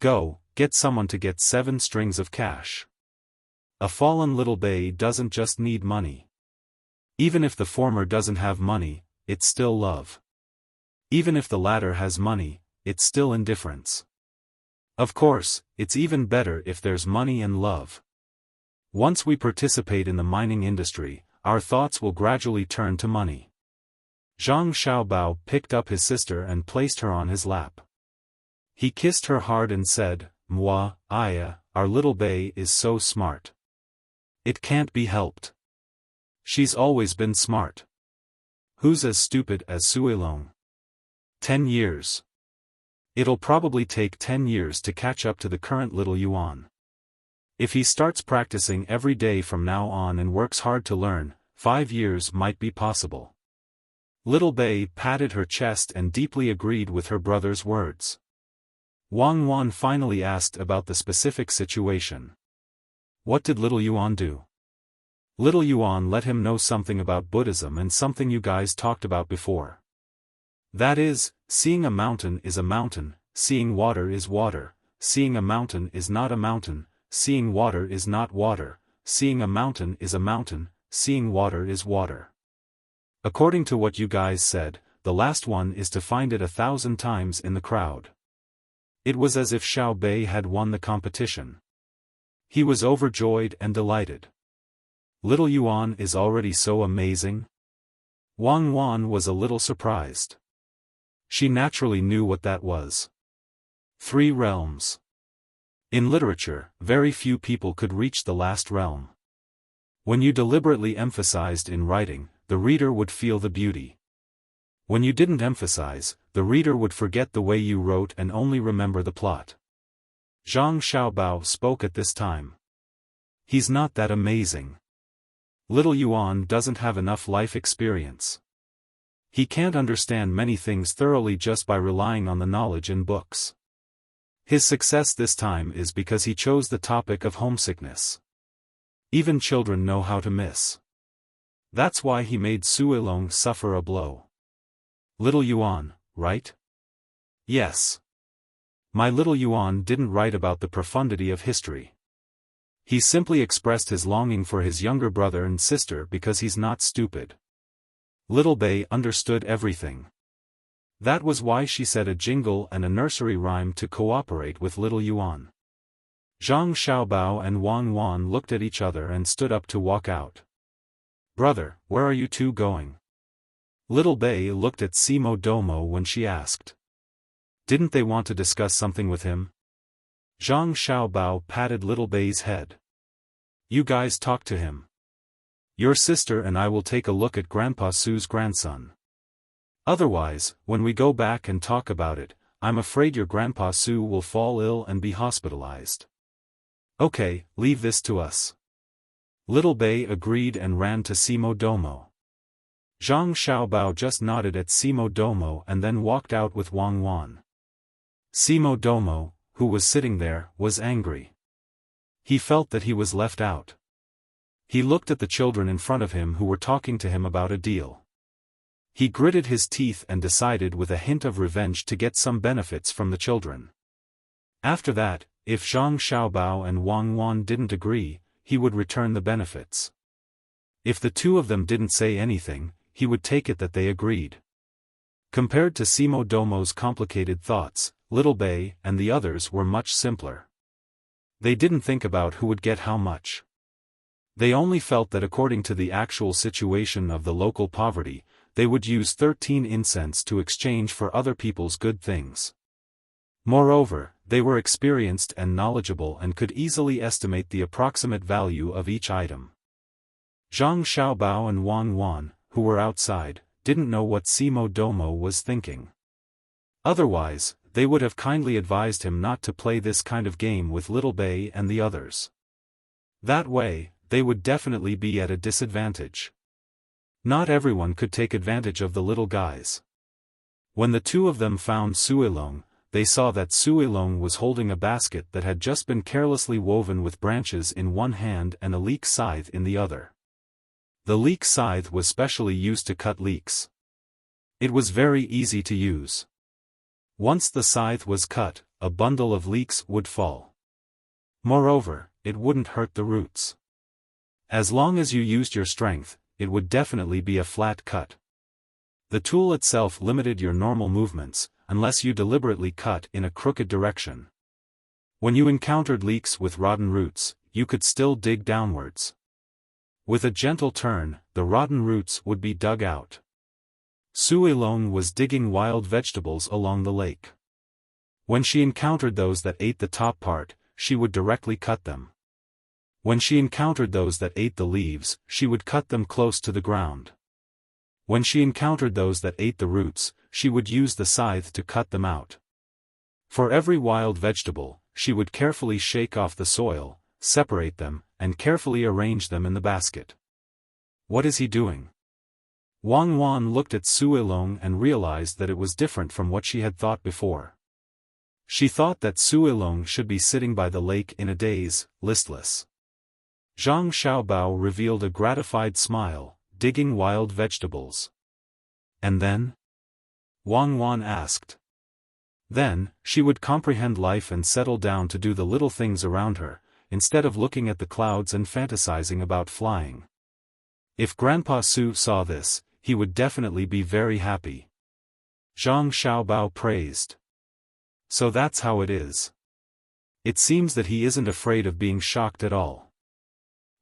Go, get someone to get 7 strings of cash. A fallen little Bei doesn't just need money. Even if the former doesn't have money, it's still love. Even if the latter has money, it's still indifference. Of course, it's even better if there's money and love. Once we participate in the mining industry, our thoughts will gradually turn to money." Zhang Xiaobao picked up his sister and placed her on his lap. He kissed her hard and said, "Moi, Aya, our little Bei is so smart. It can't be helped. She's always been smart. Who's as stupid as Suilong? 10 years. It'll probably take 10 years to catch up to the current little Yuan. If he starts practicing every day from now on and works hard to learn, 5 years might be possible." Little Bei patted her chest and deeply agreed with her brother's words. Wang Wan finally asked about the specific situation. "What did little Yuan do?" Little Yuan let him know something about Buddhism and something you guys talked about before. That is, seeing a mountain is a mountain, seeing water is water, seeing a mountain is not a mountain, seeing water is not water, seeing a mountain is a mountain, seeing water is water. According to what you guys said, the last one is to find it 1,000 times in the crowd. It was as if Xiao Bei had won the competition. He was overjoyed and delighted. Little Yuan is already so amazing? Wang Wan was a little surprised. She naturally knew what that was. 3 realms. In literature, very few people could reach the last realm. When you deliberately emphasized in writing, the reader would feel the beauty. When you didn't emphasize, the reader would forget the way you wrote and only remember the plot. Zhang Xiaobao spoke at this time. He's not that amazing. Little Yuan doesn't have enough life experience. He can't understand many things thoroughly just by relying on the knowledge in books. His success this time is because he chose the topic of homesickness. Even children know how to miss. That's why he made Suilong suffer a blow. Little Yuan, right? Yes. My little Yuan didn't write about the profundity of history. He simply expressed his longing for his younger brother and sister because he's not stupid. Little Bei understood everything. That was why she said a jingle and a nursery rhyme to cooperate with little Yuan. Zhang Xiaobao and Wang Wan looked at each other and stood up to walk out. "Brother, where are you two going?" Little Bei looked at Simo Domo when she asked. Didn't they want to discuss something with him? Zhang Xiaobao patted little Bei's head. "You guys talk to him. Your sister and I will take a look at Grandpa Su's grandson. Otherwise, when we go back and talk about it, I'm afraid your Grandpa Su will fall ill and be hospitalized." "Okay, leave this to us." Little Bei agreed and ran to Simo Domo. Zhang Xiaobao just nodded at Simo Domo and then walked out with Wang Wan. Simo Domo, who was sitting there, was angry. He felt that he was left out. He looked at the children in front of him who were talking to him about a deal. He gritted his teeth and decided with a hint of revenge to get some benefits from the children. After that, if Zhang Xiaobao and Wang Wan didn't agree, he would return the benefits. If the two of them didn't say anything, he would take it that they agreed. Compared to Simo Domo's complicated thoughts, Little Bei and the others were much simpler. They didn't think about who would get how much. They only felt that according to the actual situation of the local poverty, they would use 13 incense to exchange for other people's good things. Moreover, they were experienced and knowledgeable and could easily estimate the approximate value of each item. Zhang Xiaobao and Wang Wan, who were outside, didn't know what Simo Domo was thinking. Otherwise, they would have kindly advised him not to play this kind of game with Little Bei and the others. That way, they would definitely be at a disadvantage. Not everyone could take advantage of the little guys. When the two of them found Suilong, they saw that Suilong was holding a basket that had just been carelessly woven with branches in one hand and a leek scythe in the other. The leek scythe was specially used to cut leeks. It was very easy to use. Once the scythe was cut, a bundle of leeks would fall. Moreover, it wouldn't hurt the roots. As long as you used your strength, it would definitely be a flat cut. The tool itself limited your normal movements, unless you deliberately cut in a crooked direction. When you encountered leeks with rotten roots, you could still dig downwards. With a gentle turn, the rotten roots would be dug out. Suilong was digging wild vegetables along the lake. When she encountered those that ate the top part, she would directly cut them. When she encountered those that ate the leaves, she would cut them close to the ground. When she encountered those that ate the roots, she would use the scythe to cut them out. For every wild vegetable, she would carefully shake off the soil, separate them, and carefully arrange them in the basket. What is he doing? Wang Wan looked at Suilong and realized that it was different from what she had thought before. She thought that Suilong should be sitting by the lake in a daze, listless. Zhang Xiaobao revealed a gratified smile, digging wild vegetables. And then? Wang Wan asked. Then, she would comprehend life and settle down to do the little things around her, instead of looking at the clouds and fantasizing about flying. If Grandpa Su saw this, he would definitely be very happy. Zhang Xiaobao praised. So that's how it is. It seems that he isn't afraid of being shocked at all.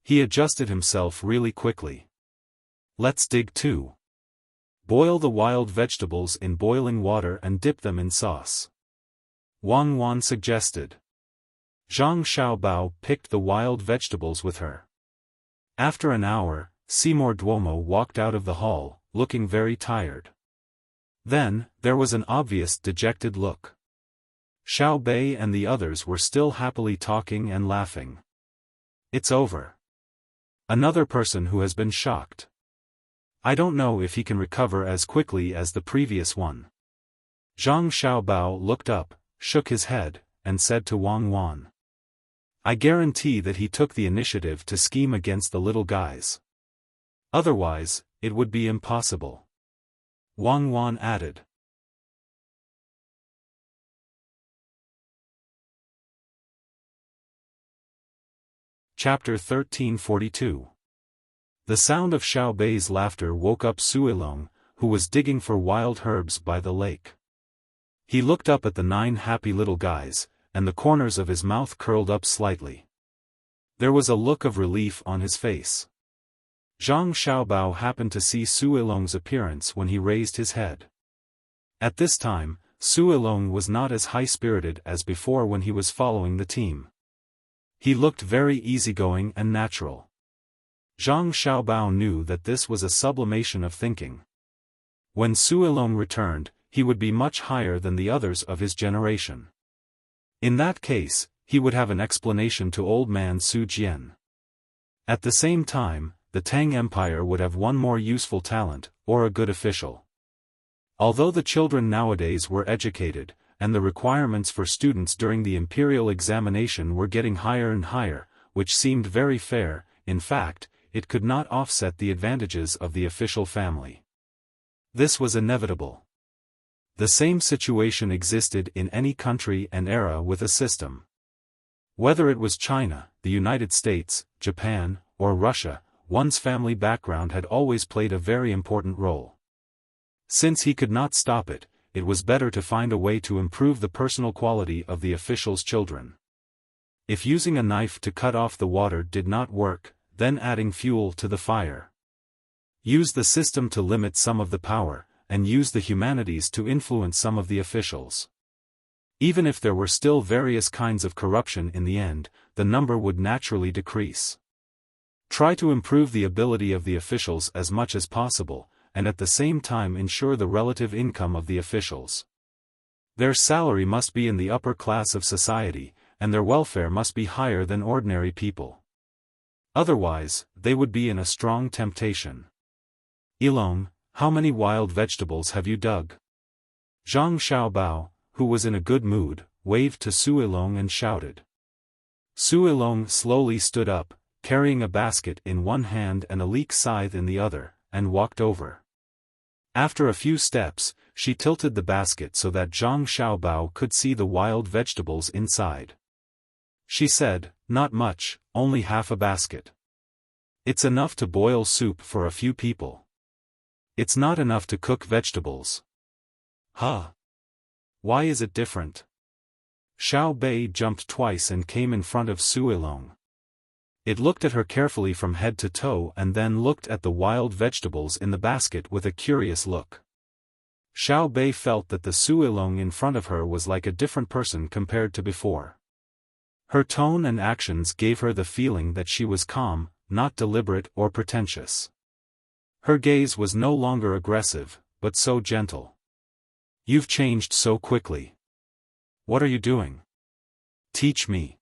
He adjusted himself really quickly. Let's dig too. Boil the wild vegetables in boiling water and dip them in sauce. Wang Wan suggested. Zhang Xiaobao picked the wild vegetables with her. After an hour, Seymour Duomo walked out of the hall, looking very tired. Then, there was an obvious dejected look. Xiao Bei and the others were still happily talking and laughing. It's over. Another person who has been shocked. I don't know if he can recover as quickly as the previous one. Zhang Xiaobao looked up, shook his head, and said to Wang Wan. I guarantee that he took the initiative to scheme against the little guys. Otherwise, it would be impossible. Wang Wan added. Chapter 1342. The sound of Xiao Bei's laughter woke up Suilong, who was digging for wild herbs by the lake. He looked up at the 9 happy little guys, and the corners of his mouth curled up slightly. There was a look of relief on his face. Zhang Xiaobao happened to see Suilong's appearance when he raised his head. At this time, Suilong was not as high-spirited as before when he was following the team. He looked very easygoing and natural. Zhang Xiaobao knew that this was a sublimation of thinking. When Suilong returned, he would be much higher than the others of his generation. In that case, he would have an explanation to old man Su Jian. At the same time, the Tang Empire would have one more useful talent, or a good official. Although the children nowadays were educated, and the requirements for students during the imperial examination were getting higher and higher, which seemed very fair, in fact, it could not offset the advantages of the official family. This was inevitable. The same situation existed in any country and era with a system. Whether it was China, the United States, Japan, or Russia, one's family background had always played a very important role. Since he could not stop it, it was better to find a way to improve the personal quality of the official's children. If using a knife to cut off the water did not work, then adding fuel to the fire. Use the system to limit some of the power, and use the humanities to influence some of the officials. Even if there were still various kinds of corruption in the end, the number would naturally decrease. Try to improve the ability of the officials as much as possible, and at the same time ensure the relative income of the officials. Their salary must be in the upper class of society, and their welfare must be higher than ordinary people. Otherwise, they would be in a strong temptation. Ilong, how many wild vegetables have you dug? Zhang Xiaobao, who was in a good mood, waved to Su Ilong and shouted. Su Ilong slowly stood up, carrying a basket in one hand and a leek scythe in the other, and walked over. After a few steps, she tilted the basket so that Zhang Xiaobao could see the wild vegetables inside. She said, "Not much, only half a basket. It's enough to boil soup for a few people. It's not enough to cook vegetables." Huh? Why is it different? Xiao Bei jumped twice and came in front of Su Ilong. It looked at her carefully from head to toe and then looked at the wild vegetables in the basket with a curious look. Xiao Bei felt that the Su Ilong in front of her was like a different person compared to before. Her tone and actions gave her the feeling that she was calm, not deliberate or pretentious. Her gaze was no longer aggressive, but so gentle. "You've changed so quickly. What are you doing? Teach me.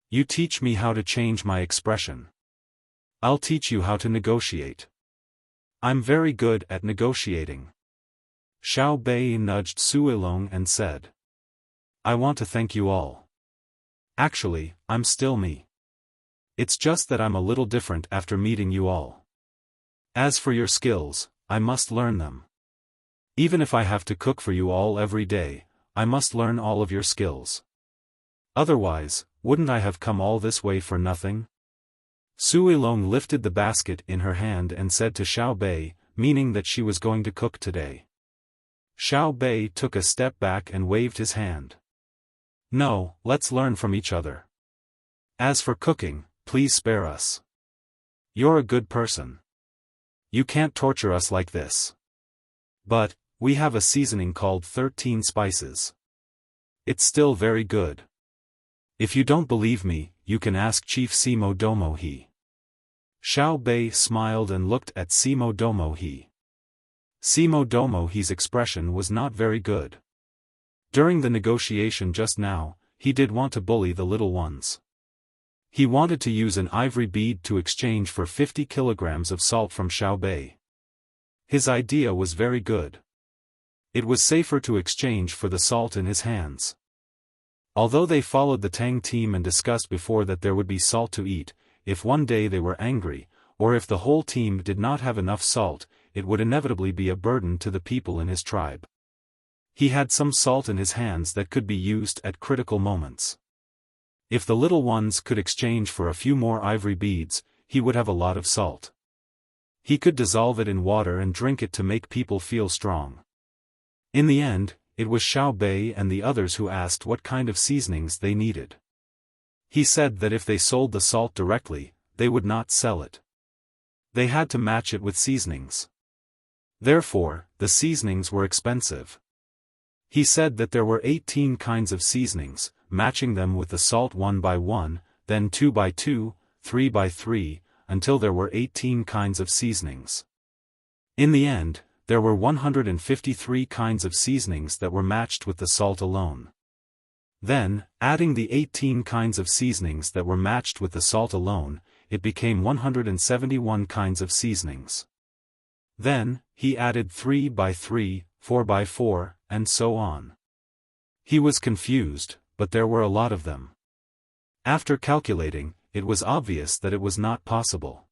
You teach me how to change my expression. I'll teach you how to negotiate. I'm very good at negotiating." Xiao Bei nudged Su Ilong and said, "I want to thank you all. Actually, I'm still me. It's just that I'm a little different after meeting you all. As for your skills, I must learn them. Even if I have to cook for you all every day, I must learn all of your skills. Otherwise, wouldn't I have come all this way for nothing?" Su Ilong lifted the basket in her hand and said to Xiao Bei, meaning that she was going to cook today. Xiao Bei took a step back and waved his hand. "No, let's learn from each other. As for cooking, please spare us. You're a good person. You can't torture us like this. But, we have a seasoning called 13 spices. It's still very good. If you don't believe me, you can ask Chief Simo Domo He." Xiao Bei smiled and looked at Simo Domo He. Simo Domo He's expression was not very good. During the negotiation just now, he did want to bully the little ones. He wanted to use an ivory bead to exchange for 50 kilograms of salt from Xiao Bei. His idea was very good. It was safer to exchange for the salt in his hands. Although they followed the Tang team and discussed before that there would be salt to eat, if one day they were angry, or if the whole team did not have enough salt, it would inevitably be a burden to the people in his tribe. He had some salt in his hands that could be used at critical moments. If the little ones could exchange for a few more ivory beads, he would have a lot of salt. He could dissolve it in water and drink it to make people feel strong. In the end, it was Xiao Bei and the others who asked what kind of seasonings they needed. He said that if they sold the salt directly, they would not sell it. They had to match it with seasonings. Therefore, the seasonings were expensive. He said that there were 18 kinds of seasonings, matching them with the salt 1 by 1, then 2 by 2, 3 by 3, until there were 18 kinds of seasonings. In the end, there were 153 kinds of seasonings that were matched with the salt alone. Then, adding the 18 kinds of seasonings that were matched with the salt alone, it became 171 kinds of seasonings. Then, he added 3 by 3, 4 by 4, and so on. He was confused, but there were a lot of them. After calculating, it was obvious that it was not possible.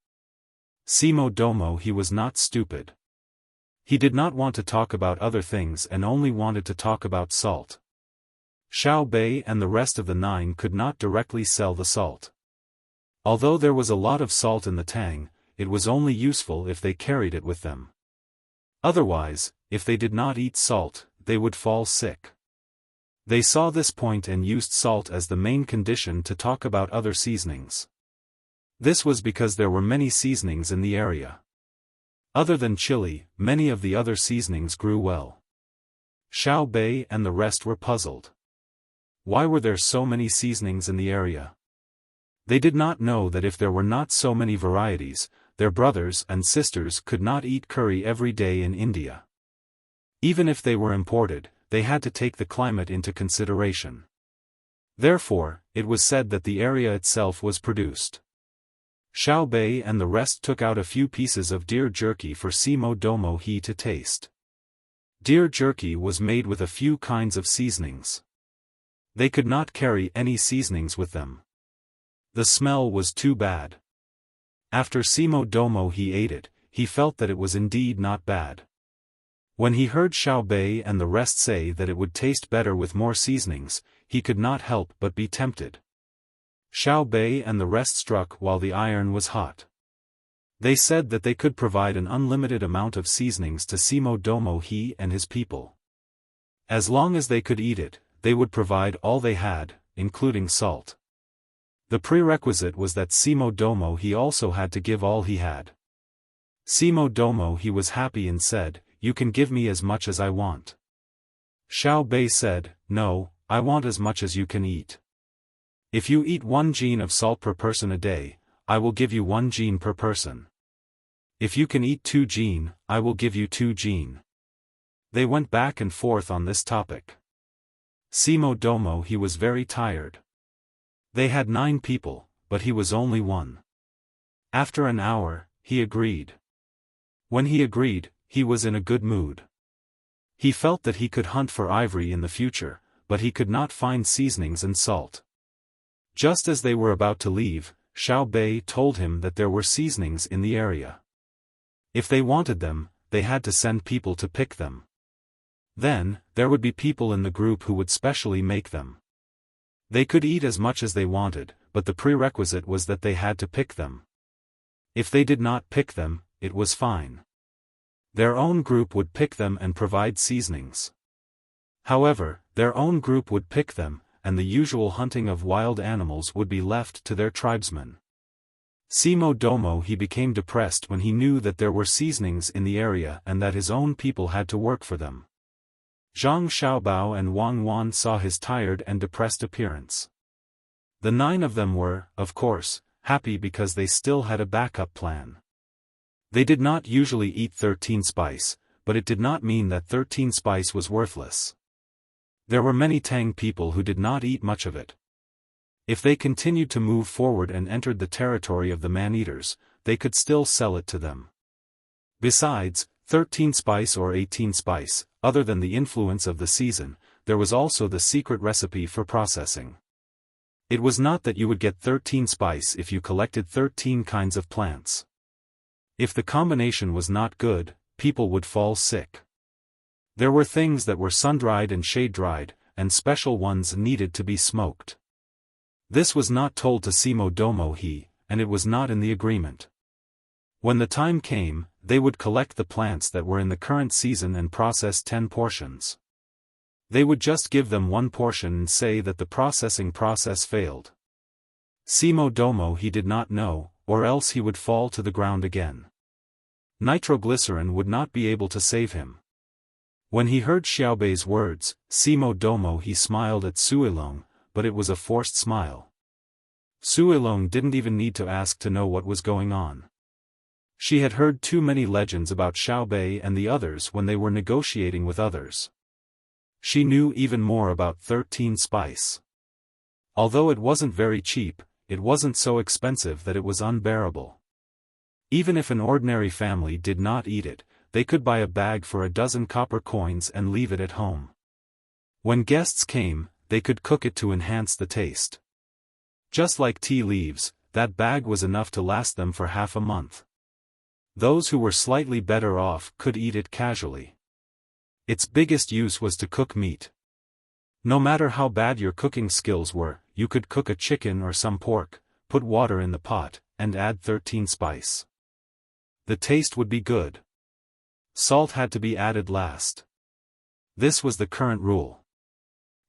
Simo Domo He was not stupid. He did not want to talk about other things and only wanted to talk about salt. Xiao Bei and the rest of the 9 could not directly sell the salt. Although there was a lot of salt in the Tang, it was only useful if they carried it with them. Otherwise, if they did not eat salt, they would fall sick. They saw this point and used salt as the main condition to talk about other seasonings. This was because there were many seasonings in the area. Other than chili, many of the other seasonings grew well. Xiao Bei and the rest were puzzled. Why were there so many seasonings in the area? They did not know that if there were not so many varieties, their brothers and sisters could not eat curry every day in India. Even if they were imported, they had to take the climate into consideration. Therefore, it was said that the area itself was produced. Xiao Bei and the rest took out a few pieces of deer jerky for Simo Domo He to taste. Deer jerky was made with a few kinds of seasonings. They could not carry any seasonings with them. The smell was too bad. After Simo Domo He ate it, he felt that it was indeed not bad. When he heard Xiao Bei and the rest say that it would taste better with more seasonings, he could not help but be tempted. Xiao Bei and the rest struck while the iron was hot. They said that they could provide an unlimited amount of seasonings to Simo Domo He and his people. As long as they could eat it, they would provide all they had, including salt. The prerequisite was that Simo Domo He also had to give all he had. Simo Domo He was happy and said, "You can give me as much as I want." Xiao Bei said, "No, I want as much as you can eat. If you eat 1 jin of salt per person a day, I will give you 1 jin per person. If you can eat 2 jin, I will give you 2 jin." They went back and forth on this topic. Simo Domo He was very tired. They had 9 people, but he was only 1. After an hour, he agreed. When he agreed, he was in a good mood. He felt that he could hunt for ivory in the future, but he could not find seasonings and salt. Just as they were about to leave, Xiao Bei told him that there were seasonings in the area. If they wanted them, they had to send people to pick them. Then, there would be people in the group who would specially make them. They could eat as much as they wanted, but the prerequisite was that they had to pick them. If they did not pick them, it was fine. Their own group would pick them and provide seasonings. However, their own group would pick them, and the usual hunting of wild animals would be left to their tribesmen. Simo Domo He became depressed when he knew that there were seasonings in the area and that his own people had to work for them. Zhang Xiaobao and Wang Wan saw his tired and depressed appearance. The 9 of them were, of course, happy because they still had a backup plan. They did not usually eat 13 spice, but it did not mean that 13 spice was worthless. There were many Tang people who did not eat much of it. If they continued to move forward and entered the territory of the man-eaters, they could still sell it to them. Besides, 13 spice or 18 spice, other than the influence of the season, there was also the secret recipe for processing. It was not that you would get 13 spice if you collected 13 kinds of plants. If the combination was not good, people would fall sick. There were things that were sun-dried and shade-dried, and special ones needed to be smoked. This was not told to Simo Domo He, and it was not in the agreement. When the time came, they would collect the plants that were in the current season and process 10 portions. They would just give them 1 portion and say that the processing process failed. Simo Domo He did not know, or else he would fall to the ground again. Nitroglycerin would not be able to save him. When he heard Xiaobei's words, Simo Domo He smiled at Suilong, but it was a forced smile. Suilong didn't even need to ask to know what was going on. She had heard too many legends about Xiaobei and the others when they were negotiating with others. She knew even more about 13 spice. Although it wasn't very cheap, it wasn't so expensive that it was unbearable. Even if an ordinary family did not eat it, they could buy a bag for 12 copper coins and leave it at home. When guests came, they could cook it to enhance the taste. Just like tea leaves, that bag was enough to last them for half a month. Those who were slightly better off could eat it casually. Its biggest use was to cook meat. No matter how bad your cooking skills were, you could cook a chicken or some pork, put water in the pot, and add 13 spice. The taste would be good. Salt had to be added last. This was the current rule.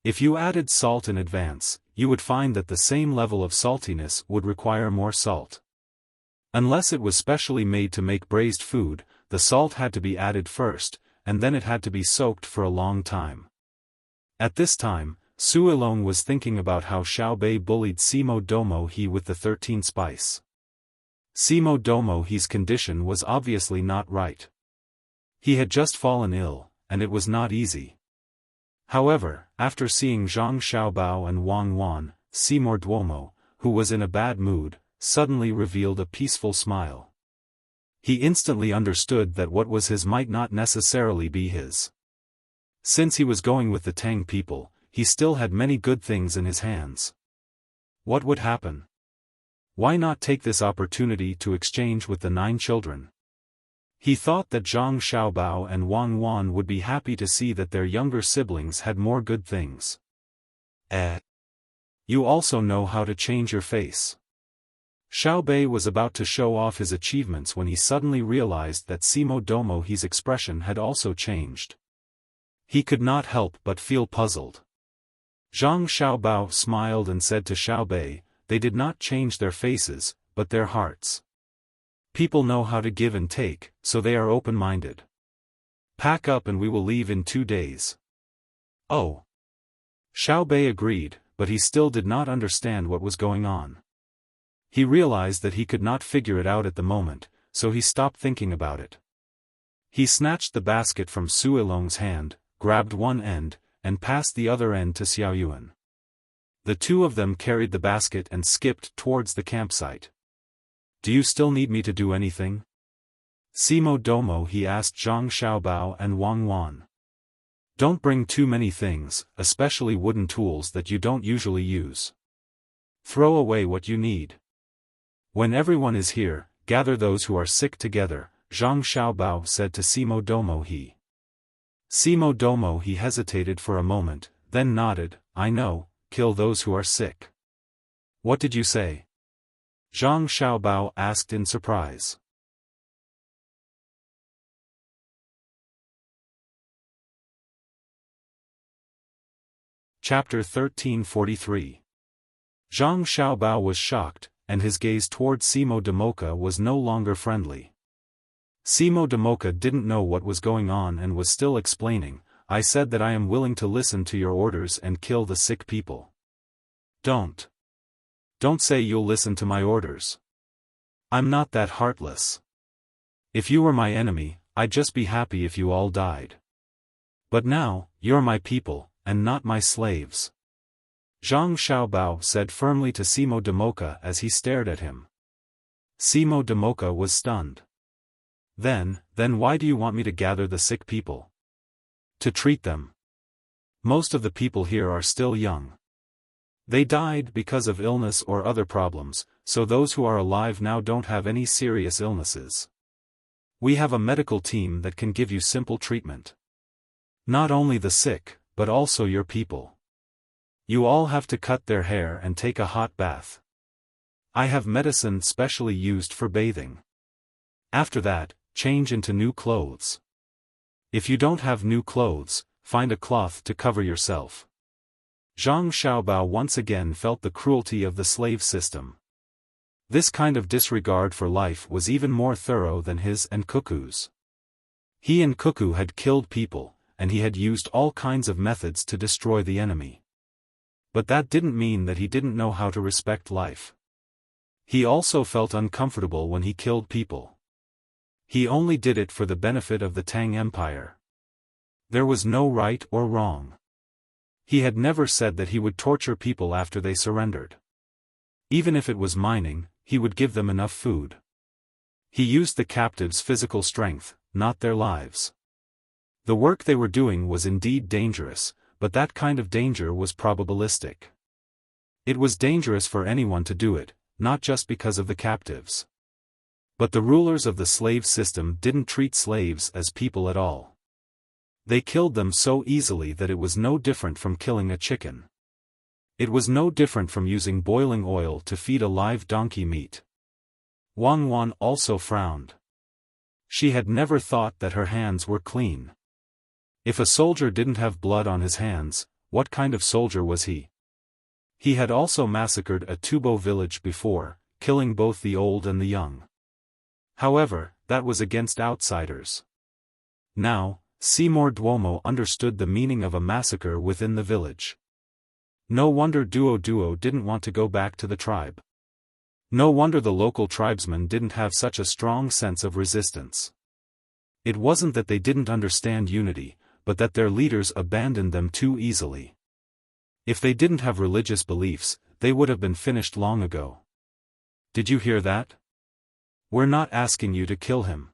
If you added salt in advance, you would find that the same level of saltiness would require more salt. Unless it was specially made to make braised food, the salt had to be added first, and then it had to be soaked for a long time. At this time, Su Ilong was thinking about how Xiao Bei bullied Simo Domo He with the 13 spice. Simo Domo He's condition was obviously not right. He had just fallen ill, and it was not easy. However, after seeing Zhang Xiaobao and Wang Wan, Simo Duomo, who was in a bad mood, suddenly revealed a peaceful smile. He instantly understood that what was his might not necessarily be his. Since he was going with the Tang people, he still had many good things in his hands. What would happen? Why not take this opportunity to exchange with the 9 children? He thought that Zhang Xiaobao and Wang Wan would be happy to see that their younger siblings had more good things. You also know how to change your face. Xiao Bei was about to show off his achievements when he suddenly realized that Simo Domo He's expression had also changed. He could not help but feel puzzled. Zhang Xiaobao smiled and said to Xiao Bei, "They did not change their faces, but their hearts. People know how to give and take, so they are open-minded. Pack up and we will leave in 2 days." Oh. Xiao Bei agreed, but he still did not understand what was going on. He realized that he could not figure it out at the moment, so he stopped thinking about it. He snatched the basket from Su Ilong's hand, grabbed one end, and passed the other end to Xiaoyuan. The two of them carried the basket and skipped towards the campsite. "Do you still need me to do anything?" Simo Domo He asked Zhang Xiaobao and Wang Wan. "Don't bring too many things, especially wooden tools that you don't usually use. Throw away what you need. When everyone is here, gather those who are sick together," Zhang Xiaobao said to Simo Domo He. Simo Domo He hesitated for a moment, then nodded. "I know, kill those who are sick." "What did you say?" Zhang Xiaobao asked in surprise. Chapter 1343. Zhang Xiaobao was shocked, and his gaze toward Simo Damoka was no longer friendly. Simo Damoka didn't know what was going on and was still explaining. "I said that I am willing to listen to your orders and kill the sick people." Don't say you'll listen to my orders. I'm not that heartless. If you were my enemy, I'd just be happy if you all died. But now, you're my people, and not my slaves. Zhang Xiaobao said firmly to Simo Damoka as he stared at him. Simo Damoka was stunned. Then why do you want me to gather the sick people? To treat them. Most of the people here are still young. They died because of illness or other problems, so those who are alive now don't have any serious illnesses. We have a medical team that can give you simple treatment. Not only the sick, but also your people. You all have to cut their hair and take a hot bath. I have medicine specially used for bathing. After that, change into new clothes. If you don't have new clothes, find a cloth to cover yourself. Zhang Xiaobao once again felt the cruelty of the slave system. This kind of disregard for life was even more thorough than his and Cuckoo's. He and Cuckoo had killed people, and he had used all kinds of methods to destroy the enemy. But that didn't mean that he didn't know how to respect life. He also felt uncomfortable when he killed people. He only did it for the benefit of the Tang Empire. There was no right or wrong. He had never said that he would torture people after they surrendered. Even if it was mining, he would give them enough food. He used the captives' physical strength, not their lives. The work they were doing was indeed dangerous, but that kind of danger was probabilistic. It was dangerous for anyone to do it, not just because of the captives. But the rulers of the slave system didn't treat slaves as people at all. They killed them so easily that it was no different from killing a chicken. It was no different from using boiling oil to feed a live donkey meat. Wang Wan also frowned. She had never thought that her hands were clean. If a soldier didn't have blood on his hands, what kind of soldier was he? He had also massacred a Tubo village before, killing both the old and the young. However, that was against outsiders. Now, Seymour Duomo understood the meaning of a massacre within the village. No wonder Duo didn't want to go back to the tribe. No wonder the local tribesmen didn't have such a strong sense of resistance. It wasn't that they didn't understand unity, but that their leaders abandoned them too easily. If they didn't have religious beliefs, they would have been finished long ago. Did you hear that? We're not asking you to kill him.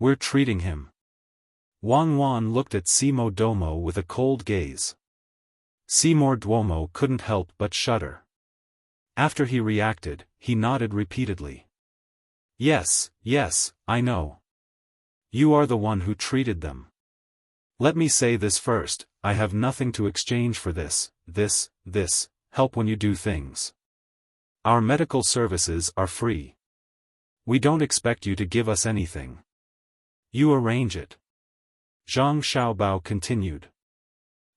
We're treating him. Wang Wan looked at Seymour Duomo with a cold gaze. Seymour Duomo couldn't help but shudder. After he reacted, he nodded repeatedly. Yes, I know. You are the one who treated them. Let me say this first, I have nothing to exchange for this, help when you do things. Our medical services are free. We don't expect you to give us anything. You arrange it. Zhang Xiaobao continued.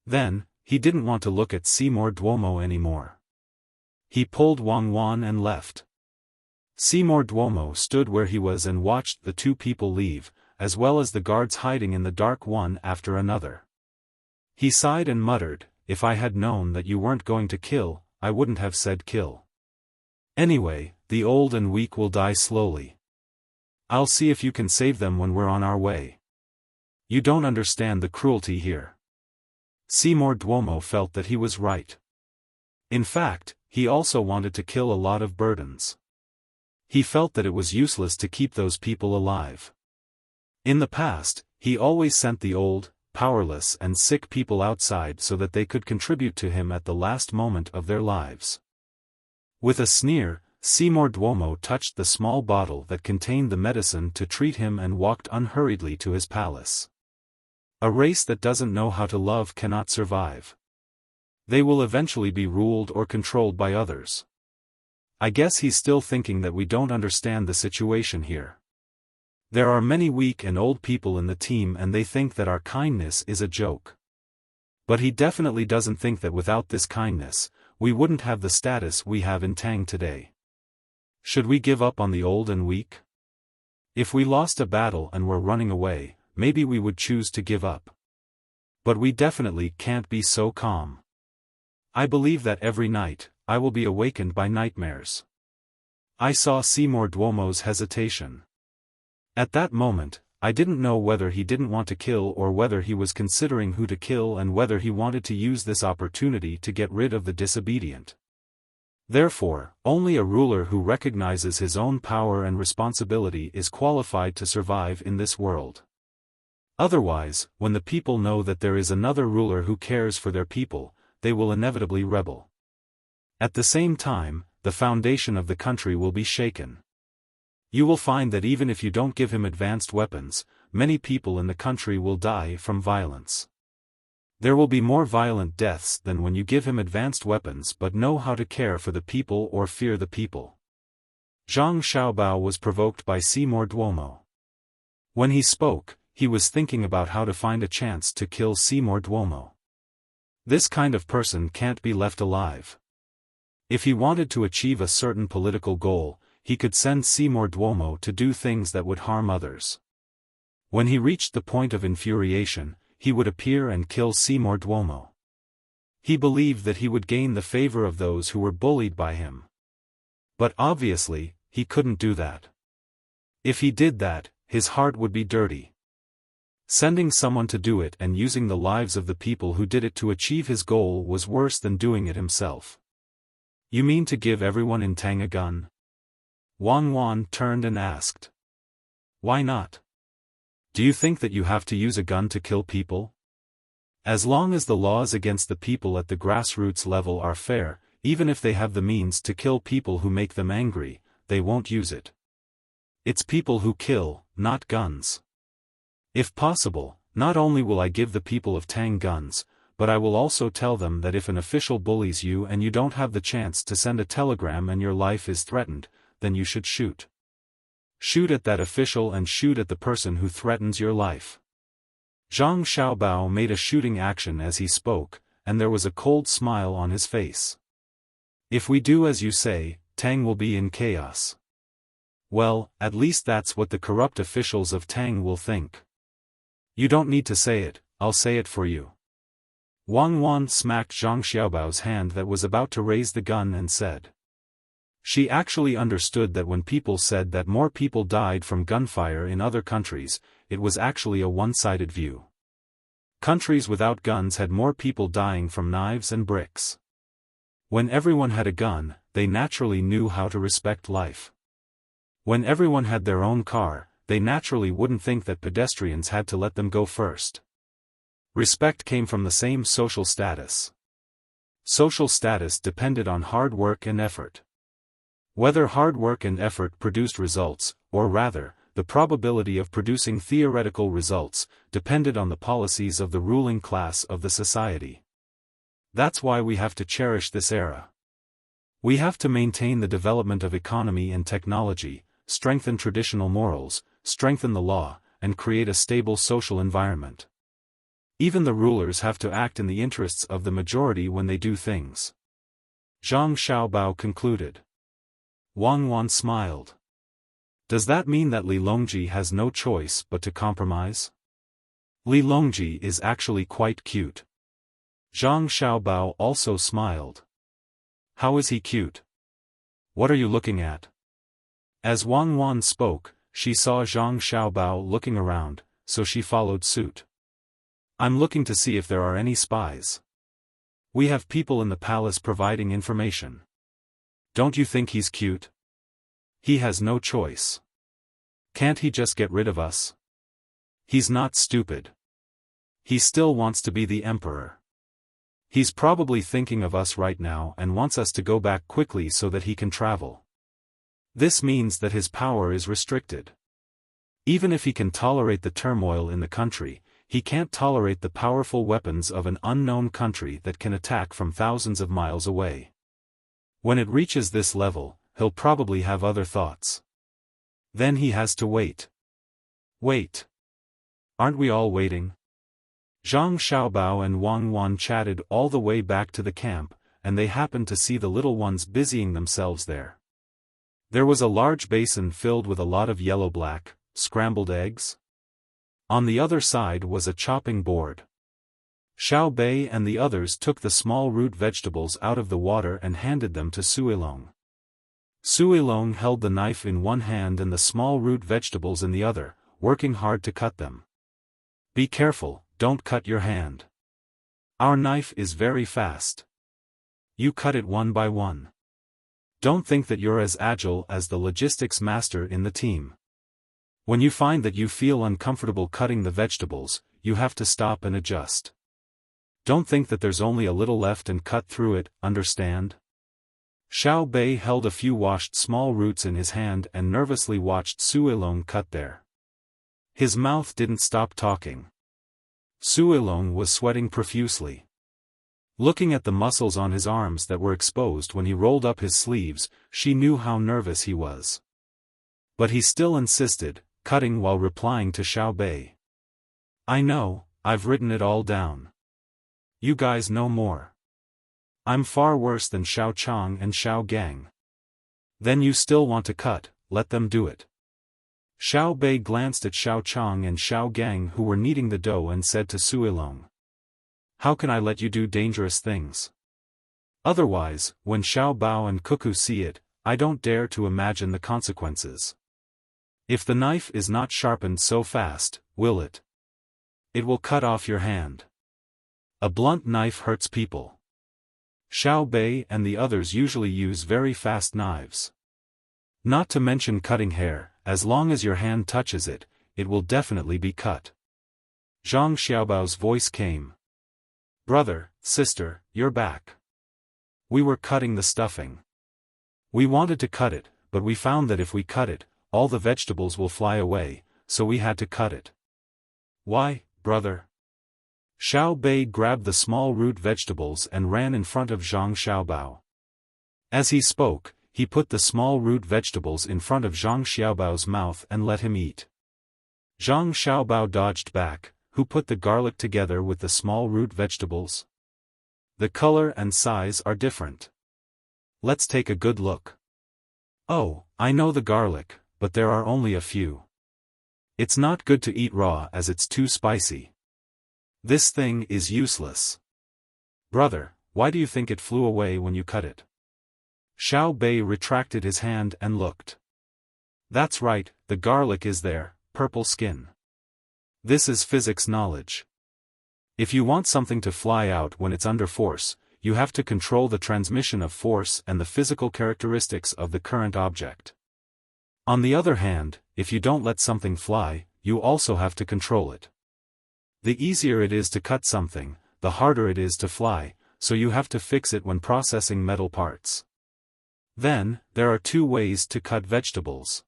Then, he didn't want to look at Seymour Duomo anymore. He pulled Wang Wan and left. Seymour Duomo stood where he was and watched the two people leave, as well as the guards hiding in the dark one after another. He sighed and muttered, if I had known that you weren't going to kill, I wouldn't have said kill. Anyway, the old and weak will die slowly. I'll see if you can save them when we're on our way. You don't understand the cruelty here. Seymour Duomo felt that he was right. In fact, he also wanted to kill a lot of burdens. He felt that it was useless to keep those people alive. In the past, he always sent the old, powerless and sick people outside so that they could contribute to him at the last moment of their lives. With a sneer, Seymour Duomo touched the small bottle that contained the medicine to treat him and walked unhurriedly to his palace. A race that doesn't know how to love cannot survive. They will eventually be ruled or controlled by others. I guess he's still thinking that we don't understand the situation here. There are many weak and old people in the team and they think that our kindness is a joke. But he definitely doesn't think that without this kindness, we wouldn't have the status we have in Tang today. Should we give up on the old and weak? If we lost a battle and were running away, maybe we would choose to give up. But we definitely can't be so calm. I believe that every night, I will be awakened by nightmares. I saw Seymour Duomo's hesitation. At that moment, I didn't know whether he didn't want to kill or whether he was considering who to kill and whether he wanted to use this opportunity to get rid of the disobedient. Therefore, only a ruler who recognizes his own power and responsibility is qualified to survive in this world. Otherwise, when the people know that there is another ruler who cares for their people, they will inevitably rebel. At the same time, the foundation of the country will be shaken. You will find that even if you don't give him advanced weapons, many people in the country will die from violence. There will be more violent deaths than when you give him advanced weapons but know how to care for the people or fear the people. Zhang Xiaobao was provoked by Seymour Duomo. When he spoke, he was thinking about how to find a chance to kill Seymour Duomo. This kind of person can't be left alive. If he wanted to achieve a certain political goal, he could send Seymour Duomo to do things that would harm others. When he reached the point of infuriation, he would appear and kill Seymour Duomo. He believed that he would gain the favor of those who were bullied by him. But obviously, he couldn't do that. If he did that, his heart would be dirty. Sending someone to do it and using the lives of the people who did it to achieve his goal was worse than doing it himself. You mean to give everyone in Tang a gun? Wang Wan turned and asked. Why not? Do you think that you have to use a gun to kill people? As long as the laws against the people at the grassroots level are fair, even if they have the means to kill people who make them angry, they won't use it. It's people who kill, not guns. If possible, not only will I give the people of Tang guns, but I will also tell them that if an official bullies you and you don't have the chance to send a telegram and your life is threatened, then you should shoot. Shoot at that official and shoot at the person who threatens your life. Zhang Xiaobao made a shooting action as he spoke, and there was a cold smile on his face. If we do as you say, Tang will be in chaos. Well, at least that's what the corrupt officials of Tang will think. You don't need to say it, I'll say it for you. Wang Wan smacked Zhang Xiaobao's hand that was about to raise the gun and said. She actually understood that when people said that more people died from gunfire in other countries, it was actually a one-sided view. Countries without guns had more people dying from knives and bricks. When everyone had a gun, they naturally knew how to respect life. When everyone had their own car, they naturally wouldn't think that pedestrians had to let them go first. Respect came from the same social status. Social status depended on hard work and effort. Whether hard work and effort produced results, or rather, the probability of producing theoretical results, depended on the policies of the ruling class of the society. That's why we have to cherish this era. We have to maintain the development of economy and technology, strengthen traditional morals, strengthen the law, and create a stable social environment. Even the rulers have to act in the interests of the majority when they do things. Zhang Xiaobao concluded. Wang Wan smiled. Does that mean that Li Longji has no choice but to compromise? Li Longji is actually quite cute. Zhang Xiaobao also smiled. How is he cute? What are you looking at? As Wang Wan spoke, she saw Zhang Xiaobao looking around, so she followed suit. I'm looking to see if there are any spies. We have people in the palace providing information. Don't you think he's cute? He has no choice. Can't he just get rid of us? He's not stupid. He still wants to be the emperor. He's probably thinking of us right now and wants us to go back quickly so that he can travel. This means that his power is restricted. Even if he can tolerate the turmoil in the country, he can't tolerate the powerful weapons of an unknown country that can attack from thousands of miles away. When it reaches this level, he'll probably have other thoughts. Then he has to wait. Wait. Aren't we all waiting? Zhang Xiaobao and Wang Wan chatted all the way back to the camp, and they happened to see the little ones busying themselves there. There was a large basin filled with a lot of yellow-black, scrambled eggs. On the other side was a chopping board. Xiao Bei and the others took the small root vegetables out of the water and handed them to Suilong. Suilong held the knife in one hand and the small root vegetables in the other, working hard to cut them. Be careful, don't cut your hand. Our knife is very fast. You cut it one by one. Don't think that you're as agile as the logistics master in the team. When you find that you feel uncomfortable cutting the vegetables, you have to stop and adjust. Don't think that there's only a little left and cut through it, understand? Xiao Bei held a few washed small roots in his hand and nervously watched Suilong cut there. His mouth didn't stop talking. Suilong was sweating profusely. Looking at the muscles on his arms that were exposed when he rolled up his sleeves, she knew how nervous he was. But he still insisted, cutting while replying to Xiao Bei. I know, I've written it all down. You guys know more. I'm far worse than Xiao Chang and Xiao Gang. Then you still want to cut, let them do it. Xiao Bei glanced at Xiao Chang and Xiao Gang who were kneading the dough and said to Suilong. How can I let you do dangerous things? Otherwise, when Xiao Bao and Cuckoo see it, I don't dare to imagine the consequences. If the knife is not sharpened so fast, will it? It will cut off your hand. A blunt knife hurts people. Xiao Bei and the others usually use very fast knives. Not to mention cutting hair, as long as your hand touches it, it will definitely be cut. Zhang Xiaobao's voice came. Brother, sister, you're back. We were cutting the stuffing. We wanted to cut it, but we found that if we cut it, all the vegetables will fly away, so we had to cut it. Why, brother? Xiao Bei grabbed the small root vegetables and ran in front of Zhang Xiaobao. As he spoke, he put the small root vegetables in front of Zhang Xiaobao's mouth and let him eat. Zhang Xiaobao dodged back. Who put the garlic together with the small root vegetables? The color and size are different. Let's take a good look. Oh, I know the garlic, but there are only a few. It's not good to eat raw as it's too spicy. This thing is useless. Brother, why do you think it flew away when you cut it? Xiao Bei retracted his hand and looked. That's right, the garlic is there, purple skin. This is physics knowledge. If you want something to fly out when it's under force, you have to control the transmission of force and the physical characteristics of the current object. On the other hand, if you don't let something fly, you also have to control it. The easier it is to cut something, the harder it is to fly, so you have to fix it when processing metal parts. Then, there are two ways to cut vegetables.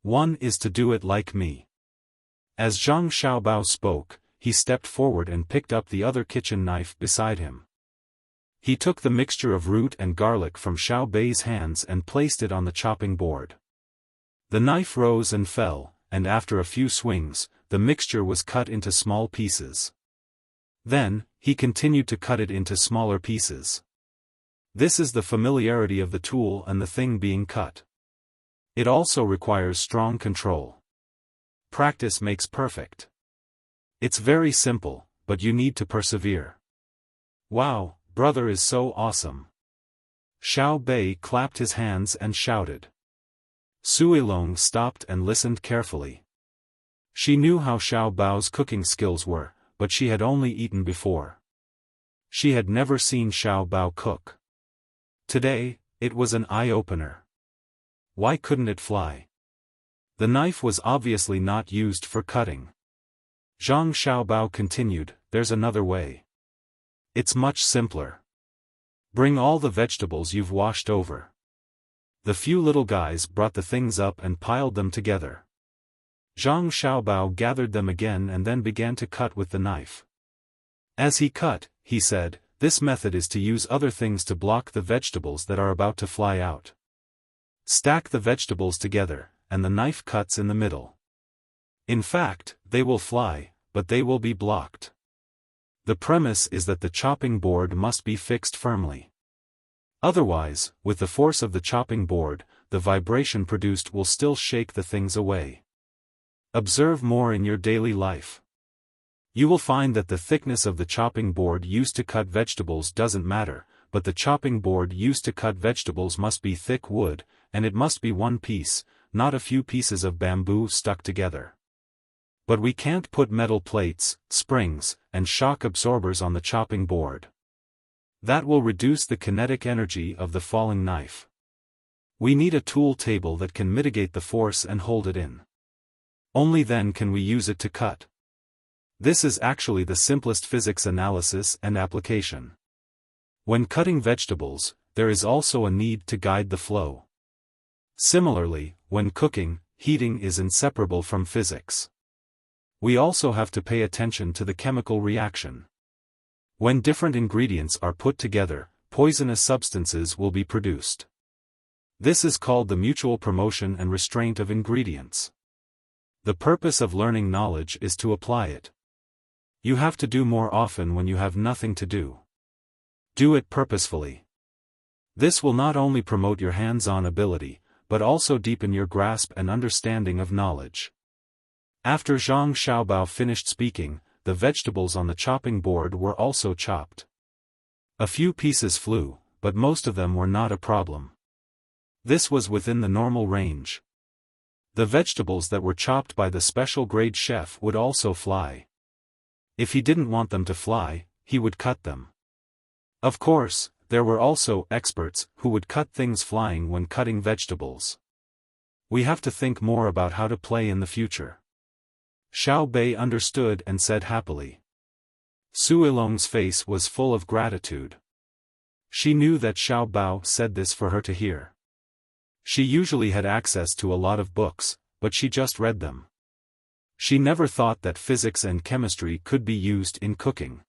One is to do it like me. As Zhang Xiaobao spoke, he stepped forward and picked up the other kitchen knife beside him. He took the mixture of root and garlic from Xiao Bei's hands and placed it on the chopping board. The knife rose and fell, and after a few swings, the mixture was cut into small pieces. Then, he continued to cut it into smaller pieces. This is the familiarity of the tool and the thing being cut. It also requires strong control. Practice makes perfect. It's very simple, but you need to persevere. Wow, brother is so awesome. Xiao Bei clapped his hands and shouted. Suilong stopped and listened carefully. She knew how Xiao Bao's cooking skills were, but she had only eaten before. She had never seen Xiao Bao cook. Today, it was an eye-opener. Why couldn't it fly? The knife was obviously not used for cutting. Zhang Xiaobao continued, there's another way. It's much simpler. Bring all the vegetables you've washed over. The few little guys brought the things up and piled them together. Zhang Xiaobao gathered them again and then began to cut with the knife. As he cut, he said, this method is to use other things to block the vegetables that are about to fly out. Stack the vegetables together, and the knife cuts in the middle. In fact, they will fly, but they will be blocked. The premise is that the chopping board must be fixed firmly. Otherwise, with the force of the chopping board, the vibration produced will still shake the things away. Observe more in your daily life. You will find that the thickness of the chopping board used to cut vegetables doesn't matter, but the chopping board used to cut vegetables must be thick wood, and it must be one piece, not a few pieces of bamboo stuck together. But we can't put metal plates, springs, and shock absorbers on the chopping board. That will reduce the kinetic energy of the falling knife. We need a tool table that can mitigate the force and hold it in. Only then can we use it to cut. This is actually the simplest physics analysis and application. When cutting vegetables, there is also a need to guide the flow. Similarly, when cooking, heating is inseparable from physics. We also have to pay attention to the chemical reaction. When different ingredients are put together, poisonous substances will be produced. This is called the mutual promotion and restraint of ingredients. The purpose of learning knowledge is to apply it. You have to do more often when you have nothing to do. Do it purposefully. This will not only promote your hands-on ability, but also deepen your grasp and understanding of knowledge. After Zhang Xiaobao finished speaking, the vegetables on the chopping board were also chopped. A few pieces flew, but most of them were not a problem. This was within the normal range. The vegetables that were chopped by the special grade chef would also fly. If he didn't want them to fly, he would cut them. Of course, there were also experts who would cut things flying when cutting vegetables. We have to think more about how to play in the future. Xiao Bei understood and said happily. Suilong's face was full of gratitude. She knew that Xiao Bao said this for her to hear. She usually had access to a lot of books, but she just read them. She never thought that physics and chemistry could be used in cooking.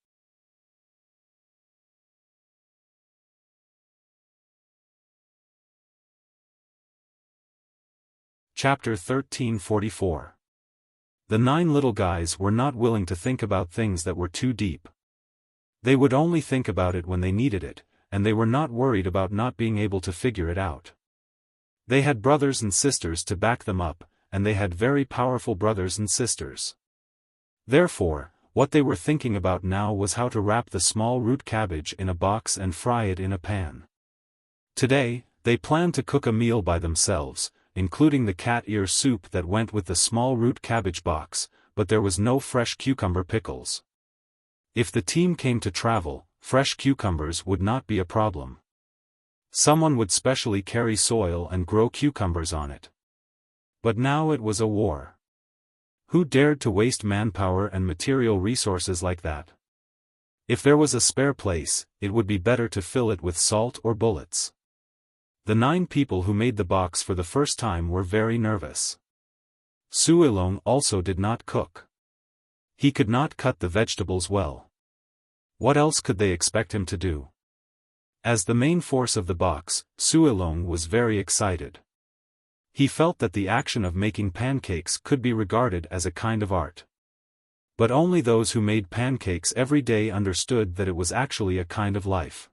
Chapter 1344. The 9 little guys were not willing to think about things that were too deep. They would only think about it when they needed it, and they were not worried about not being able to figure it out. They had brothers and sisters to back them up, and they had very powerful brothers and sisters. Therefore, what they were thinking about now was how to wrap the small root cabbage in a box and fry it in a pan. Today, they planned to cook a meal by themselves, including the cat ear soup that went with the small root cabbage box, but there was no fresh cucumber pickles. If the team came to travel, fresh cucumbers would not be a problem. Someone would specially carry soil and grow cucumbers on it. But now it was a war. Who dared to waste manpower and material resources like that? If there was a spare place, it would be better to fill it with salt or bullets. The 9 people who made the box for the first time were very nervous. Suilong also did not cook. He could not cut the vegetables well. What else could they expect him to do? As the main force of the box, Suilong was very excited. He felt that the action of making pancakes could be regarded as a kind of art. But only those who made pancakes every day understood that it was actually a kind of life.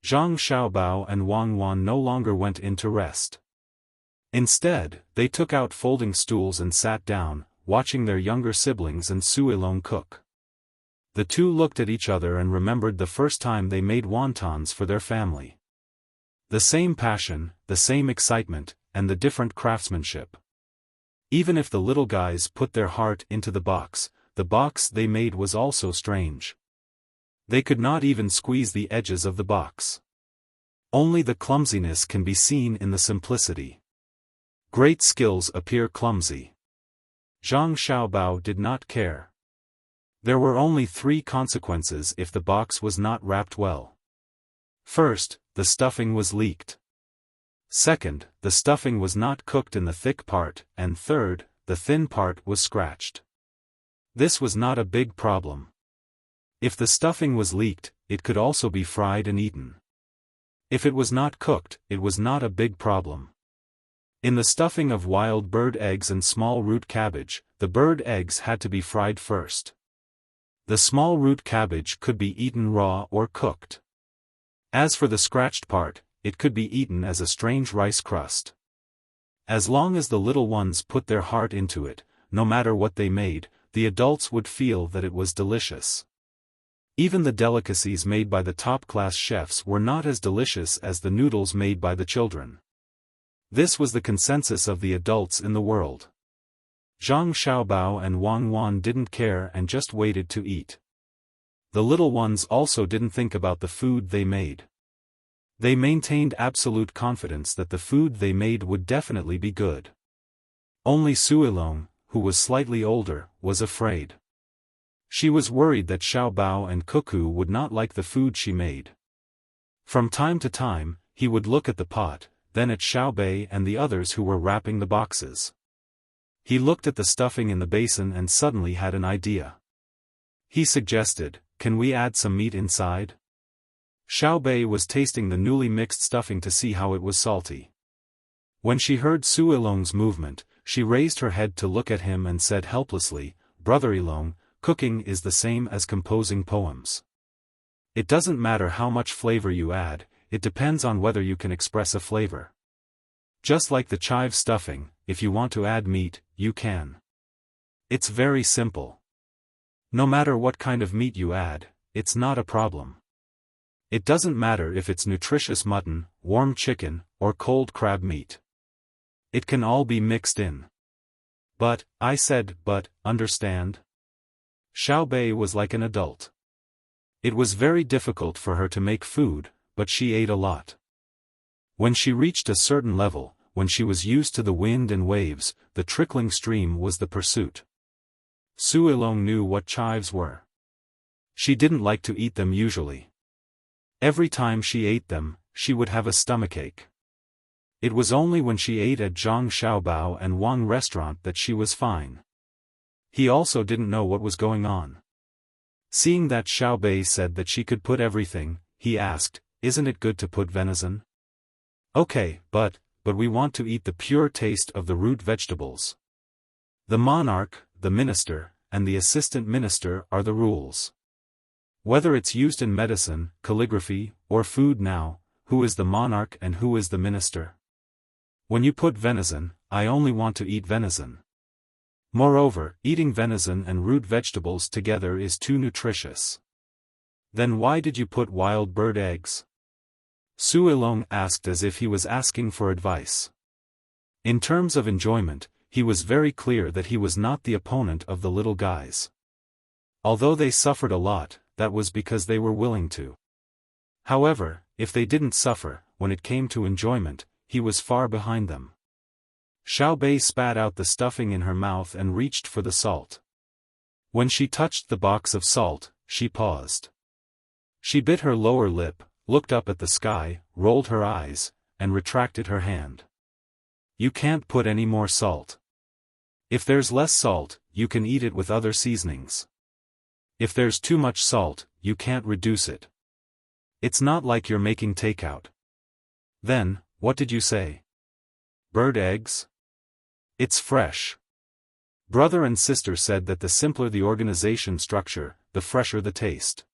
Zhang Xiaobao and Wang Wan no longer went in to rest. Instead, they took out folding stools and sat down, watching their younger siblings and Suilong cook. The two looked at each other and remembered the first time they made wontons for their family. The same passion, the same excitement, and the different craftsmanship. Even if the little guys put their heart into the box they made was also strange. They could not even squeeze the edges of the box. Only the clumsiness can be seen in the simplicity. Great skills appear clumsy. Zhang Xiaobao did not care. There were only 3 consequences if the box was not wrapped well. First, the stuffing was leaked. Second, the stuffing was not cooked in the thick part, and third, the thin part was scratched. This was not a big problem. If the stuffing was leaked, it could also be fried and eaten. If it was not cooked, it was not a big problem. In the stuffing of wild bird eggs and small root cabbage, the bird eggs had to be fried first. The small root cabbage could be eaten raw or cooked. As for the scratched part, it could be eaten as a strange rice crust. As long as the little ones put their heart into it, no matter what they made, the adults would feel that it was delicious. Even the delicacies made by the top-class chefs were not as delicious as the noodles made by the children. This was the consensus of the adults in the world. Zhang Xiaobao and Wang Wan didn't care and just waited to eat. The little ones also didn't think about the food they made. They maintained absolute confidence that the food they made would definitely be good. Only Suilong, who was slightly older, was afraid. She was worried that Xiaobao and Cuckoo would not like the food she made. From time to time, he would look at the pot, then at Xiaobei and the others who were wrapping the boxes. He looked at the stuffing in the basin and suddenly had an idea. He suggested, "Can we add some meat inside?" Xiaobei was tasting the newly mixed stuffing to see how it was salty. When she heard Suilong's movement, she raised her head to look at him and said helplessly, "Brother Ilong, cooking is the same as composing poems. It doesn't matter how much flavor you add, it depends on whether you can express a flavor. Just like the chive stuffing, if you want to add meat, you can. It's very simple. No matter what kind of meat you add, it's not a problem. It doesn't matter if it's nutritious mutton, warm chicken, or cold crab meat. It can all be mixed in." "But," I said, "but, understand?" Xiaobei was like an adult. It was very difficult for her to make food, but she ate a lot. When she reached a certain level, when she was used to the wind and waves, the trickling stream was the pursuit. Suilong knew what chives were. She didn't like to eat them usually. Every time she ate them, she would have a stomachache. It was only when she ate at Zhang Xiaobao and Wang restaurant that she was fine. He also didn't know what was going on. Seeing that Xiaobei said that she could put everything, he asked, "Isn't it good to put venison?" "Okay, but," but we want to eat the pure taste of the root vegetables. The monarch, the minister, and the assistant minister are the rules. Whether it's used in medicine, calligraphy, or food now, who is the monarch and who is the minister? When you put venison, I only want to eat venison. Moreover, eating venison and root vegetables together is too nutritious. Then why did you put wild bird eggs? Su Ilong asked as if he was asking for advice. In terms of enjoyment, he was very clear that he was not the opponent of the little guys. Although they suffered a lot, that was because they were willing to. However, if they didn't suffer, when it came to enjoyment, he was far behind them. Xiaobei spat out the stuffing in her mouth and reached for the salt. When she touched the box of salt, she paused. She bit her lower lip, looked up at the sky, rolled her eyes, and retracted her hand. You can't put any more salt. If there's less salt, you can eat it with other seasonings. If there's too much salt, you can't reduce it. It's not like you're making takeout. Then, what did you say? Bird eggs? It's fresh. Brother and sister said that the simpler the organization structure, the fresher the taste.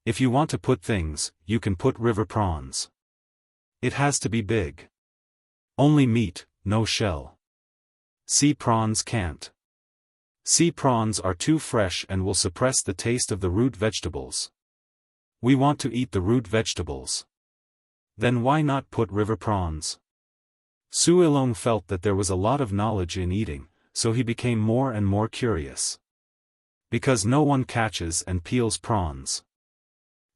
If you want to put things, you can put river prawns. It has to be big. Only meat, no shell. Sea prawns can't. Sea prawns are too fresh and will suppress the taste of the root vegetables. We want to eat the root vegetables. Then why not put river prawns? Su Ilong felt that there was a lot of knowledge in eating, so he became more and more curious. Because no one catches and peels prawns.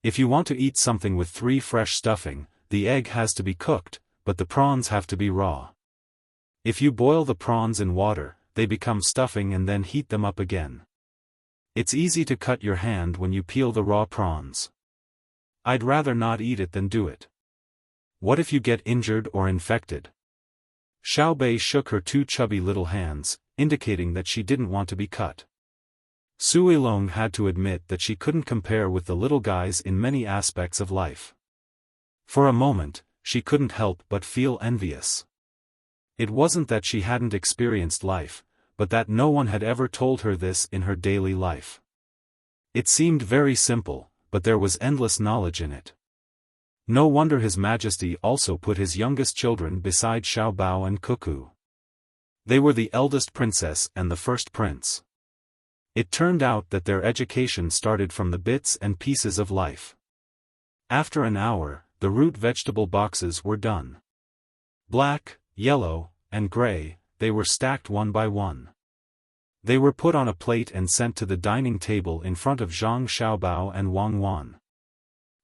If you want to eat something with 3 fresh stuffing, the egg has to be cooked, but the prawns have to be raw. If you boil the prawns in water, they become stuffing and then heat them up again. It's easy to cut your hand when you peel the raw prawns. I'd rather not eat it than do it. What if you get injured or infected? Xiaobei shook her 2 chubby little hands, indicating that she didn't want to be cut. Su Ilong had to admit that she couldn't compare with the little guys in many aspects of life. For a moment, she couldn't help but feel envious. It wasn't that she hadn't experienced life, but that no one had ever told her this in her daily life. It seemed very simple, but there was endless knowledge in it. No wonder His Majesty also put his youngest children beside Xiaobao and Cuckoo. They were the eldest princess and the first prince. It turned out that their education started from the bits and pieces of life. After an hour, the root vegetable boxes were done. Black, yellow, and gray, they were stacked one by one. They were put on a plate and sent to the dining table in front of Zhang Xiaobao and Wang Wan.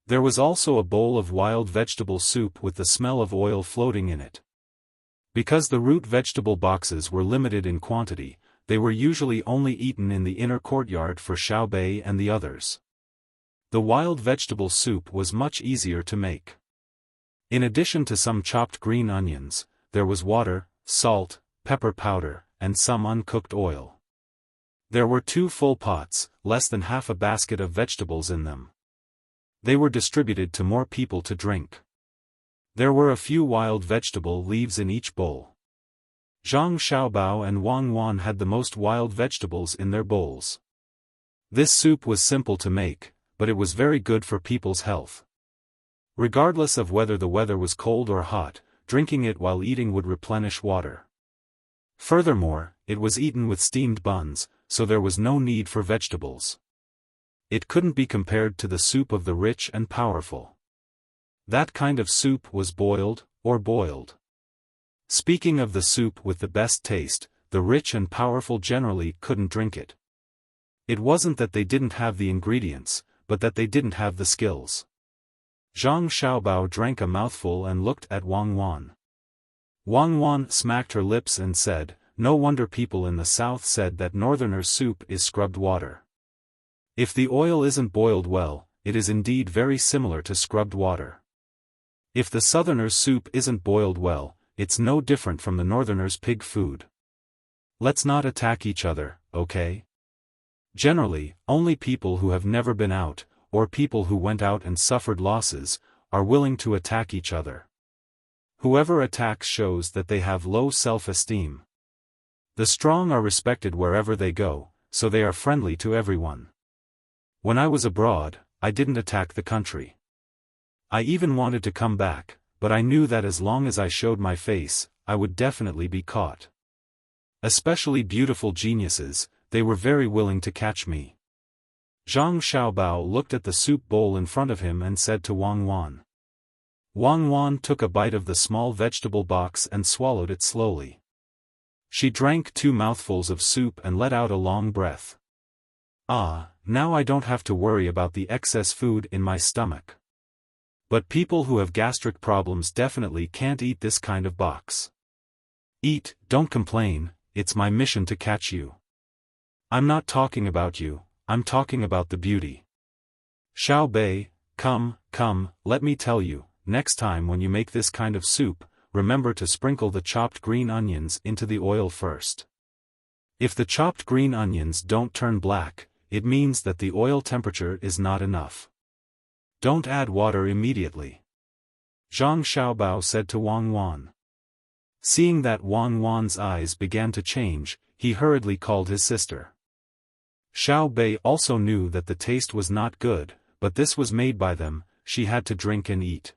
There was also a bowl of wild vegetable soup with the smell of oil floating in it. Because the root vegetable boxes were limited in quantity, they were usually only eaten in the inner courtyard for Xiaobei and the others. The wild vegetable soup was much easier to make. In addition to some chopped green onions, there was water, salt, pepper powder, and some uncooked oil. There were 2 full pots, less than half a basket of vegetables in them. They were distributed to more people to drink. There were a few wild vegetable leaves in each bowl. Zhang Xiaobao and Wang Wan had the most wild vegetables in their bowls. This soup was simple to make, but it was very good for people's health. Regardless of whether the weather was cold or hot, drinking it while eating would replenish water. Furthermore, it was eaten with steamed buns, so there was no need for vegetables. It couldn't be compared to the soup of the rich and powerful. That kind of soup was boiled, or boiled. Speaking of the soup with the best taste, the rich and powerful generally couldn't drink it. It wasn't that they didn't have the ingredients, but that they didn't have the skills. Zhang Xiaobao drank a mouthful and looked at Wang Wan. Wang Wan smacked her lips and said, "No wonder people in the south said that northerners' soup is scrubbed water. If the oil isn't boiled well, it is indeed very similar to scrubbed water. If the southerners' soup isn't boiled well, it's no different from the northerners' pig food. Let's not attack each other, okay?" Generally, only people who have never been out, or people who went out and suffered losses, are willing to attack each other. Whoever attacks shows that they have low self-esteem. The strong are respected wherever they go, so they are friendly to everyone. When I was abroad, I didn't attack the country. I even wanted to come back, but I knew that as long as I showed my face, I would definitely be caught. Especially beautiful geniuses, they were very willing to catch me. Zhang Xiaobao looked at the soup bowl in front of him and said to Wang Wan. Wang Wan took a bite of the small vegetable box and swallowed it slowly. She drank 2 mouthfuls of soup and let out a long breath. Ah, now I don't have to worry about the excess food in my stomach. But people who have gastric problems definitely can't eat this kind of box. Eat, don't complain, it's my mission to catch you. I'm not talking about you, I'm talking about the beauty. Xiao Bei, come, let me tell you, next time when you make this kind of soup, remember to sprinkle the chopped green onions into the oil first. If the chopped green onions don't turn black, it means that the oil temperature is not enough. Don't add water immediately. Zhang Xiaobao said to Wang Wan. Seeing that Wang Wan's eyes began to change, he hurriedly called his sister. Xiao Bei also knew that the taste was not good, but this was made by them, she had to drink and eat.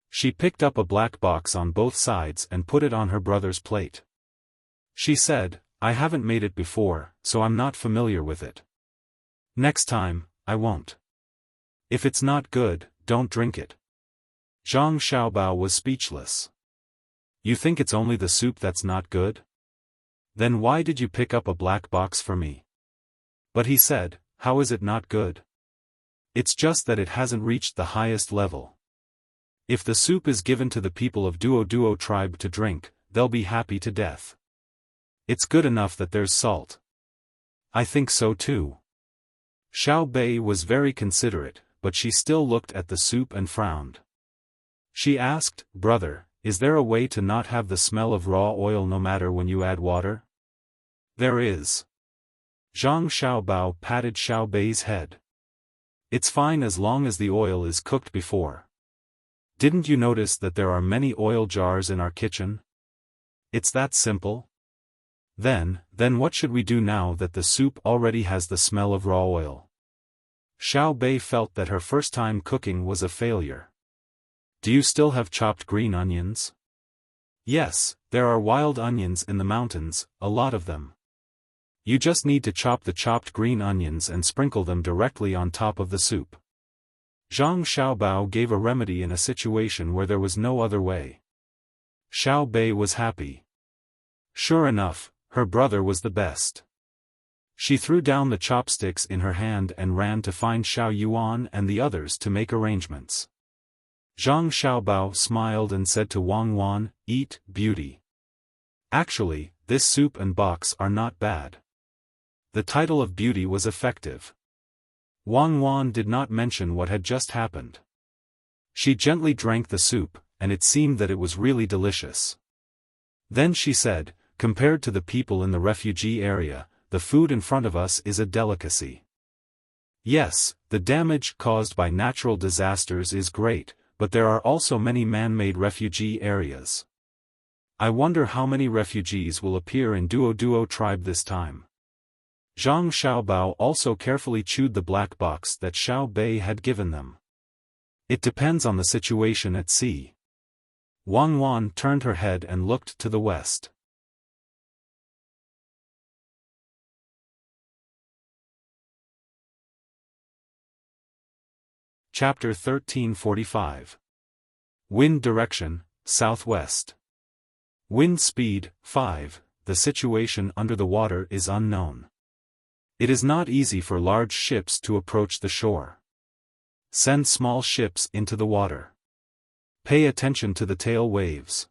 She picked up a black box on both sides and put it on her brother's plate. She said, I haven't made it before, so I'm not familiar with it. Next time, I won't. If it's not good, don't drink it. Zhang Xiaobao was speechless. You think it's only the soup that's not good? Then why did you pick up a black box for me? But he said, how is it not good? It's just that it hasn't reached the highest level. If the soup is given to the people of Duo tribe to drink, they'll be happy to death. It's good enough that there's salt. I think so too. Xiao Bei was very considerate, but she still looked at the soup and frowned. She asked, brother, is there a way to not have the smell of raw oil no matter when you add water? There is. Zhang Xiaobao patted Xiao Bei's head. It's fine as long as the oil is cooked before. Didn't you notice that there are many oil jars in our kitchen? It's that simple. Then what should we do now that the soup already has the smell of raw oil? Xiao Bei felt that her first time cooking was a failure. Do you still have chopped green onions? Yes, there are wild onions in the mountains, a lot of them. You just need to chop the chopped green onions and sprinkle them directly on top of the soup. Zhang Xiaobao gave a remedy in a situation where there was no other way. Xiao Bei was happy. Sure enough, her brother was the best. She threw down the chopsticks in her hand and ran to find Xiao Yuan and the others to make arrangements. Zhang Xiaobao smiled and said to Wang Wan, eat, beauty. Actually, this soup and box are not bad. The title of beauty was effective. Wang Wan did not mention what had just happened. She gently drank the soup, and it seemed that it was really delicious. Then she said, compared to the people in the refugee area, the food in front of us is a delicacy. Yes, the damage caused by natural disasters is great, but there are also many man-made refugee areas. I wonder how many refugees will appear in Duo tribe this time. Zhang Xiaobao also carefully chewed the black box that Xiao Bei had given them. It depends on the situation at sea. Wang Wan turned her head and looked to the west. Chapter 1345. Wind direction, southwest. Wind speed, 5, the situation under the water is unknown. It is not easy for large ships to approach the shore. Send small ships into the water. Pay attention to the tail waves.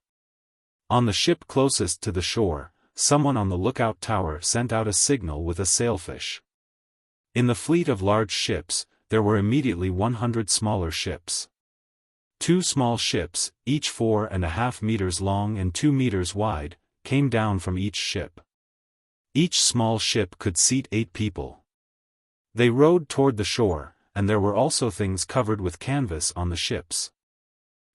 On the ship closest to the shore, someone on the lookout tower sent out a signal with a sailfish. In the fleet of large ships, there were immediately 100 smaller ships. 2 small ships, each 4.5 meters long and 2 meters wide, came down from each ship. Each small ship could seat 8 people. They rowed toward the shore, and there were also things covered with canvas on the ships.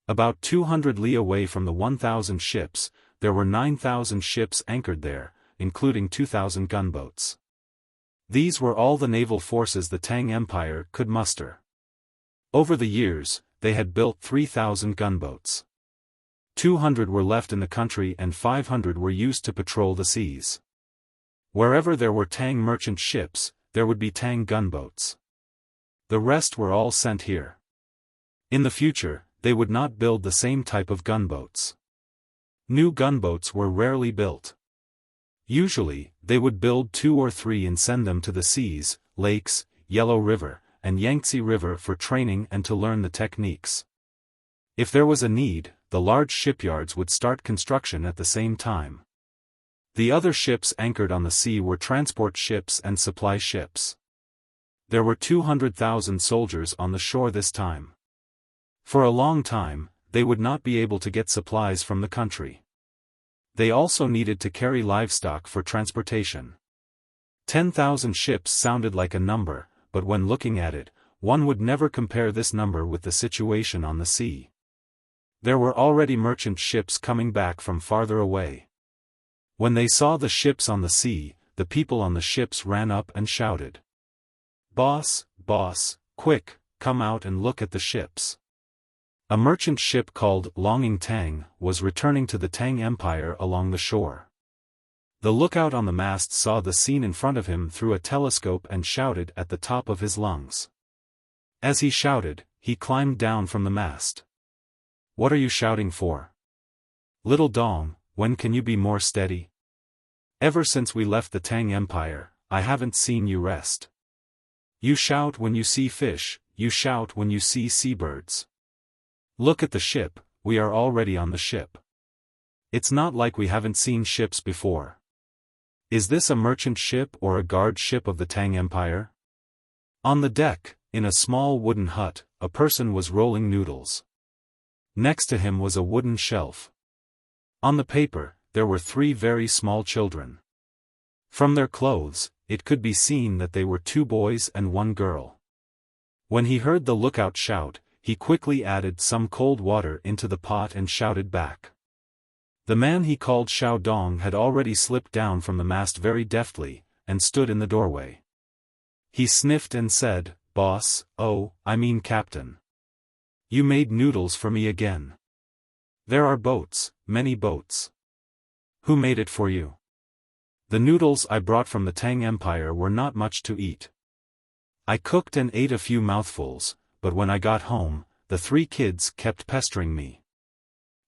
About 200 li away from the 1,000 ships, there were 9,000 ships anchored there, including 2,000 gunboats. These were all the naval forces the Tang Empire could muster. Over the years, they had built 3,000 gunboats. 200 were left in the country and 500 were used to patrol the seas. Wherever there were Tang merchant ships, there would be Tang gunboats. The rest were all sent here. In the future, they would not build the same type of gunboats. New gunboats were rarely built. Usually, they would build 2 or 3 and send them to the seas, lakes, Yellow River, and Yangtze River for training and to learn the techniques. If there was a need, the large shipyards would start construction at the same time. The other ships anchored on the sea were transport ships and supply ships. There were 200,000 soldiers on the shore this time. For a long time, they would not be able to get supplies from the country. They also needed to carry livestock for transportation. 10,000 ships sounded like a number, but when looking at it, one would never compare this number with the situation on the sea. There were already merchant ships coming back from farther away. When they saw the ships on the sea, the people on the ships ran up and shouted, "Boss, boss, quick, come out and look at the ships." A merchant ship called Longing Tang was returning to the Tang Empire along the shore. The lookout on the mast saw the scene in front of him through a telescope and shouted at the top of his lungs. As he shouted, he climbed down from the mast. "What are you shouting for? Little Dong, when can you be more steady? Ever since we left the Tang Empire, I haven't seen you rest. You shout when you see fish, you shout when you see seabirds. Look at the ship, we are already on the ship. It's not like we haven't seen ships before. Is this a merchant ship or a guard ship of the Tang Empire?" On the deck, in a small wooden hut, a person was rolling noodles. Next to him was a wooden shelf. On the paper, there were 3 very small children. From their clothes, it could be seen that they were 2 boys and 1 girl. When he heard the lookout shout, he quickly added some cold water into the pot and shouted back. The man he called Xiao Dong had already slipped down from the mast very deftly, and stood in the doorway. He sniffed and said, "Boss, oh, I mean Captain. You made noodles for me again. There are boats, many boats. Who made it for you?" "The noodles I brought from the Tang Empire were not much to eat. I cooked and ate a few mouthfuls, but when I got home, the 3 kids kept pestering me.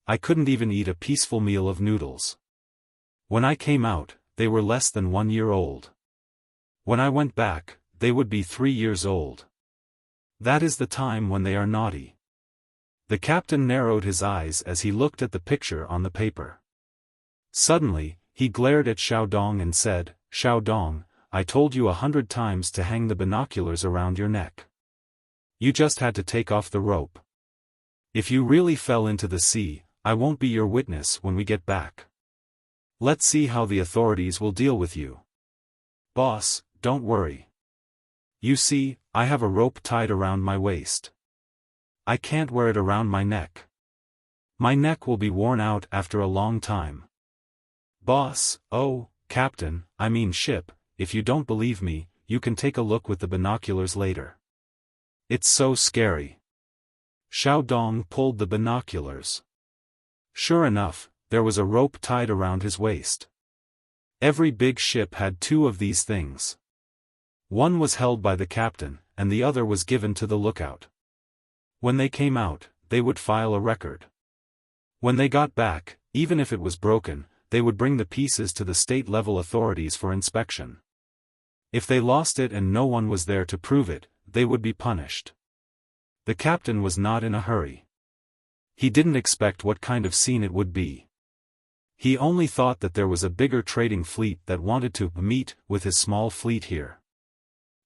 I couldn't even eat a peaceful meal of noodles. When I came out, they were less than 1 year old. When I went back, they would be 3 years old. That is the time when they are naughty." The captain narrowed his eyes as he looked at the picture on the paper. Suddenly, he glared at Xiao Dong and said, "Xiao Dong, I told you 100 times to hang the binoculars around your neck. You just had to take off the rope. If you really fell into the sea, I won't be your witness when we get back. Let's see how the authorities will deal with you. Boss, don't worry. You see, I have a rope tied around my waist. I can't wear it around my neck. My neck will be worn out after a long time. Boss, oh, Captain, I mean ship, if you don't believe me, you can take a look with the binoculars later. It's so scary." Xiao Dong pulled the binoculars. Sure enough, there was a rope tied around his waist. Every big ship had 2 of these things. One was held by the captain, and the other was given to the lookout. When they came out, they would file a record. When they got back, even if it was broken, they would bring the pieces to the state-level authorities for inspection. If they lost it and no one was there to prove it, they would be punished. The captain was not in a hurry. He didn't expect what kind of scene it would be. He only thought that there was a bigger trading fleet that wanted to meet with his small fleet here.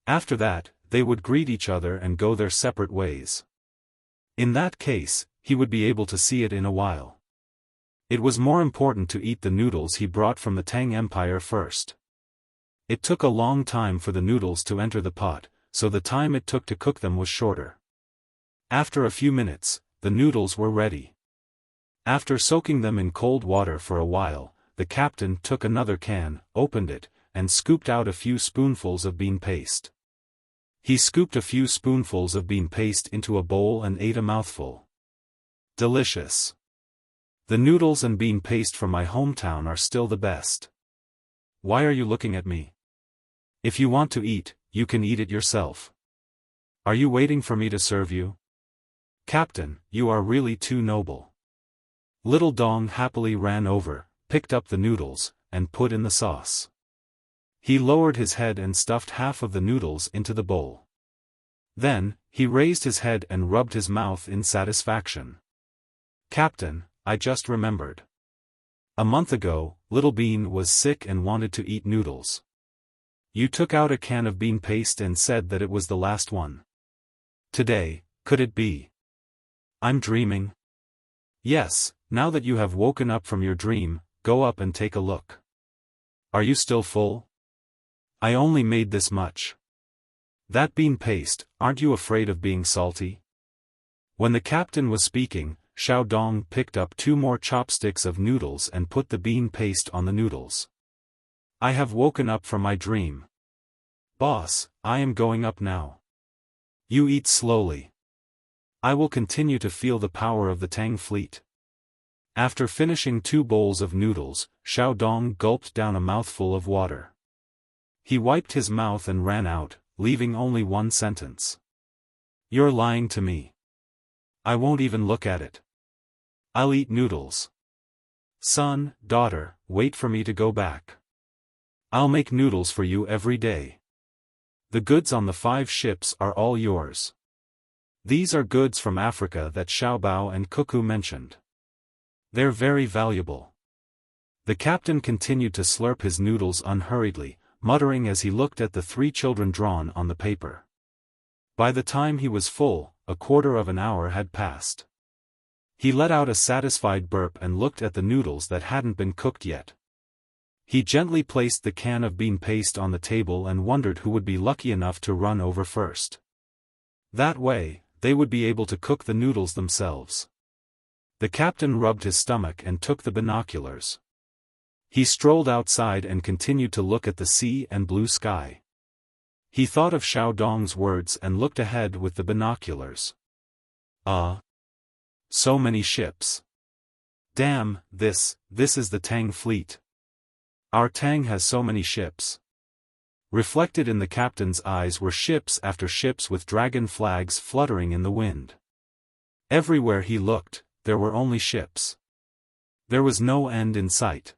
After that, they would greet each other and go their separate ways. In that case, he would be able to see it in a while. It was more important to eat the noodles he brought from the Tang Empire first. It took a long time for the noodles to enter the pot, so the time it took to cook them was shorter. After a few minutes, the noodles were ready. After soaking them in cold water for a while, the captain took another can, opened it, and scooped out a few spoonfuls of bean paste. He scooped a few spoonfuls of bean paste into a bowl and ate a mouthful. Delicious. The noodles and bean paste from my hometown are still the best. Why are you looking at me? If you want to eat, you can eat it yourself. Are you waiting for me to serve you? Captain, you are really too noble. Little Dong happily ran over, picked up the noodles, and put in the sauce. He lowered his head and stuffed half of the noodles into the bowl. Then, he raised his head and rubbed his mouth in satisfaction. Captain, I just remembered. A month ago, Little Bean was sick and wanted to eat noodles. You took out a can of bean paste and said that it was the last one. Today, could it be? I'm dreaming. Yes, now that you have woken up from your dream, go up and take a look. Are you still full? I only made this much. That bean paste, aren't you afraid of being salty? When the captain was speaking, Xiao Dong picked up 2 more chopsticks of noodles and put the bean paste on the noodles. I have woken up from my dream. Boss, I am going up now. You eat slowly. I will continue to feel the power of the Tang fleet. After finishing 2 bowls of noodles, Xiao Dong gulped down a mouthful of water. He wiped his mouth and ran out, leaving only one sentence. You're lying to me. I won't even look at it. I'll eat noodles. Son, daughter, wait for me to go back. I'll make noodles for you every day. The goods on the 5 ships are all yours. These are goods from Africa that Xiaobao and Cuckoo mentioned. They're very valuable. The captain continued to slurp his noodles unhurriedly, muttering as he looked at the 3 children drawn on the paper. By the time he was full, a quarter of an hour had passed. He let out a satisfied burp and looked at the noodles that hadn't been cooked yet. He gently placed the can of bean paste on the table and wondered who would be lucky enough to run over first. That way, they would be able to cook the noodles themselves. The captain rubbed his stomach and took the binoculars. He strolled outside and continued to look at the sea and blue sky. He thought of Xiao Dong's words and looked ahead with the binoculars. So many ships. Damn, this is the Tang fleet. Our Tang has so many ships. Reflected in the captain's eyes were ships after ships with dragon flags fluttering in the wind. Everywhere he looked, there were only ships. There was no end in sight.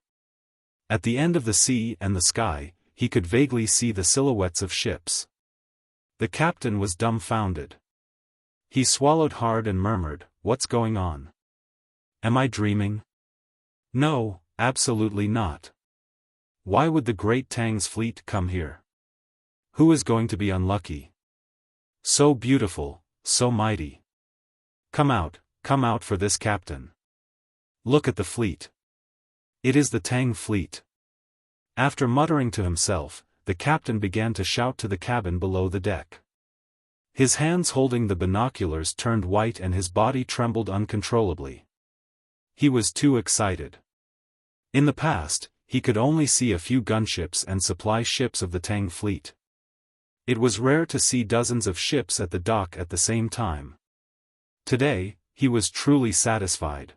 At the end of the sea and the sky, he could vaguely see the silhouettes of ships. The captain was dumbfounded. He swallowed hard and murmured, "What's going on? Am I dreaming? No, absolutely not. Why would the great Tang's fleet come here? Who is going to be unlucky? So beautiful, so mighty. Come out for this captain. Look at the fleet. It is the Tang fleet." After muttering to himself, the captain began to shout to the cabin below the deck. His hands holding the binoculars turned white and his body trembled uncontrollably. He was too excited. In the past, he could only see a few gunships and supply ships of the Tang fleet. It was rare to see dozens of ships at the dock at the same time. Today, he was truly satisfied.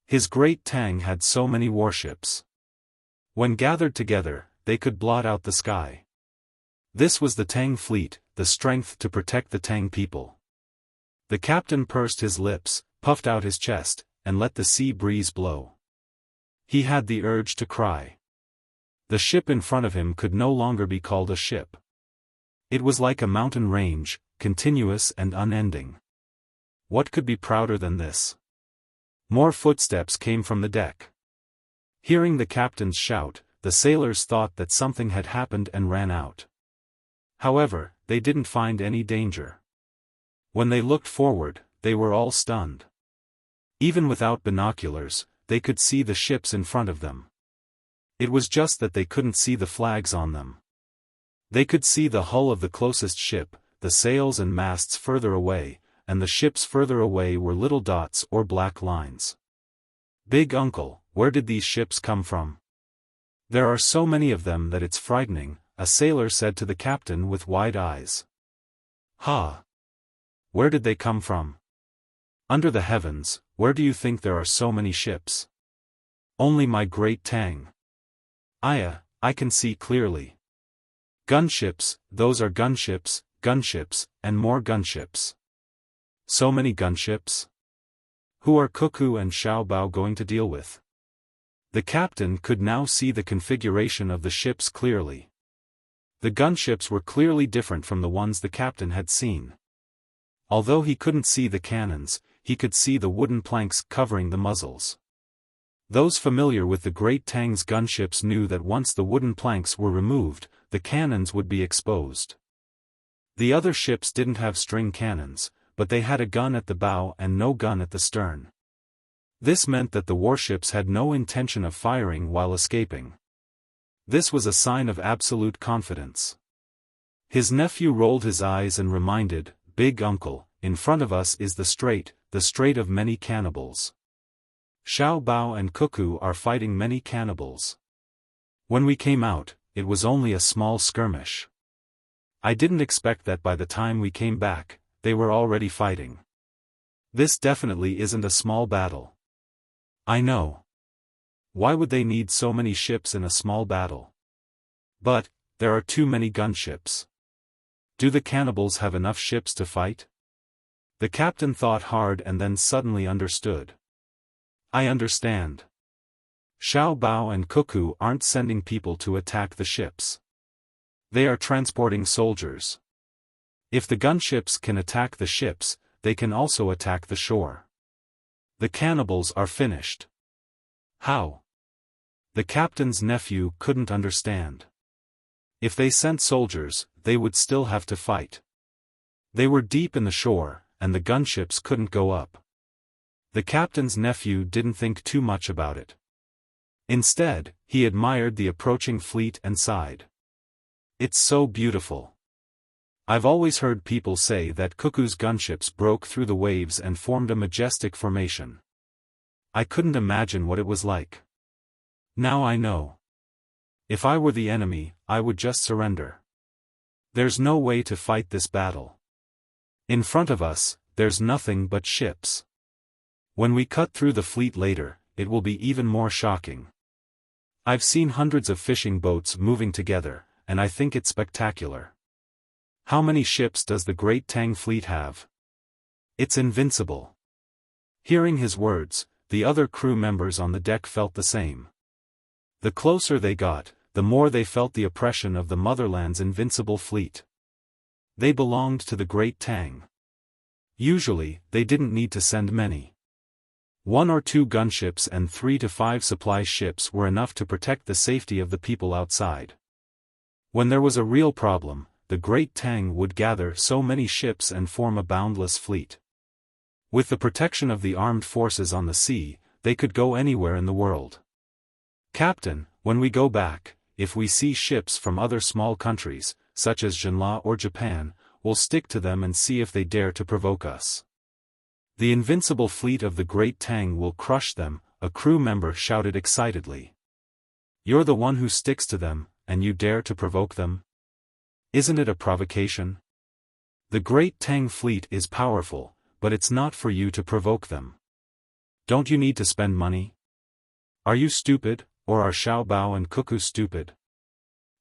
His great Tang had so many warships. When gathered together, they could blot out the sky. This was the Tang fleet, the strength to protect the Tang people. The captain pursed his lips, puffed out his chest, and let the sea breeze blow. He had the urge to cry. The ship in front of him could no longer be called a ship. It was like a mountain range, continuous and unending. What could be prouder than this? More footsteps came from the deck. Hearing the captain's shout, the sailors thought that something had happened and ran out. However, they didn't find any danger. When they looked forward, they were all stunned. Even without binoculars, they could see the ships in front of them. It was just that they couldn't see the flags on them. They could see the hull of the closest ship, the sails and masts further away, and the ships further away were little dots or black lines. "Big Uncle, where did these ships come from? There are so many of them that it's frightening," a sailor said to the captain with wide eyes. "Ha! Where did they come from? Under the heavens, where do you think there are so many ships?" "Only my great Tang. I can see clearly. Gunships, those are gunships, and more gunships." "So many gunships? Who are Cuckoo and Xiaobao going to deal with?" The captain could now see the configuration of the ships clearly. The gunships were clearly different from the ones the captain had seen. Although he couldn't see the cannons, he could see the wooden planks covering the muzzles. Those familiar with the Great Tang's gunships knew that once the wooden planks were removed, the cannons would be exposed. The other ships didn't have string cannons, but they had a gun at the bow and no gun at the stern. This meant that the warships had no intention of firing while escaping. This was a sign of absolute confidence. His nephew rolled his eyes and reminded, "Big Uncle, in front of us is the strait of many cannibals. Xiaobao and Cuckoo are fighting many cannibals. When we came out, it was only a small skirmish. I didn't expect that by the time we came back, they were already fighting. This definitely isn't a small battle." "I know. Why would they need so many ships in a small battle? But, there are too many gunships. Do the cannibals have enough ships to fight?" The captain thought hard and then suddenly understood. "I understand. Xiaobao and Cuckoo aren't sending people to attack the ships. They are transporting soldiers. If the gunships can attack the ships, they can also attack the shore. The cannibals are finished." "How?" The captain's nephew couldn't understand. If they sent soldiers, they would still have to fight. They were deep in the shore, and the gunships couldn't go up. The captain's nephew didn't think too much about it. Instead, he admired the approaching fleet and sighed. "It's so beautiful. I've always heard people say that Cuckoo's gunships broke through the waves and formed a majestic formation. I couldn't imagine what it was like. Now I know. If I were the enemy, I would just surrender. There's no way to fight this battle. In front of us, there's nothing but ships. When we cut through the fleet later, it will be even more shocking. I've seen hundreds of fishing boats moving together, and I think it's spectacular. How many ships does the Great Tang fleet have? It's invincible." Hearing his words, the other crew members on the deck felt the same. The closer they got, the more they felt the oppression of the motherland's invincible fleet. They belonged to the Great Tang. Usually, they didn't need to send many. 1 or 2 gunships and 3 to 5 supply ships were enough to protect the safety of the people outside. When there was a real problem, the Great Tang would gather so many ships and form a boundless fleet. With the protection of the armed forces on the sea, they could go anywhere in the world. "Captain, when we go back, if we see ships from other small countries, such as Jinla or Japan, we'll stick to them and see if they dare to provoke us. The invincible fleet of the Great Tang will crush them," a crew member shouted excitedly. "You're the one who sticks to them, and you dare to provoke them? Isn't it a provocation? The Great Tang fleet is powerful, but it's not for you to provoke them. Don't you need to spend money? Are you stupid, or are Xiaobao and Cuckoo stupid?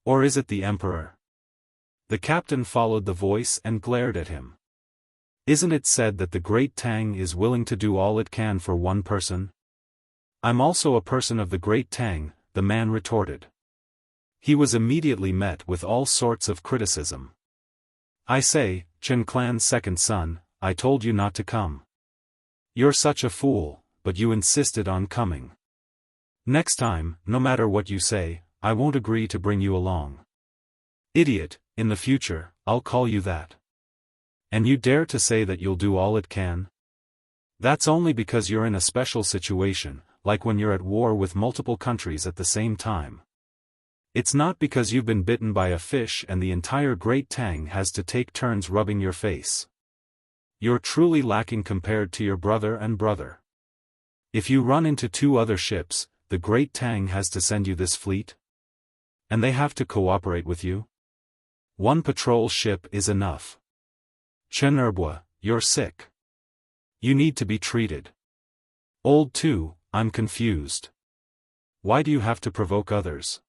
Or is it the emperor?" The captain followed the voice and glared at him. "Isn't it said that the Great Tang is willing to do all it can for one person?" "I'm also a person of the Great Tang," the man retorted. He was immediately met with all sorts of criticism. "I say, Chen Clan's second son, I told you not to come. You're such a fool, but you insisted on coming. Next time, no matter what you say, I won't agree to bring you along. Idiot, in the future, I'll call you that. And you dare to say that you'll do all it can? That's only because you're in a special situation, like when you're at war with multiple countries at the same time. It's not because you've been bitten by a fish and the entire Great Tang has to take turns rubbing your face. You're truly lacking compared to your brother and brother. If you run into 2 other ships, the great Tang has to send you this fleet? And they have to cooperate with you? 1 patrol ship is enough. Chen Erbo, you're sick. You need to be treated. Old 2, I'm confused. Why do you have to provoke others?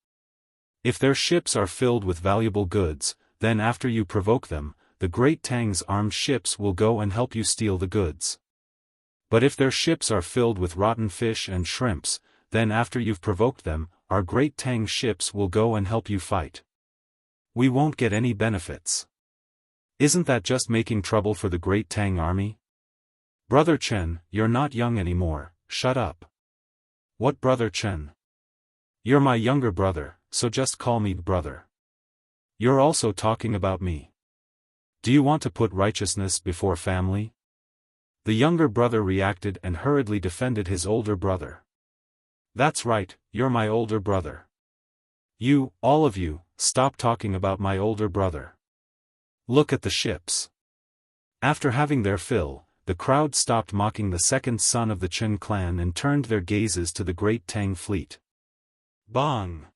If their ships are filled with valuable goods, then after you provoke them, the great Tang's armed ships will go and help you steal the goods. But if their ships are filled with rotten fish and shrimps, then after you've provoked them, our great Tang ships will go and help you fight. We won't get any benefits. Isn't that just making trouble for the great Tang army? Brother Chen, you're not young anymore, shut up. What brother Chen? You're my younger brother, so just call me brother. You're also talking about me. Do you want to put righteousness before family? The younger brother reacted and hurriedly defended his older brother. That's right, you're my older brother. You, all of you, stop talking about my older brother. Look at the ships. After having their fill, the crowd stopped mocking the second son of the Chen clan and turned their gazes to the great Tang fleet. Bong!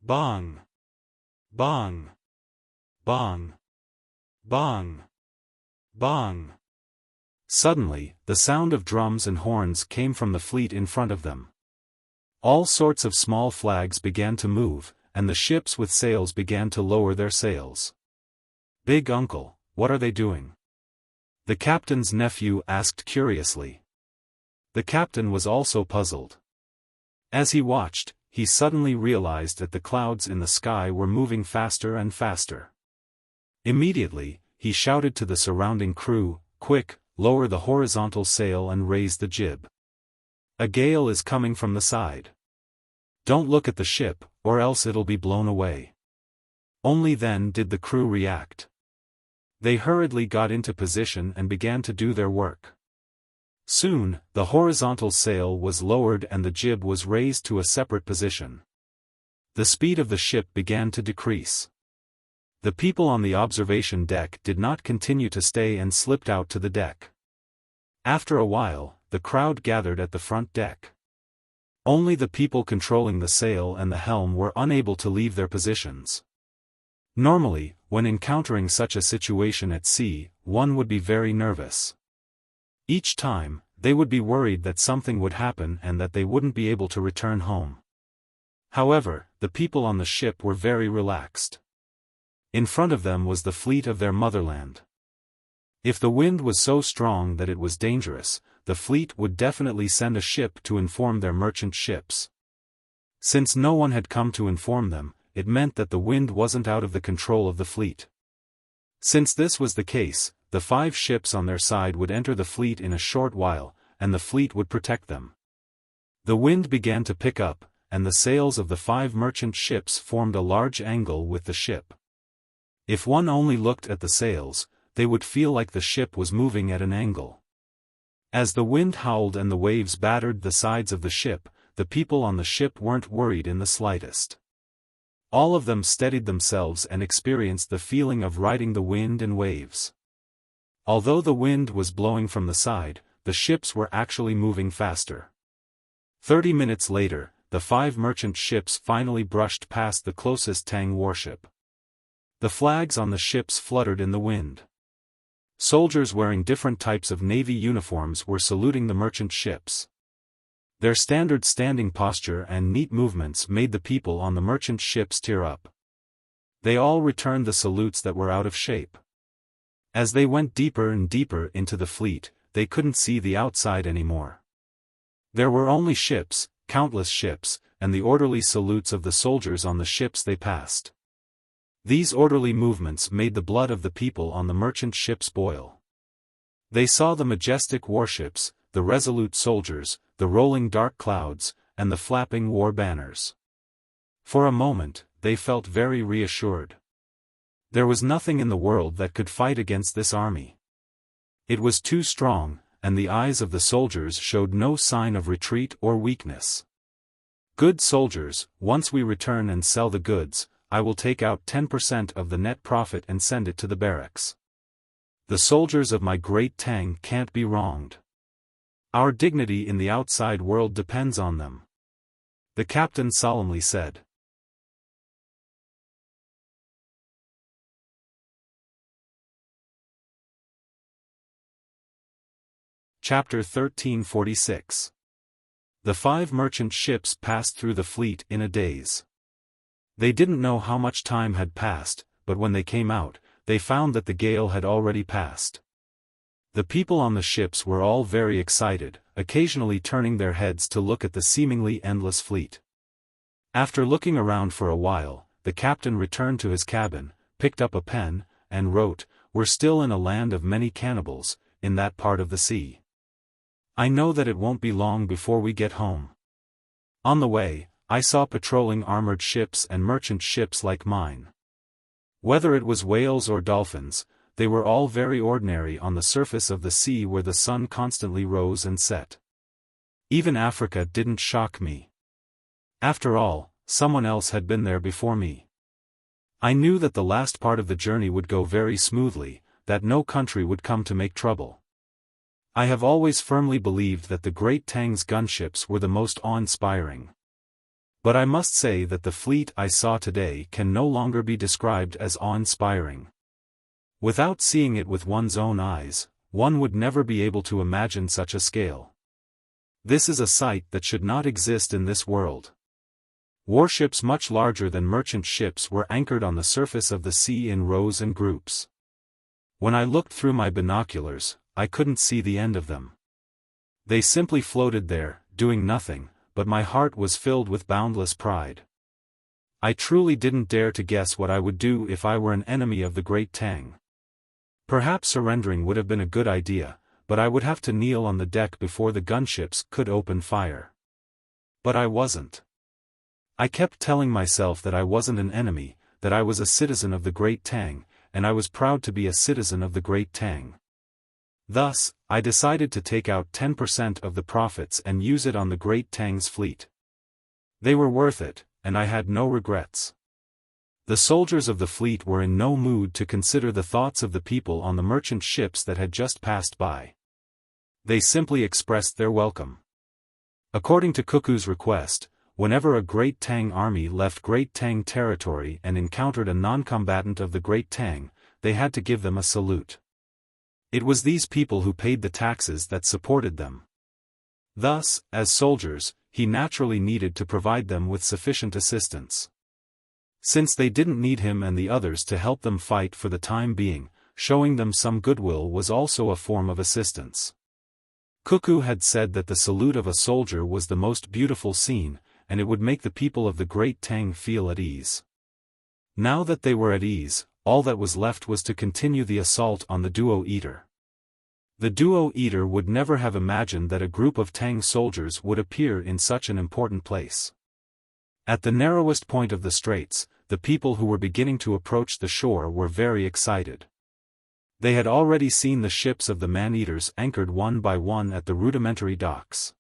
Bong! Bong! Bong! Bong! Bong! Suddenly, the sound of drums and horns came from the fleet in front of them. All sorts of small flags began to move, and the ships with sails began to lower their sails. Big uncle, what are they doing? The captain's nephew asked curiously. The captain was also puzzled. As he watched, he suddenly realized that the clouds in the sky were moving faster and faster. Immediately, he shouted to the surrounding crew, "Quick, lower the horizontal sail and raise the jib. A gale is coming from the side. Don't look at the ship, or else it'll be blown away." Only then did the crew react. They hurriedly got into position and began to do their work. Soon, the horizontal sail was lowered and the jib was raised to a separate position. The speed of the ship began to decrease. The people on the observation deck did not continue to stay and slipped out to the deck. After a while, the crowd gathered at the front deck. Only the people controlling the sail and the helm were unable to leave their positions. Normally, when encountering such a situation at sea, one would be very nervous. Each time, they would be worried that something would happen and that they wouldn't be able to return home. However, the people on the ship were very relaxed. In front of them was the fleet of their motherland. If the wind was so strong that it was dangerous, the fleet would definitely send a ship to inform their merchant ships. Since no one had come to inform them, it meant that the wind wasn't out of the control of the fleet. Since this was the case, the 5 ships on their side would enter the fleet in a short while, and the fleet would protect them. The wind began to pick up, and the sails of the 5 merchant ships formed a large angle with the ship. If one only looked at the sails, they would feel like the ship was moving at an angle. As the wind howled and the waves battered the sides of the ship, the people on the ship weren't worried in the slightest. All of them steadied themselves and experienced the feeling of riding the wind and waves. Although the wind was blowing from the side, the ships were actually moving faster. 30 minutes later, the 5 merchant ships finally brushed past the closest Tang warship. The flags on the ships fluttered in the wind. Soldiers wearing different types of navy uniforms were saluting the merchant ships. Their standard standing posture and neat movements made the people on the merchant ships tear up. They all returned the salutes that were out of shape. As they went deeper and deeper into the fleet, they couldn't see the outside anymore. There were only ships, countless ships, and the orderly salutes of the soldiers on the ships they passed. These orderly movements made the blood of the people on the merchant ships boil. They saw the majestic warships, the resolute soldiers, the rolling dark clouds, and the flapping war banners. For a moment, they felt very reassured. There was nothing in the world that could fight against this army. It was too strong, and the eyes of the soldiers showed no sign of retreat or weakness. "Good soldiers, once we return and sell the goods, I will take out 10% of the net profit and send it to the barracks." The soldiers of my great Tang can't be wronged. Our dignity in the outside world depends on them. The captain solemnly said. Chapter 1346. The 5 merchant ships passed through the fleet in a daze. They didn't know how much time had passed, but when they came out, they found that the gale had already passed. The people on the ships were all very excited, occasionally turning their heads to look at the seemingly endless fleet. After looking around for a while, the captain returned to his cabin, picked up a pen, and wrote, "We're still in a land of many cannibals, in that part of the sea. I know that it won't be long before we get home." On the way, I saw patrolling armored ships and merchant ships like mine. Whether it was whales or dolphins, they were all very ordinary on the surface of the sea where the sun constantly rose and set. Even Africa didn't shock me. After all, someone else had been there before me. I knew that the last part of the journey would go very smoothly, that no country would come to make trouble. I have always firmly believed that the great Tang's gunships were the most awe-inspiring. But I must say that the fleet I saw today can no longer be described as awe-inspiring. Without seeing it with one's own eyes, one would never be able to imagine such a scale. This is a sight that should not exist in this world. Warships much larger than merchant ships were anchored on the surface of the sea in rows and groups. When I looked through my binoculars, I couldn't see the end of them. They simply floated there, doing nothing, but my heart was filled with boundless pride. I truly didn't dare to guess what I would do if I were an enemy of the great Tang. Perhaps surrendering would have been a good idea, but I would have to kneel on the deck before the gunships could open fire. But I wasn't. I kept telling myself that I wasn't an enemy, that I was a citizen of the great Tang, and I was proud to be a citizen of the great Tang. Thus, I decided to take out 10% of the profits and use it on the great Tang's fleet. They were worth it, and I had no regrets. The soldiers of the fleet were in no mood to consider the thoughts of the people on the merchant ships that had just passed by. They simply expressed their welcome. According to Cuckoo's request, whenever a great Tang army left Great Tang territory and encountered a non-combatant of the great Tang, they had to give them a salute. It was these people who paid the taxes that supported them. Thus, as soldiers, he naturally needed to provide them with sufficient assistance. Since they didn't need him and the others to help them fight for the time being, showing them some goodwill was also a form of assistance. Cuckoo had said that the salute of a soldier was the most beautiful scene, and it would make the people of the great Tang feel at ease. Now that they were at ease, all that was left was to continue the assault on the Duo Eater. The Duo Eater would never have imagined that a group of Tang soldiers would appear in such an important place. At the narrowest point of the straits, the people who were beginning to approach the shore were very excited. They had already seen the ships of the man-eaters anchored one by one at the rudimentary docks.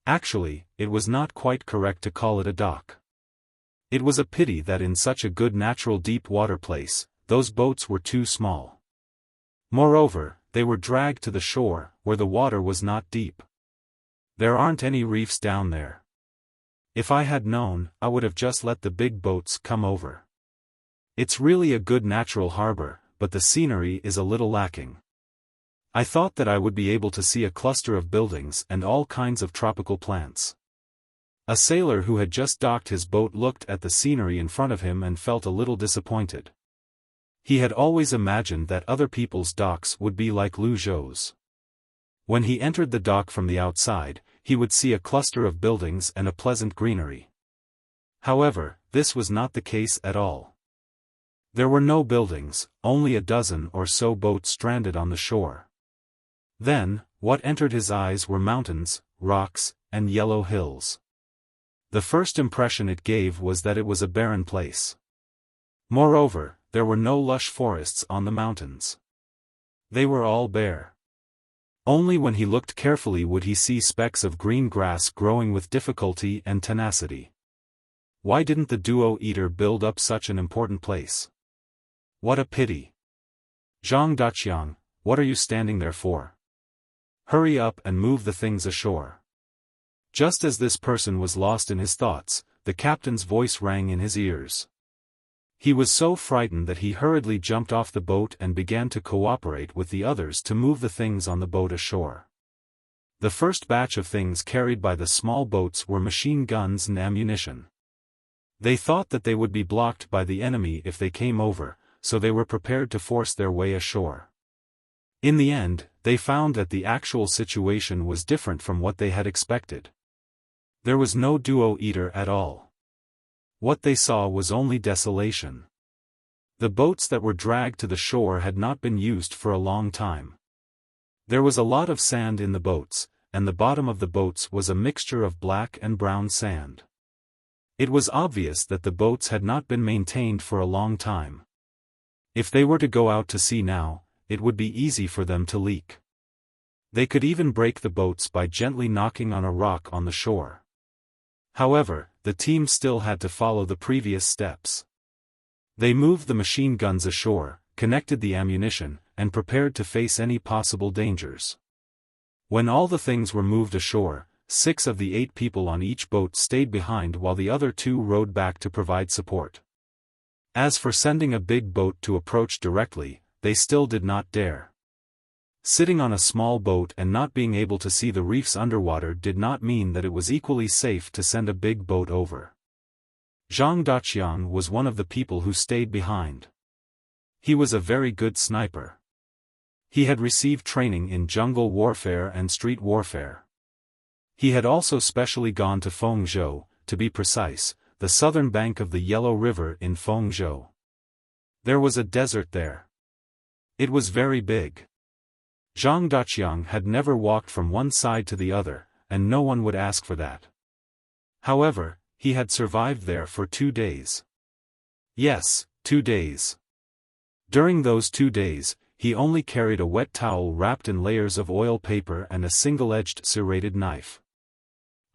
Actually, it was not quite correct to call it a dock. It was a pity that in such a good natural deep water place, those boats were too small. Moreover, they were dragged to the shore, where the water was not deep. There aren't any reefs down there. If I had known, I would have just let the big boats come over. It's really a good natural harbor, but the scenery is a little lacking. I thought that I would be able to see a cluster of buildings and all kinds of tropical plants. A sailor who had just docked his boat looked at the scenery in front of him and felt a little disappointed. He had always imagined that other people's docks would be like Luzhou's. When he entered the dock from the outside, he would see a cluster of buildings and a pleasant greenery. However, this was not the case at all. There were no buildings, only a dozen or so boats stranded on the shore. Then, what entered his eyes were mountains, rocks, and yellow hills. The first impression it gave was that it was a barren place. Moreover, there were no lush forests on the mountains. They were all bare. Only when he looked carefully would he see specks of green grass growing with difficulty and tenacity. Why didn't the Duo Eater build up such an important place? What a pity! Zhang Daqiang, What are you standing there for? Hurry up and move the things ashore. Just as this person was lost in his thoughts, the captain's voice rang in his ears. He was so frightened that he hurriedly jumped off the boat and began to cooperate with the others to move the things on the boat ashore. The first batch of things carried by the small boats were machine guns and ammunition. They thought that they would be blocked by the enemy if they came over, so they were prepared to force their way ashore. In the end, they found that the actual situation was different from what they had expected. There was no duo-eater at all. What they saw was only desolation. The boats that were dragged to the shore had not been used for a long time. There was a lot of sand in the boats, and the bottom of the boats was a mixture of black and brown sand. It was obvious that the boats had not been maintained for a long time. If they were to go out to sea now, it would be easy for them to leak. They could even break the boats by gently knocking on a rock on the shore. However, the team still had to follow the previous steps. They moved the machine guns ashore, connected the ammunition, and prepared to face any possible dangers. When all the things were moved ashore, 6 of the 8 people on each boat stayed behind while the other 2 rowed back to provide support. As for sending a big boat to approach directly, they still did not dare. Sitting on a small boat and not being able to see the reefs underwater did not mean that it was equally safe to send a big boat over. Zhang Daqiang was one of the people who stayed behind. He was a very good sniper. He had received training in jungle warfare and street warfare. He had also specially gone to Fengzhou, to be precise, the southern bank of the Yellow River in Fengzhou. There was a desert there. It was very big. Zhang Daqiang had never walked from one side to the other, and no one would ask for that. However, he had survived there for 2 days. Yes, 2 days. During those 2 days, he only carried a wet towel wrapped in layers of oil paper and a single-edged serrated knife.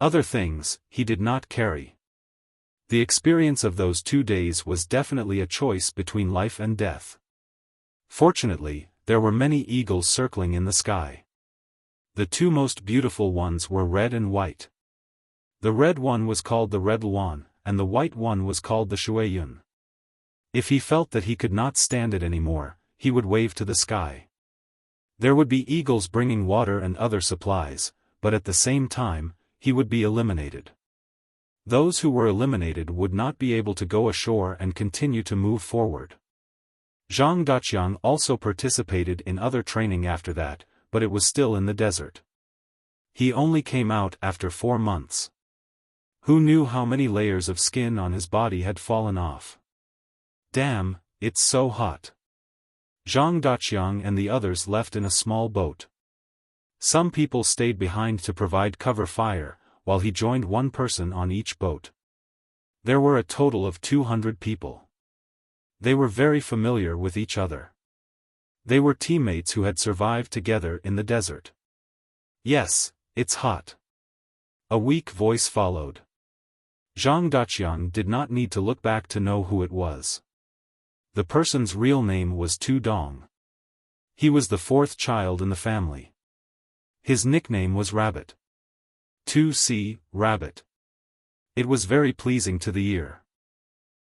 Other things, he did not carry. The experience of those 2 days was definitely a choice between life and death. Fortunately, there were many eagles circling in the sky. The 2 most beautiful ones were red and white. The red one was called the Red Luan, and the white one was called the Shuiyun. If he felt that he could not stand it anymore, he would wave to the sky. There would be eagles bringing water and other supplies, but at the same time, he would be eliminated. Those who were eliminated would not be able to go ashore and continue to move forward. Zhang Daqiang also participated in other training after that, but it was still in the desert. He only came out after 4 months. Who knew how many layers of skin on his body had fallen off? Damn, it's so hot. Zhang Daqiang and the others left in a small boat. Some people stayed behind to provide cover fire, while he joined one person on each boat. There were a total of 200 people. They were very familiar with each other. They were teammates who had survived together in the desert. Yes, it's hot. A weak voice followed. Zhang Daqiang did not need to look back to know who it was. The person's real name was Tu Dong. He was the 4th child in the family. His nickname was Rabbit. Tu Rabbit. It was very pleasing to the ear.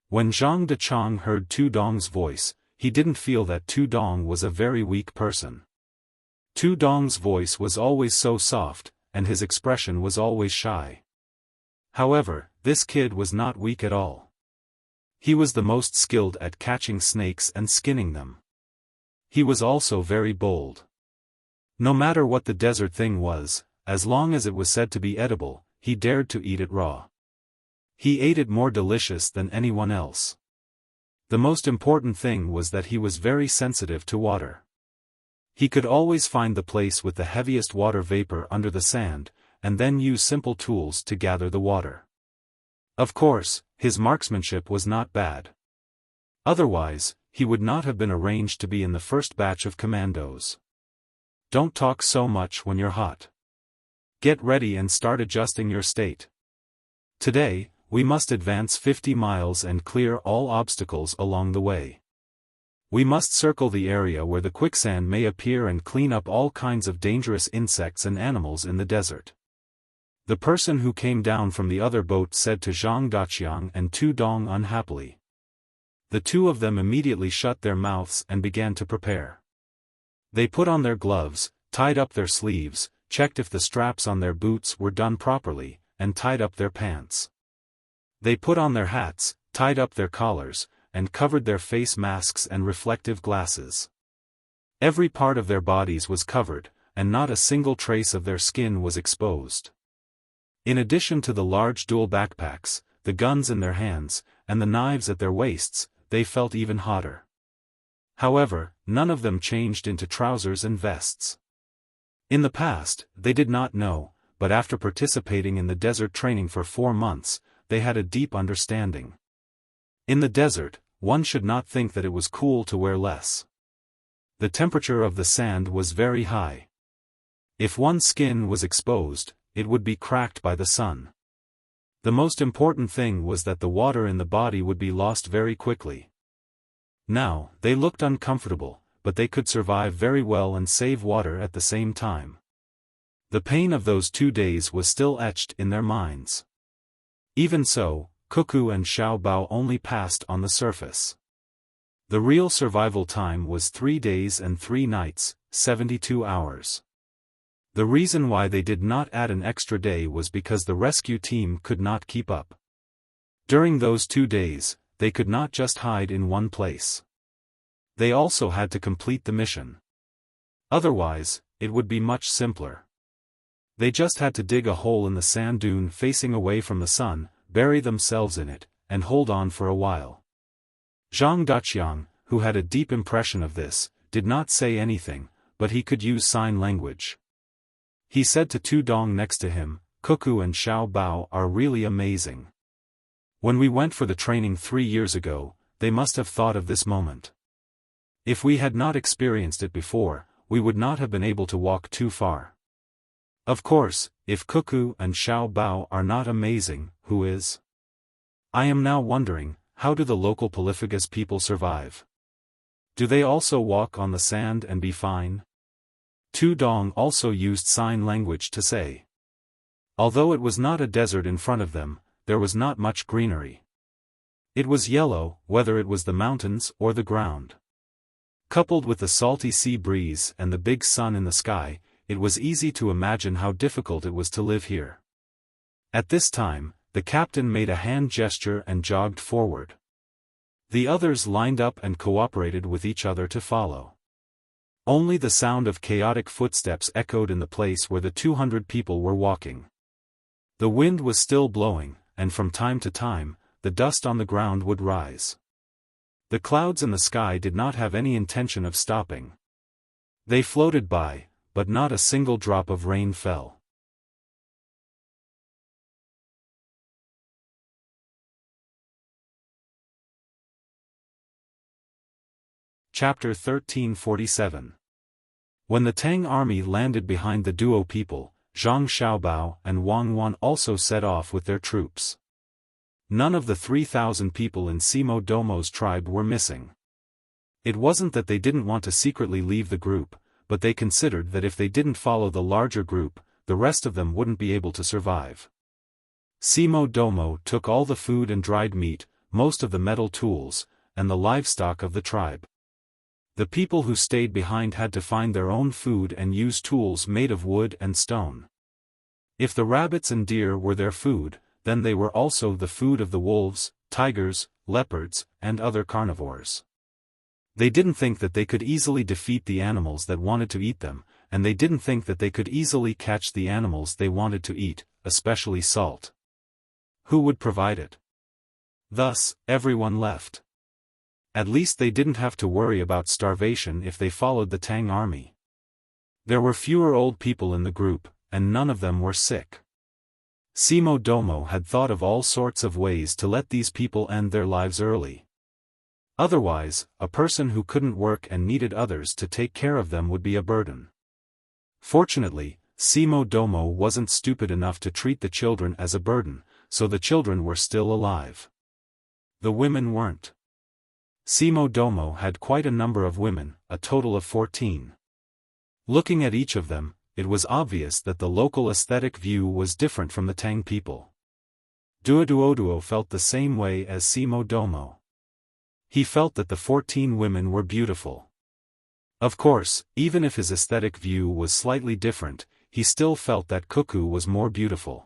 When Zhang Daqiang heard Tu Dong's voice, he didn't feel that Tu Dong was a very weak person. Tu Dong's voice was always so soft, and his expression was always shy. However, this kid was not weak at all. He was the most skilled at catching snakes and skinning them. He was also very bold. No matter what the desert thing was, as long as it was said to be edible, he dared to eat it raw. He ate it more delicious than anyone else. The most important thing was that he was very sensitive to water. He could always find the place with the heaviest water vapor under the sand, and then use simple tools to gather the water. Of course, his marksmanship was not bad. Otherwise, he would not have been arranged to be in the first batch of commandos. Don't talk so much when you're hot. Get ready and start adjusting your state. Today, we must advance 50 miles and clear all obstacles along the way. We must circle the area where the quicksand may appear and clean up all kinds of dangerous insects and animals in the desert. The person who came down from the other boat said to Zhang Daqiang and Tu Dong unhappily. The two of them immediately shut their mouths and began to prepare. They put on their gloves, tied up their sleeves, checked if the straps on their boots were done properly, and tied up their pants. They put on their hats, tied up their collars, and covered their face masks and reflective glasses. Every part of their bodies was covered, and not a single trace of their skin was exposed. In addition to the large dual backpacks, the guns in their hands, and the knives at their waists, they felt even hotter. However, none of them changed into trousers and vests. In the past, they did not know, but after participating in the desert training for 4 months, they had a deep understanding. In the desert, one should not think that it was cool to wear less. The temperature of the sand was very high. If one's skin was exposed, it would be cracked by the sun. The most important thing was that the water in the body would be lost very quickly. Now, they looked uncomfortable, but they could survive very well and save water at the same time. The pain of those 2 days was still etched in their minds. Even so, Cuckoo and Xiao Bao only passed on the surface. The real survival time was 3 days and 3 nights, 72 hours. The reason why they did not add an extra day was because the rescue team could not keep up. During those 2 days, they could not just hide in one place. They also had to complete the mission. Otherwise, it would be much simpler. They just had to dig a hole in the sand dune facing away from the sun, bury themselves in it, and hold on for a while. Zhang Daqiang, who had a deep impression of this, did not say anything, but he could use sign language. He said to Tu Dong next to him, "Cuckoo and Xiao Bao are really amazing. When we went for the training 3 years ago, they must have thought of this moment. If we had not experienced it before, we would not have been able to walk too far. Of course, if Cuckoo and Xiao Bao are not amazing, who is? I am now wondering, how do the local polyphagous people survive? Do they also walk on the sand and be fine?" Tu Dong also used sign language to say. Although it was not a desert in front of them, there was not much greenery. It was yellow, whether it was the mountains or the ground. Coupled with the salty sea breeze and the big sun in the sky, it was easy to imagine how difficult it was to live here. At this time, the captain made a hand gesture and jogged forward. The others lined up and cooperated with each other to follow. Only the sound of chaotic footsteps echoed in the place where the 200 people were walking. The wind was still blowing, and from time to time, the dust on the ground would rise. The clouds in the sky did not have any intention of stopping. They floated by, but not a single drop of rain fell. Chapter 1347. When the Tang army landed behind the Duo people, Zhang Xiaobao and Wang Wan also set off with their troops. None of the 3,000 people in Simo Domo's tribe were missing. It wasn't that they didn't want to secretly leave the group, but they considered that if they didn't follow the larger group, the rest of them wouldn't be able to survive. Simo Domo took all the food and dried meat, most of the metal tools, and the livestock of the tribe. The people who stayed behind had to find their own food and use tools made of wood and stone. If the rabbits and deer were their food, then they were also the food of the wolves, tigers, leopards, and other carnivores. They didn't think that they could easily defeat the animals that wanted to eat them, and they didn't think that they could easily catch the animals they wanted to eat, especially salt. Who would provide it? Thus, everyone left. At least they didn't have to worry about starvation if they followed the Tang army. There were fewer old people in the group, and none of them were sick. Simo Domo had thought of all sorts of ways to let these people end their lives early. Otherwise, a person who couldn't work and needed others to take care of them would be a burden. Fortunately, Simo Domo wasn't stupid enough to treat the children as a burden, so the children were still alive. The women weren't. Simo Domo had quite a number of women, a total of 14. Looking at each of them, it was obvious that the local aesthetic view was different from the Tang people. Duoduo felt the same way as Simo Domo. He felt that the 14 women were beautiful. Of course, even if his aesthetic view was slightly different, he still felt that Cuckoo was more beautiful.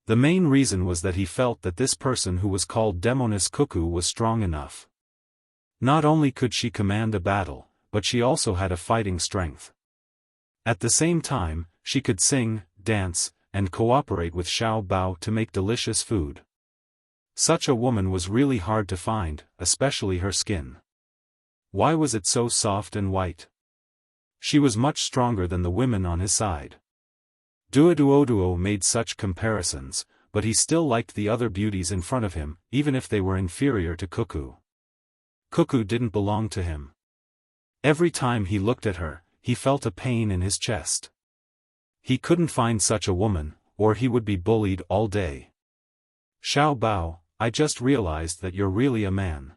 The main reason was that he felt that this person who was called Demoness Cuckoo was strong enough. Not only could she command a battle, but she also had a fighting strength. At the same time, she could sing, dance, and cooperate with Xiao Bao to make delicious food. Such a woman was really hard to find, especially her skin. Why was it so soft and white? She was much stronger than the women on his side. Duoduo made such comparisons, but he still liked the other beauties in front of him, even if they were inferior to Cuckoo. Cuckoo didn't belong to him. Every time he looked at her, he felt a pain in his chest. He couldn't find such a woman, or he would be bullied all day. Xiao Bao, I just realized that you're really a man.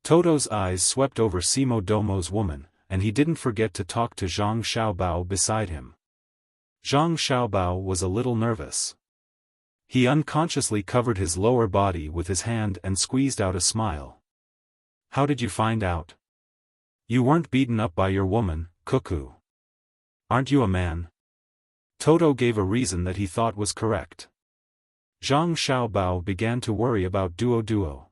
Toto's eyes swept over Simo Domo's woman, and he didn't forget to talk to Zhang Xiaobao beside him. Zhang Xiaobao was a little nervous. He unconsciously covered his lower body with his hand and squeezed out a smile. How did you find out? You weren't beaten up by your woman, Cuckoo. Aren't you a man? Toto gave a reason that he thought was correct. Zhang Xiaobao began to worry about Duo.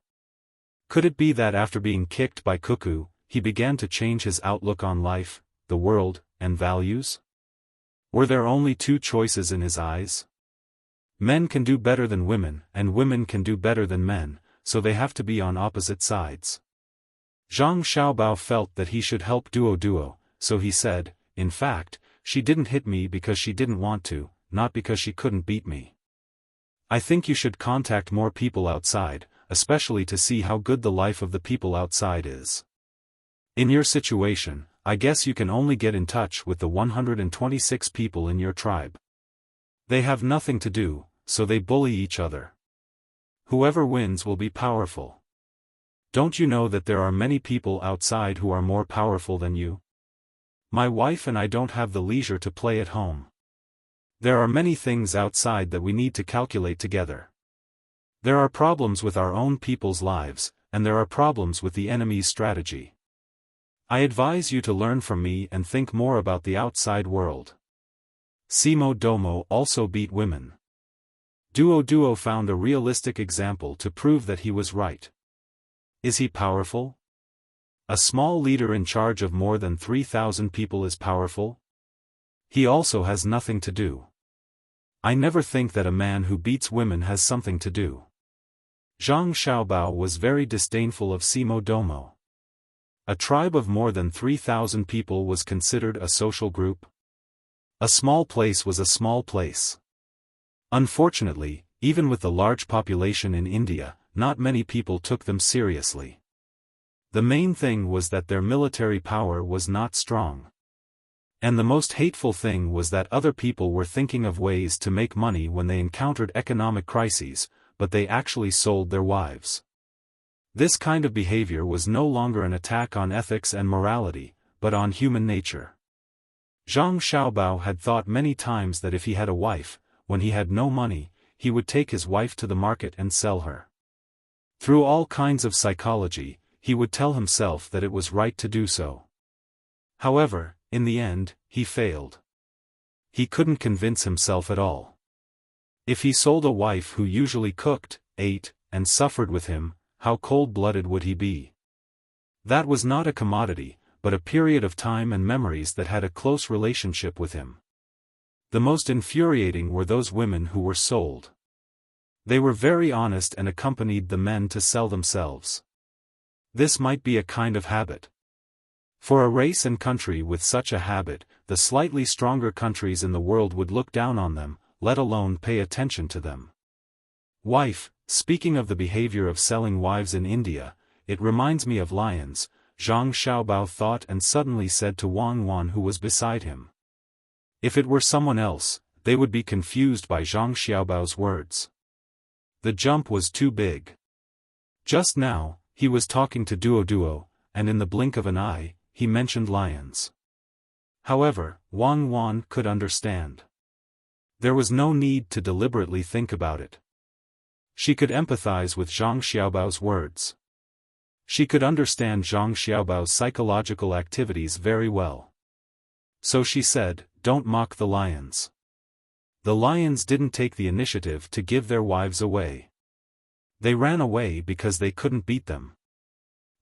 Could it be that after being kicked by Cuckoo, he began to change his outlook on life, the world, and values? Were there only two choices in his eyes? Men can do better than women, and women can do better than men, so they have to be on opposite sides. Zhang Xiaobao felt that he should help Duo, so he said, in fact, she didn't hit me because she didn't want to, not because she couldn't beat me. I think you should contact more people outside, especially to see how good the life of the people outside is. In your situation, I guess you can only get in touch with the 126 people in your tribe. They have nothing to do, so they bully each other. Whoever wins will be powerful. Don't you know that there are many people outside who are more powerful than you? My wife and I don't have the leisure to play at home. There are many things outside that we need to calculate together. There are problems with our own people's lives, and there are problems with the enemy's strategy. I advise you to learn from me and think more about the outside world. Simo Domo also beat women. Duo found a realistic example to prove that he was right. Is he powerful? A small leader in charge of more than 3,000 people is powerful? He also has nothing to do. I never think that a man who beats women has something to do. Zhang Xiaobao was very disdainful of Simo Domo. A tribe of more than 3,000 people was considered a social group. A small place was a small place. Unfortunately, even with the large population in India, not many people took them seriously. The main thing was that their military power was not strong. And the most hateful thing was that other people were thinking of ways to make money when they encountered economic crises, but they actually sold their wives. This kind of behavior was no longer an attack on ethics and morality, but on human nature. Zhang Xiaobao had thought many times that if he had a wife, when he had no money, he would take his wife to the market and sell her. Through all kinds of psychology, he would tell himself that it was right to do so. However, in the end, he failed. He couldn't convince himself at all. If he sold a wife who usually cooked, ate, and suffered with him, how cold-blooded would he be? That was not a commodity, but a period of time and memories that had a close relationship with him. The most infuriating were those women who were sold. They were very honest and accompanied the men to sell themselves. This might be a kind of habit. For a race and country with such a habit, the slightly stronger countries in the world would look down on them, let alone pay attention to them. Wife, speaking of the behavior of selling wives in India, it reminds me of lions, Zhang Xiaobao thought and suddenly said to Wan who was beside him. If it were someone else, they would be confused by Zhang Xiaobao's words. The jump was too big. Just now, he was talking to Duo, and in the blink of an eye, he mentioned lions. However, Wang Wan could understand. There was no need to deliberately think about it. She could empathize with Zhang Xiaobao's words. She could understand Zhang Xiaobao's psychological activities very well. So she said, "Don't mock the lions." The lions didn't take the initiative to give their wives away. They ran away because they couldn't beat them.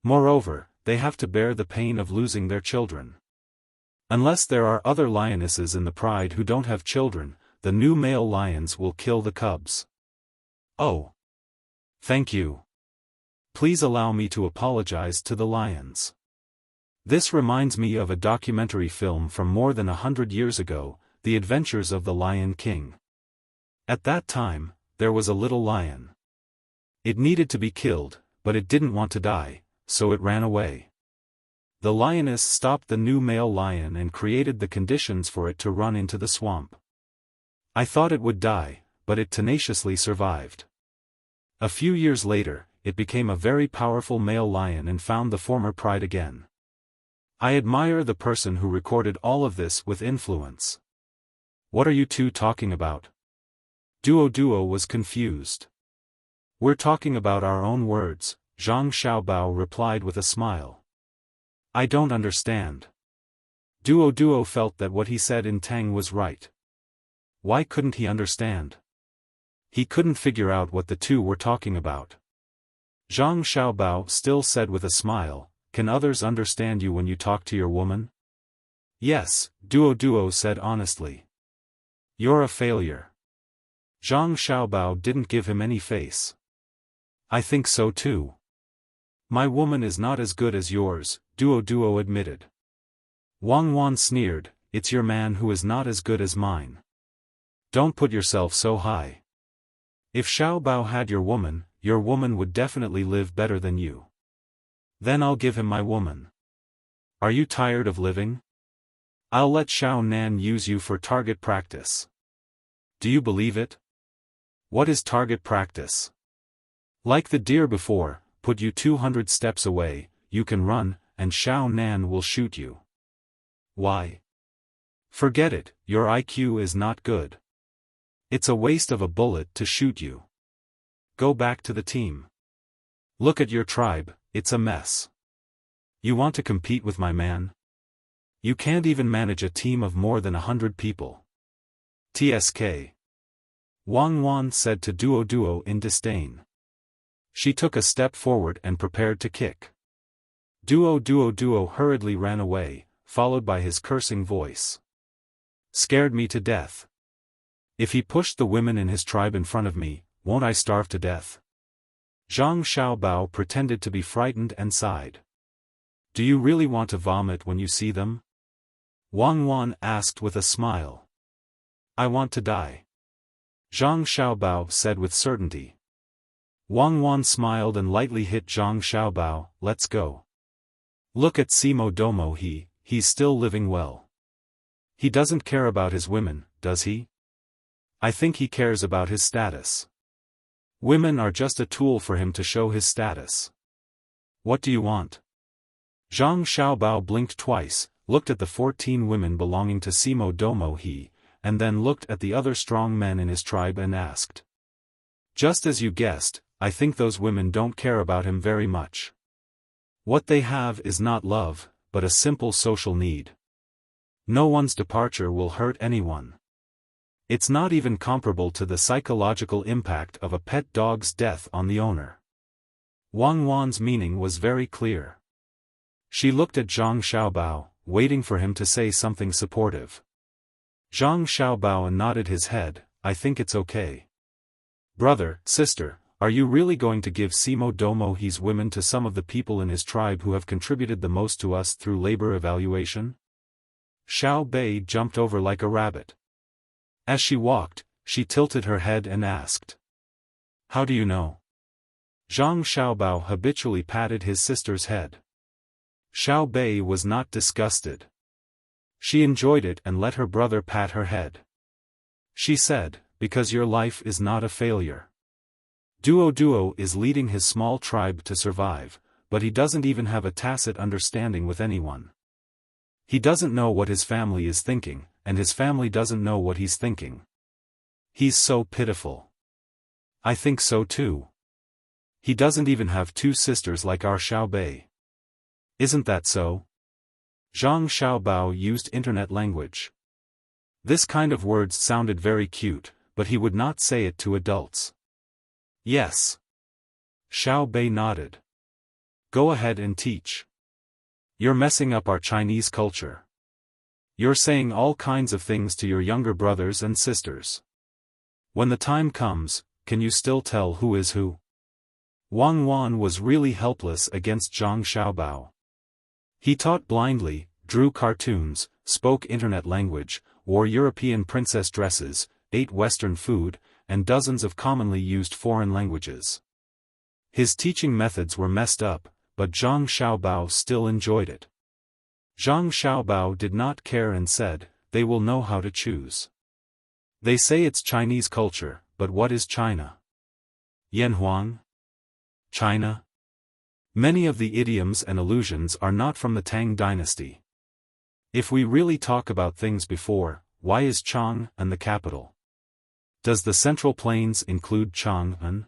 Moreover, they have to bear the pain of losing their children. Unless there are other lionesses in the pride who don't have children, the new male lions will kill the cubs. Oh. Thank you. Please allow me to apologize to the lions. This reminds me of a documentary film from more than 100 years ago, The Adventures of the Lion King. At that time, there was a little lion. It needed to be killed, but it didn't want to die, so it ran away. The lioness stopped the new male lion and created the conditions for it to run into the swamp. I thought it would die, but it tenaciously survived. A few years later, it became a very powerful male lion and found the former pride again. I admire the person who recorded all of this with influence. What are you two talking about? Duo was confused. We're talking about our own words, Zhang Xiaobao replied with a smile. I don't understand. Duo felt that what he said in Tang was right. Why couldn't he understand? He couldn't figure out what the two were talking about. Zhang Xiaobao still said with a smile, "Can others understand you when you talk to your woman?" Yes, Duo said honestly. You're a failure. Zhang Xiaobao didn't give him any face. I think so too. My woman is not as good as yours, Duo admitted. Wang Wan sneered, it's your man who is not as good as mine. Don't put yourself so high. If Xiaobao had your woman would definitely live better than you. Then I'll give him my woman. Are you tired of living? I'll let Xiao Nan use you for target practice. Do you believe it? What is target practice? Like the deer before, put you 200 steps away, you can run, and Xiao Nan will shoot you. Why? Forget it, your IQ is not good. It's a waste of a bullet to shoot you. Go back to the team. Look at your tribe, it's a mess. You want to compete with my man? You can't even manage a team of more than 100 people. TSK. Wang Wan said to Duo in disdain. She took a step forward and prepared to kick. Duo hurriedly ran away, followed by his cursing voice. Scared me to death. If he pushed the women in his tribe in front of me, won't I starve to death? Zhang Xiaobao pretended to be frightened and sighed. Do you really want to vomit when you see them? Wang Wan asked with a smile. I want to die. Zhang Xiaobao said with certainty. Wang Wan smiled and lightly hit Zhang Xiaobao, let's go. Look at Simo Domo he's still living well. He doesn't care about his women, does he? I think he cares about his status. Women are just a tool for him to show his status. What do you want? Zhang Xiaobao blinked twice, looked at the 14 women belonging to Simo Domo and then looked at the other strong men in his tribe and asked. Just as you guessed, I think those women don't care about him very much. What they have is not love, but a simple social need. No one's departure will hurt anyone. It's not even comparable to the psychological impact of a pet dog's death on the owner. Wang Wan's meaning was very clear. She looked at Zhang Xiaobao, waiting for him to say something supportive. Zhang Xiaobao nodded his head, I think it's okay. Brother, sister, are you really going to give Simo Domo his women to some of the people in his tribe who have contributed the most to us through labor evaluation? Xiao Bei jumped over like a rabbit. As she walked, she tilted her head and asked. How do you know? Zhang Xiaobao habitually patted his sister's head. Xiao Bei was not disgusted. She enjoyed it and let her brother pat her head. She said, because your life is not a failure. Duo is leading his small tribe to survive, but he doesn't even have a tacit understanding with anyone. He doesn't know what his family is thinking, and his family doesn't know what he's thinking. He's so pitiful. I think so too. He doesn't even have two sisters like our Xiaobei. Isn't that so? Zhang Xiaobao used internet language. This kind of words sounded very cute, but he would not say it to adults. Yes. Xiaobei nodded. Go ahead and teach. You're messing up our Chinese culture. You're saying all kinds of things to your younger brothers and sisters. When the time comes, can you still tell who is who? Wang Wan was really helpless against Zhang Xiaobao. He taught blindly, drew cartoons, spoke internet language, wore European princess dresses, ate Western food, and dozens of commonly used foreign languages. His teaching methods were messed up, but Zhang Xiaobao still enjoyed it. Zhang Xiaobao did not care and said, they will know how to choose. They say it's Chinese culture, but what is China? Yanhuang? China? Many of the idioms and allusions are not from the Tang Dynasty. If we really talk about things before, why is Chang'an the capital? Does the Central Plains include Chang'an?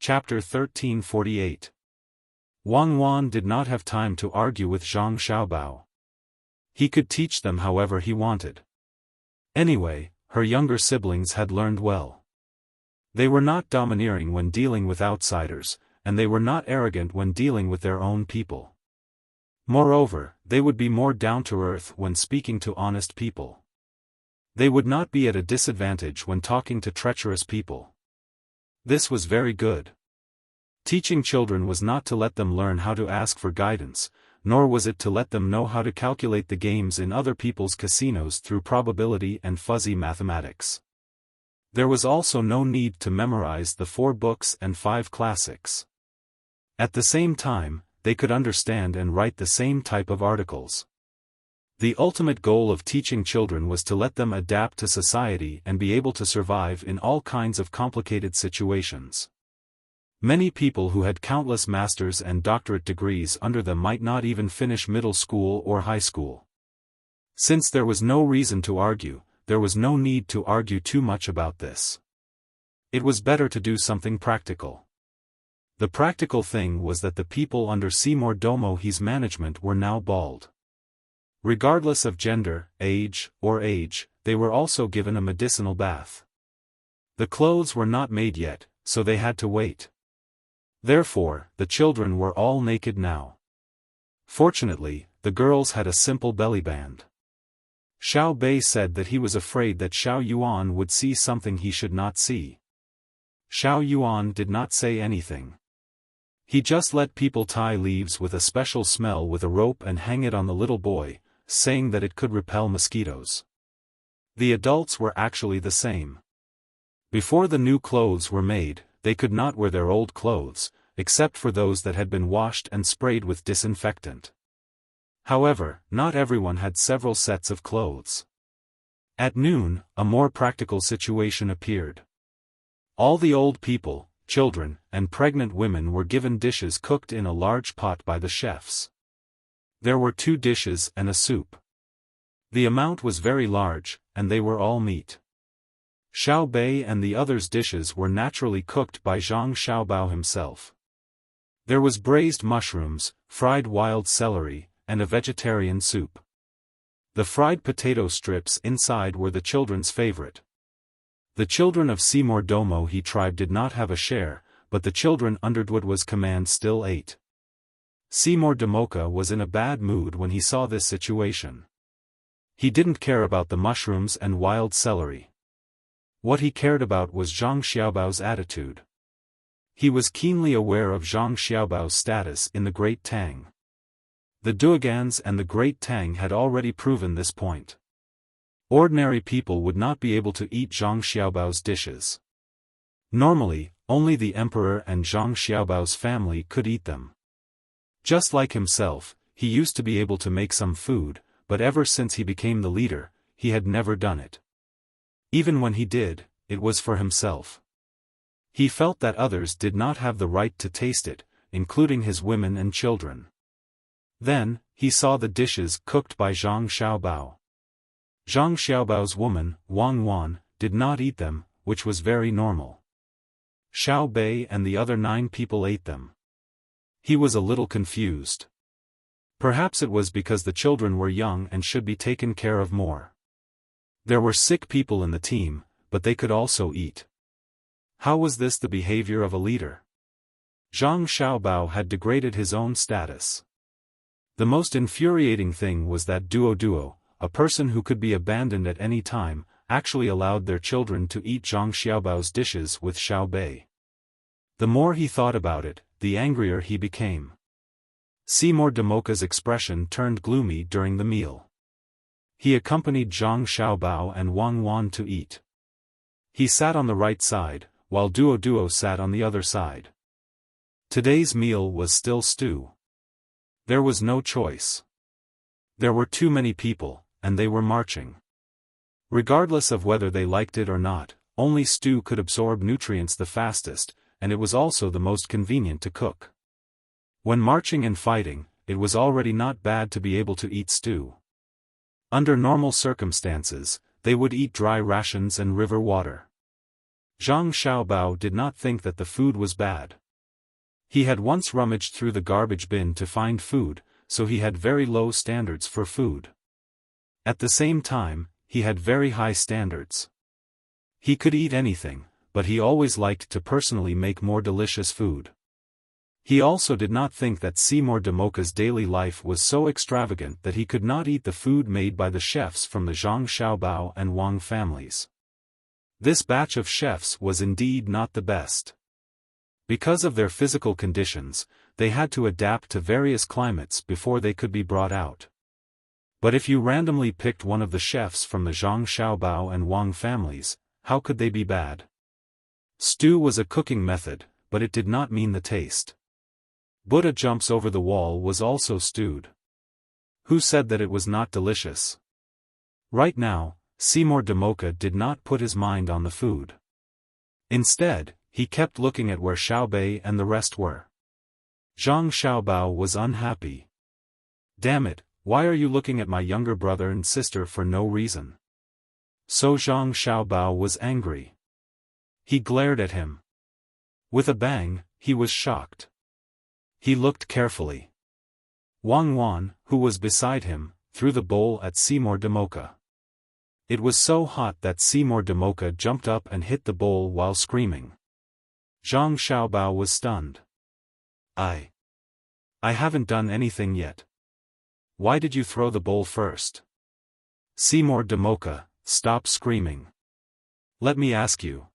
Chapter 1348. Wang Wan did not have time to argue with Zhang Xiaobao. He could teach them however he wanted. Anyway, her younger siblings had learned well. They were not domineering when dealing with outsiders, and they were not arrogant when dealing with their own people. Moreover, they would be more down-to-earth when speaking to honest people. They would not be at a disadvantage when talking to treacherous people. This was very good. Teaching children was not to let them learn how to ask for guidance, nor was it to let them know how to calculate the games in other people's casinos through probability and fuzzy mathematics. There was also no need to memorize the 4 books and 5 classics. At the same time, they could understand and write the same type of articles. The ultimate goal of teaching children was to let them adapt to society and be able to survive in all kinds of complicated situations. Many people who had countless master's and doctorate degrees under them might not even finish middle school or high school. Since there was no reason to argue, there was no need to argue too much about this. It was better to do something practical. The practical thing was that the people under Seymour Domohe's management were now bald. Regardless of gender, age, they were also given a medicinal bath. The clothes were not made yet, so they had to wait. Therefore, the children were all naked now. Fortunately, the girls had a simple belly band. Xiao Bei said that he was afraid that Xiao Yuan would see something he should not see. Xiao Yuan did not say anything. He just let people tie leaves with a special smell with a rope and hang it on the little boy, saying that it could repel mosquitoes. The adults were actually the same. Before the new clothes were made, they could not wear their old clothes, except for those that had been washed and sprayed with disinfectant. However, not everyone had several sets of clothes. At noon, a more practical situation appeared. All the old people, children, and pregnant women were given dishes cooked in a large pot by the chefs. There were 2 dishes and a soup. The amount was very large, and they were all meat. Xiao Bei and the others' dishes were naturally cooked by Zhang Xiaobao himself. There was braised mushrooms, fried wild celery, and a vegetarian soup. The fried potato strips inside were the children's favorite. The children of Seymour Domohe tribe did not have a share, but the children under Dwudwa's command still ate. Seymour Domoka was in a bad mood when he saw this situation. He didn't care about the mushrooms and wild celery. What he cared about was Zhang Xiaobao's attitude. He was keenly aware of Zhang Xiaobao's status in the Great Tang. The Duogans and the Great Tang had already proven this point. Ordinary people would not be able to eat Zhang Xiaobao's dishes. Normally, only the emperor and Zhang Xiaobao's family could eat them. Just like himself, he used to be able to make some food, but ever since he became the leader, he had never done it. Even when he did, it was for himself. He felt that others did not have the right to taste it, including his women and children. Then, he saw the dishes cooked by Zhang Xiaobao. Zhang Xiaobao's woman, Wang Wan, did not eat them, which was very normal. Xiao Bei and the other 9 people ate them. He was a little confused. Perhaps it was because the children were young and should be taken care of more. There were sick people in the team, but they could also eat. How was this the behavior of a leader? Zhang Xiaobao had degraded his own status. The most infuriating thing was that Duo, a person who could be abandoned at any time, actually allowed their children to eat Zhang Xiaobao's dishes with Xiao Bei. The more he thought about it, the angrier he became. Seymour Damoka's expression turned gloomy during the meal. He accompanied Zhang Xiaobao and Wang Wan to eat. He sat on the right side, while Duo sat on the other side. Today's meal was still stew. There was no choice. There were too many people, and they were marching. Regardless of whether they liked it or not, only stew could absorb nutrients the fastest, and it was also the most convenient to cook. When marching and fighting, it was already not bad to be able to eat stew. Under normal circumstances, they would eat dry rations and river water. Zhang Xiaobao did not think that the food was bad. He had once rummaged through the garbage bin to find food, so he had very low standards for food. At the same time, he had very high standards. He could eat anything, but he always liked to personally make more delicious food. He also did not think that Seymour Damoka's daily life was so extravagant that he could not eat the food made by the chefs from the Zhang Xiaobao and Wang families. This batch of chefs was indeed not the best. Because of their physical conditions, they had to adapt to various climates before they could be brought out. But if you randomly picked one of the chefs from the Zhang Xiaobao and Wang families, how could they be bad? Stew was a cooking method, but it did not mean the taste. Buddha jumps over the wall was also stewed. Who said that it was not delicious? Right now, Seymour Damoka did not put his mind on the food. Instead, he kept looking at where Xiao Bei and the rest were. Zhang Xiaobao was unhappy. Damn it, why are you looking at my younger brother and sister for no reason? So Zhang Xiaobao was angry. He glared at him. With a bang, he was shocked. He looked carefully. Wang Wan, who was beside him, threw the bowl at Seymour Damoka. It was so hot that Seymour Damoka jumped up and hit the bowl while screaming. Zhang Xiaobao was stunned. I haven't done anything yet. Why did you throw the bowl first? Seymour Damoka, stop screaming. Let me ask you.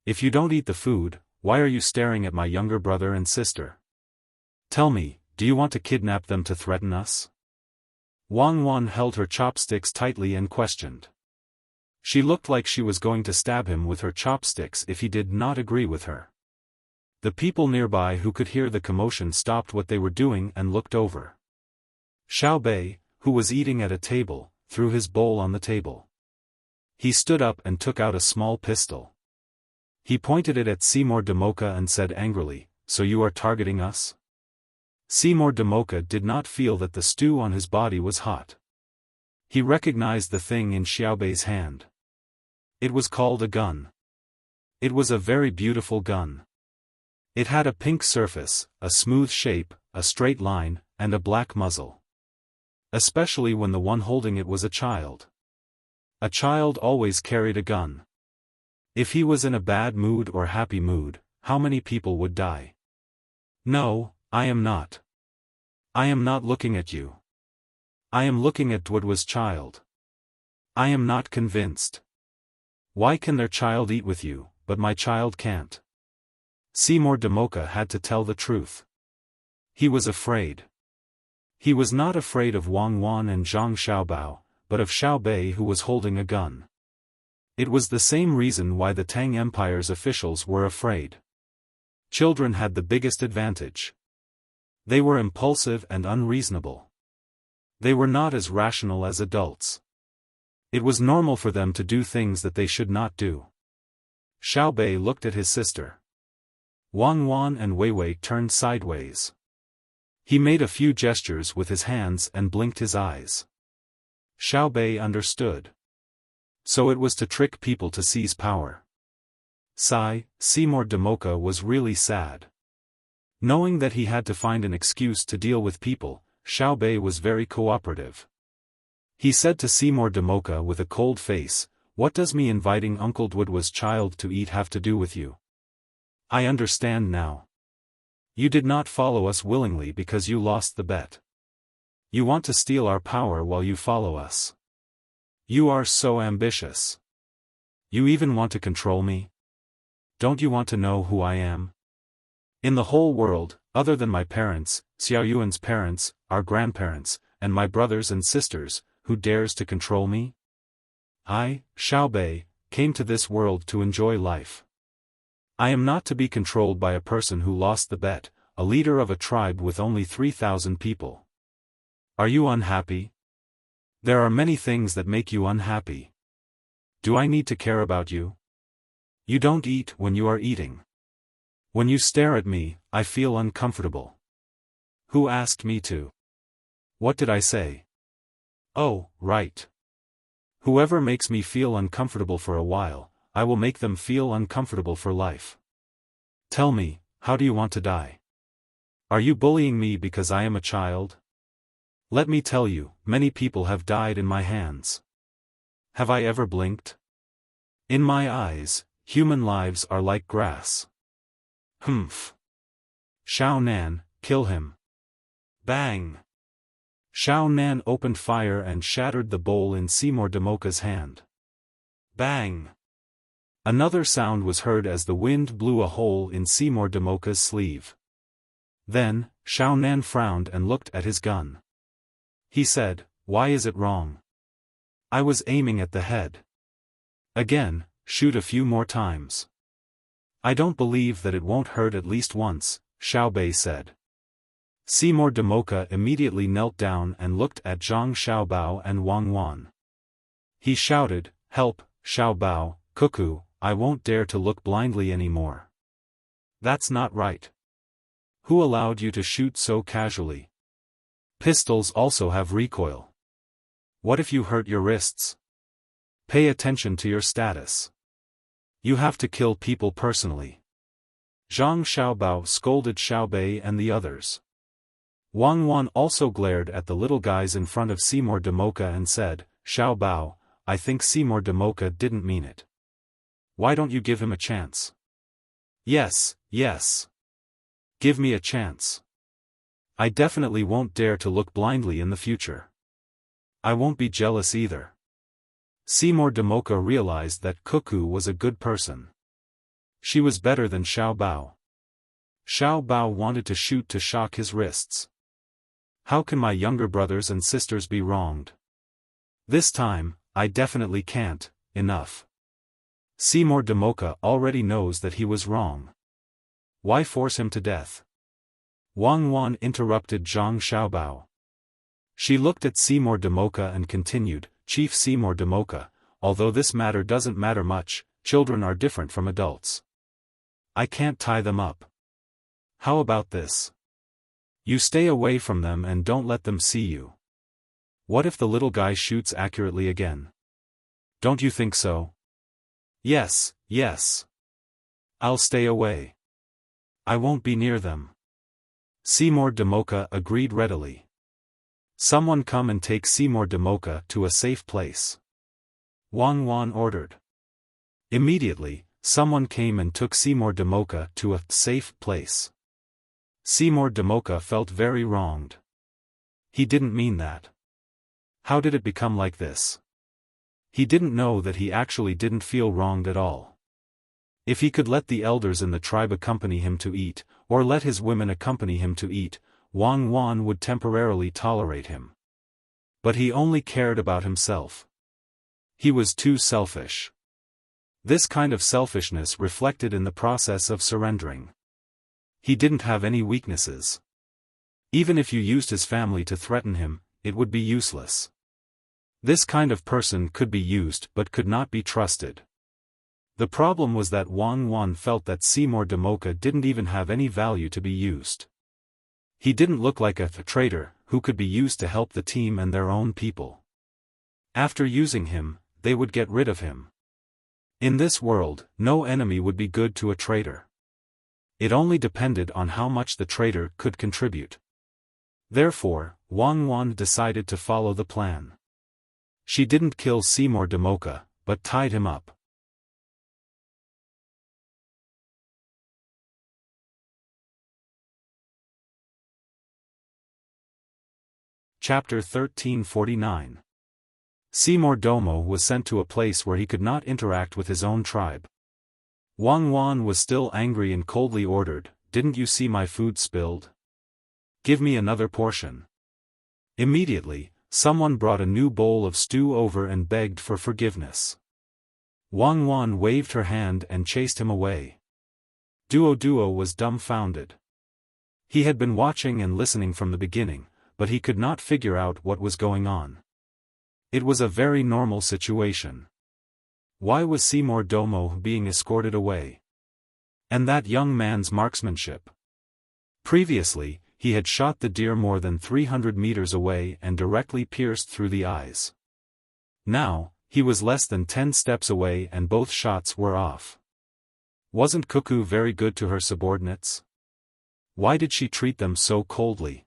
If you don't eat the food, why are you staring at my younger brother and sister? Tell me, do you want to kidnap them to threaten us? Wang Wan held her chopsticks tightly and questioned. She looked like she was going to stab him with her chopsticks if he did not agree with her. The people nearby who could hear the commotion stopped what they were doing and looked over. Xiao Bei, who was eating at a table, threw his bowl on the table. He stood up and took out a small pistol. He pointed it at Seymour Damoka and said angrily, "So you are targeting us?" Seymour Damoka did not feel that the stew on his body was hot. He recognized the thing in Xiao Bei's hand. It was called a gun. It was a very beautiful gun. It had a pink surface, a smooth shape, a straight line, and a black muzzle. Especially when the one holding it was a child. A child always carried a gun. If he was in a bad mood or happy mood, how many people would die? No, I am not. I am not looking at you. I am looking at Dwudwa's child. I am not convinced. Why can their child eat with you, but my child can't? Seymour Damoka had to tell the truth. He was afraid. He was not afraid of Wang Wan and Zhang Xiaobao, but of Xiao Bei who was holding a gun. It was the same reason why the Tang Empire's officials were afraid. Children had the biggest advantage. They were impulsive and unreasonable. They were not as rational as adults. It was normal for them to do things that they should not do. Xiaobei looked at his sister. Wang Wan and Weiwei turned sideways. He made a few gestures with his hands and blinked his eyes. Xiaobei understood. So it was to trick people to seize power. Seymour Demoka was really sad. Knowing that he had to find an excuse to deal with people, Xiaobei was very cooperative. He said to Seymour Demoka with a cold face, "What does me inviting Uncle Dwudwa's child to eat have to do with you? I understand now. You did not follow us willingly because you lost the bet. You want to steal our power while you follow us. You are so ambitious. You even want to control me? Don't you want to know who I am? In the whole world, other than my parents, Xiaoyuan's parents, our grandparents, and my brothers and sisters, who dares to control me? I, Xiaobei, came to this world to enjoy life. I am not to be controlled by a person who lost the bet, a leader of a tribe with only 3,000 people. Are you unhappy? There are many things that make you unhappy. Do I need to care about you? You don't eat when you are eating. When you stare at me, I feel uncomfortable. Who asked me to? What did I say? Oh, right. Whoever makes me feel uncomfortable for a while, I will make them feel uncomfortable for life. Tell me, how do you want to die? Are you bullying me because I am a child? Let me tell you, many people have died in my hands. Have I ever blinked? In my eyes, human lives are like grass. Humph. Shao Nan, kill him. Bang! Shao Nan opened fire and shattered the bowl in Seymour Demoka's hand. Bang! Another sound was heard as the wind blew a hole in Seymour Demoka's sleeve. Then, Shao Nan frowned and looked at his gun. He said, "Why is it wrong? I was aiming at the head." Again, shoot a few more times. I don't believe that it won't hurt at least once, Xiaobei said. Seymour Demoka immediately knelt down and looked at Zhang Xiaobao and Wang Wan. He shouted, "Help, Xiaobao, cuckoo, I won't dare to look blindly anymore." That's not right. Who allowed you to shoot so casually? Pistols also have recoil. What if you hurt your wrists? Pay attention to your status. You have to kill people personally. Zhang Xiaobao scolded Xiaobei and the others. Wang Wan also glared at the little guys in front of Seymour Demoka and said, "Xiaobao, I think Seymour Demoka didn't mean it. Why don't you give him a chance?" Yes. Give me a chance. I definitely won't dare to look blindly in the future. I won't be jealous either. Seymour Demoka realized that Cuckoo was a good person. She was better than Xiaobao. Xiaobao wanted to shoot to shock his wrists. How can my younger brothers and sisters be wronged? This time, I definitely can't. Enough. Seymour Demoka already knows that he was wrong. Why force him to death? Wang Wan interrupted Zhang Xiaobao. She looked at Seymour Demoka and continued, "Chief Seymour Demoka, although this matter doesn't matter much, children are different from adults. I can't tie them up. How about this? You stay away from them and don't let them see you. What if the little guy shoots accurately again? Don't you think so?" Yes. I'll stay away. I won't be near them. Seymour Demoka agreed readily. Someone come and take Seymour Demoka to a safe place. Wang Wan ordered. Immediately, someone came and took Seymour Demoka to a safe place. Seymour Demoka felt very wronged. He didn't mean that. How did it become like this? He didn't know that he actually didn't feel wronged at all. If he could let the elders in the tribe accompany him to eat, or let his women accompany him to eat, Wang Wan would temporarily tolerate him. But he only cared about himself. He was too selfish. This kind of selfishness reflected in the process of surrendering. He didn't have any weaknesses. Even if you used his family to threaten him, it would be useless. This kind of person could be used but could not be trusted. The problem was that Wang Wan felt that Seymour Damoka didn't even have any value to be used. He didn't look like a traitor who could be used to help the team and their own people. After using him, they would get rid of him. In this world, no enemy would be good to a traitor. It only depended on how much the traitor could contribute. Therefore, Wang Wan decided to follow the plan. She didn't kill Seymour Damoka, but tied him up. Chapter 1349. Seymour Domo was sent to a place where he could not interact with his own tribe. Wang Wan was still angry and coldly ordered, "Didn't you see my food spilled? Give me another portion." Immediately, someone brought a new bowl of stew over and begged for forgiveness. Wang Wan waved her hand and chased him away. Duo was dumbfounded. He had been watching and listening from the beginning, but he could not figure out what was going on. It was a very normal situation. Why was Seymour Domo being escorted away? And that young man's marksmanship. Previously, he had shot the deer more than 300 meters away and directly pierced through the eyes. Now, he was less than 10 steps away and both shots were off. Wasn't Cuckoo very good to her subordinates? Why did she treat them so coldly?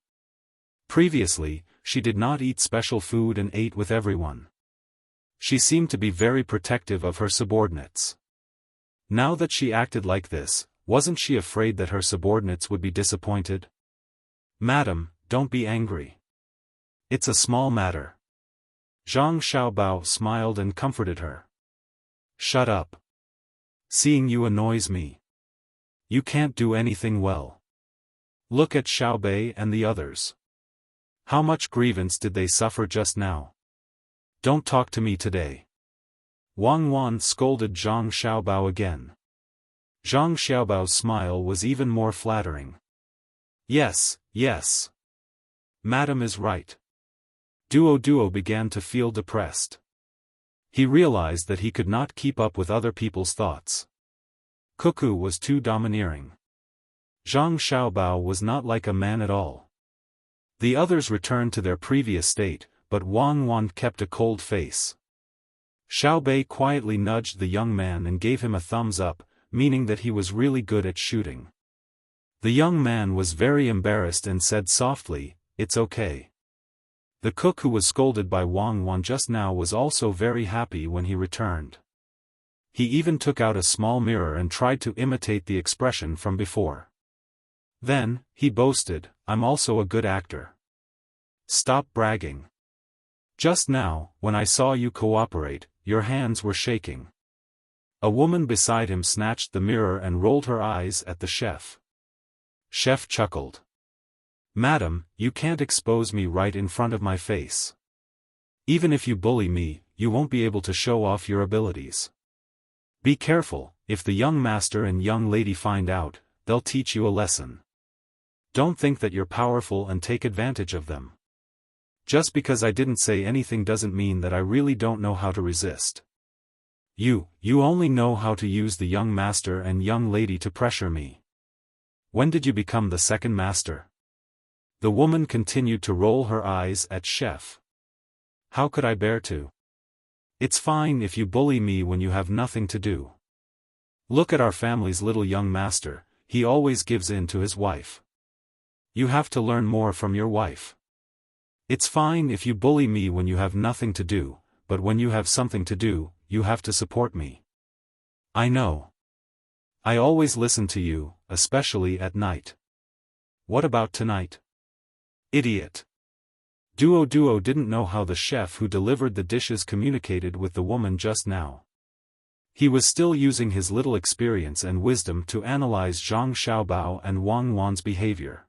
Previously, she did not eat special food and ate with everyone. She seemed to be very protective of her subordinates. Now that she acted like this, wasn't she afraid that her subordinates would be disappointed? "Madam, don't be angry. It's a small matter." Zhang Xiaobao smiled and comforted her. "Shut up. Seeing you annoys me. You can't do anything well. Look at Xiaobei and the others. How much grievance did they suffer just now? Don't talk to me today." Wang Wan scolded Zhang Xiaobao again. Zhang Xiaobao's smile was even more flattering. Yes. Madam is right." Duo began to feel depressed. He realized that he could not keep up with other people's thoughts. Cuckoo was too domineering. Zhang Xiaobao was not like a man at all. The others returned to their previous state, but Wang Wan kept a cold face. Xiaobei quietly nudged the young man and gave him a thumbs up, meaning that he was really good at shooting. The young man was very embarrassed and said softly, "It's okay." The cook who was scolded by Wang Wan just now was also very happy when he returned. He even took out a small mirror and tried to imitate the expression from before. Then, he boasted, "I'm also a good actor. Stop bragging. Just now, when I saw you cooperate, your hands were shaking." A woman beside him snatched the mirror and rolled her eyes at the chef. Chef chuckled. "Madam, you can't expose me right in front of my face. Even if you bully me, you won't be able to show off your abilities. Be careful, if the young master and young lady find out, they'll teach you a lesson. Don't think that you're powerful and take advantage of them. Just because I didn't say anything doesn't mean that I really don't know how to resist. You only know how to use the young master and young lady to pressure me. When did you become the second master?" The woman continued to roll her eyes at Chef. "How could I bear to? It's fine if you bully me when you have nothing to do. Look at our family's little young master, he always gives in to his wife. You have to learn more from your wife. It's fine if you bully me when you have nothing to do, but when you have something to do, you have to support me. I know. I always listen to you, especially at night. What about tonight? Idiot." Duo didn't know how the chef who delivered the dishes communicated with the woman just now. He was still using his little experience and wisdom to analyze Zhang Xiaobao and Wang Wan's behavior.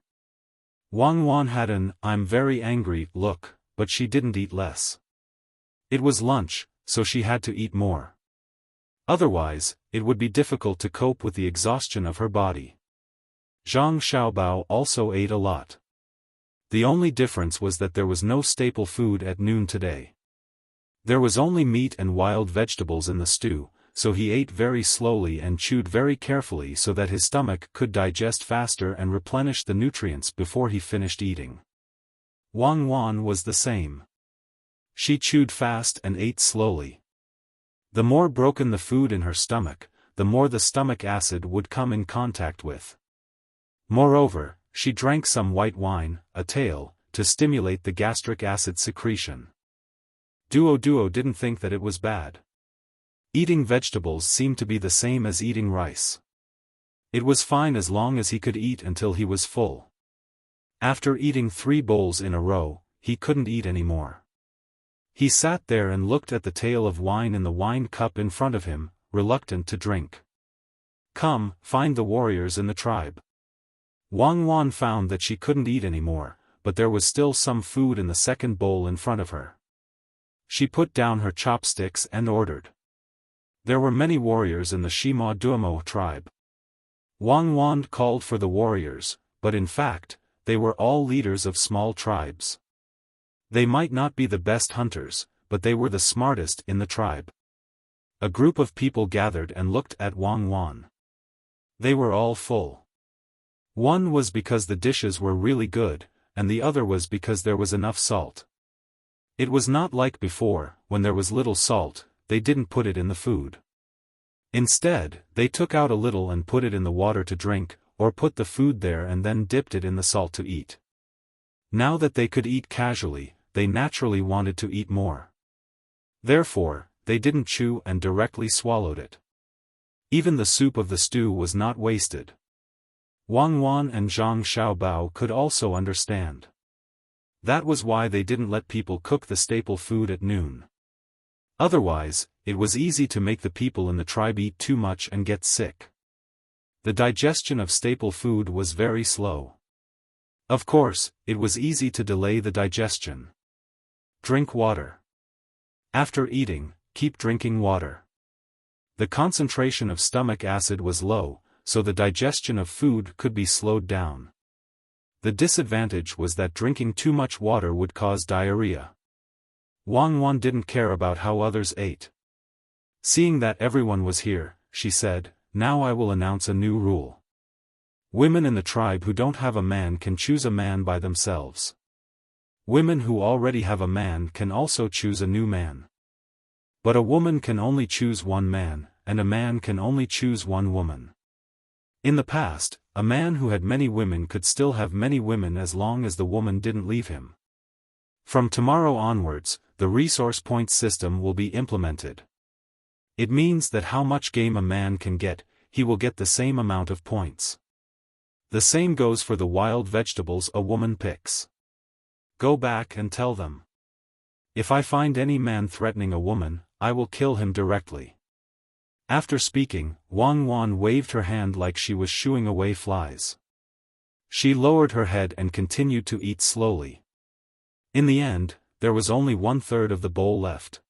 Wang Wan had an "I'm very angry" look, but she didn't eat less. It was lunch, so she had to eat more. Otherwise, it would be difficult to cope with the exhaustion of her body. Zhang Xiaobao also ate a lot. The only difference was that there was no staple food at noon today. There was only meat and wild vegetables in the stew, so he ate very slowly and chewed very carefully so that his stomach could digest faster and replenish the nutrients before he finished eating. Wang Wan was the same. She chewed fast and ate slowly. The more broken the food in her stomach, the more the stomach acid would come in contact with. Moreover, she drank some white wine, a tail, to stimulate the gastric acid secretion. Duo didn't think that it was bad. Eating vegetables seemed to be the same as eating rice. It was fine as long as he could eat until he was full. After eating 3 bowls in a row, he couldn't eat anymore. He sat there and looked at the tail of wine in the wine cup in front of him, reluctant to drink. Come, find the warriors in the tribe. Wang Wan found that she couldn't eat anymore, but there was still some food in the second bowl in front of her. She put down her chopsticks and ordered. There were many warriors in the Shima Duomo tribe. Wang Wan called for the warriors, but in fact, they were all leaders of small tribes. They might not be the best hunters, but they were the smartest in the tribe. A group of people gathered and looked at Wang Wan. They were all full. One was because the dishes were really good, and the other was because there was enough salt. It was not like before, when there was little salt, they didn't put it in the food. Instead, they took out a little and put it in the water to drink, or put the food there and then dipped it in the salt to eat. Now that they could eat casually, they naturally wanted to eat more. Therefore, they didn't chew and directly swallowed it. Even the soup of the stew was not wasted. Wang Wan and Zhang Xiaobao could also understand. That was why they didn't let people cook the staple food at noon. Otherwise, it was easy to make the people in the tribe eat too much and get sick. The digestion of staple food was very slow. Of course, it was easy to delay the digestion. Drink water. After eating, keep drinking water. The concentration of stomach acid was low, so the digestion of food could be slowed down. The disadvantage was that drinking too much water would cause diarrhea. Wang Wan didn't care about how others ate. Seeing that everyone was here, she said, "Now I will announce a new rule. Women in the tribe who don't have a man can choose a man by themselves. Women who already have a man can also choose a new man. But a woman can only choose one man, and a man can only choose one woman." In the past, a man who had many women could still have many women as long as the woman didn't leave him. From tomorrow onwards, the resource points system will be implemented. It means that how much game a man can get, he will get the same amount of points. The same goes for the wild vegetables a woman picks. Go back and tell them. If I find any man threatening a woman, I will kill him directly. After speaking, Wang Wan waved her hand like she was shooing away flies. She lowered her head and continued to eat slowly. In the end, there was only 1/3 of the bowl left.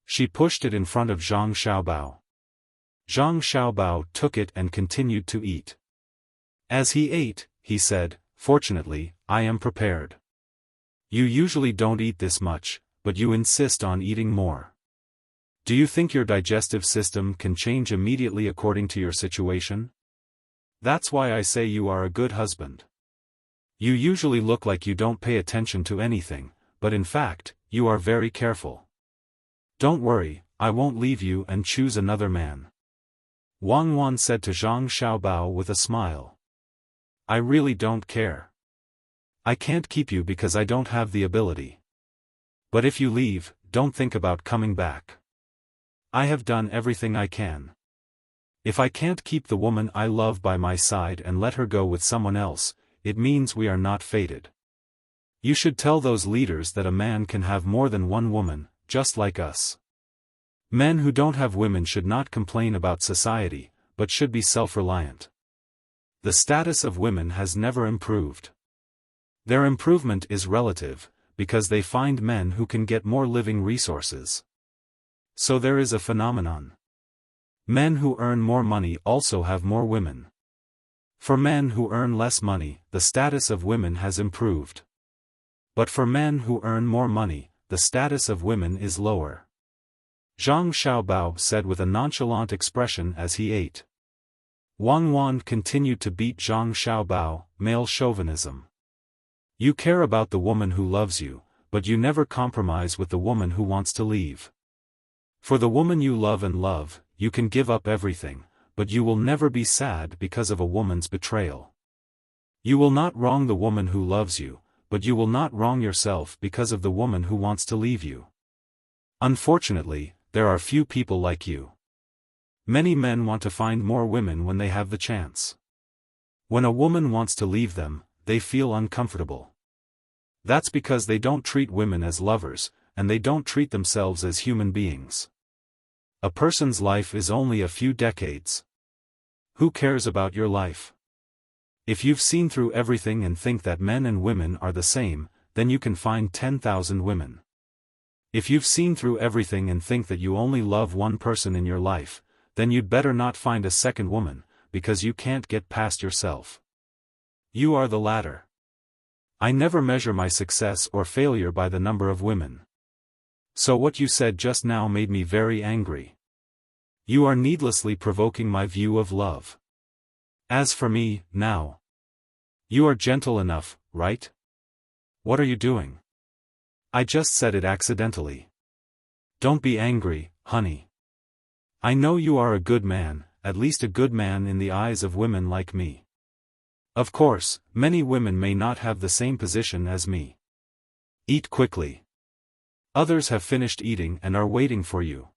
She pushed it in front of Zhang Xiaobao. Zhang Xiaobao took it and continued to eat. As he ate, he said, "Fortunately, I am prepared. You usually don't eat this much, but you insist on eating more. Do you think your digestive system can change immediately according to your situation? That's why I say you are a good husband. You usually look like you don't pay attention to anything, but in fact, you are very careful. Don't worry, I won't leave you and choose another man." Wang Wan said to Zhang Xiaobao with a smile. "I really don't care. I can't keep you because I don't have the ability. But if you leave, don't think about coming back. I have done everything I can. If I can't keep the woman I love by my side and let her go with someone else, it means we are not fated. You should tell those leaders that a man can have more than one woman, just like us. Men who don't have women should not complain about society, but should be self-reliant. The status of women has never improved. Their improvement is relative, because they find men who can get more living resources. So there is a phenomenon. Men who earn more money also have more women. For men who earn less money, the status of women has improved. But for men who earn more money, the status of women is lower. Zhang Xiaobao said with a nonchalant expression as he ate. Wang Wan continued to beat Zhang Xiaobao, male chauvinism. You care about the woman who loves you, but you never compromise with the woman who wants to leave. For the woman you love, you can give up everything, but you will never be sad because of a woman's betrayal. You will not wrong the woman who loves you, but you will not wrong yourself because of the woman who wants to leave you. Unfortunately, there are few people like you. Many men want to find more women when they have the chance. When a woman wants to leave them, they feel uncomfortable. That's because they don't treat women as lovers, and they don't treat themselves as human beings. A person's life is only a few decades. Who cares about your life? If you've seen through everything and think that men and women are the same, then you can find 10,000 women. If you've seen through everything and think that you only love one person in your life, then you'd better not find a second woman, because you can't get past yourself. You are the latter. I never measure my success or failure by the number of women. So what you said just now made me very angry. You are needlessly provoking my view of love. As for me, now. You are gentle enough, right? What are you doing? I just said it accidentally. Don't be angry, honey. I know you are a good man, at least a good man in the eyes of women like me. Of course, many women may not have the same position as me. Eat quickly. Others have finished eating and are waiting for you.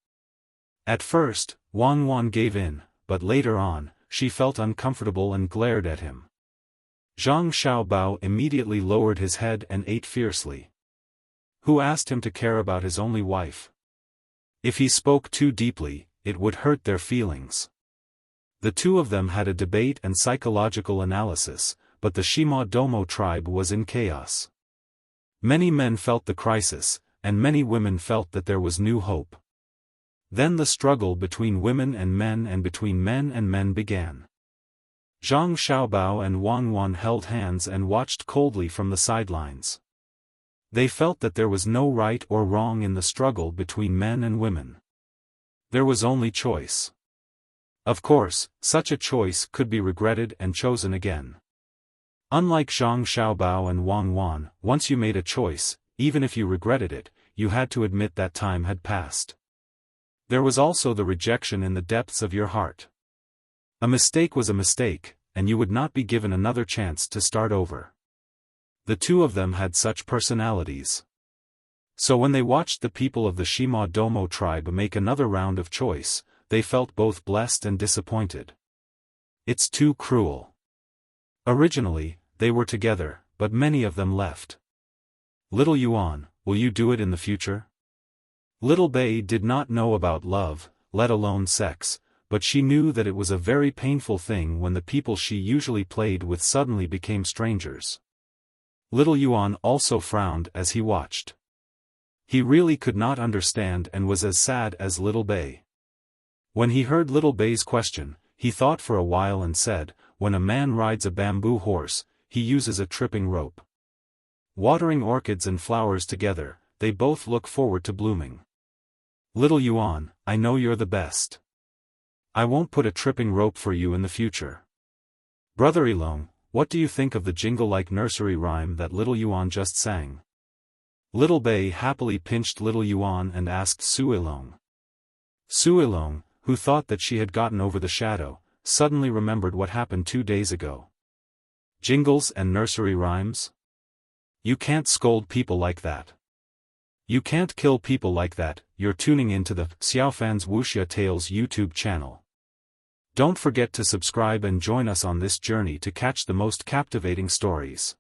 At first, Wang Wan gave in, but later on, she felt uncomfortable and glared at him. Zhang Xiaobao immediately lowered his head and ate fiercely. Who asked him to care about his only wife? If he spoke too deeply, it would hurt their feelings. The two of them had a debate and psychological analysis, but the Shima Domo tribe was in chaos. Many men felt the crisis, and many women felt that there was new hope. Then the struggle between women and between men and men began. Zhang Xiaobao and Wang Wan held hands and watched coldly from the sidelines. They felt that there was no right or wrong in the struggle between men and women. There was only choice. Of course, such a choice could be regretted and chosen again. Unlike Zhang Xiaobao and Wang Wan, once you made a choice, even if you regretted it, you had to admit that time had passed. There was also the rejection in the depths of your heart. A mistake was a mistake, and you would not be given another chance to start over. The two of them had such personalities. So when they watched the people of the Shima Domo tribe make another round of choice, they felt both blessed and disappointed. It's too cruel. Originally, they were together, but many of them left. Little Yuan, will you do it in the future? Little Bei did not know about love, let alone sex, but she knew that it was a very painful thing when the people she usually played with suddenly became strangers. Little Yuan also frowned as he watched. He really could not understand and was as sad as Little Bei. When he heard Little Bei's question, he thought for a while and said, when a man rides a bamboo horse, he uses a tripping rope. Watering orchids and flowers together, they both look forward to blooming. Little Yuan, I know you're the best. I won't put a tripping rope for you in the future. Brother Ilong, what do you think of the jingle-like nursery rhyme that Little Yuan just sang? Little Bei happily pinched Little Yuan and asked Su Ilong. Su Ilong, who thought that she had gotten over the shadow, suddenly remembered what happened 2 days ago. Jingles and nursery rhymes? You can't scold people like that. You can't kill people like that. You're tuning into the Xiaofan's Wuxia Tales YouTube channel. Don't forget to subscribe and join us on this journey to catch the most captivating stories.